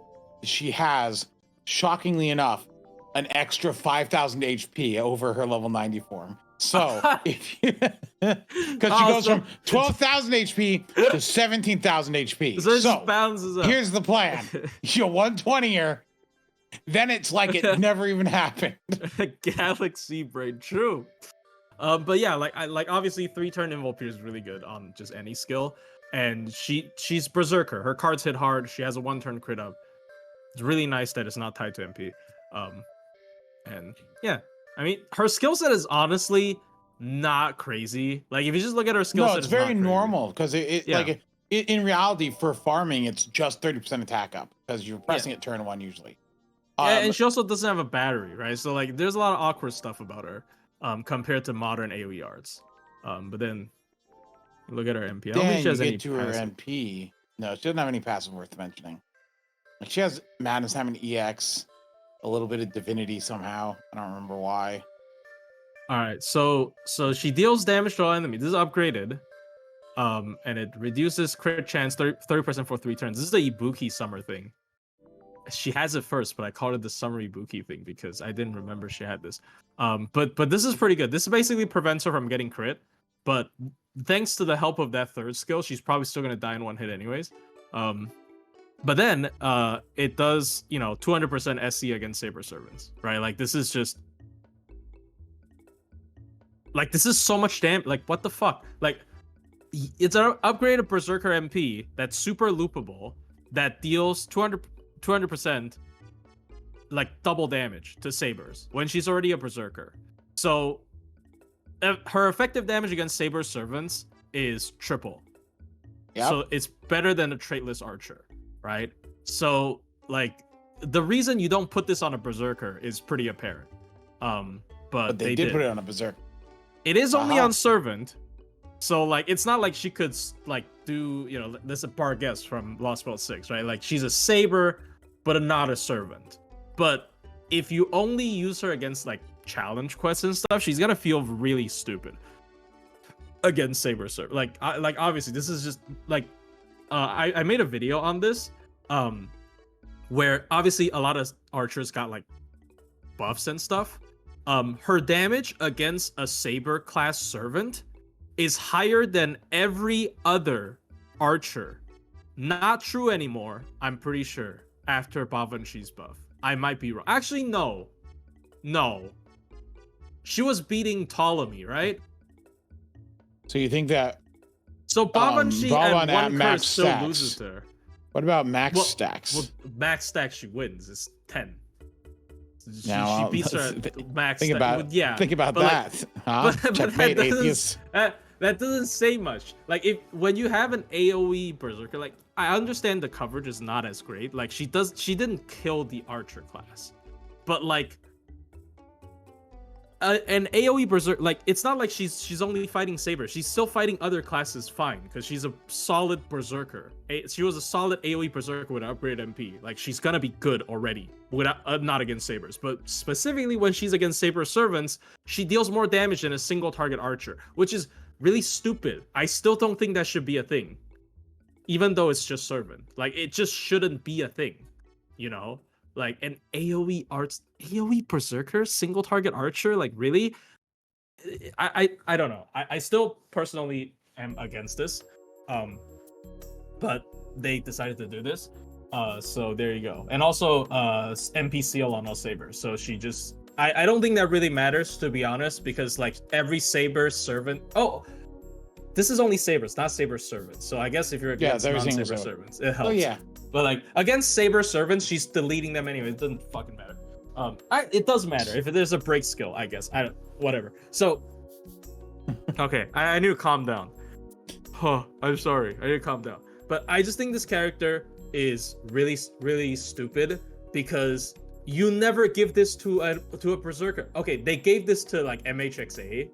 she has, shockingly enough, an extra 5,000 HP over her level 90 form. So if you, because she goes from 12,000 HP to 17,000 HP. So it just balances up. Here's the plan: you 120 her, then it's like it never even happened. Galaxy brain, true. But yeah, like obviously 3-turn Invo Pierce is really good on just any skill, and she's berserker. Her cards hit hard. She has a 1-turn crit up. It's really nice that it's not tied to MP. And yeah. I mean, her skill set is honestly not crazy. Like, if you just look at her skill set, it's very normal because in reality, for farming, it's just 30% attack up because you're pressing it turn 1 usually. And she also doesn't have a battery, right? So like, there's a lot of awkward stuff about her compared to modern AOE arts. But then look at her MP. I don't think she has any to her MP. No, she doesn't have any passive worth mentioning. Like, she has Madness having EX. A little bit of divinity somehow. I don't remember why. All right, so she deals damage to all enemies. This is upgraded, and it reduces crit chance 30% for 3 turns. This is the Ibuki summer thing. She has it first, but I called it the summer Ibuki thing because I didn't remember she had this. But this is pretty good. This basically prevents her from getting crit, but thanks to the help of that 3rd skill, she's probably still gonna die in 1 hit anyways. But then it does, 200% SC against Saber Servants, right? Like, this is just... Like, this is so much damage. Like, what the fuck? Like, it's an upgraded Berserker MP that's super loopable, that deals 200%, like, double damage to Sabers when she's already a Berserker. So, her effective damage against Saber Servants is triple. Yep. So, it's better than a traitless Archer. Right? So, like, the reason you don't put this on a Berserker is pretty apparent. But they did put it on a Berserker. It is only on Servant. So, like, it's not like she could, like, do, this is a bar guess from Lost World 6, right? Like, she's a Saber, but not a Servant. But if you only use her against, like, challenge quests and stuff, she's gonna feel really stupid against Saber Servant. Like, obviously, this is just, like, I made a video on this, where obviously a lot of archers got like buffs and stuff. Her damage against a Saber class servant is higher than every other archer. Not true anymore, I'm pretty sure, after Bavanshi's buff. I might be wrong. Actually, no. She was beating Ptolemy, right? So you think that... So Babanshi at 1 curse still loses to her. What about max stacks? Well, max stacks she wins. It's 10. She beats her at max think stacks. Think about that. Like, but that doesn't say much. Like, when you have an AOE Berserker, like, I understand the coverage is not as great. Like, she didn't kill the Archer class. But like, an AOE Berserker, like, it's not like she's only fighting Saber. She's still fighting other classes fine, because she's a solid Berserker. She was a solid AOE Berserker with an upgraded MP. Like, she's gonna be good already, without not against Sabers. But specifically when she's against Saber Servants, she deals more damage than a single target Archer, which is really stupid. I still don't think that should be a thing, even though it's just servant. Like it just shouldn't be a thing, you know. Like an AOE Berserker single target archer. Like really, I don't know. I still personally am against this, but they decided to do this. So there you go. And also MP seal on all sabers. So she just I don't think that really matters, to be honest, because like every saber servant. Oh, this is only sabers, not saber servants. So I guess if you're against non-saber servants, it helps. Oh yeah. But like against saber servants, she's deleting them anyway. It doesn't fucking matter. It does matter if there's a break skill, I guess. I don't, whatever. So, okay, I need to calm down. Huh, I'm sorry. I need to calm down. But I just think this character is really, really stupid because you never give this to a berserker. Okay, they gave this to like MHXA,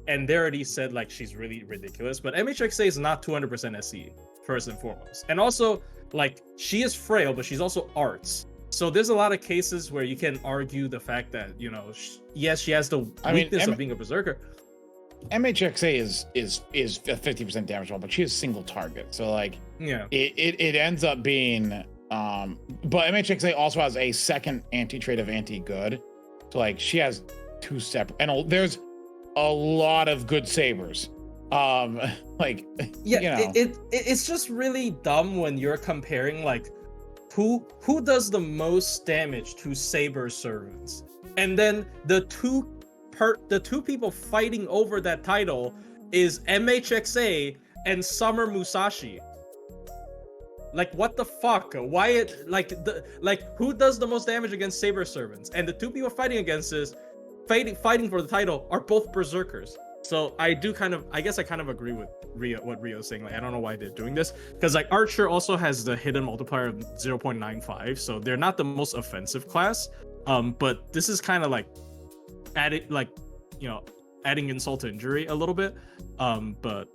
and they already said like she's really ridiculous. But MHXA is not 200% SE first and foremost, and also like she is frail, but she's also arts. So there's a lot of cases where you can argue the fact that, you know, yes, she has the weakness of being a berserker. MHXA is a 50% damage roll, but she is single target. So like, yeah, it ends up being but MHXA also has a second anti-trait of anti-good. So like she has two separate, and there's a lot of good sabers. Like yeah, you know. it's just really dumb when you're comparing like who does the most damage to saber servants, and then the two people fighting over that title is MHXA and Summer Musashi. Like what the fuck? Why it like who does the most damage against saber servants? And the two people fighting against this fighting for the title are both berserkers. So I kind of agree with what Ryo's saying. Like I don't know why they're doing this, because like Archer also has the hidden multiplier of 0.95, so they're not the most offensive class. But this is kind of like adding insult to injury a little bit. But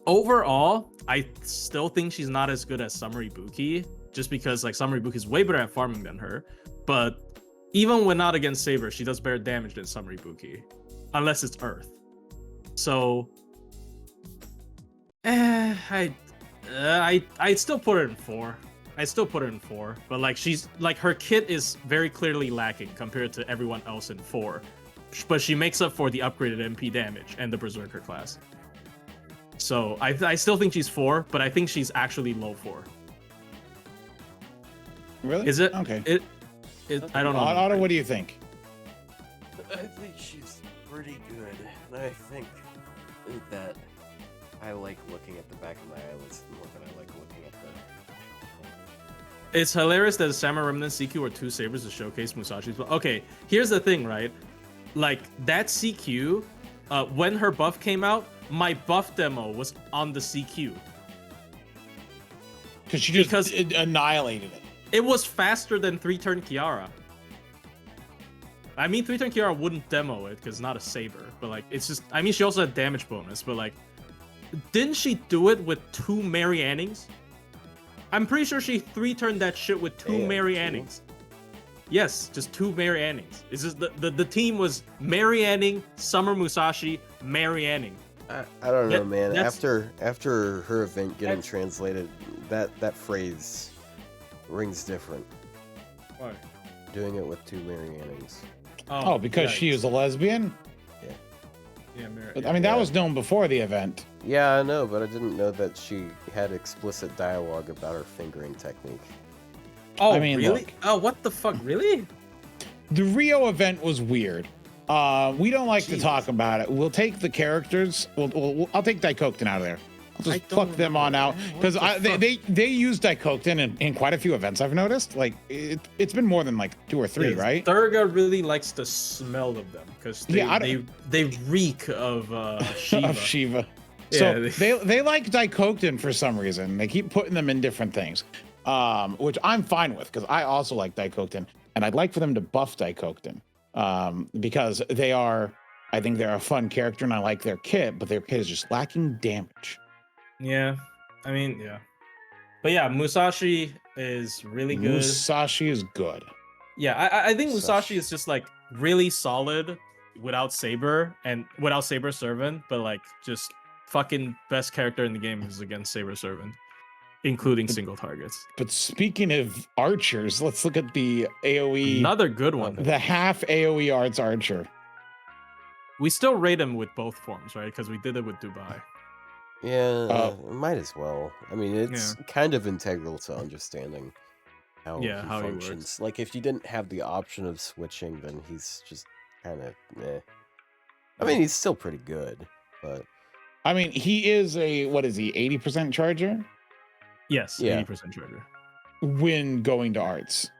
overall, I still think she's not as good as Summer Ibuki, just because like Summer Ibuki is way better at farming than her. But even when not against Saber, she does better damage than Summer Ibuki, unless it's Earth. So, I'd still put her in 4. But like she's like her kit is very clearly lacking compared to everyone else in 4. But she makes up for the upgraded MP damage and the Berserker class. So I still think she's 4, but I think she's actually low 4. Really? Is it? Okay. I don't know. Otto, what do you think? I think she's pretty good. I think that I like looking at the back of my eyelids more than I like looking at the... It's hilarious that the Samurai Remnant CQ are 2 sabers to showcase Musashi's. Okay, here's the thing, right? Like that CQ, when her buff came out, my buff demo was on the CQ. Because she just annihilated it. It was faster than 3-turn Kiara. I mean, 3-turn Kiara wouldn't demo it because it's not a saber, but like it's just. I mean, she also had damage bonus, but like, didn't she do it with 2 Mary Annings? I'm pretty sure she 3-turned that shit with 2 Mary Annings. Yes, just 2 Mary Annings. It's just the team was Mary Anning, Summer Musashi, Mary Anning. I don't know, man. After her event getting translated, that phrase rings different. Why? Doing it with 2 Mary Annings. Oh, because she was a lesbian? Yeah. Yeah, Mary. I mean, that was known before the event. Yeah, I know, but I didn't know that she had explicit dialogue about her fingering technique. Oh, I mean, really? Look, Oh, what the fuck? Really? The Ryou event was weird. We don't like to talk about it. We'll take the characters. I'll take Daikoken out of there. I'll just pluck them on out because they use Daikoken in quite a few events. I've noticed. Like it's been more than like 2 or 3, right? Thurga really likes the smell of them because they reek of Shiva. Of Shiva. Yeah, so they like Daikoken for some reason. They keep putting them in different things, which I'm fine with because I also like Daikoken, and I'd like for them to buff Daikoken because I think they're a fun character and I like their kit, but their kit is just lacking damage. Yeah, I mean, yeah. But yeah, Musashi is really good. Musashi is good. Yeah, I think Musashi is just like really solid without Saber and without Saber Servant, but like just fucking best character in the game is against Saber Servant, including single targets. But speaking of archers, let's look at the AOE. Another good one. The half AOE Arts archer. We still rate him with both forms, right? Because we did it with Dubai. Yeah, might as well. I mean, it's kind of integral to understanding how he how he functions. works. Like, if you didn't have the option of switching, then he's just kind of meh. I mean, he's still pretty good, but I mean, he is a, what is he, 80% charger? Yes, Yeah. 80% charger. When going to arts.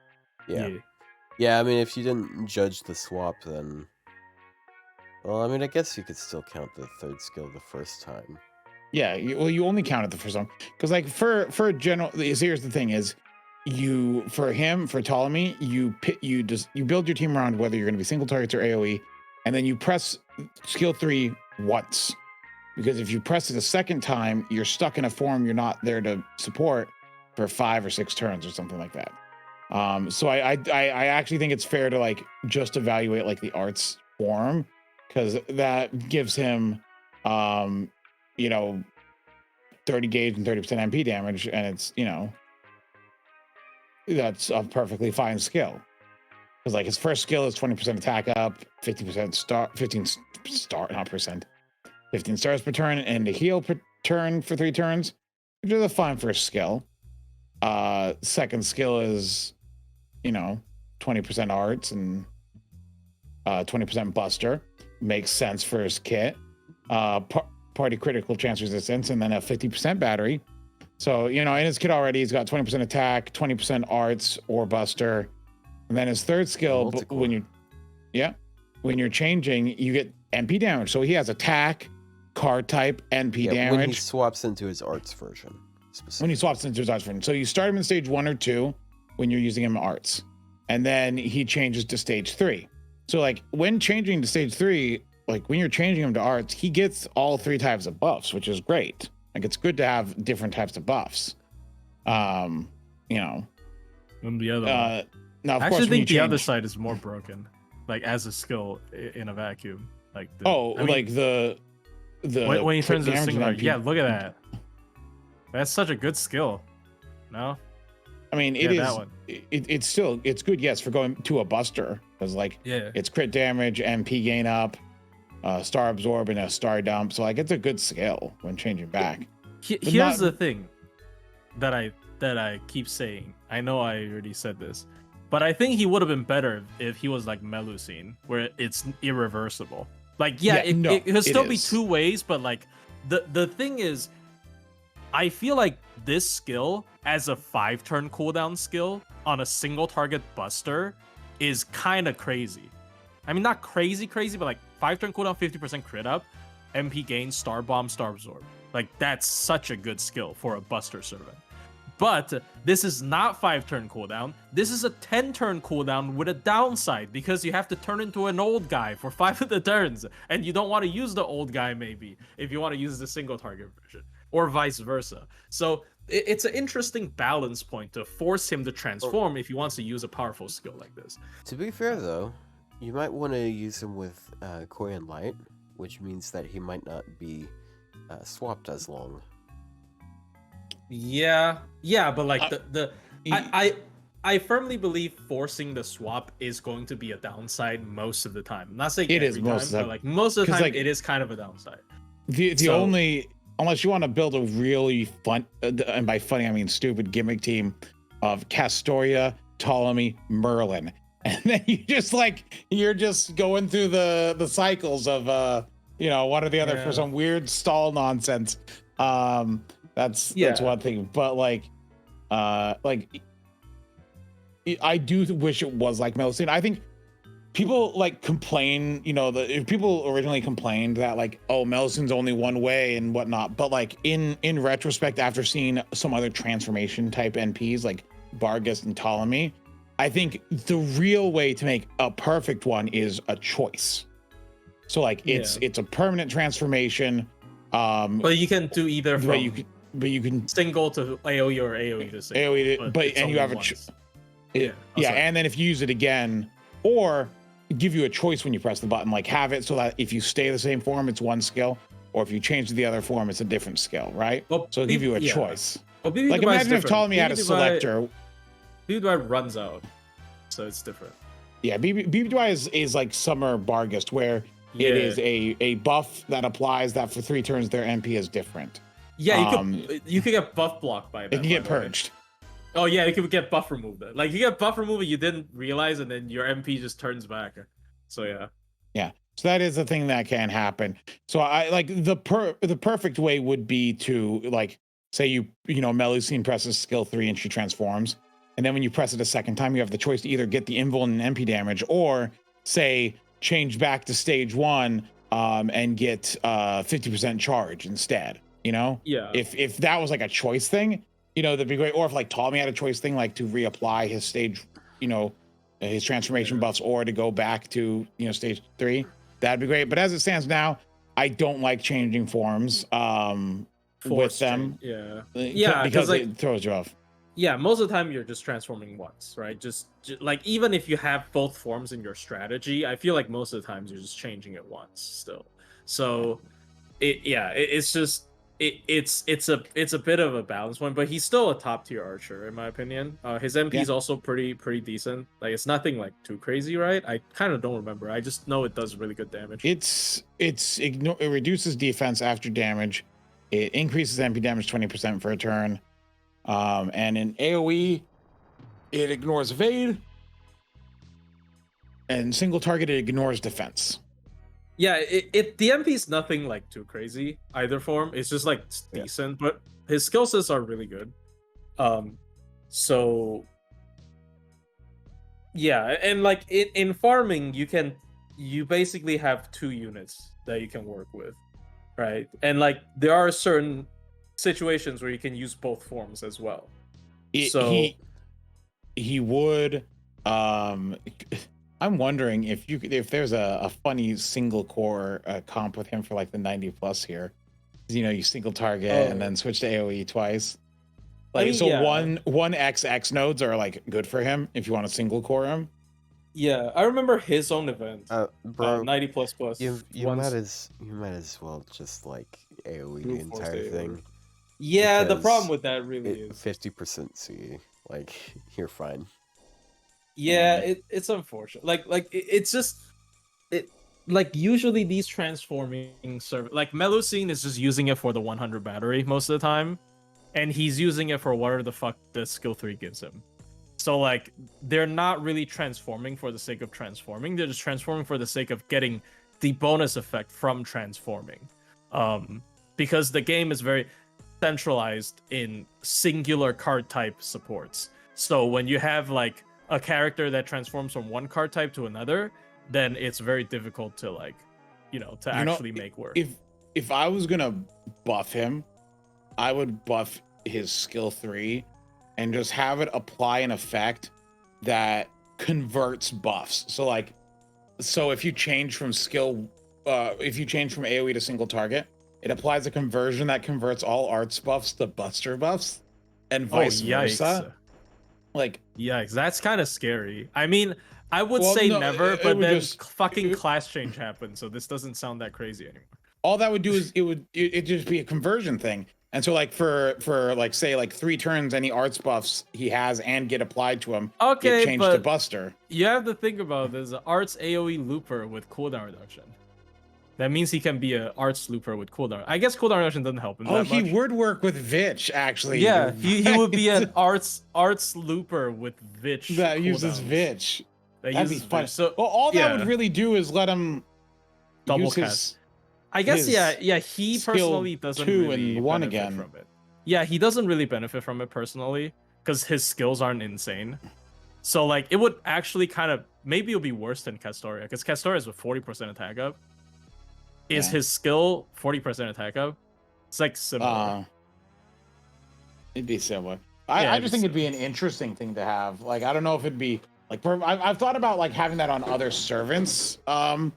yeah. I mean, if you didn't judge the swap, then well, I mean, I guess you could still count the third skill the first time. Yeah, you only count it the first one. Because like for general, here's the thing is, for Ptolemy, you build your team around whether you're going to be single targets or AOE, and then you press skill 3 once. Because if you press it a second time, you're stuck in a form you're not there to support for 5 or 6 turns or something like that. So I actually think it's fair to like just evaluate like the arts form, because that gives him 30 gauge and 30% MP damage, and it's that's a perfectly fine skill. Because like his first skill is 20% attack up, 15% star, 15 stars per turn, and a heal per turn for 3 turns, which is a fine first skill. Second skill is 20% arts and 20% buster. Makes sense for his kit. Party critical chance resistance, and then a 50% battery. So in his kit already, he's got 20% attack, 20% arts or buster, and then his third skill, when you're changing, you get MP damage. So he has attack, card type, NP damage. When he swaps into his arts version. When he swaps into his arts version. So you start him in stage 1 or 2 when you're using him in arts, and then he changes to stage 3. So like when changing to stage 3, like when you're changing him to arts, he gets all 3 types of buffs, which is great. Like it's good to have different types of buffs. And the other one. Now, of I course, actually think the other side is more broken, like as a skill in a vacuum. Like the when he turns into single. MP. Yeah, look at that. That's such a good skill. No. I mean, it's still good, yes, for going to a buster, because like it's crit damage, MP gain up, star absorb, and a star dump. So like it's a good skill when changing back. Here's the thing that I keep saying. I know I already said this, but I think he would have been better if he was like Melusine, where it's irreversible. Like it could still be 2 ways, but like the thing is, I feel like this skill as a 5-turn cooldown skill on a single target buster is kind of crazy. I mean, not crazy, but like 5-turn cooldown, 50% crit up, MP gain, star bomb, star absorb. Like that's such a good skill for a buster servant. But this is not 5-turn cooldown. This is a 10-turn cooldown with a downside, because you have to turn into an old guy for 5 of the turns, and you don't want to use the old guy maybe if you want to use the single target version, or vice versa. So it's an interesting balance point to force him to transform if he wants to use a powerful skill like this. To be fair, though, you might want to use him with Korean Light, which means that he might not be swapped as long. Yeah, but like I firmly believe forcing the swap is going to be a downside most of the time. I'm not saying it every is most time, of but like most of the time, like, it is kind of a downside. The only, unless you want to build a really fun, and by funny I mean stupid gimmick team of Castoria, Ptolemy, Merlin, and then you're just going through the cycles of one or the other for some weird stall nonsense. That's one thing, but I do wish it was like Melusine. I think people complain, people originally complained that Melusine's only one way and whatnot, but in retrospect, after seeing some other transformation type NPs like Vargas and Ptolemy, I think the real way to make a perfect one is a choice. So it's a permanent transformation. But you can do either from you can single to AOE or AOE to single. AOE, and you have and then if you use it again, or give you a choice when you press the button, like have it so that if you stay the same form, it's one skill, or if you change to the other form, it's a different skill, right? Well, So it'll give you a choice. Well, BB Like Dubai is imagine if different. Ptolemy had a BB Dubai selector. BB Dubai runs out, so it's different. Yeah, BBDY is like Summer Bargist, where Yeah. it is a buff that applies that for 3 turns their MP is different. Yeah, you could get buff blocked by that. It can get by the way. purged. Oh yeah, you could get buff removed. Like you get buff removed, you didn't realize, and then your MP just turns back. So yeah. Yeah. So that is a thing that can happen. So I like the perfect way would be to like say you know Melusine presses skill 3 and she transforms, and then when you press it a second time, you have the choice to either get the invul and MP damage, or say change back to stage 1 and get 50% charge instead. You know, Yeah. If that was like a choice thing, you know, that'd be great. Or if like Ptolemy had a choice thing, like to reapply his stage, you know, his transformation buffs, or to go back to, you know, stage 3, that'd be great. But as it stands now, I don't like changing forms with them. Yeah. Because like, it throws you off. Yeah, most of the time you're just transforming once, right? Just like even if you have both forms in your strategy, I feel like most of the times you're just changing it once still. So it's just it's a bit of a balance point, but he's still a top tier archer in my opinion. His MP is also pretty decent. Like it's nothing like too crazy, right? I kind of don't remember. I just know it does really good damage. It reduces defense after damage. It increases MP damage 20% for a turn. And in AoE, it ignores evade, and single target it ignores defense. Yeah, the MP is nothing like too crazy either form. It's just like decent, but his skill sets are really good. So yeah, and like in farming, you basically have 2 units that you can work with, right? And like there are certain situations where you can use both forms as well. He would. I'm wondering if there's a funny single core comp with him for like the 90+ here. You know, you single target and then switch to AoE twice. Like one XX nodes are like good for him if you want to single core him. Yeah, I remember his own event. Bro, 90++. You might as well just like AoE the entire thing. Yeah, the problem with that really is 50% CE. Like you're fine. Yeah, it's unfortunate. Like it's just like usually these transforming like Melusine is just using it for the 100 battery most of the time, and he's using it for whatever the fuck the skill 3 gives him. So like they're not really transforming for the sake of transforming. They're just transforming for the sake of getting the bonus effect from transforming. Because the game is very centralized in singular card type supports. So when you have like a character that transforms from one card type to another, then it's very difficult to like, to actually make work. If I was gonna buff him, I would buff his skill 3 and just have it apply an effect that converts buffs. So if you change from if you change from AoE to single target, it applies a conversion that converts all arts buffs to buster buffs, and vice versa. Like, yikes, that's kind of scary. I mean, I would say never, but then fucking class change happened, so this doesn't sound that crazy anymore. All that would do is it'd just be a conversion thing. And so like for like say like 3 turns, any arts buffs he has and get applied to him get changed to buster. You have to think about this: arts AoE looper with cooldown reduction. That means he can be an arts looper with cooldown. I guess cooldown reduction doesn't help him that much. He would work with Vich, actually. Yeah, he would be an arts looper with Vich. That uses Vich. That'd be fun. So all that would really do is let him double cast. I guess he personally doesn't really benefit from it. Yeah, he doesn't really benefit from it personally because his skills aren't insane. So like it would actually kind of maybe it'll be worse than Castoria because Castoria is with 40% attack up. Is his skill 40% attack up? It's like similar. It'd be similar. I just think it'd be an interesting thing to have. Like I don't know if it'd be like I've thought about like having that on other servants. On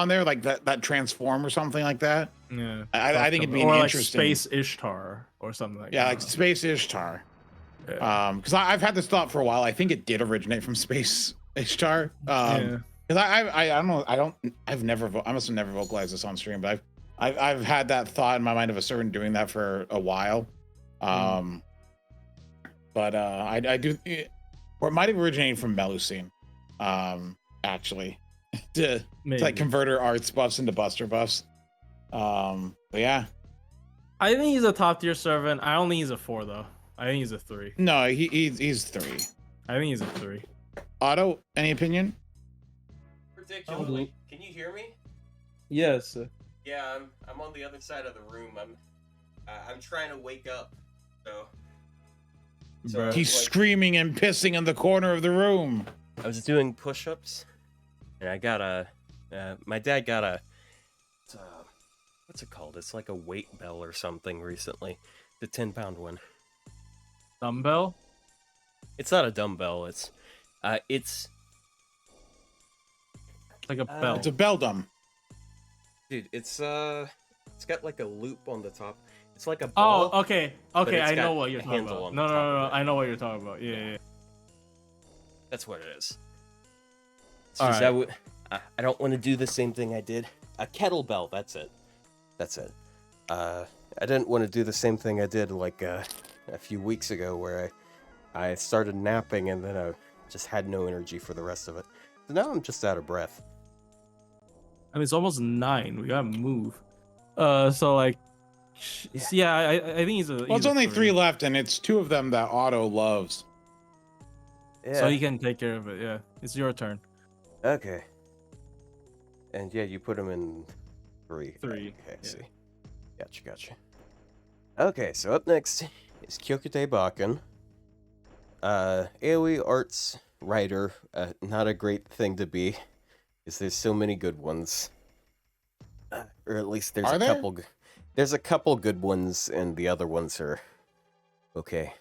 there like that transform or something like that. Yeah, I think it'd be like interesting. Space Ishtar or something like that. Yeah, like Space Ishtar. Because I've had this thought for a while. I think it did originate from Space Ishtar. Because I don't know, I must have never vocalized this on stream, but I've had that thought in my mind of a servant doing that for a while. But I do, or it might have originated from Melusine, actually, to like convert her arts buffs into Buster buffs. But yeah. I think he's a top tier servant. I don't think he's a 4 though. I think he's a 3. No, he's 3. I think he's a 3. Otto, any opinion? Particularly, can you hear me? Yes. Yeah, I'm on the other side of the room. I'm trying to wake up. So He's screaming and pissing in the corner of the room. I was doing push-ups, and I got my dad got a, what's it called? It's like a weight bell or something recently. The 10-pound one. Dumbbell? It's not a dumbbell. It's like a bell. It's a beldum. dude. It's got like a loop on the top. It's like a ball. Oh, okay. but Okay, it's I know got what you're a talking handle about. on No, the no, top no, of no. it. I know what you're talking about. Yeah. That's what it is. It's All just right. I don't want to do the same thing I did. A kettlebell. That's it. I didn't want to do the same thing I did like a few weeks ago, where I started napping and then I just had no energy for the rest of it. So now I'm just out of breath. I mean, it's almost 9. We gotta move. So like, yeah, I think he's a. Well, it's only 3 left, and it's 2 of them that Otto loves. Yeah. So he can take care of it. Yeah, it's your turn. Okay. And yeah, you put them in 3. 3. Okay, Yeah. see. Gotcha. Okay, so up next is Kyokutei Bakin. AOE Arts writer, not a great thing to be, because there's so many good ones. Or at least there's Are there? couple. There's a couple good ones, and the other ones are okay.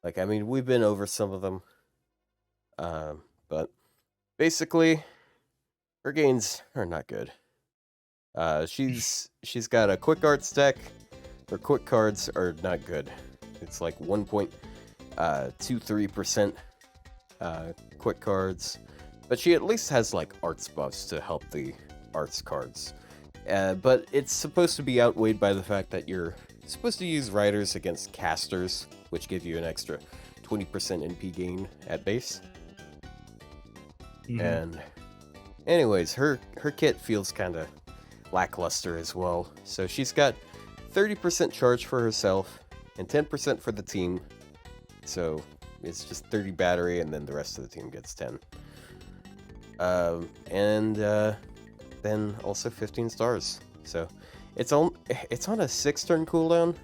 Like, I mean, we've been over some of them. But basically, her gains are not good. She's got a quick arts deck. Her quick cards are not good. It's like 1.23% quick cards, but she at least has like arts buffs to help the arts cards. But it's supposed to be outweighed by the fact that you're supposed to use riders against casters, which give you an extra 20% NP gain at base. Mhm. And anyways, her kit feels kind of lackluster as well. So she's got 30% charge for herself and 10% for the team. So it's just 30 battery, and then the rest of the team gets 10. Then also 15 stars. So it's on a 6-turn cooldown.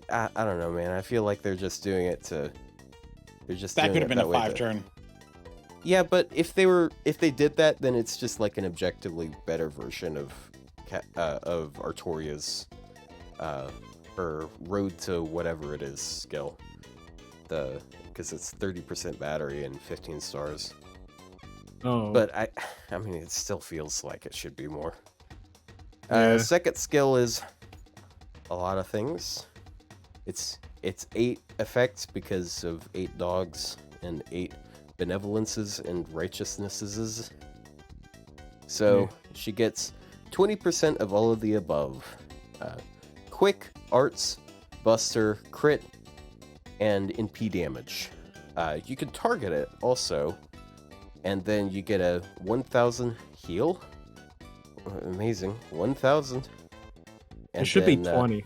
I don't know, man. I feel like they're just doing it to. That could have been a 5-turn. Yeah, but if they did that, then it's just like an objectively better version of Artoria's her road to whatever it is skill. Because it's 30% battery and 15 stars. Oh. But I mean, it still feels like it should be more. Yeah. Second skill is a lot of things. It's 8 effects because of 8 dogs and 8 benevolences and righteousnesses. So she gets 20% of all of the above. Quick, arts, buster, crit, and NP damage. You can target it also, and then you get a 1,000 heal. Amazing, 1,000. It should be 20.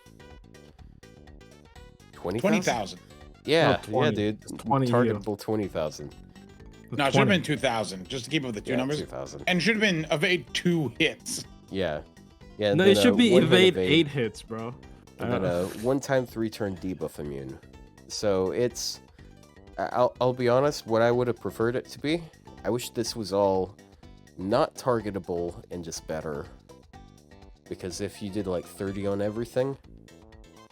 20,000. Yeah, No, 20. yeah, dude. It's 20 heal. Targetable 20,000. No, it should have been 2,000, just to keep up the 2 numbers. 2,000. And should have been evade 2 hits. Yeah. Yeah. No, then, it should be one hit evade 8 hits, bro. And then a 1-time 3-turn debuff immune. So it's. I'll be honest. What I would have preferred it to be. I wish this was all not targetable and just better. Because if you did like 30 on everything,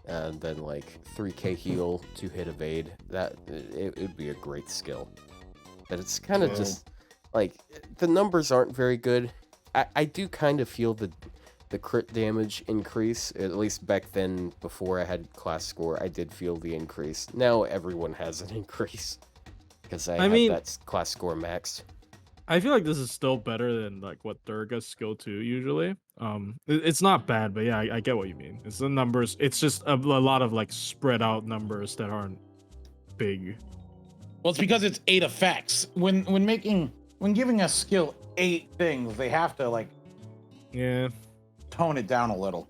and then like 3k heal, 2-hit evade, that it would be a great skill. But it's kind of just like the numbers aren't very good. I do kind of feel the crit damage increase, at least back then before I had class score. I did feel the increase. Now everyone has an increase because I have mean- that class score maxed. I feel like this is still better than like what Durga's skill 2 usually. It's not bad, but yeah, I get what you mean. It's the numbers. It's just a lot of like spread out numbers that aren't big. Well, it's because it's 8 effects. When giving a skill 8 things, they have to like Yeah. tone it down a little.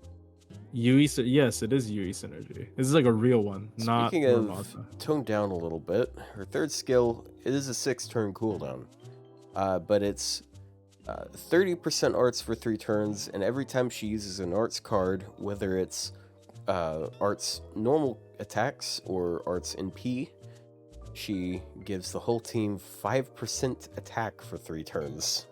Yes, it is Yui synergy. This is like a real one, not Speaking of Muramasa. toned down a little bit, her third skill, it is a 6-turn cooldown. But it's 30% arts for 3 turns, and every time she uses an arts card, whether it's arts normal attacks or arts NP, she gives the whole team 5% attack for 3 turns.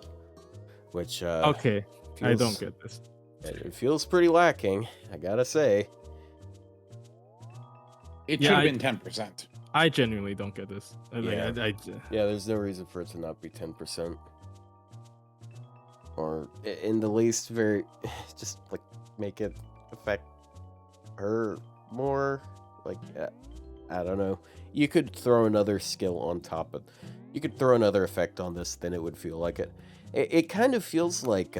Which, Okay, I don't feels- get this. it feels pretty lacking, I gotta say. It Yeah, should have I- been 10%. I genuinely don't get this. Yeah. I Yeah, there's no reason for it to not be 10%. Or in the least, just like make it affect her more. Like, I don't know. You could throw another skill on top of, you could throw another effect on this, then it would feel like it. It kind of feels like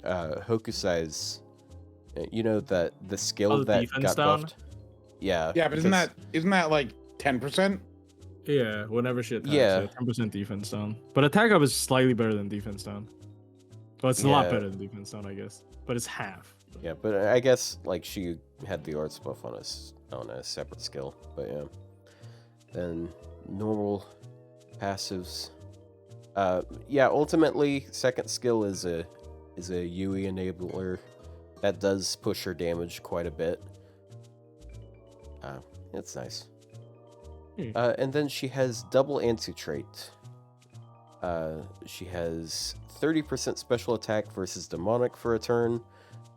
Hokusai's, you know, that the skill the that defense got down? buffed. Yeah. Yeah, but because- isn't that like 10%? yeah, whenever she attacks, Yeah. 10% defense down. But attack up is slightly better than defense down. Well, it's a lot Yeah. better than defense down, I guess. But it's half. Yeah, but I guess like she had the arts buff on a separate skill, but yeah. Then normal passives. Yeah, ultimately second skill is a Yui enabler that does push her damage quite a bit. It's nice. And then she has double anti-trait. She has 30% special attack versus demonic for a turn.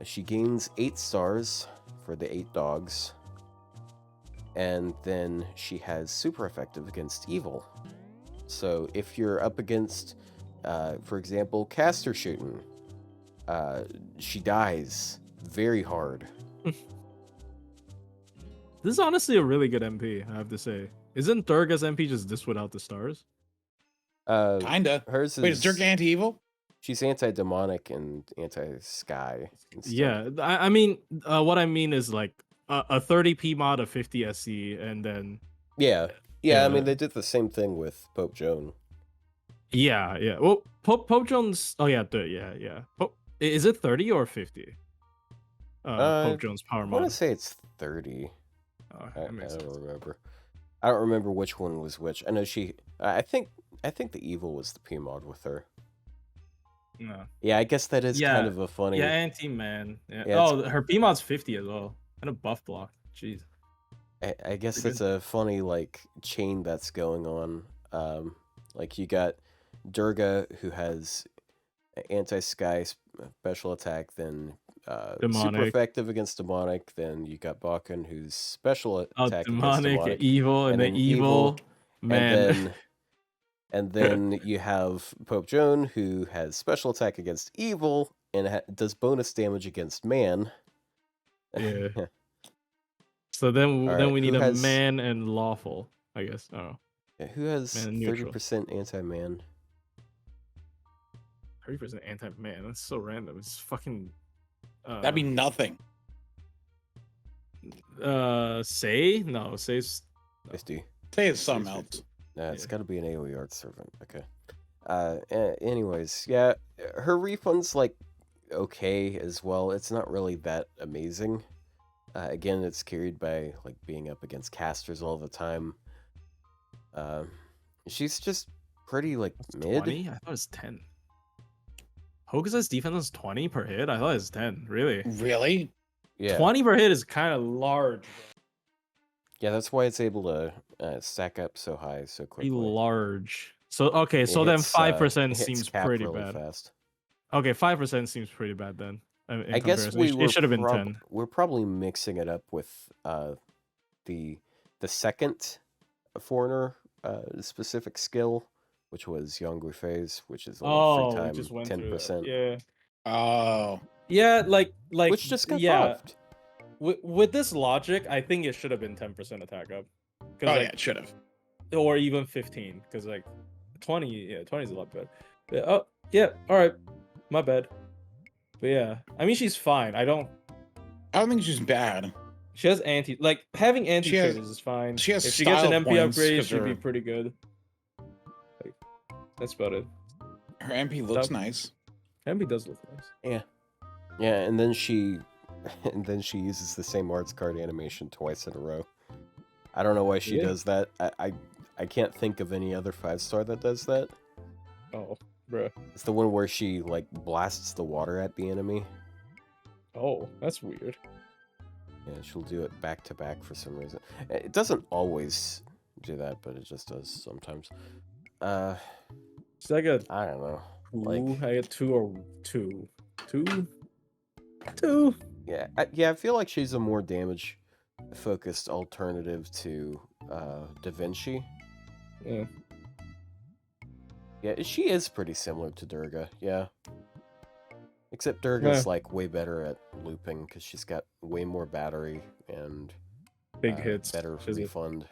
She gains 8 stars for the 8 dogs. And then she has super effective against evil. So if you're up against, for example, caster Shuten, she dies very hard. This is honestly a really good MP, I have to say. Isn't Durga's MP just this without the stars? Kinda. Hers is... Wait, is Dirk anti-evil? She's anti-demonic and anti-sky. and stuff. Yeah, I mean, what I mean is like a 30p mod, a 50 SC, and then Yeah. Yeah. I mean, they did the same thing with Pope Joan. yeah. Well, Pope Jones. Oh yeah, yeah. Is it 30 or 50? Pope Jones power I want mod. to say it's 30. Oh, I that makes sense. don't remember. I don't remember which one was which. I know she... I think the evil was the P mod with her. No. Yeah, I guess that is Yeah. kind of a funny... Yeah, anti-man. Yeah. Yeah, Oh, her P mod's 50 as well. And a buff block. Jeez. I guess Pretty that's a funny like chain that's going on. Like you got Durga who has anti-sky special attack, then super Demonic. effective against demonic. Then you got Bakin who's special attack against Demonic, demonic. evil, and then then evil. Man. And then you have Pope Joan who has special attack against evil and does bonus damage against man. Yeah. So then Alright, we who need a has- man and lawful, I guess. Oh, Yeah, who has Man, neutral. 30% anti-man? 30% anti-man. That's so random. It's fucking. That'd be nothing. Say? No, say's. 50. Say it's something Say else. Nah, it's Yeah. got to be an AoE art servant. Okay. Anyways, yeah, her refund's like okay as well. It's not really that amazing. Again, it's carried by like being up against casters all the time. She's just pretty like mid. 20? I thought it was 10. Hokusai's defense is 20 per hit? I thought it was 10. Really? Really? Yeah, 20 per hit is kind of large. yeah, that's why it's able to stack up so high so Pretty quickly. large. So, okay, It so then hits, 5% it hits seems cap pretty really bad. fast. Okay, 5% seems pretty bad then. In I guess comparison. It should have been 10. We're probably mixing it up with the second foreigner specific skill, which was young Guifei's, which is Oh, only we free just time went through that. 10%, Yeah. Oh. Yeah, like which just got yeah. buffed. With this logic, I think it should have been 10% attack up. Oh, yeah, it should have. Or even 15, because like 20. Yeah, 20 is a lot better. But, oh, yeah. All right, my bad. But yeah, I mean, she's fine. I don't think she's bad. She has having anti She has- traders is fine. she has If she gets an style MP points upgrade, 'cause she'd be her- pretty good. Like, that's about it. Her MP looks Stuff. nice. MP does look nice. Yeah, and then she uses the same arts card animation twice in a row. I don't know why she Yeah. does that. I can't think of any other 5-star that does that. Oh, bruh. It's the one where she like blasts the water at the enemy. Oh, that's weird. Yeah, she'll do it back to back for some reason. It doesn't always do that, but it just does sometimes. Is that good? I don't know. I get 2 or 2. 2? 2? Yeah, I feel like she's a more damage-focused alternative to Da Vinci. Yeah. Yeah, she is pretty similar to Durga, yeah. Except Durga's like way better at looping because she's got way more battery and Big hits. better She's a- refund.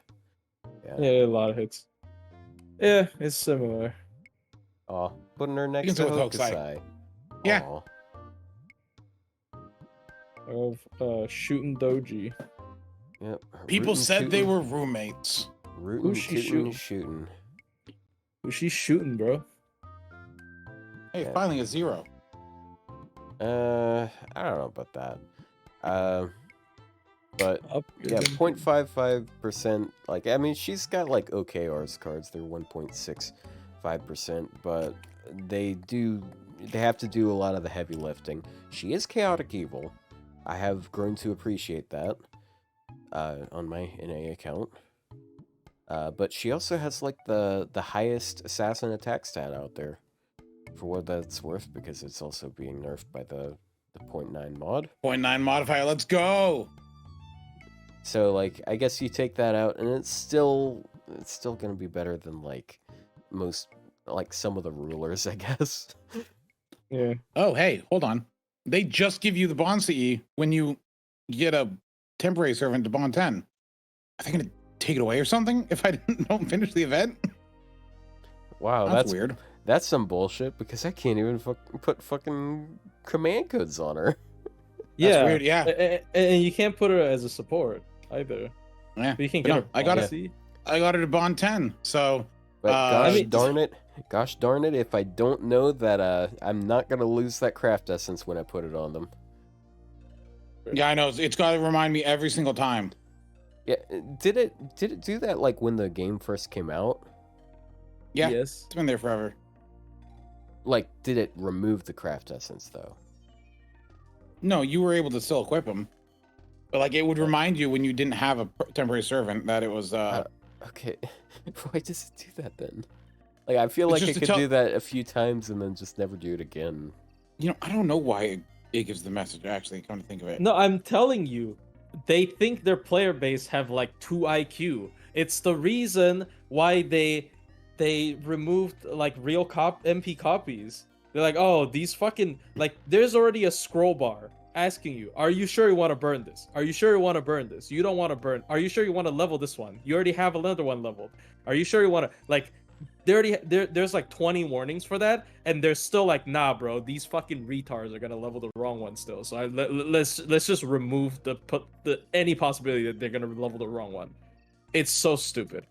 Yeah. Yeah, a lot of hits. Yeah, it's similar. Aw, putting her next can to do it with Hokusai. Hokusai. Yeah. Aw. Of Shuten Douji. Yep. People rootin' said they tootin', were roommates. rootin' Who's she tootin' shooting? shooting. Who's she shooting, bro? Hey, Yeah. finally a 0. I don't know about that. But Up. yeah, 0.55%. Like, I mean, she's got like okay arts cards. They're 1.65%, but they have to do a lot of the heavy lifting. She is chaotic evil. I have grown to appreciate that on my NA account. But she also has like the highest assassin attack stat out there, for what that's worth, because it's also being nerfed by the 0.9 mod. 0.9 modifier, let's go! So like, I guess you take that out, and it's still gonna be better than like some of the rulers, I guess. Yeah. Oh, hey, hold on. They just give you the bond CE when you get a temporary servant to bond 10. Are they gonna take it away or something if I don't finish the event? Wow, That's weird. That's some bullshit, because I can't even put fucking command codes on her. Yeah. weird, yeah. And you can't put her as a support either. Yeah. But you can But get no, her. I got it. see? I got her to bond 10, so But I gosh mean- darn it, if I don't know that I'm not gonna lose that craft essence when I put it on them. yeah, I know. It's got to remind me every single time. Yeah, did it do that like when the game first came out? Yeah, Yes. it's been there forever. Like, did it remove the craft essence though? No, you were able to still equip them. But like, it would remind you when you didn't have a temporary servant that it was Okay, why does it do that then? Like, I feel It's like just it to could tell- do that a few times and then just never do it again. I don't know why it gives the message, actually, come to think of it. No, I'm telling you, they think their player base have like 2 IQ. It's the reason why they removed like real MP copies. They're like, oh, these fucking like, there's already a scroll bar asking you, are you sure you want to burn this? Are you sure you want to burn this? You don't want to burn. Are you sure you want to level this one? You already have another one leveled. Are you sure you want to like? There's like 20 warnings for that, and they're still like, nah, bro, these fucking retards are gonna level the wrong one still. So let's just remove any possibility that they're gonna level the wrong one. It's so stupid.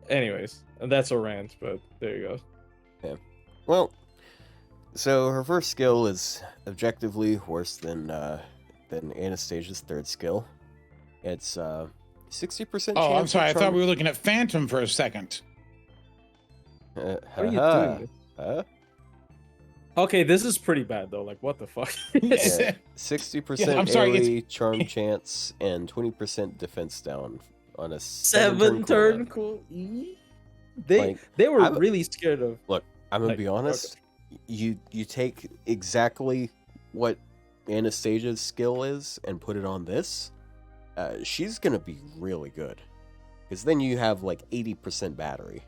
Anyways, that's a rant, but there you go. Well, so her first skill is objectively worse than Anastasia's third skill. It's 60%. Oh, I'm chance sorry. I of thought charm- we were looking at Phantom for a second. What are you haha. doing? Huh? Okay, this is pretty bad though. Like, what the fuck? Yeah, 60% Yeah, I'm sorry, it's- AoE charm chance and 20% defense down on a 7 turn cooldown. cool. They Like, they were I'm- really scared of. I'm gonna like, be honest. You take exactly what Anastasia's skill is and put it on this. She's gonna be really good, because then you have like 80% battery,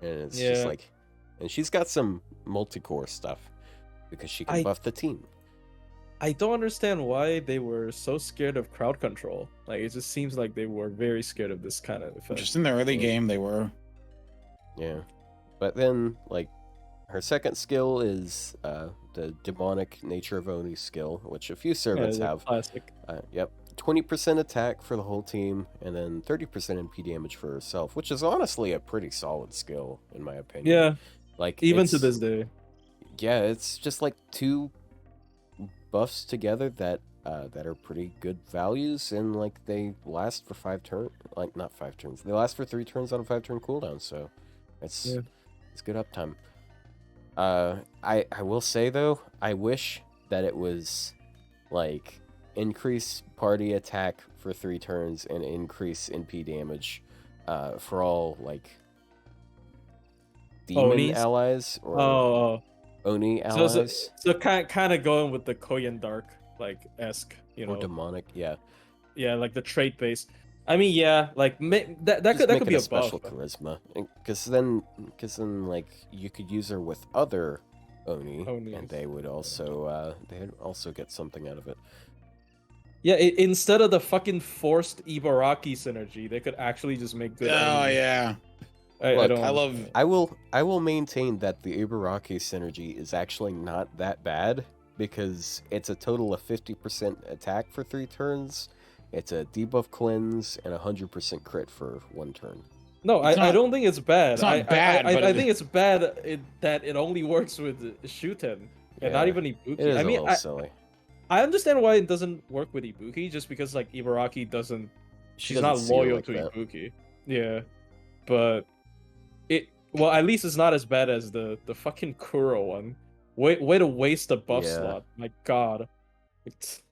and it's just Yeah. like, and she's got some multi-core stuff because she can I- buff the team. I don't understand why they were so scared of crowd control. Like, it just seems like they were very scared of this kind of effect. Just in the early game, they were. Yeah. But then, like, her second skill is the demonic nature of Oni skill, which a few servants the have. classic. Yep. 20% attack for the whole team, and then 30% MP damage for herself, which is honestly a pretty solid skill, in my opinion. Yeah, Like, even to it's- this day. Yeah, it's just like two buffs together that are pretty good values, and like they last for 5 turns. Like, not 5 turns. They last for 3 turns on a 5-turn cooldown, so it's good uptime. I will say though, I wish that it was like increase party attack for 3 turns and increase NP damage for all like demon Onis? allies or Oh, Oni so allies kind of going with the Koyan Dark like esque, you or know, demonic. Yeah, yeah, like the trait base. I mean, yeah, like that Just could make it be a a special buff. charisma, because then like you could use her with other Oni, Onis. and they would also get something out of it. Yeah, instead of the fucking forced Ibaraki synergy, they could actually just make good. Oh Onis. yeah. I Look, don't. I love. I will maintain that the Uberaki synergy is actually not that bad, because it's a total of 50% attack for 3 turns, it's a debuff cleanse, and 100% crit for 1 turn. No, It's I not- don't think it's bad. it's not bad, but I it- think it's bad that it only works with Shuten and not Yeah, even Ibuki. It is I a mean, little silly. I understand why it doesn't work with Ibuki, just because like Ibaraki doesn't. She She's doesn't not see her loyal like to that. Ibuki. Yeah, but well, at least it's not as bad as the fucking Kuro one. Way to waste a buff Yeah. slot. My God, it's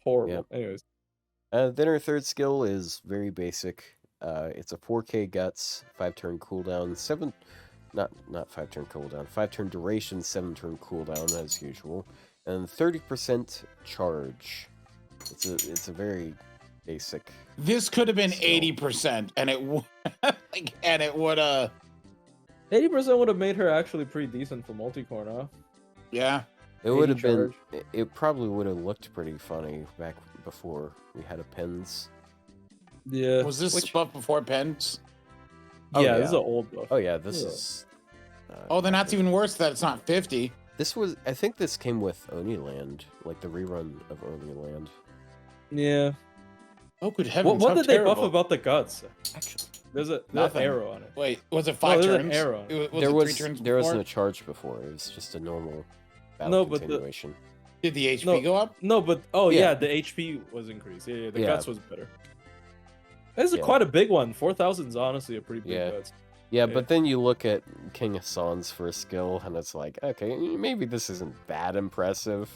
horrible. Yep. Anyways, Then her third skill is very basic. It's a 4k guts, 5-turn cooldown, 5-turn cooldown, 5-turn duration, 7-turn cooldown as usual, and 30% charge. It's a very basic. This could have been Still. 80%, and it would, like, and it would 80% would have made her actually pretty decent for multicore, huh? yeah. It would 80 have been. charge. It probably would have looked pretty funny back before we had a pins. Yeah. Was this buff before pens? Oh, yeah, this is yeah. an old buff. Oh yeah, this Yeah. is. Oh, then that's even worse that it's not 50. This was. I think this came with Oniland, like the rerun of Oniland. Yeah. Oh, good heavens. What how did they buff terrible. about the guts? Actually, there's an Nothing. arrow on it. Wait, was it No, 5 there's an turns? arrow. Was there it was 3 turns there was before? no charge before. It was just a normal battle No, but the- continuation. Did the HP No. go up? No, but Yeah. yeah, the HP was increased. Yeah, the Yeah. guts was better. This is Yeah. quite a big one. 4,000 is honestly a pretty big Yeah. guts. Yeah, Yeah. but then you look at King Hassan's first skill, and it's like, okay, maybe this isn't that impressive.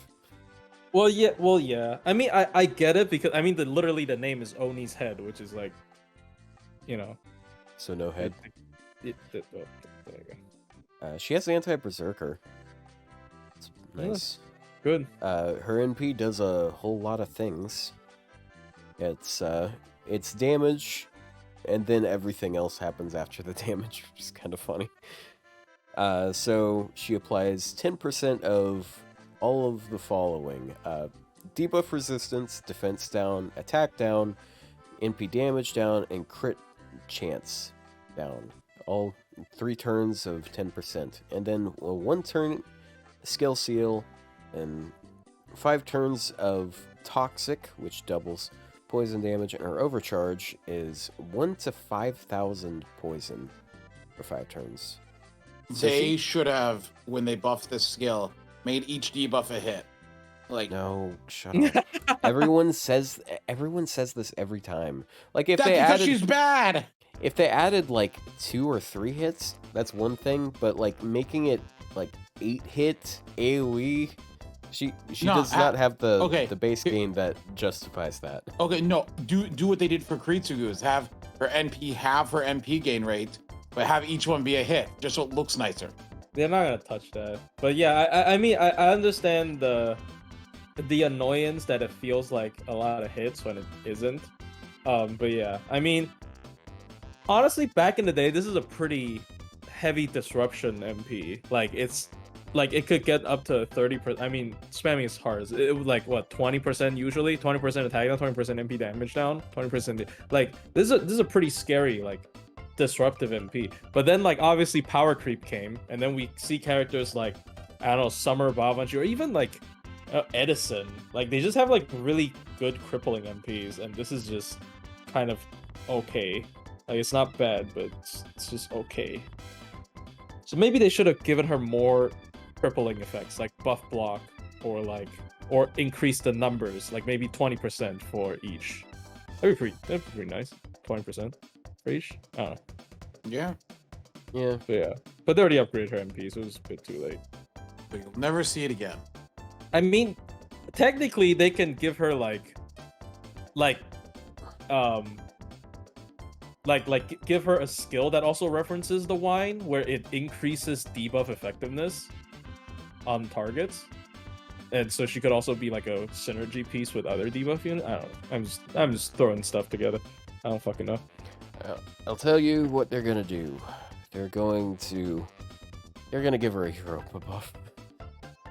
Well, yeah. I mean, I get it because I mean, literally the name is Oni's head, which is like, you know, So no head. there you go. She has anti-berserker. It's nice. Good. Her NP does a whole lot of things. It's damage, and then everything else happens after the damage, which is kind of funny. So she applies 10% of all of the following: debuff resistance, defense down, attack down, NP damage down, and crit chance down. All 3 turns of 10%, and then a 1 turn skill seal, and 5 turns of toxic, which doubles poison damage, and her overcharge is 1 to 5,000 poison for 5 turns. So They should have, when they buffed this skill, made each debuff a hit. Like, no, shut up. Everyone says this every time. Like if that's they because added she's bad. if they added like 2 or 3 hits, that's one thing, but like making it like 8 hit AoE, she No, does not have okay. the base gain that justifies that. Okay, no, do what they did for Kritsugu, is have her NP gain rate, but have each one be a hit, just so it looks nicer. They're not gonna touch that. But yeah, I mean, I understand the annoyance that it feels like a lot of hits when it isn't. But yeah, I mean, honestly, back in the day, this is a pretty heavy disruption MP. Like it's like it could get up to 30%. I mean, spamming is hard. It was like what 20% usually, 20% attack down, 20% MP damage down, 20%. Like this is a pretty scary like disruptive MP. But then like obviously power creep came, and then we see characters like I don't know Summer Babanji or even like Edison. Like they just have like really good crippling MPs, and this is just kind of okay. Like it's not bad, but it's just okay. So maybe they should have given her more crippling effects, like buff block, or increase the numbers, like maybe 20% for each. That'd be pretty nice. 20% for each. I don't know. Yeah. Yeah. But they already upgraded her MP, so it was a bit too late. But you'll never see it again. I mean, technically they can give her give her a skill that also references the wine, where it increases debuff effectiveness on targets, and so she could also be like a synergy piece with other debuff units. I don't know. I'm just throwing stuff together. I don't fucking know. I'll tell you what they're gonna do. They're gonna give her a hero buff.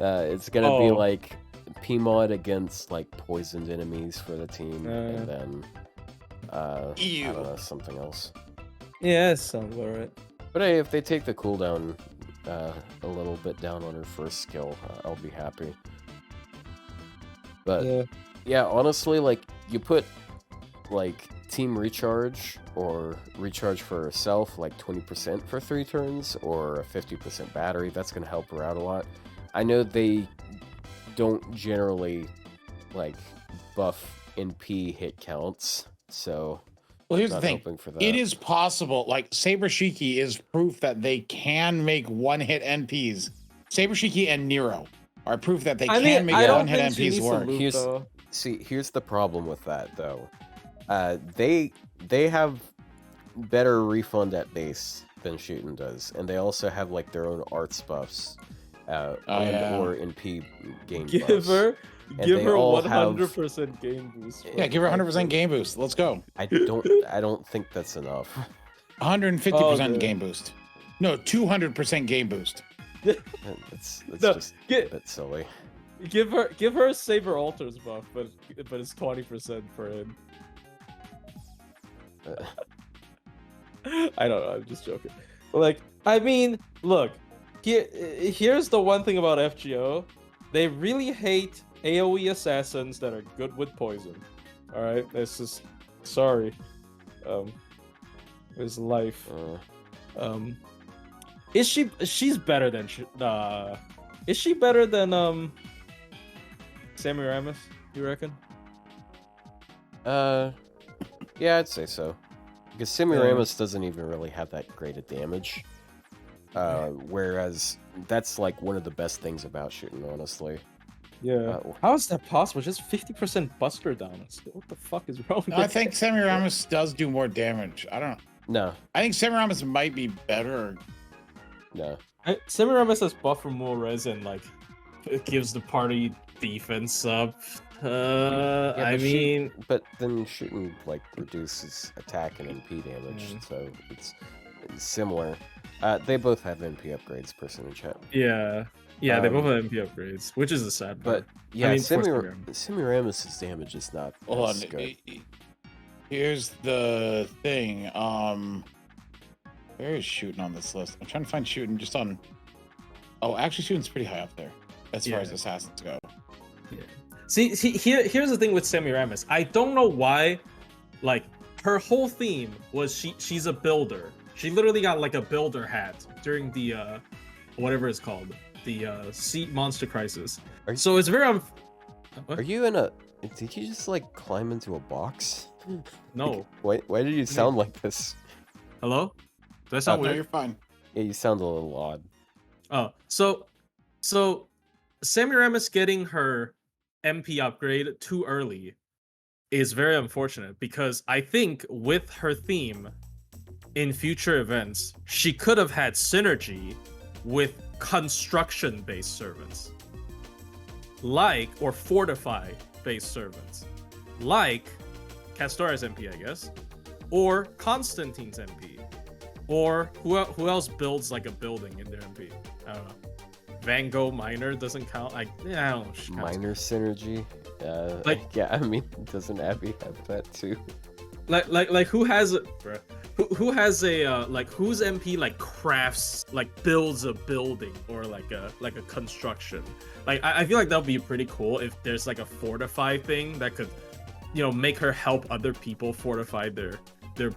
It's gonna be like P-mod against like poisoned enemies for the team, and then I don't know, something else. Yeah, that sounds alright. But hey, if they take the cooldown a little bit down on her first skill, I'll be happy. But yeah, honestly, like you put like team recharge or recharge for herself, like 20% for 3 turns, or a 50% battery. That's gonna help her out a lot. I know they don't generally like buff NP hit counts, so well, here's the not thing. hoping for that. It is possible. Like Saber Shiki is proof that they can make one-hit NPs. Saber Shiki and Nero are proof that they can make one-hit NPs work. Here's the problem with that though. They have better refund at base than Shuten does, and they also have like their own arts buffs. Or NP game Give buffs. her And give they her all 100% game boost. Yeah, give her 100% game boost. Let's go. I don't think that's enough. 150% game boost. No, 200% game boost. That's No, just a bit silly. Give her a Saber Altars buff, but it's 20% for him. I don't know, I'm just joking. Like, I mean, look, here's the one thing about FGO. They really hate AoE assassins that are good with poison. Alright, that's just sorry. It's life. She's better than is she better than Semiramis, you reckon? Yeah, I'd say so. Because Semiramis doesn't even really have that great a damage. Whereas that's like one of the best things about Shooting, honestly. Yeah. How is that possible? Just 50% buster down. What the fuck is wrong with I think Semiramis does do more damage. I don't know. No. I think Semiramis might be better. No. Semiramis has buff for more res and like it gives the party defense up. I mean, but then Shooting like reduces attack and MP damage, so it's similar. They both have MP upgrades, person in chat. Yeah, they both have MP upgrades, which is a sad part. But yeah, I mean, Semiramis' damage is not Hold as on. good. Here's the thing. Where is Shooting on this list? I'm trying to find Shooting just on. Oh, actually, Shooting's pretty high up there as far as assassins go. Yeah. See, here's the thing with Semiramis. I don't know why, like, her whole theme was she's a builder. She literally got like a builder hat during the whatever it's called, the Sea Monster Crisis. So it's very Are you in a? Did you just like climb into a box? No. Why did you sound like this? Hello? Do I sound weird? No, you're fine. Yeah, you sound a little odd. Oh, so Semiramis getting her MP upgrade too early is very unfortunate, because I think with her theme in future events, she could have had synergy with construction-based servants, or fortify-based servants, like Castora's MP, I guess, or Constantine's MP, or who else builds like a building in their MP? I don't know. Van Gogh Minor doesn't count. I don't know. Minor synergy. Yeah, I mean, doesn't Abby have that too? Like who has it, bruh? who has a like whose MP like crafts like builds a building or like a construction? Like I feel like that would be pretty cool if there's like a fortify thing that could, you know, make her help other people fortify their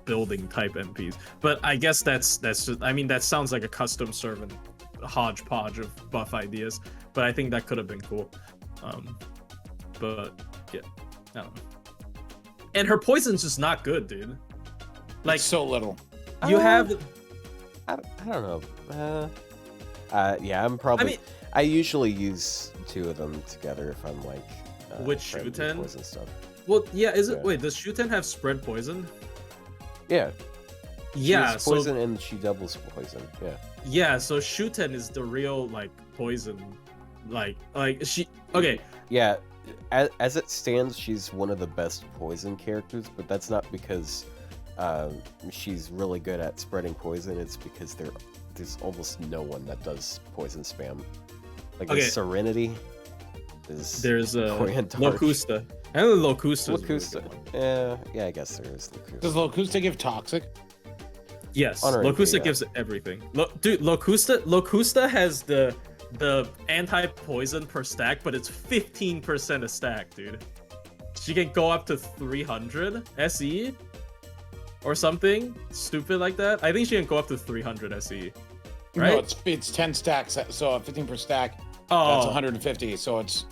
building type MPs. But I guess that's just, I mean, that sounds like a custom servant hodgepodge of buff ideas, but I think that could have been cool. But yeah, I don't know. And her poison's just not good, dude. Like It's so little. you have I don't know. Yeah, I'm probably. I mean, I usually use two of them together if I'm like. With trying to do Shuten? poison stuff. well, yeah, is it Yeah. wait, does Shuten have spread poison? Yeah. Yeah, She's so poison and she doubles poison. Yeah. yeah, so Shuten is the real like poison, like she. Okay, Yeah. As it stands, she's one of the best poison characters, but that's not because she's really good at spreading poison. It's because there's almost no one that does poison spam. Like Okay. there's Serenity. there's Korean Locusta. And the Locusta. Locusta. Yeah, I guess there is Locusta. Does Locusta give toxic? Yes, Honor Locusta MP, yeah. gives everything. Dude, Locusta has the anti-poison per stack, but it's 15% a stack, dude. She can go up to 300 SE or something stupid like that. I think she can go up to 300 SE. Right? No, it's 10 stacks, so 15 per stack. Oh, That's 150. So it's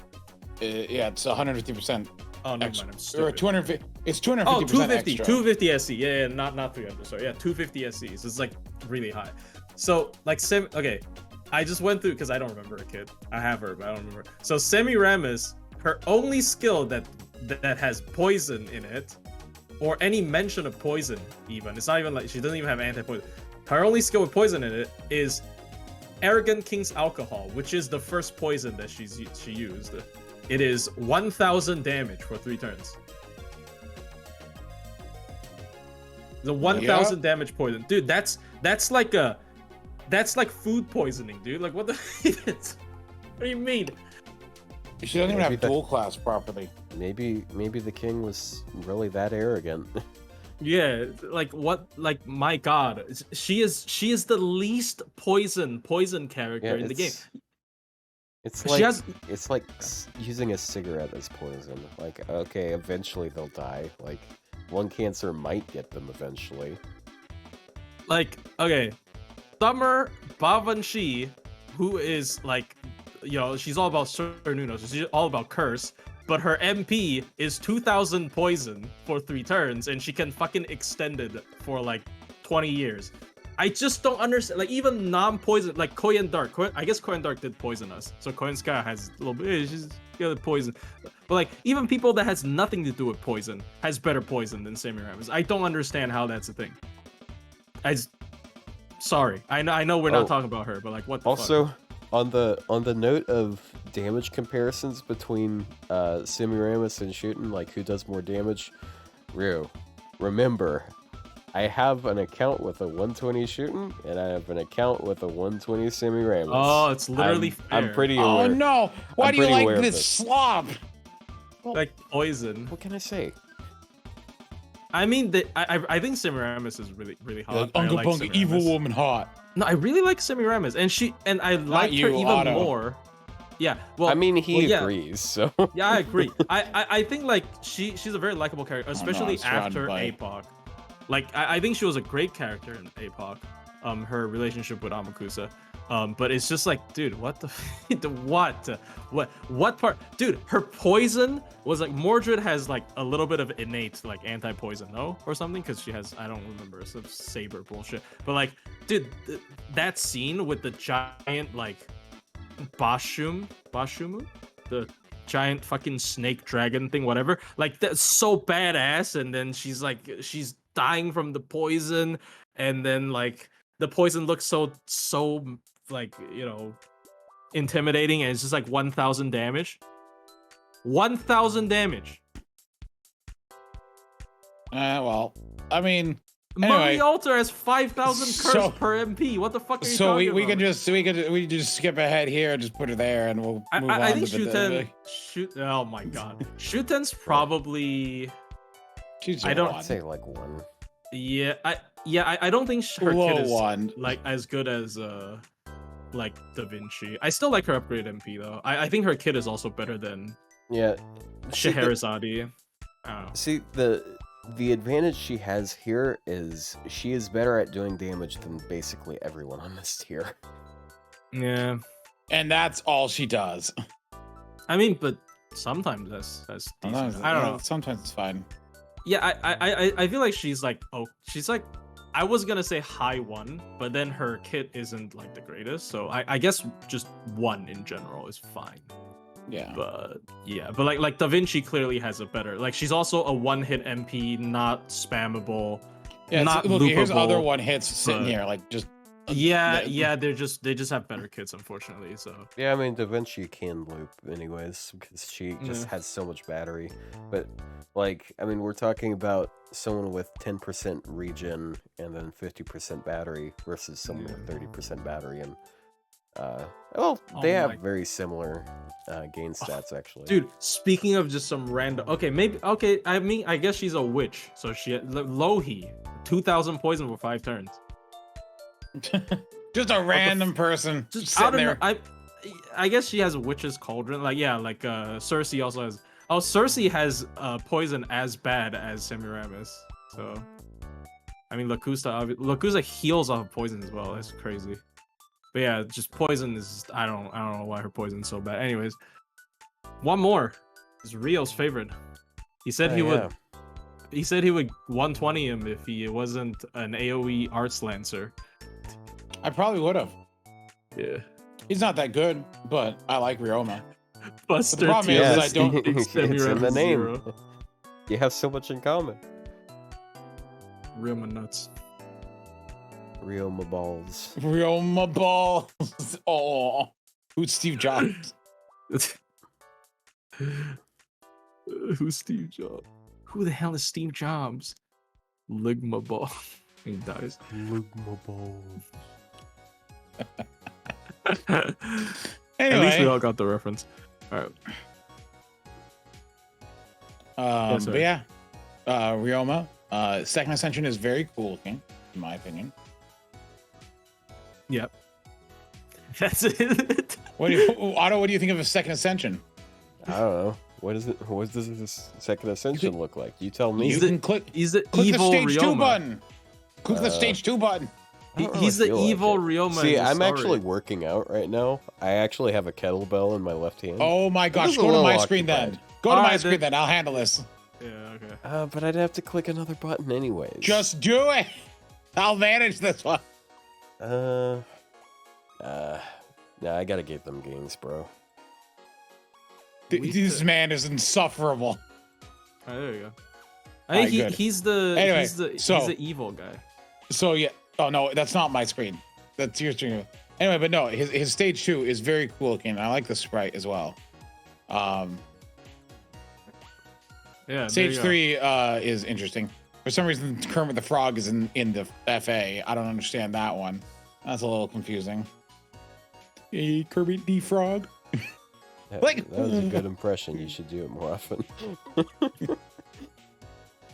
it's 150%. oh, never extra, mind. I'm or stupid. 250. It's 250% Oh, 250, extra. 250 SE. Yeah, not 300. So yeah, 250 SEs. It's like really high. So like okay, I just went through because I don't remember a kid. I have her, but I don't remember. So Semiramis, her only skill that has poison in it, or any mention of poison, even it's not even like she doesn't even have anti-poison. Her only skill with poison in it is Arrogant King's Alcohol, which is the first poison that she used. It is 1,000 damage for 3 turns. The 1,000 damage poison, dude. That's like food poisoning, dude. Like what the? What do you mean? She doesn't even Maybe have the- dual class properly. Maybe the king was really that arrogant. Yeah, like what? Like my God, she is the least poison character in the game. It's She like has- it's like using a cigarette as poison. Like, okay, eventually they'll die. Like, lung cancer might get them eventually. Like okay, Summer Bavanshi, who is like, you know, she's all about Cernuno, so she's all about curse. But her MP is 2,000 poison for 3 turns, and she can fucking extend it for like 20 years. I just don't understand. Like even non-poison, like Koyan Dark. I guess Koyan Dark did poison us, so Koyan Sky has a little bit. She's got poison, but like even people that has nothing to do with poison has better poison than Semiramis. I don't understand how that's a thing. Sorry, I know we're not talking about her, but like what the Also, fuck? on the note of damage comparisons between Semiramis and Shuten, like who does more damage, Ryou, remember, I have an account with a 120 Shuten, and I have an account with a 120 Semiramis. Oh, it's literally I'm fair. pretty aware. Oh no! Why I'm do you pretty like aware of this it. slob? like poison. What can I say? I mean, I think Semiramis is really hot. Like, I Uncle like Punk, evil Semiramis. woman, hot. No, I really like Semiramis, and I liked her you, even Otto. more. Yeah, well, I mean, he yeah. agrees, so... Yeah, I agree. I think like she's a very likable character, especially it's surrounded after by- APOC. Like I think she was a great character in APOC. Her relationship with Amakusa. But it's just like, dude, what the what part? Dude, her poison was like Mordred has like a little bit of innate like anti-poison, no, or something, because she has, I don't remember, some saber bullshit. But like, dude, that scene with the giant like Bashumu, the giant fucking snake dragon thing, whatever. Like that's so badass. And then she's dying from the poison, and then like the poison looks so like, you know, intimidating, and it's just like 1,000 damage. 1,000 damage. Well, I mean, Mummy anyway. Altar has 5,000 curse So- per MP. What the fuck are you so talking we about? can just skip ahead here and just put her there, and we'll move on. I think to Shuten. Oh my god, Shuten's probably. She's I don't- I'd say like one. Yeah, Yeah, I don't think her Low kid is one. like as good as like Da Vinci. I still like her upgrade MP though. I think her kid is also better than Yeah. Scheherazade. I don't know. See, the advantage she has here is she is better at doing damage than basically everyone on this tier. Yeah, And that's all she does. I mean, but sometimes that's decent. I don't know. Sometimes it's fine. Yeah, I feel like she's like, oh, she's like, I was gonna say high 1, but then her kit isn't like the greatest, so I guess just 1 in general is fine. Yeah. But yeah, but like Da Vinci clearly has a better, like she's also a 1-hit MP, not spammable, Yeah, not look, here's loopable. other one hits sitting but- here, like just. Yeah, they just have better kits, unfortunately. So Yeah, I mean, Da Vinci can loop anyways, because she just Yeah. has so much battery. But, like, I mean, we're talking about someone with 10% regen and then 50% battery versus someone with 30% battery. And, well, they Oh have my- very similar gain stats, actually. dude, speaking of just some random, okay, I mean, I guess she's a witch, so she Louhi, 2,000 poison for 5 turns. Just a random person Just sitting out of there. I guess she has witch's cauldron. Like yeah, like Cersei also has. Oh, Cersei has poison as bad as Semiramis. So, I mean, Locusta heals off of poison as well. That's crazy. But yeah, just poison is I don't know why her poison's so bad. Anyways, one more. Is Ryo's favorite. He said he would. He said he would 120 him if he wasn't an AOE Arts Lancer. I probably would have. Yeah. He's not that good, but I like Ryouma. Buster problem is, I don't think it's in the Semiramis name. zero. You have so much in common. Ryouma nuts. Ryouma balls. Ryouma balls. Oh, who's Steve Jobs? Who's Steve Jobs? Who the hell is Steve Jobs? Ligma ball. He dies. Ligma balls. At least we Anyway, all got the reference. All right. but yeah, Ryouma. Second Ascension is very cool looking, in my opinion. Yep. That's it. Otto, what do you think of a Second Ascension? I don't know. What is it? What does this second ascension look like? You tell me. You can click He's the the evil stage 2 Ryouma. button. Click the stage 2 button. I don't He's really the feel like evil it. Ryouma. See, in the I'm story. actually working out right now. I actually have a kettlebell in my left hand. Oh my gosh, is a go to little my screen occupied. then. Go to my Alright, screen then. I'll handle this. Yeah. Okay. But I'd have to click another button anyways. Just do it. I'll manage this one. Nah, I gotta get them gains, bro. This man is insufferable. All right, there you go. I think Alright, he's the Anyway, he's the evil guy. So yeah. Oh no, that's not my screen. That's your screen. Anyway, but no, his stage 2 is very cool looking. I like the sprite as well. Yeah. Stage 3 is interesting. For some reason, Kermit the Frog is in the FA. I don't understand that one. That's a little confusing. Hey, Kermit the Frog. That, Like- that was a good impression. You should do it more often.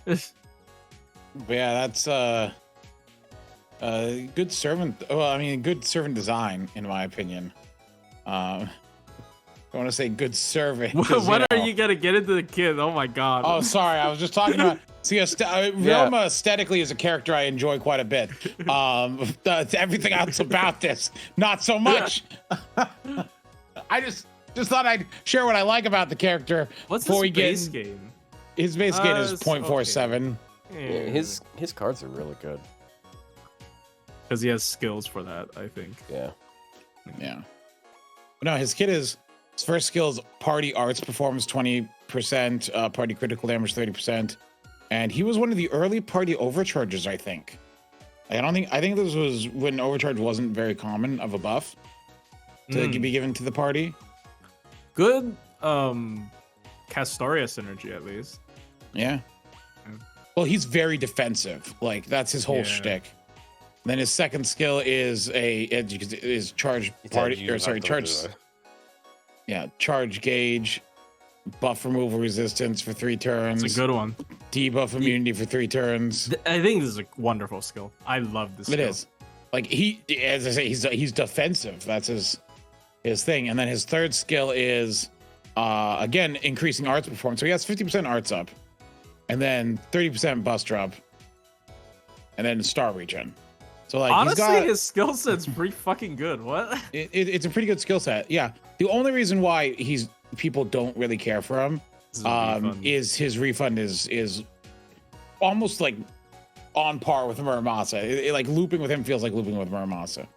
But yeah, that's good servant. Well, I mean, good servant design, in my opinion. I want to say good servant. 'cause, When you are know- you gonna get into the kid? Oh my god. Oh, sorry. I was just talking about. See, Ryouma aesthetically is a character I enjoy quite a bit. Everything else about this, not so much. I just thought I'd share what I like about the character. What's before his we get base game? His base game is It's 0.47. Yeah, his cards are really good. Because he has skills for that, I think. Yeah. Yeah. But no, his first skill is party arts performance 20%, party critical damage 30%. And he was one of the early party overcharges, I think. I think this was when overcharge wasn't very common of a buff to be given to the party. Good Castoria synergy at least. Yeah. Yeah. Well, he's very defensive. Like that's his whole Yeah. shtick. Then his second skill is charge party or sorry, charge. Yeah, charge gauge, buff removal resistance for 3 turns. It's a good one. Debuff immunity for 3 turns. I think this is a wonderful skill. I love this skill. It is. Like as I say, he's defensive. That's his thing. And then his third skill is again increasing arts performance. So he has 50% arts up, and then 30% bust drop, and then star regen. So like honestly, his skill set's pretty fucking good. What? It's a pretty good skill set. Yeah. The only reason why people don't really care for him is his refund is almost like on par with Muramasa. Like looping with him feels like looping with Muramasa.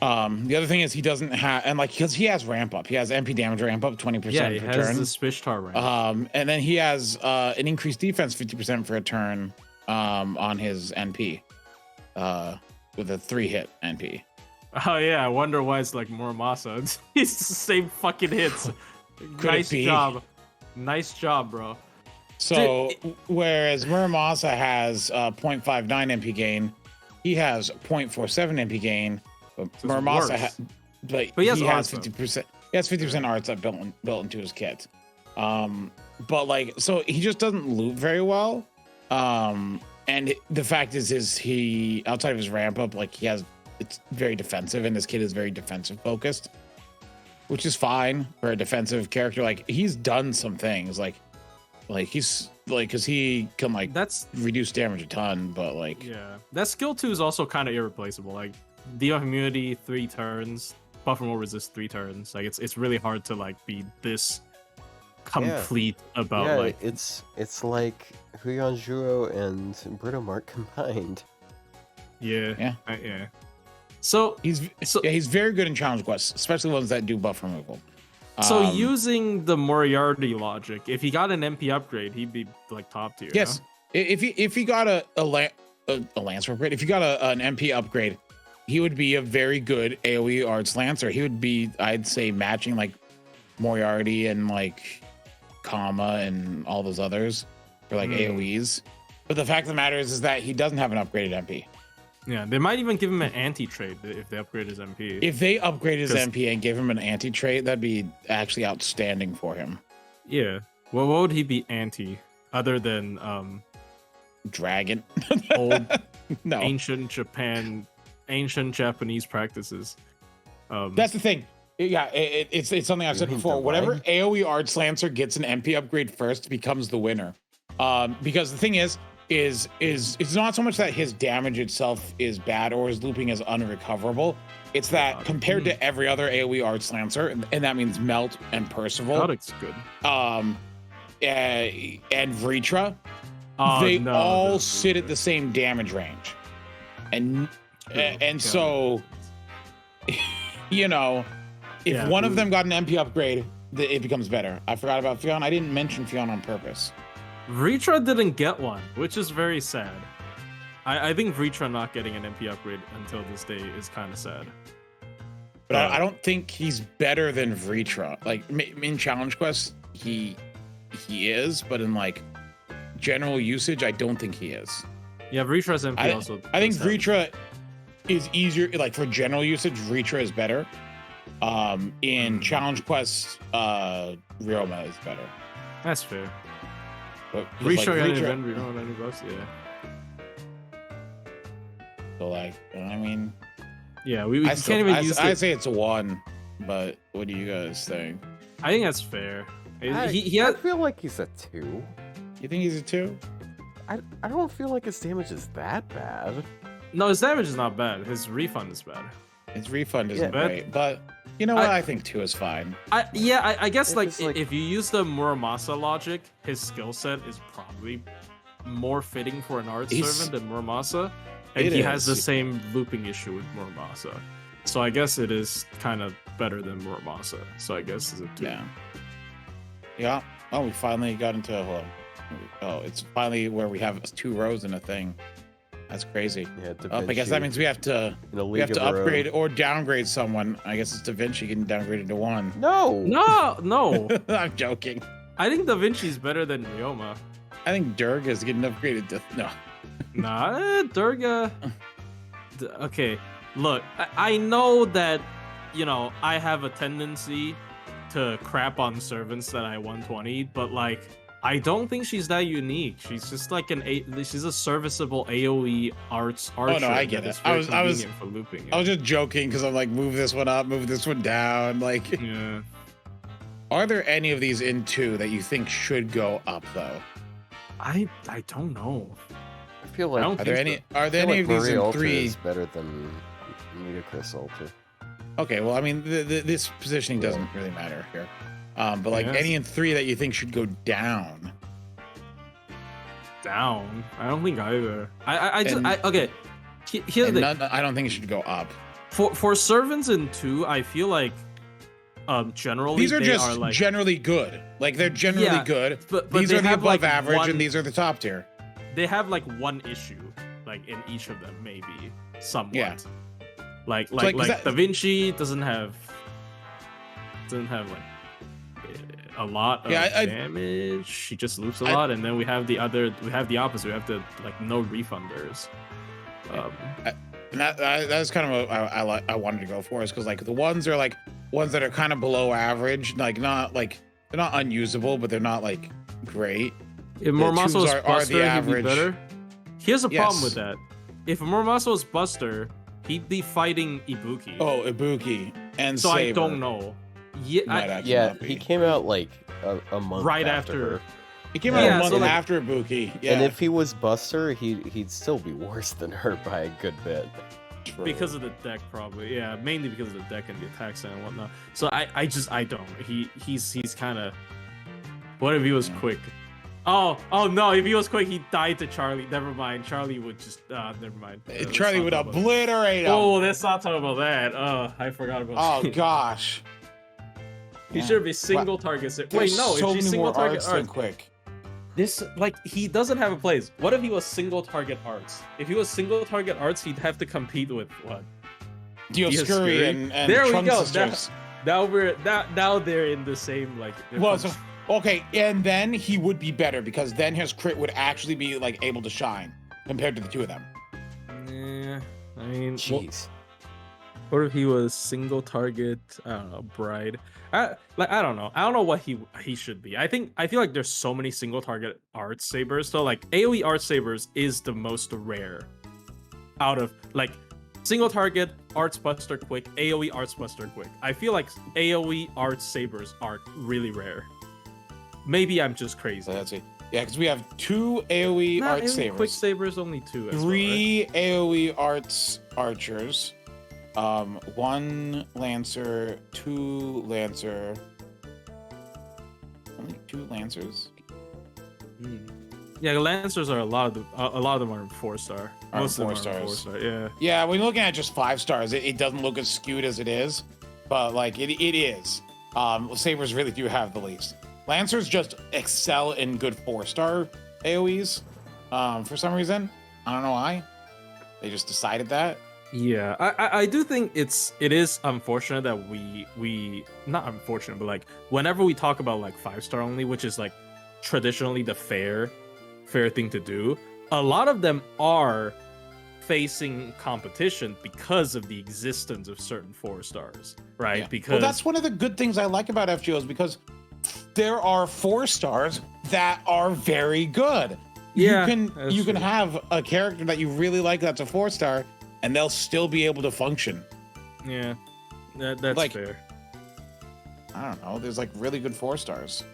The other thing is he doesn't have, and like because he has ramp up, he has MP damage ramp up 20% yeah, he per has turn. the Spishtar ramp. And then he has an increased defense 50% for a turn on his NP with a 3-hit NP. Oh yeah, I wonder why it's like Muramasa. It's the same fucking hits. Nice job. Nice job, bro. So whereas Muramasa has 0.59 MP gain, he has 0.47 MP gain. But So Muramasa, but he has arts, 50%. He has 50% arts up built into his kit. But like, so he just doesn't loot very well. And the fact is he outside of his ramp up, like it's very defensive, and this kid is very defensive focused, which is fine for a defensive character. Like he's done some things, like he's like, because he can like reduce damage a ton, but like yeah, that skill 2 is also kind of irreplaceable. Like debuff immunity 3 turns, buff and will resist 3 turns. Like it's really hard to like be this complete about like it's like Huyanjuro and Britomart combined. Yeah. So he's very good in challenge quests, especially ones that do buff removal. So using the Moriarty logic, if he got an MP upgrade, he'd be like top tier. Yes, no? if he got a Lancer upgrade, if he got an MP upgrade, he would be a very good AOE Arts Lancer. He would be, I'd say, matching like Moriarty and like Kama and all those others for like AOEs. But the fact of the matter is that he doesn't have an upgraded MP. Yeah, they might even give him an anti-trade if they upgrade his MP. If they upgrade his MP and give him an anti-trait, that'd be actually outstanding for him. Yeah. Well, what would he be anti other than Dragon? old No. ancient Japanese practices? That's the thing. Yeah, it's something I've said before. Whatever AOE Arts Lancer gets an MP upgrade first becomes the winner. Because the thing is it's not so much that his damage itself is bad or his looping is unrecoverable. It's that compared to every other AOE Arts Lancer, and that means Melt and Percival. Product's good. And Vritra, they all sit at the same damage range. And so, you know, if one of them got an MP upgrade, it becomes better. I forgot about Fionn. I didn't mention Fionn on purpose. Vritra didn't get one, which is very sad. I think Vritra not getting an MP upgrade until this day is kind of sad. But I don't think he's better than Vritra. Like in challenge quests, he is, but in like general usage, I don't think he is. Yeah, Vritra's MP also. I think Vritra is easier. Like for general usage, Vritra is better. In challenge quests, Ryouma is better. That's fair. But yeah. So like, I mean, yeah, we can't even use. I say it's a 1, but what do you guys think? I think that's fair. I feel like he's a 2. You think he's a 2? I don't feel like his damage is that bad. No, his damage is not bad. His refund is bad. His refund isn't great, but you know what? I think 2 is fine. I guess if you use the Muramasa logic, his skill set is probably more fitting for an art servant than Muramasa, and he has the same looping issue with Muramasa. So I guess it is kind of better than Muramasa. So I guess it's a 2. Yeah. Oh, we finally got into it's finally where we have 2 rows in a thing. That's crazy. Yeah, I guess that means we have to upgrade or downgrade someone. I guess it's Da Vinci getting downgraded to 1. No. I'm joking. I think Da Vinci's better than Ryouma. I think Durga is getting upgraded to Nah, Durga. Okay, look, I know that, you know, I have a tendency to crap on servants that I 120, but like, I don't think she's that unique. She's just like she's a serviceable AOE archer. Oh no, I get that it. is very convenient for looping it. I was just joking because I'm like, move this one up, move this one down. Like, Yeah. are there any of these in 2 that you think should go up though? I don't know. I feel like I don't Are there think any? Are there any of these Marie in Ultra 3? is better than Ludicrous Ultra. Okay, well, I mean, this positioning doesn't really matter here. But like Yes. any in 3 that you think should go down. Down. I don't think either. Here's And the none, I don't think it should go up. for servants in 2, I feel like generally These are they just are like generally good. Like they're generally Yeah, good. but These they are the have, above like, average, one- and these are the top tier. they have like one issue like in each of them maybe somewhat. Yeah. Like like, is that- Da Vinci doesn't have like a lot of Yeah, damage. She just loops a I- lot, and then we have the opposite. We have the like no refunders. And that's kind of what I wanted to go for, is because like the ones are like ones that are kind of below average, like not like they're not unusable, but they're not like great. If Muramasa was twos are the Buster, he'd be average. better. Here's a problem Yes. with that. If Muramasa was Buster, he'd be fighting Ibuki. Oh, Ibuki and so Saber. I don't know. Yeah, Might actually Yeah, not be. he came out like a month Right after after. her. He came out Yeah, a month so, like- after Ibuki. Yeah, And if he was Buster, he'd still be worse than her by a good bit. True. because of the deck, probably. Yeah, mainly because of the deck and the attack set and whatnot. So I don't. He's kind of. What if he was quick? Oh no! If he was quick, he died to Charlie. Never mind. Charlie would just. Never mind. Let's Charlie not would talk about that. obliterate him. Oh, let's not talk about that. I forgot about. Oh that. gosh. He should be single target. Wait, There's no. so If he's many single more target arts than arts, quick. this like he doesn't have a place. What if he was single target arts? If he was single target arts, he'd have to compete with what? Dioscuri and There we Trunk go. Sisters. Now they're in the same like. Well, so, okay, and then he would be better because then his crit would actually be like able to shine compared to the 2 of them. Yeah, I mean, Jeez. what if he was single target? I don't know, bride. I don't know. I don't know what he should be. I feel like there's so many single target art sabers. So like AOE art sabers is the most rare out of like single target arts buster quick, AOE arts buster quick. I feel like AOE art sabers are really rare. Maybe I'm just crazy. So let's see. Yeah, because we have 2 AOE Nah, art AOE sabers, quick sabers only 2. As well, right? 3 AOE arts archers, 1 lancer, 2 lancer. Only 2 lancers. Yeah, the Lancers are a lot of them are 4-star. Are Most of them 4 are stars. 4-star. Yeah. Yeah, when you're looking at just 5 stars, it doesn't look as skewed as it is, but like it is. Sabers really do have the least. Lancers just excel in good 4-star AoEs. For some reason, I don't know why. They just decided that. Yeah, I do think it is unfortunate that we not unfortunate, but like whenever we talk about like 5-star only, which is like traditionally the fair thing to do, a lot of them are facing competition because of the existence of certain 4 stars, right? Yeah. Because Well, that's one of the good things I like about FGOs, because there are 4 stars that are very good. Yeah, you that's can true. have a character that you really like that's a 4-star, and they'll still be able to function. yeah, that's Like- fair. I don't know. There's like really good 4-stars.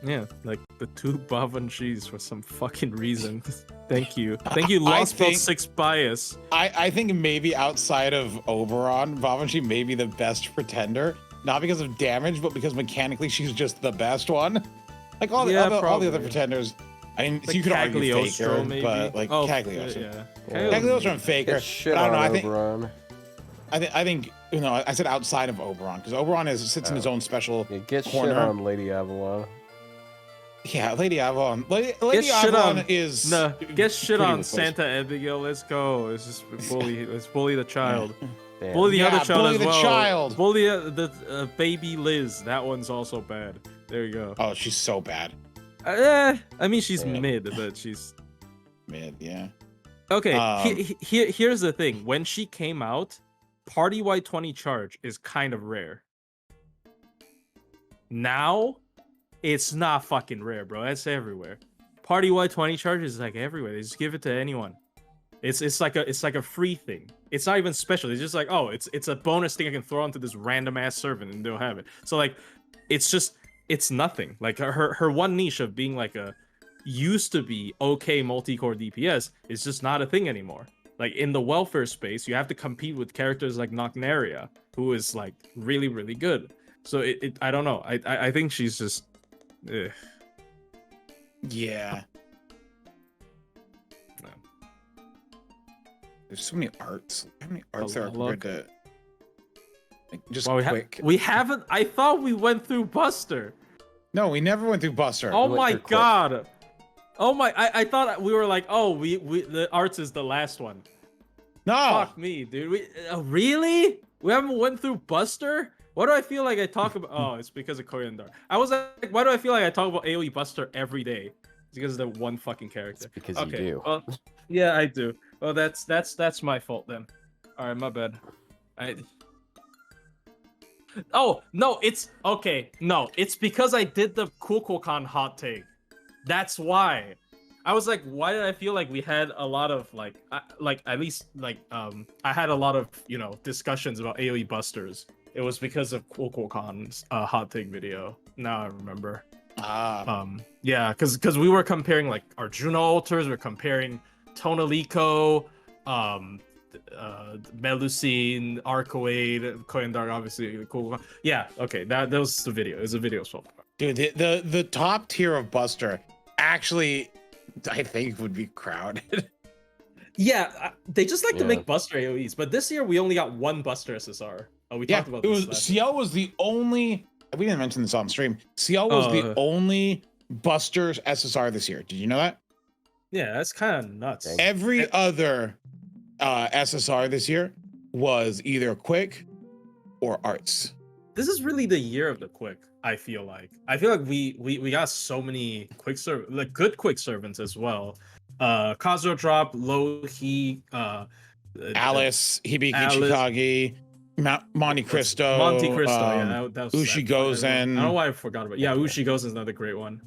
Yeah, like the 2 Bavanchis for some fucking reason. Thank you, I Lost Belt think- 6 bias. I think maybe outside of Oberon, Babanchi may be the best pretender, not because of damage, but because mechanically she's just the best one. Like all the Yeah, other probably. pretenders. I mean, Like you could argue Cagliostro, Faker, maybe. but like Cagliostro. Yeah. Cagliostro and Faker. Get shit But I don't on know. I think Oberon. I think I said outside of Oberon, because Oberon sits in his own special. Yeah, get corner. shit on Lady Avalon. Yeah, Lady Avalon. Lady Get shit Avalon on- is No, get shit pretty on replaceable. Santa Abigail. Let's go. Let's just bully the child. Damn. Bully the Yeah, other child bully as the well. child. Bully the baby Liz. That one's also bad. There you go. Oh, she's so bad. I mean, she's Damn. mid, but she's Mid, yeah. okay. Um, Here's the thing. When she came out, Party Y20 charge is kind of rare. Now, It's not fucking rare, bro. That's everywhere. Party wide 20 charges is like everywhere. They just give it to anyone. It's like a free thing. It's not even special. It's just like, oh, it's a bonus thing I can throw onto this random ass servant and they'll have it. So like, it's nothing. Like her one niche of being like a used to be okay multi-core DPS is just not a thing anymore. Like in the welfare space, you have to compete with characters like Nocnaria, who is like really, really good. So I don't know. I think she's just Yeah. There's so many arts. How many arts there are compared to like, just quick? We haven't. I thought we went through Buster. No, we never went through Buster. Oh my god. Oh my! I thought we were like, oh, we the arts is the last one. No. Fuck me, dude. We really? We haven't went through Buster? Why do I feel like I talk about? Oh, it's because of Korean. I was like, why do I feel like I talk about AOE Buster every day? It's because of the one fucking character. It's because you do. Well, yeah, I do. Well, that's my fault then. All right, my bad. Oh no, it's okay. No, it's because I did the Kukulkan hot take. That's why. I was like, why did I feel like we had a lot of like at least like I had a lot of discussions about AOE busters. It was because of Kukulkan's hot take video. Now I remember. Yeah, because we were comparing like Arjuna altars, we're comparing Tonalico, Melusine, Arcoade, Korean Dark, obviously cool. Yeah, okay, that was the video. It was a video's fault. Dude, the top tier of Buster actually, I think, would be crowded. Yeah, they just like to make Buster AOEs, but this year we only got one Buster SSR. Oh, we talked about this. CL was the only. We didn't mention this on stream. CL was the only Buster SSR this year. Did you know that? Yeah, that's kind of nuts. Every other SSR this year was either quick or arts. This is really the year of the quick. I feel like we got so many good quick servants as well. Kazuo drop, Louhi, Alice, Hibiki Chikage, Monte Cristo. Monte Cristo, yeah, that was Ushigozen. I don't know why I forgot about it. Yeah, Ushigozen is another great one.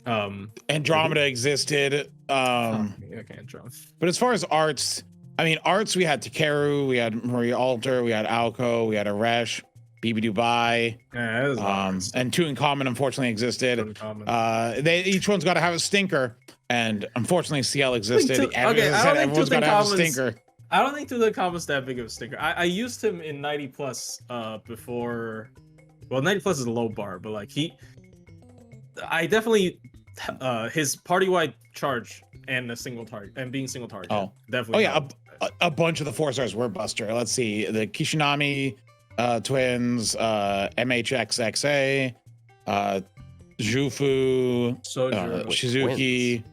Andromeda existed. Okay, Andromeda. But as far as arts, I mean, arts, we had Takeru, we had Maria Alter, we had Alco, we had Aresh, BB Dubai, and Two in Common unfortunately existed. Each one's got to have a stinker, and unfortunately CL existed. Everyone's got to have a stinker. I don't think Tutankhamun's that big of a stinker. I used him in 90 plus before. Well, 90 plus is a low bar, but like I definitely his party wide charge and a single target and being single target. Oh, definitely. Oh yeah, a bunch of the 4-stars were Buster. Let's see, the Kishinami twins, MHXXA, Jufu, Shizuki,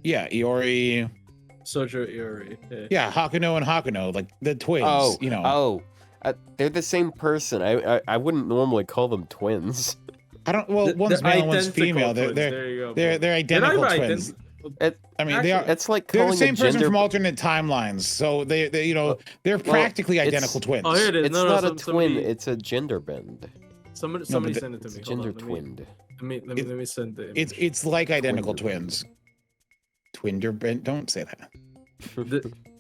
Iori. Sojo Iori. Yeah, Hakuno and Hakuno, like the twins. They're the same person. I wouldn't normally call them twins. I don't. Well, one's male, one's female. They're identical twins. I mean, they are. It's like they're calling the same person from gender... alternate timelines. So they're practically identical twins. Oh, here it is. It's not a twin. It's a gender bend. Somebody send it to me. It's gender twinned. Let me send it. It's like identical twins. Twinder bend. Don't say that.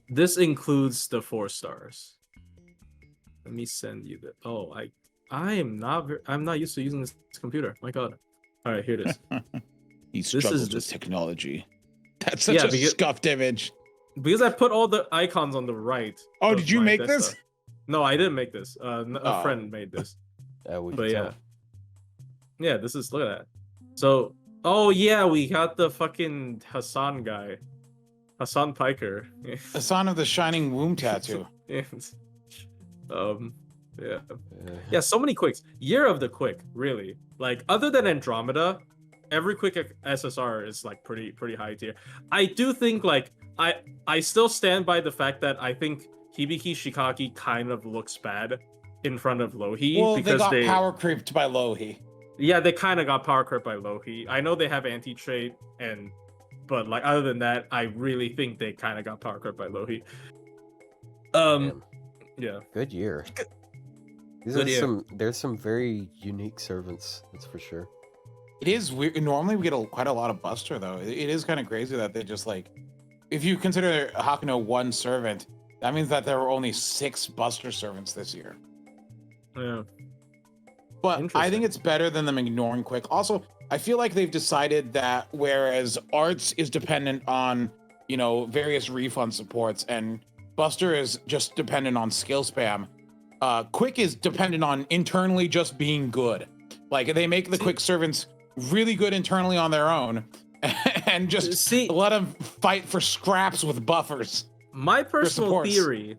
This includes the 4-stars. Let me send you the. Oh, I'm not used to using this computer. My God. All right, here it is. He struggles with technology. That's such a scuffed image. Because I put all the icons on the right. Oh, did you make this? No, I didn't make this. A friend made this. Yeah, this is, look at that. So, oh yeah, we got the fucking Hassan guy. Hassan Piker. Hassan of the Shining Womb Tattoo. Yeah, so many quicks. Year of the quick, really. Like, other than Andromeda, every quick SSR is like pretty high tier. I do think like I still stand by the fact that I think Hibiki Shikaki kind of looks bad in front of Louhi. Well, because they got power creeped by Louhi. Yeah, they kind of got power creeped by Louhi. I know they have anti-trait, but like other than that, I really think they kind of got power creeped by Louhi. Yeah. Good year. These Good are year. there's some very unique servants, that's for sure. It is weird. Normally we get quite a lot of Buster though. It is kind of crazy that they just like, if you consider Hakuno one servant, that means that there were only 6 Buster servants this year. Yeah. But I Interesting. think it's better than them ignoring Quick. Also, I feel like they've decided that whereas Arts is dependent on, various refund supports and Buster is just dependent on skill spam, Quick is dependent on internally just being good. Like they make the Quick servants really good internally on their own and just let them fight for scraps with buffers. My personal supports. theory,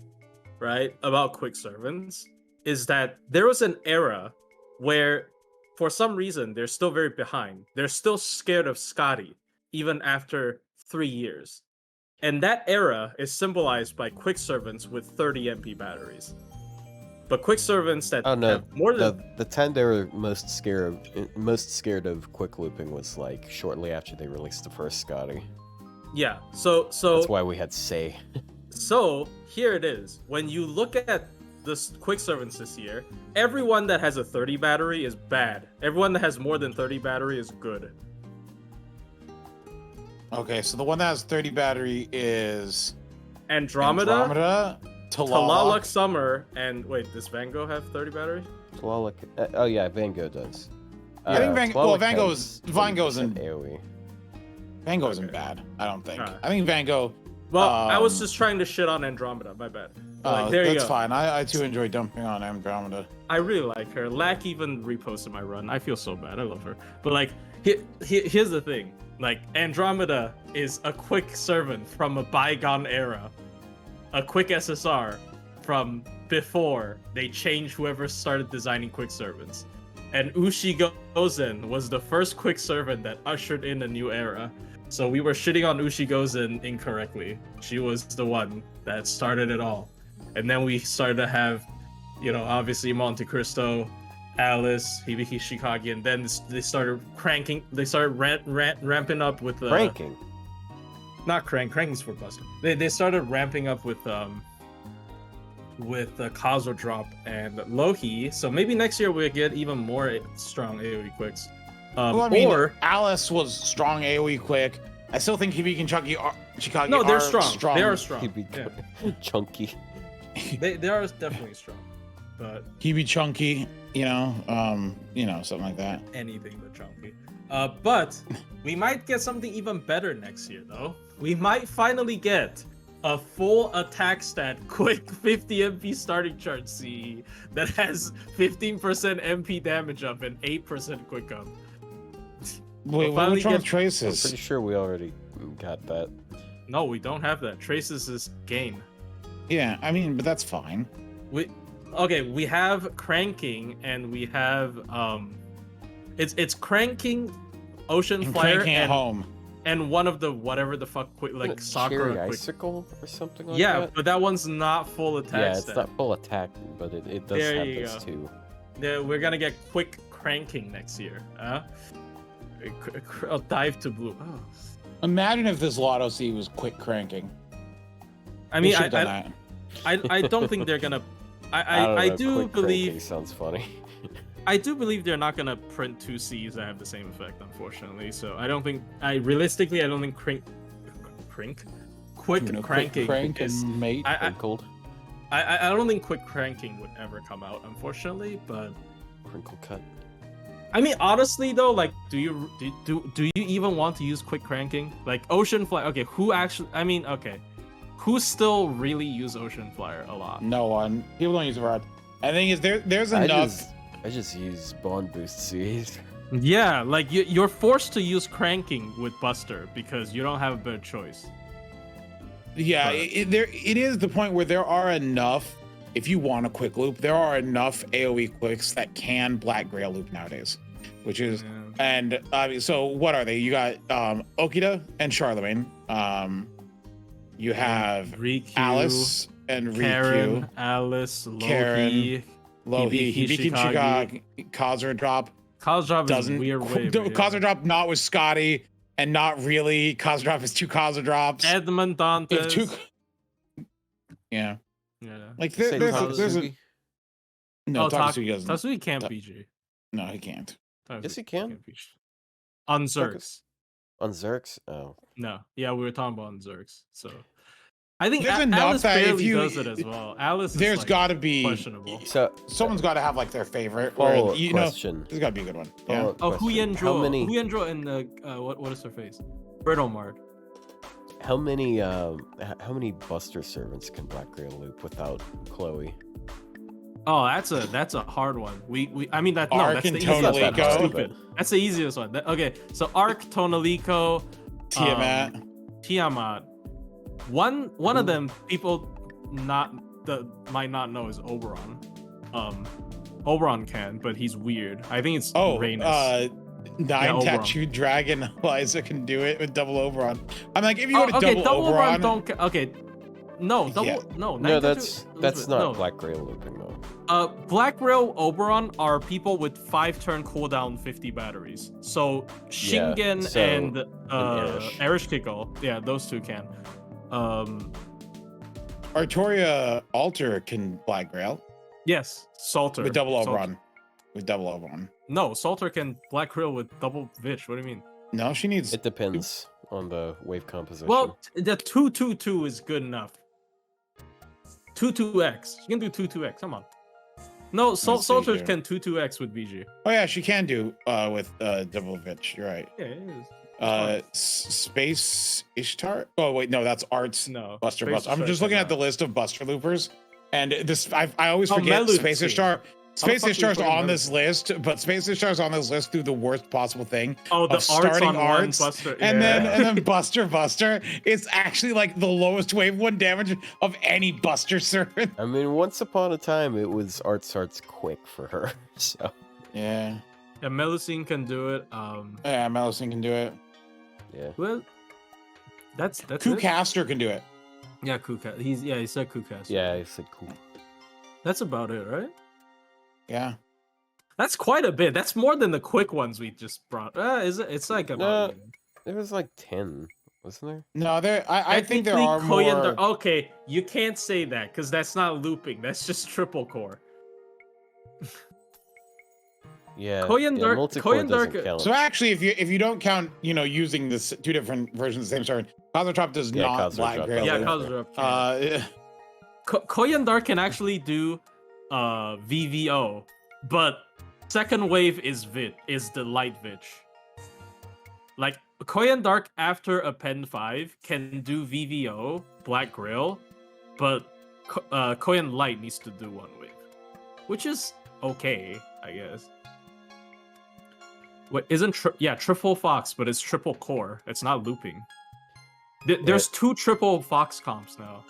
right, about quick servants is that there was an era where, for some reason, they're still very behind. They're still scared of Scotty, even after 3 years. And that era is symbolized by quick servants with 30 MP batteries. But quick servants that have more than the time they were most scared of quick looping was like shortly after they released the first Scotty. yeah. So That's why we had Say. So here it is. When you look at the quick servants this year, everyone that has a 30 battery is bad. Everyone that has more than 30 battery is good. Okay, so the one that has 30 battery is Andromeda, Talala. Talalak Summer, and wait, does Van Gogh have 30 battery? Tlaloc, oh yeah, Van Gogh does. I think Van Gogh's Gogh's in AoE. Van Gogh isn't bad. I don't think. Alright. I think Van Gogh. Well, I was just trying to shit on Andromeda. My bad. Like, there you that's go. fine. I too enjoy dumping on Andromeda. I really like her. Lack even reposted my run. I feel so bad. I love her. But like, here's the thing. Like, Andromeda is a quick servant from a bygone era. A quick SSR from before they changed whoever started designing quick servants. And Ushigozen was the first quick servant that ushered in a new era. So we were shitting on Ushigozen incorrectly. She was the one that started it all. And then we started to have, obviously Monte Cristo, Alice, Hibiki Shikage, and then they started cranking. They started ramping up with Cranking. Not cranking's for Buster. They started ramping up with Kazo Drop and Louhi. So maybe next year we'll get even more strong AoE quicks. Alice was strong AoE quick. I still think Hibiki and Shikage no, they're are strong. They are strong. Chunky. They are definitely strong. But Hibi chunky, something like that. Anything but chunky. But we might get something even better next year, though. We might finally get a full attack stat quick 50 MP starting chart CE that has 15% MP damage up and 8% quick up. Wait, which one with Traces? I'm pretty sure we already got that. No, we don't have that. Traces is gain. Yeah, but that's fine. We have cranking and we have it's cranking, ocean flyer, cranking at home. And one of the whatever the fuck quick like Sakura quick. Icicle or something like that. Yeah, but that one's not full attack. Yeah, it's not full attack, but it does have this too. Yeah, we're gonna get quick cranking next year. I'll dive to blue. Oh. Imagine if this Lotto C was quick cranking. I mean, I don't think they're gonna. I do believe. Sounds funny. I do believe they're not gonna print 2 Cs that have the same effect, unfortunately. So I don't think. Realistically, I don't think quick cranking crank is. And mate. I don't think quick cranking would ever come out, unfortunately. But crinkle cut. I mean, honestly though, like, do you even want to use quick cranking? Like Ocean Flyer. Okay, who actually? I mean, okay, who still really use Ocean Flyer a lot? No one. People don't use it. I think there's enough. I just use Bond Boost Cs. Yeah, like you're forced to use cranking with Buster because you don't have a better choice. Yeah, it is the point where there are enough. If you want a quick loop, there are enough AoE quicks that can Black Grail loop nowadays, which is and so what are they? You got Okita and Charlemagne. You have Rikyu, Alice and Karen, Rikyu, Alice, Louhi, Karen, Louhi, Hibiki Shikage, Kazuha Drop. Kazuha Drop doesn't is weird way. Kazuha Drop not with Scotty and not really. Kazuha Drop is 2 Kazuha Drops. Edmund Dantes. Yeah. Yeah. Like there's a No, Oh, Takasugi doesn't. Tatsuki can't Ta- BG. No, he can't. Yes, he can. Can't BG. On Zerx. On Zerx? Oh. No. Yeah, we were talking about on Zerx. So I think There's enough Alice that if barely you- does it as well. Alice is There's like, got to be questionable. So, someone's got to have like their favorite. Or, follow-up you know, question. there's got to be a good one. Yeah. Follow-up Oh, question. Huyendro. Huyendro in the what is her face? Britomart. How many Buster servants can Black Grail loop without Chloe? Oh, that's a hard one. I mean that's Arc the and easiest one. Tonalico. That's stupid. That's the easiest one. Okay, so Arc, Tonalico, Tiamat. One of them people might not know is Oberon. Oberon can, but he's weird. I think it's Rhaenys. Nine Oberon. tattooed dragon Eliza can do it with double Oberon. I'm like, if you go to okay, double Oberon, don't. No, double. Yeah. No, No, Nine that's Tattoo- not no. Black Grail looping though. Black Rail Oberon are people with 5-turn cooldown 50 batteries. So Shingen so- and Erish. Ereshkigal, yeah, those two can. Artoria Alter can Black Grail Yes, Salter. with double Salter. Oberon. With double Oberon. No, Salter can Black Rail with double Vich. What do you mean? No, she needs. It depends on the wave composition. Well, the 2-2-2 is good enough. 2-2-X. You can do 2-2-X. Come on. No, Let's see Salter here. can 2-2-X with BG. Oh yeah, she can do with double Vitch. You're right. Yeah, it is. Space Ishtar. Oh wait, no, that's Arts. No. Buster. Space Buster. I'm Ishtar just looking at the cannot. list of Buster loopers, and this I always Oh, forget Melusi. Space Ishtar. Space fuck are you Ishtar's putting on Melusi? this list, but Space Ishtar's on this list through the worst possible thing. Oh, the of arts starting on one arts, Buster. and yeah. then Buster. It's actually like the lowest wave 1 damage of any Buster servant. I mean, once upon a time, it was Arts quick for her. So Yeah. Yeah, Melusine can do it. Yeah, Melusine can do it. yeah. Well, that's it. Kucaster can do it. Yeah, Kuka. He said Kukas. Yeah, I said cool. That's about it, right? Yeah. That's quite a bit. That's more than the quick ones we just brought. Is it? It's like about. There was like 10, wasn't there? No, I think there are Technically, more. Okay, you can't say that because that's not looping. That's just triple core. Yeah. Koyan yeah, Dark- multi-core Koyan doesn't Dark- count. So actually, if you don't count, using this 2 different versions of the same servant, Kazotrop does Yeah, not Kazotrop Black does. Grail. Yeah, loop. Kazura. Koyan Dark can actually do VVO, but second wave is the light Vich. Like Koyan Dark after a Pen 5 can do VVO, Black Grail, but Koyan Light needs to do 1 wave. Which is okay, I guess. What isn't triple Fox, but it's triple core. It's not looping. There's 2 triple Fox comps now.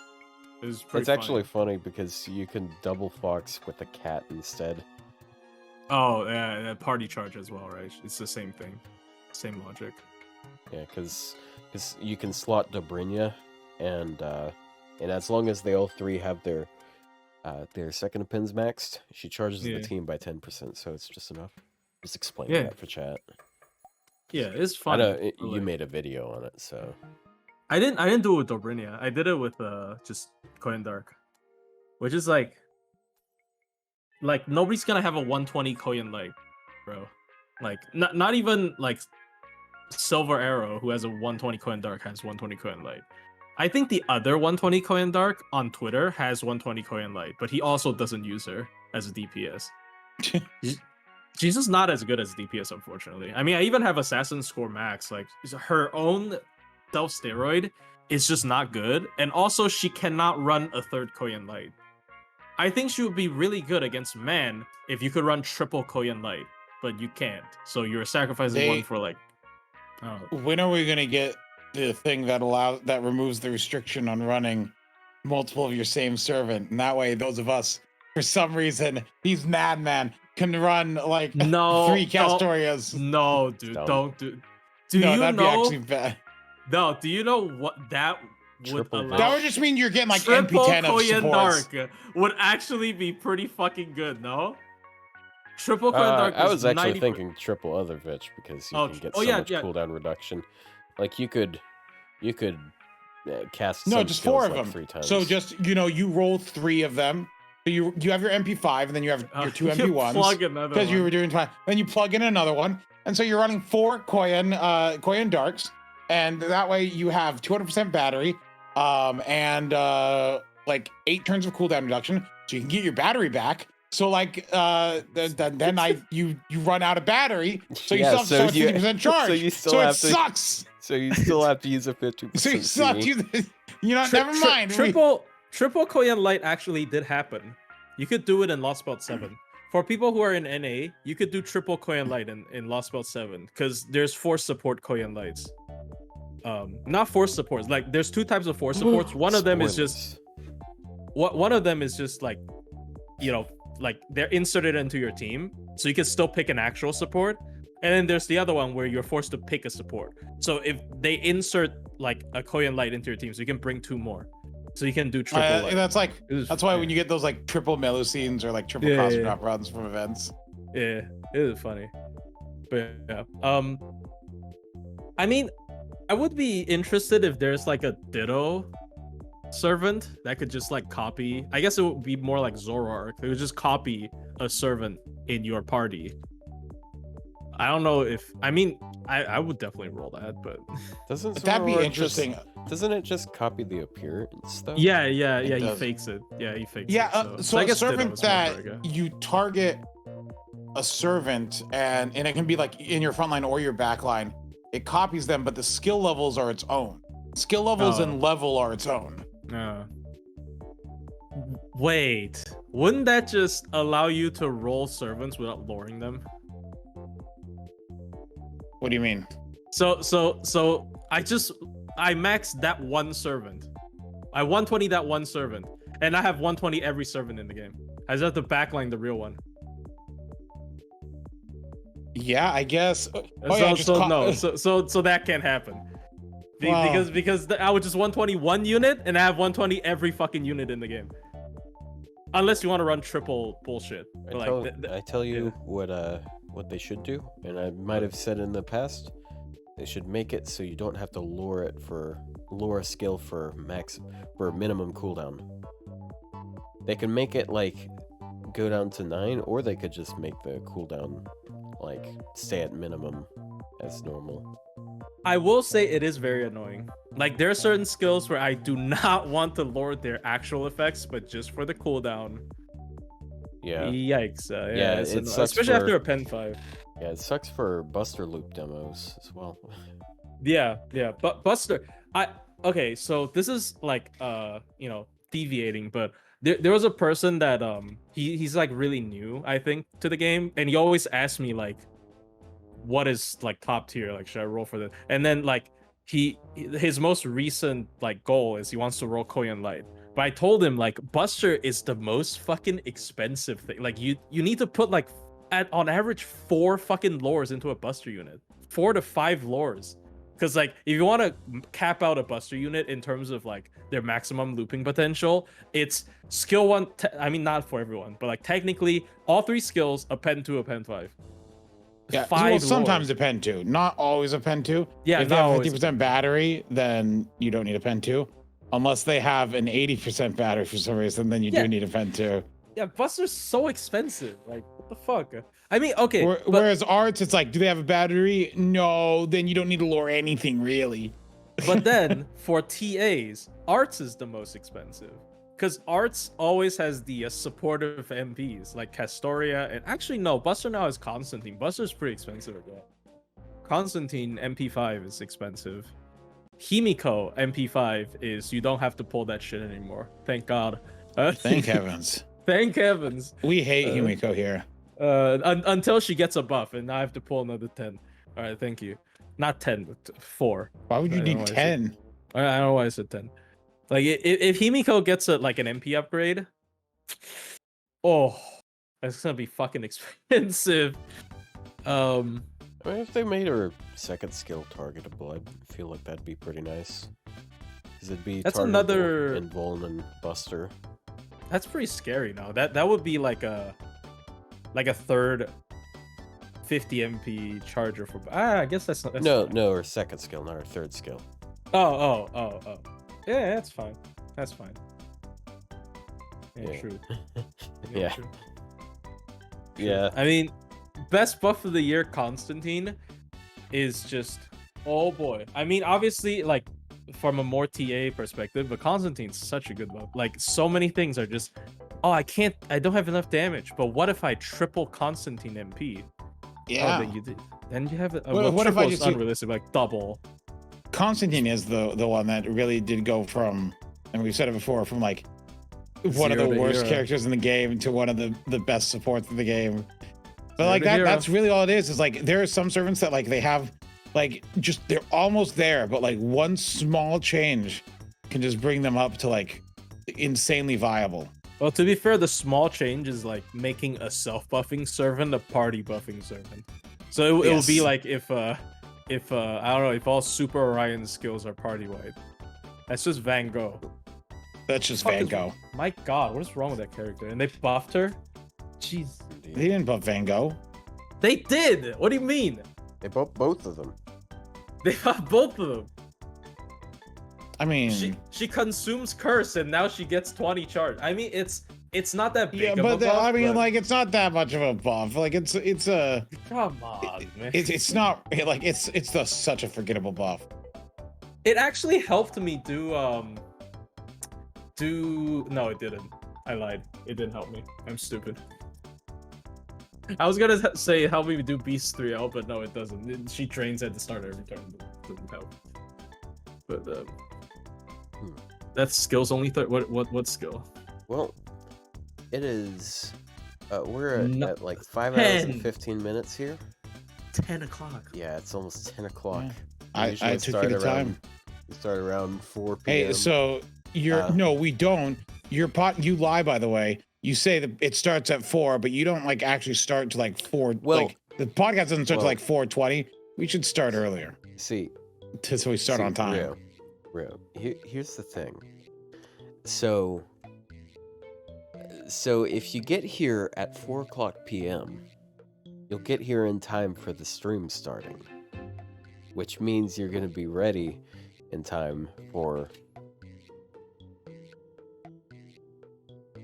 It's actually funny because you can double Fox with a cat instead. Oh, yeah, party charge as well, right? It's the same thing, same logic. Yeah, because you can slot Dobrynya, and as long as they all 3 have their second pins maxed, she charges Yeah. the team by 10%. So it's just enough. Just explain Yeah. that for chat. Yeah, it's I fun. know but, you like, made a video on it, so I didn't do it with Dobrynya. I did it with just Koyan Dark, which is like nobody's gonna have a 120 Koyan Light, bro. Like not even like Silver Arrow, who has a 120 Koyan Dark, has 120 Koyan Light. I think the other 120 Koyan Dark on Twitter has 120 Koyan Light, but he also doesn't use her as a DPS. She's just not as good as DPS, unfortunately. I mean, I even have Assassin Score Max. Like, her own self-steroid is just not good. And also, she cannot run a 3rd Koyan Light. I think she would be really good against Man if you could run triple Koyan Light, but you can't. So you're sacrificing one for, like... I don't know. When are we gonna get the thing that removes the restriction on running multiple of your same servant? And that way, those of us, for some reason, these madman can run like No, 3 Castorias. No, dude, Dumb. don't do... No, you that'd know... be actually bad. No, do you know what that would Triple allow? That would just mean you're getting like Triple MP10 of Koyan supports. Dark would actually be pretty fucking good, no? Triple Koyan Dark I was actually 90 thinking triple other Vitch because you can get so yeah, much yeah. cooldown reduction. Like you could cast No, some just skills 4 of like them. 3 times. So just you roll 3 of them, So you have your MP5, and then you have your two You MP1s. plug another Because you one. were doing time. Then you plug in another one. And so you're running 4 Koyan Darks. And that way you have 200% battery, and like 8 turns of cooldown reduction. So you can get your battery back. So like you run out of battery. So you Yeah, still have to start 50% charge. so you still so have it to- sucks. So you still have to use a 50%. So you still have to use you know, never mind. Triple Koyan Light actually did happen. You could do it in Lost Belt 7. For people who are in NA, you could do triple Koyan Light in Lost Belt 7 because there's 4 support Koyan Lights. Not 4 supports. Like there's 2 types of 4 supports. One of them is just one of them is just like, you know, like they're inserted into your team, so you can still pick an actual support. And then there's the other one where you're forced to pick a support. So if they insert like a Koyan Light into your team, so you can bring 2 more. So you can do triple light. That's why when you get those like triple Melusines or like triple cost drop runs from events. Yeah, it is funny. But yeah. I mean, I would be interested if there's like a Ditto servant that could just like copy. I guess it would be more like Zoroark. It would just copy a servant in your party. I don't know if I would definitely roll that, but Doesn't That'd be Zoroark interesting. Doesn't it just copy the appearance though? yeah, he does. fakes it. Yeah, he fakes Yeah, it. so I a guess Ditto servant is more that Verga. you target a servant and it can be like in your front line or your back line, it copies them, but the skill levels are its own. Skill levels Oh. and level are its own. Wait, wouldn't that just allow you to roll servants without lowering them? What do you mean? So I maxed that one servant. I 120 that one servant, and I have 120 every servant in the game. I just have to backline the real one. Yeah, I guess. So that can't happen. Wow. Because I would just 120 one unit, and I have 120 every fucking unit in the game. Unless you want to run triple bullshit. But I tell you what they should do, and I might have said in the past, they should make it so you don't have to lure a skill for minimum cooldown. They can make it like go down to 9, or they could just make the cooldown like stay at minimum as normal. I will say it is very annoying. Like there are certain skills where I do not want to lower their actual effects, but just for the cooldown. Yeah. Yikes. Yeah, it's it annoying. sucks Especially for- after a Pen 5. Yeah, it sucks for Buster Loop demos as well. Yeah. But Buster, okay, so this is like deviating, but there was a person that he's like really new, I think, to the game, and he always asks me like, what is like top tier? Like, should I roll for this? And then like his most recent like goal is he wants to roll Koyan Light. But I told him like Buster is the most fucking expensive thing. Like you need to put like on average 4 fucking lores into a Buster unit, 4 to 5 lores. Because like if you want to cap out a Buster unit in terms of like their maximum looping potential, it's skill 1. I mean, not for everyone, but like technically all 3 skills, a Pen 2, a Pen 5. Yeah, 5 well, sometimes lores. a Pen 2, not always a Pen 2. Yeah, if they not have always. 50% battery, then you don't need a Pen 2. Unless they have an 80% battery for some reason, then you Yeah. do need a Pen 2. Yeah, Buster's so expensive. Like, what the fuck? I mean, okay. but- Whereas Arts, it's like, do they have a battery? No, then you don't need to lure anything, really. But then for TAs, Arts is the most expensive. Because Arts always has the supportive MPs like Castoria, and actually no, Buster now has Constantine. Buster's pretty expensive again. Constantine MP5 is expensive. Himiko MP5 is you don't have to pull that shit anymore. Thank God. Thank heavens. Thank heavens. We hate Himiko here. Until she gets a buff, and now I have to pull another 10. All right, thank you. Not 10, but 4. Why would you I don't know need why I said- 10? I don't know why I said 10. Like if Himiko gets like an MP upgrade, oh, that's gonna be fucking expensive. I mean, if they made her second skill targetable, I feel like that'd be pretty nice. Because it'd be That's targetable another- in Vuln and Buster. That's pretty scary now. That would be like a third 50 MP charger for. I guess that's not. That's No, fine. no, her second skill, not her third skill. Oh. Yeah, that's fine. That's fine. Yeah. True. Yeah. True. Yeah. I mean, best buff of the year, Constantine, is just, oh boy. I mean, obviously, like, from a more TA perspective, but Constantine's such a good buff. Like, so many things are just, oh, I don't have enough damage, but what if I triple Constantine MP? Yeah. Oh, then you have What if I triple is just do- unrealistic, like double. Constantine is the one that really did go from, and we've said it before, from like one of the Zero to worst hero. characters in the game to one of the best supports in the game. But Zero like to hero. that's really all it is like there are some servants that like they have like just they're almost there, but like one small change can just bring them up to like insanely viable. Well, to be fair, the small change is like making a self-buffing servant a party buffing servant. So it will be Yes. like if I don't know, if all Super Orion skills are party wide. That's just Van Gogh. That's just Fuck Van is- Gogh. My God, what is wrong with that character? And they buffed her. Jeez, They didn't buff Van Gogh. they did. What do you mean? They both of them. They buffed both of them. I mean, She consumes curse and now she gets 20 charge. I mean, it's not that big. yeah, of a but buff, I mean, but- like it's not that much of a buff. Like it's a come on, man. it's not like it's such a forgettable buff. It actually helped me no, it didn't. I lied. It didn't help me. I'm stupid. I was gonna say help me do Beast 3L, but no, it doesn't. She trains at the start of every turn. It doesn't help. But that's skills only. What skill? Well, it is. We're No- at like 5 hours and 10. 15 minutes here. 10 o'clock. Yeah, it's almost 10 o'clock. Yeah. We I usually took start you the around- time. We start around 4 p.m. Hey, so you're no, we don't. You lie, by the way. You say that it starts at 4, but you don't like actually start to like 4. Well- like the podcast doesn't start to well- like 4:20. We should start earlier See, so we start on time. Ryou, here's the thing. So if you get here at 4 o'clock p.m., you'll get here in time for the stream starting, which means you're going to be ready in time for...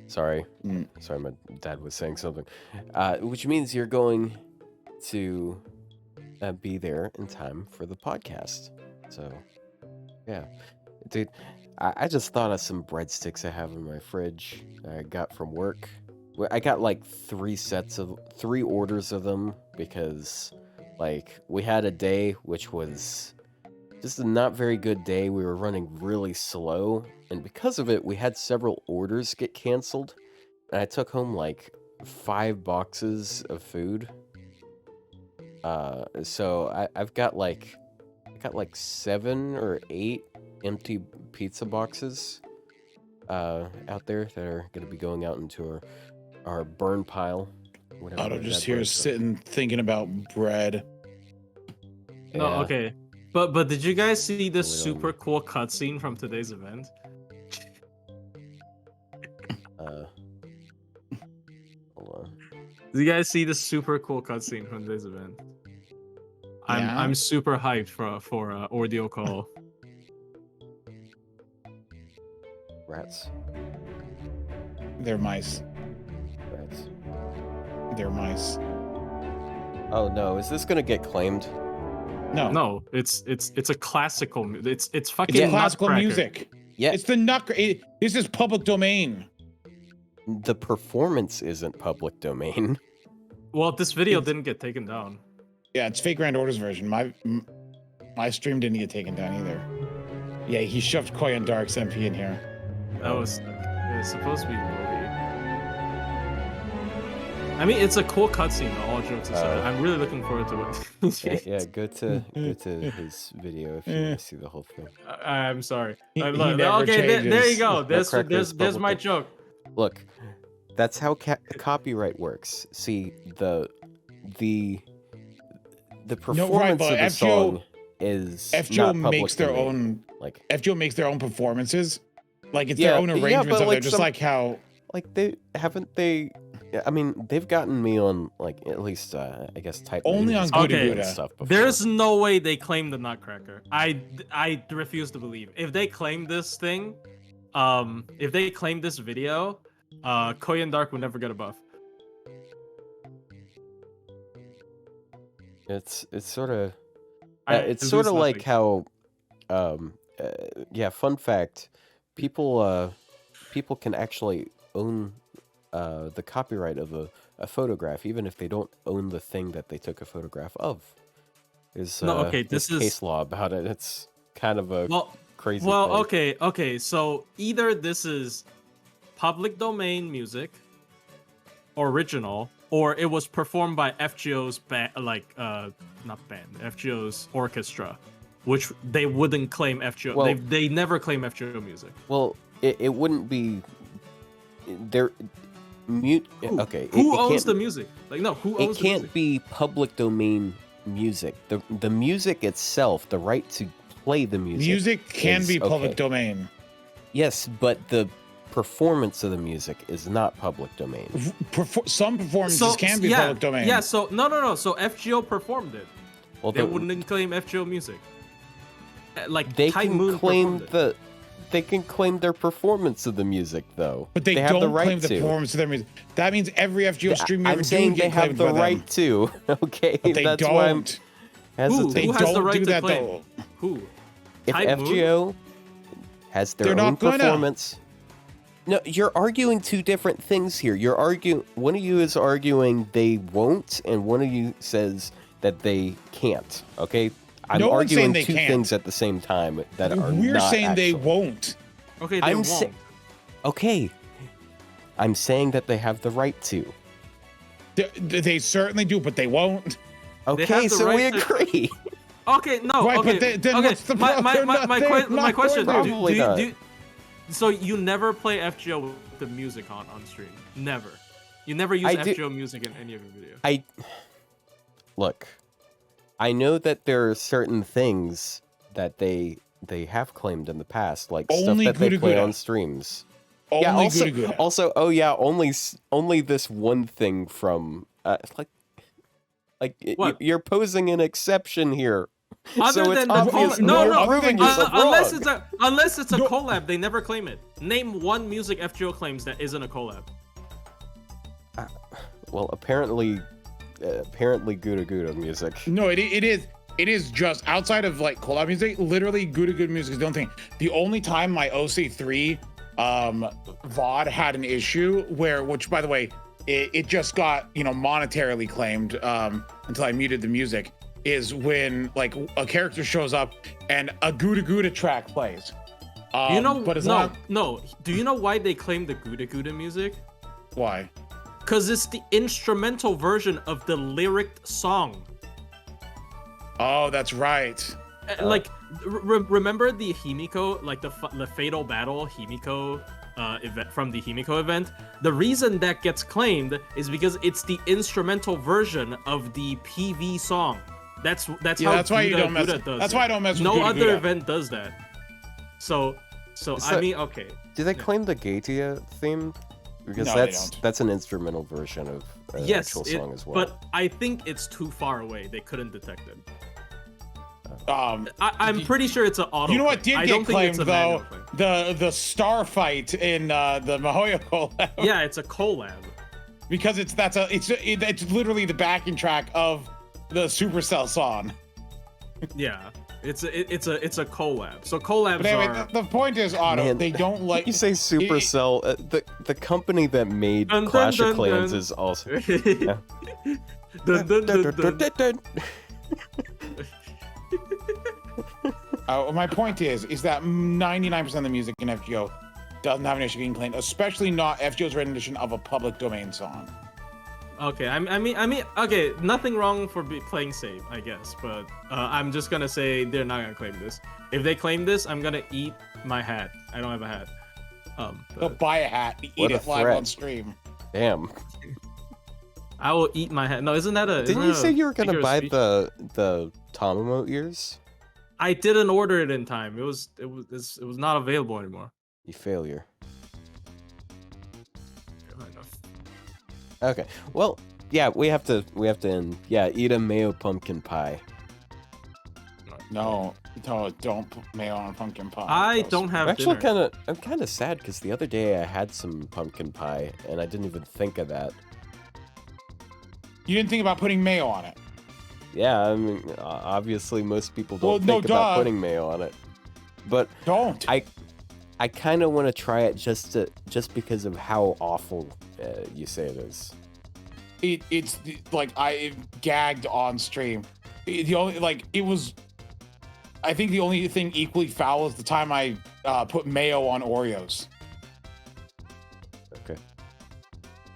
Sorry, my dad was saying something. Which means you're going to be there in time for the podcast. So, yeah. Dude, I just thought of some breadsticks I have in my fridge I got from work. I got like 3 orders of them because like we had a day which was just a not very good day. We were running really slow, and because of it, we had several orders get canceled. And I took home like 5 boxes of food. So I've got like 7 or 8 empty pizza boxes out there that are going to be going out into our burn pile. Whatever Otto that just here was. sitting thinking about bread. No, Yeah. okay. But did you guys see this Really super cool cutscene from today's event? Hold on. Did you guys see the super cool cutscene from today's event? Yeah. I'm super hyped for Ordeal Call. Rats. They're mice. Rats. They're mice. Oh no, is this gonna get claimed? No, No, it's a classical. It's fucking it's classical Nutcracker. music. Yeah, It's the this is public domain. the performance isn't public domain. Well, this video It's- didn't get taken down. Yeah, it's fake Grand Orders version. My stream didn't get taken down either. Yeah, he shoved Koyan Dark's MP in here. That was supposed to be Louhi. I mean, it's a cool cutscene. All jokes aside, I'm really looking forward to it. Yeah, go to his video if you want to see the whole thing. I'm sorry. He Look, never okay, there you changes. go. Nutcracker is There's my public. joke. Look, that's how copyright works. See, the performance but of the FGO song is FGO not public makes their domain. own. Like FGO makes their own performances. Like it's Yeah, their own yeah, arrangements but of like it, just some- like how. they. I mean, they've gotten me on like at least I guess type Only on Gouda Okay. and stuff before. There's no way they claim the Nutcracker. I refuse to believe. If they claim this thing, if they claim this video, Koyan Dark would never get a buff. It's sort of It's it's sort of like how yeah, fun fact, people can actually own the copyright of a photograph even if they don't own the thing that they took a photograph of. There's this is case law about it. It's kind of a crazy Well, thing. okay. So either this is public domain music, original, or it was performed by FGO's not band, FGO's orchestra, which they wouldn't claim FGO. Well, they never claim FGO music. Well, it wouldn't be there. Okay. Who it owns can't- the music? Like, no, who owns It can't the music? be public domain music. The music itself, the right to play the music. Music can is be public okay. domain. Yes, but the performance of the music is not public domain. Some performances can be public domain. Yeah, so no. So FGO performed it. Well, They wouldn't claim FGO music. Like they Type can Moon claim performed it. they can claim their performance of the music though. But they have don't the right claim the to. performance of their music. That means every FGO stream you I'm ever saying do they get have claimed the by them. right to. Okay, But they that's why I'm don't. hesitant. They Who has don't the right do to that claim? though. Who? If Type Moon? FGO has their They're own not gonna. performance. No, you're arguing two different things here. You're arguing. One of you is arguing they won't, and one of you says that they can't. Okay, I'm No one's saying arguing they two can't. things at the same time that are We're not saying they actual. won't. Okay, they I'm won't. sa- Okay, I'm saying that they have the right to. They certainly do, but they won't. Okay, have the so we right to- agree. Okay, no. Right, okay, but then okay. what's the my problem? my, my, They're my, not my question. going to. Probably not. So you never play FGO with the music on stream? Never. You never use I do- FGO music in any of your videos. Look, I know that there are certain things that they have claimed in the past, like Only stuff that they Guda play Guda. on streams. Only yeah, also, Guda Guda. also, oh yeah, only this one thing from What? you're posing an exception here. Other so it's than the obvious collab, no, you're no, proving yourself unless wrong. it's a collab, they never claim it. Name one music FGO claims that isn't a collab. Well, apparently Guda Guda music. No, it is just outside of like collab music. Literally, good music is the only thing. The only time my OC3 VOD had an issue which by the way, it just got monetarily claimed until I muted the music. Is when like a character shows up and a Guda Guda track plays. But it's not no. Do you know why they claim the Guda Guda music? why. Because it's the instrumental version of the lyric song. Oh, that's right. Like, remember the Himiko, like the Fatal Battle Himiko event from the Himiko event? The reason that gets claimed is because it's the instrumental version of the PV song. That's how that's why you don't mess. Guda does That's it. why I don't mess with No Guda other Guda. event does that. So I that- mean, okay. Do they claim the Gatia theme? Because No, they don't. that's an instrumental version of an Yes, actual song as well. but I think it's too far away. They couldn't detect it. I'm You- pretty sure it's an auto. You know what claim. did I get don't think claimed it's a manual though? claim. The star fight in the Mihoyo collab. Yeah, it's a collab. Because it's literally the backing track of the Supercell song. Yeah, it's a collab. So collabs But anyway, are. the point is, Otto, Man, they don't like. You say Supercell, the company that made Dun, dun, Clash dun, of Clans dun. is also. Dun, dun, dun, dun. My point is that 99% of the music in FGO doesn't have an issue getting claimed, especially not FGO's rendition of a public domain song. Okay, I mean, okay, nothing wrong for playing safe, I guess, but I'm just gonna say they're not gonna claim this. If they claim this, I'm gonna eat my hat. I don't have a hat. They'll buy a hat and What eat a it live threat. on stream. Damn. I will eat my hat. No, isn't that a? Didn't isn't you that say a you were gonna figure of buy speech? the Tamamo ears? I didn't order it in time. It was not available anymore. You failure. Fair enough. Okay. Well, yeah, we have to end. Yeah, eat a mayo pumpkin pie. No, don't put mayo on pumpkin pie. I Gross. don't have Actually, dinner. I'm kind of sad because the other day I had some pumpkin pie and I didn't even think of that. You didn't think about putting mayo on it. Yeah, I mean, obviously most people don't Well, no, think about duh. putting mayo on it, but Don't. I kind of want to try it just because of how awful you say it is. It's like I gagged on stream. The only it was. I think the only thing equally foul is the time I put mayo on Oreos. Okay.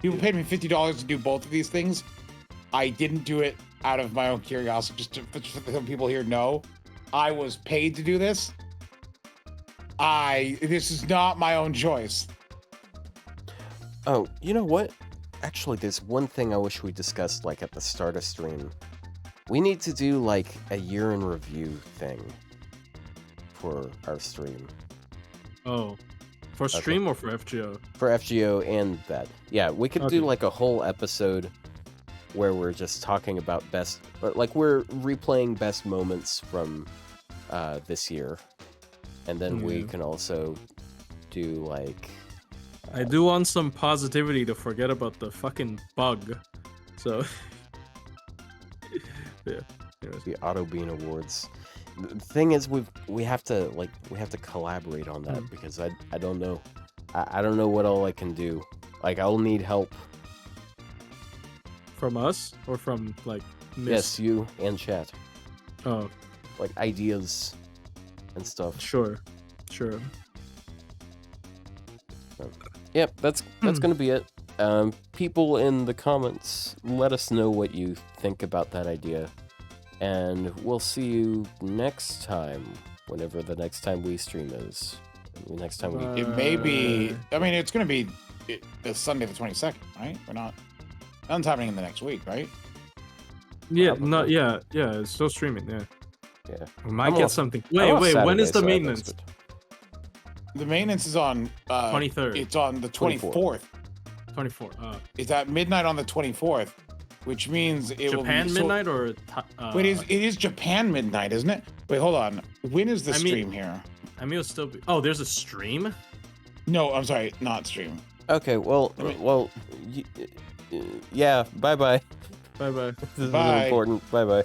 People paid me $50 to do both of these things. I didn't do it out of my own curiosity. Just to some people here know, I was paid to do this. This is not my own choice. Oh, you know what? Actually, there's one thing I wish we discussed like at the start of stream. We need to do like a year in review thing for our stream. Oh, for stream or for FGO? For FGO and that. Yeah, we could do like a whole episode where we're just talking about like we're replaying best moments from this year. And then we can also do like... I do want some positivity to forget about the fucking bug. So... yeah. The Auto Bean Awards. The thing is, we have to collaborate on that because I don't know. I don't know what all I can do. Like, I'll need help. From us? Or from, like, Myst? Yes, you and chat. Oh. Like, ideas and stuff. Sure. Yep, that's gonna be it. People in the comments, let us know what you think about that idea. And we'll see you next time, whenever the next time we stream is. Next time we... It may be... I mean, it's going to be the Sunday the 22nd, right? We're not... Nothing's happening in the next week, right? Yeah, Probably. it's still streaming, yeah. Yeah. We might I'm get off- something. I'm Wait, off when is Saturday, the so I maintenance? missed it. The maintenance is on... 23rd. It's on the 24th. 24. It's at midnight on the 24th, which means it will be... Japan midnight or... Wait, it is Japan midnight, isn't it? Wait, hold on. When is the stream here? I mean, it'll still be... Oh, there's a stream? No, I'm sorry, not stream. Okay, yeah, bye-bye. Bye-bye. This Bye. is important. Bye-bye.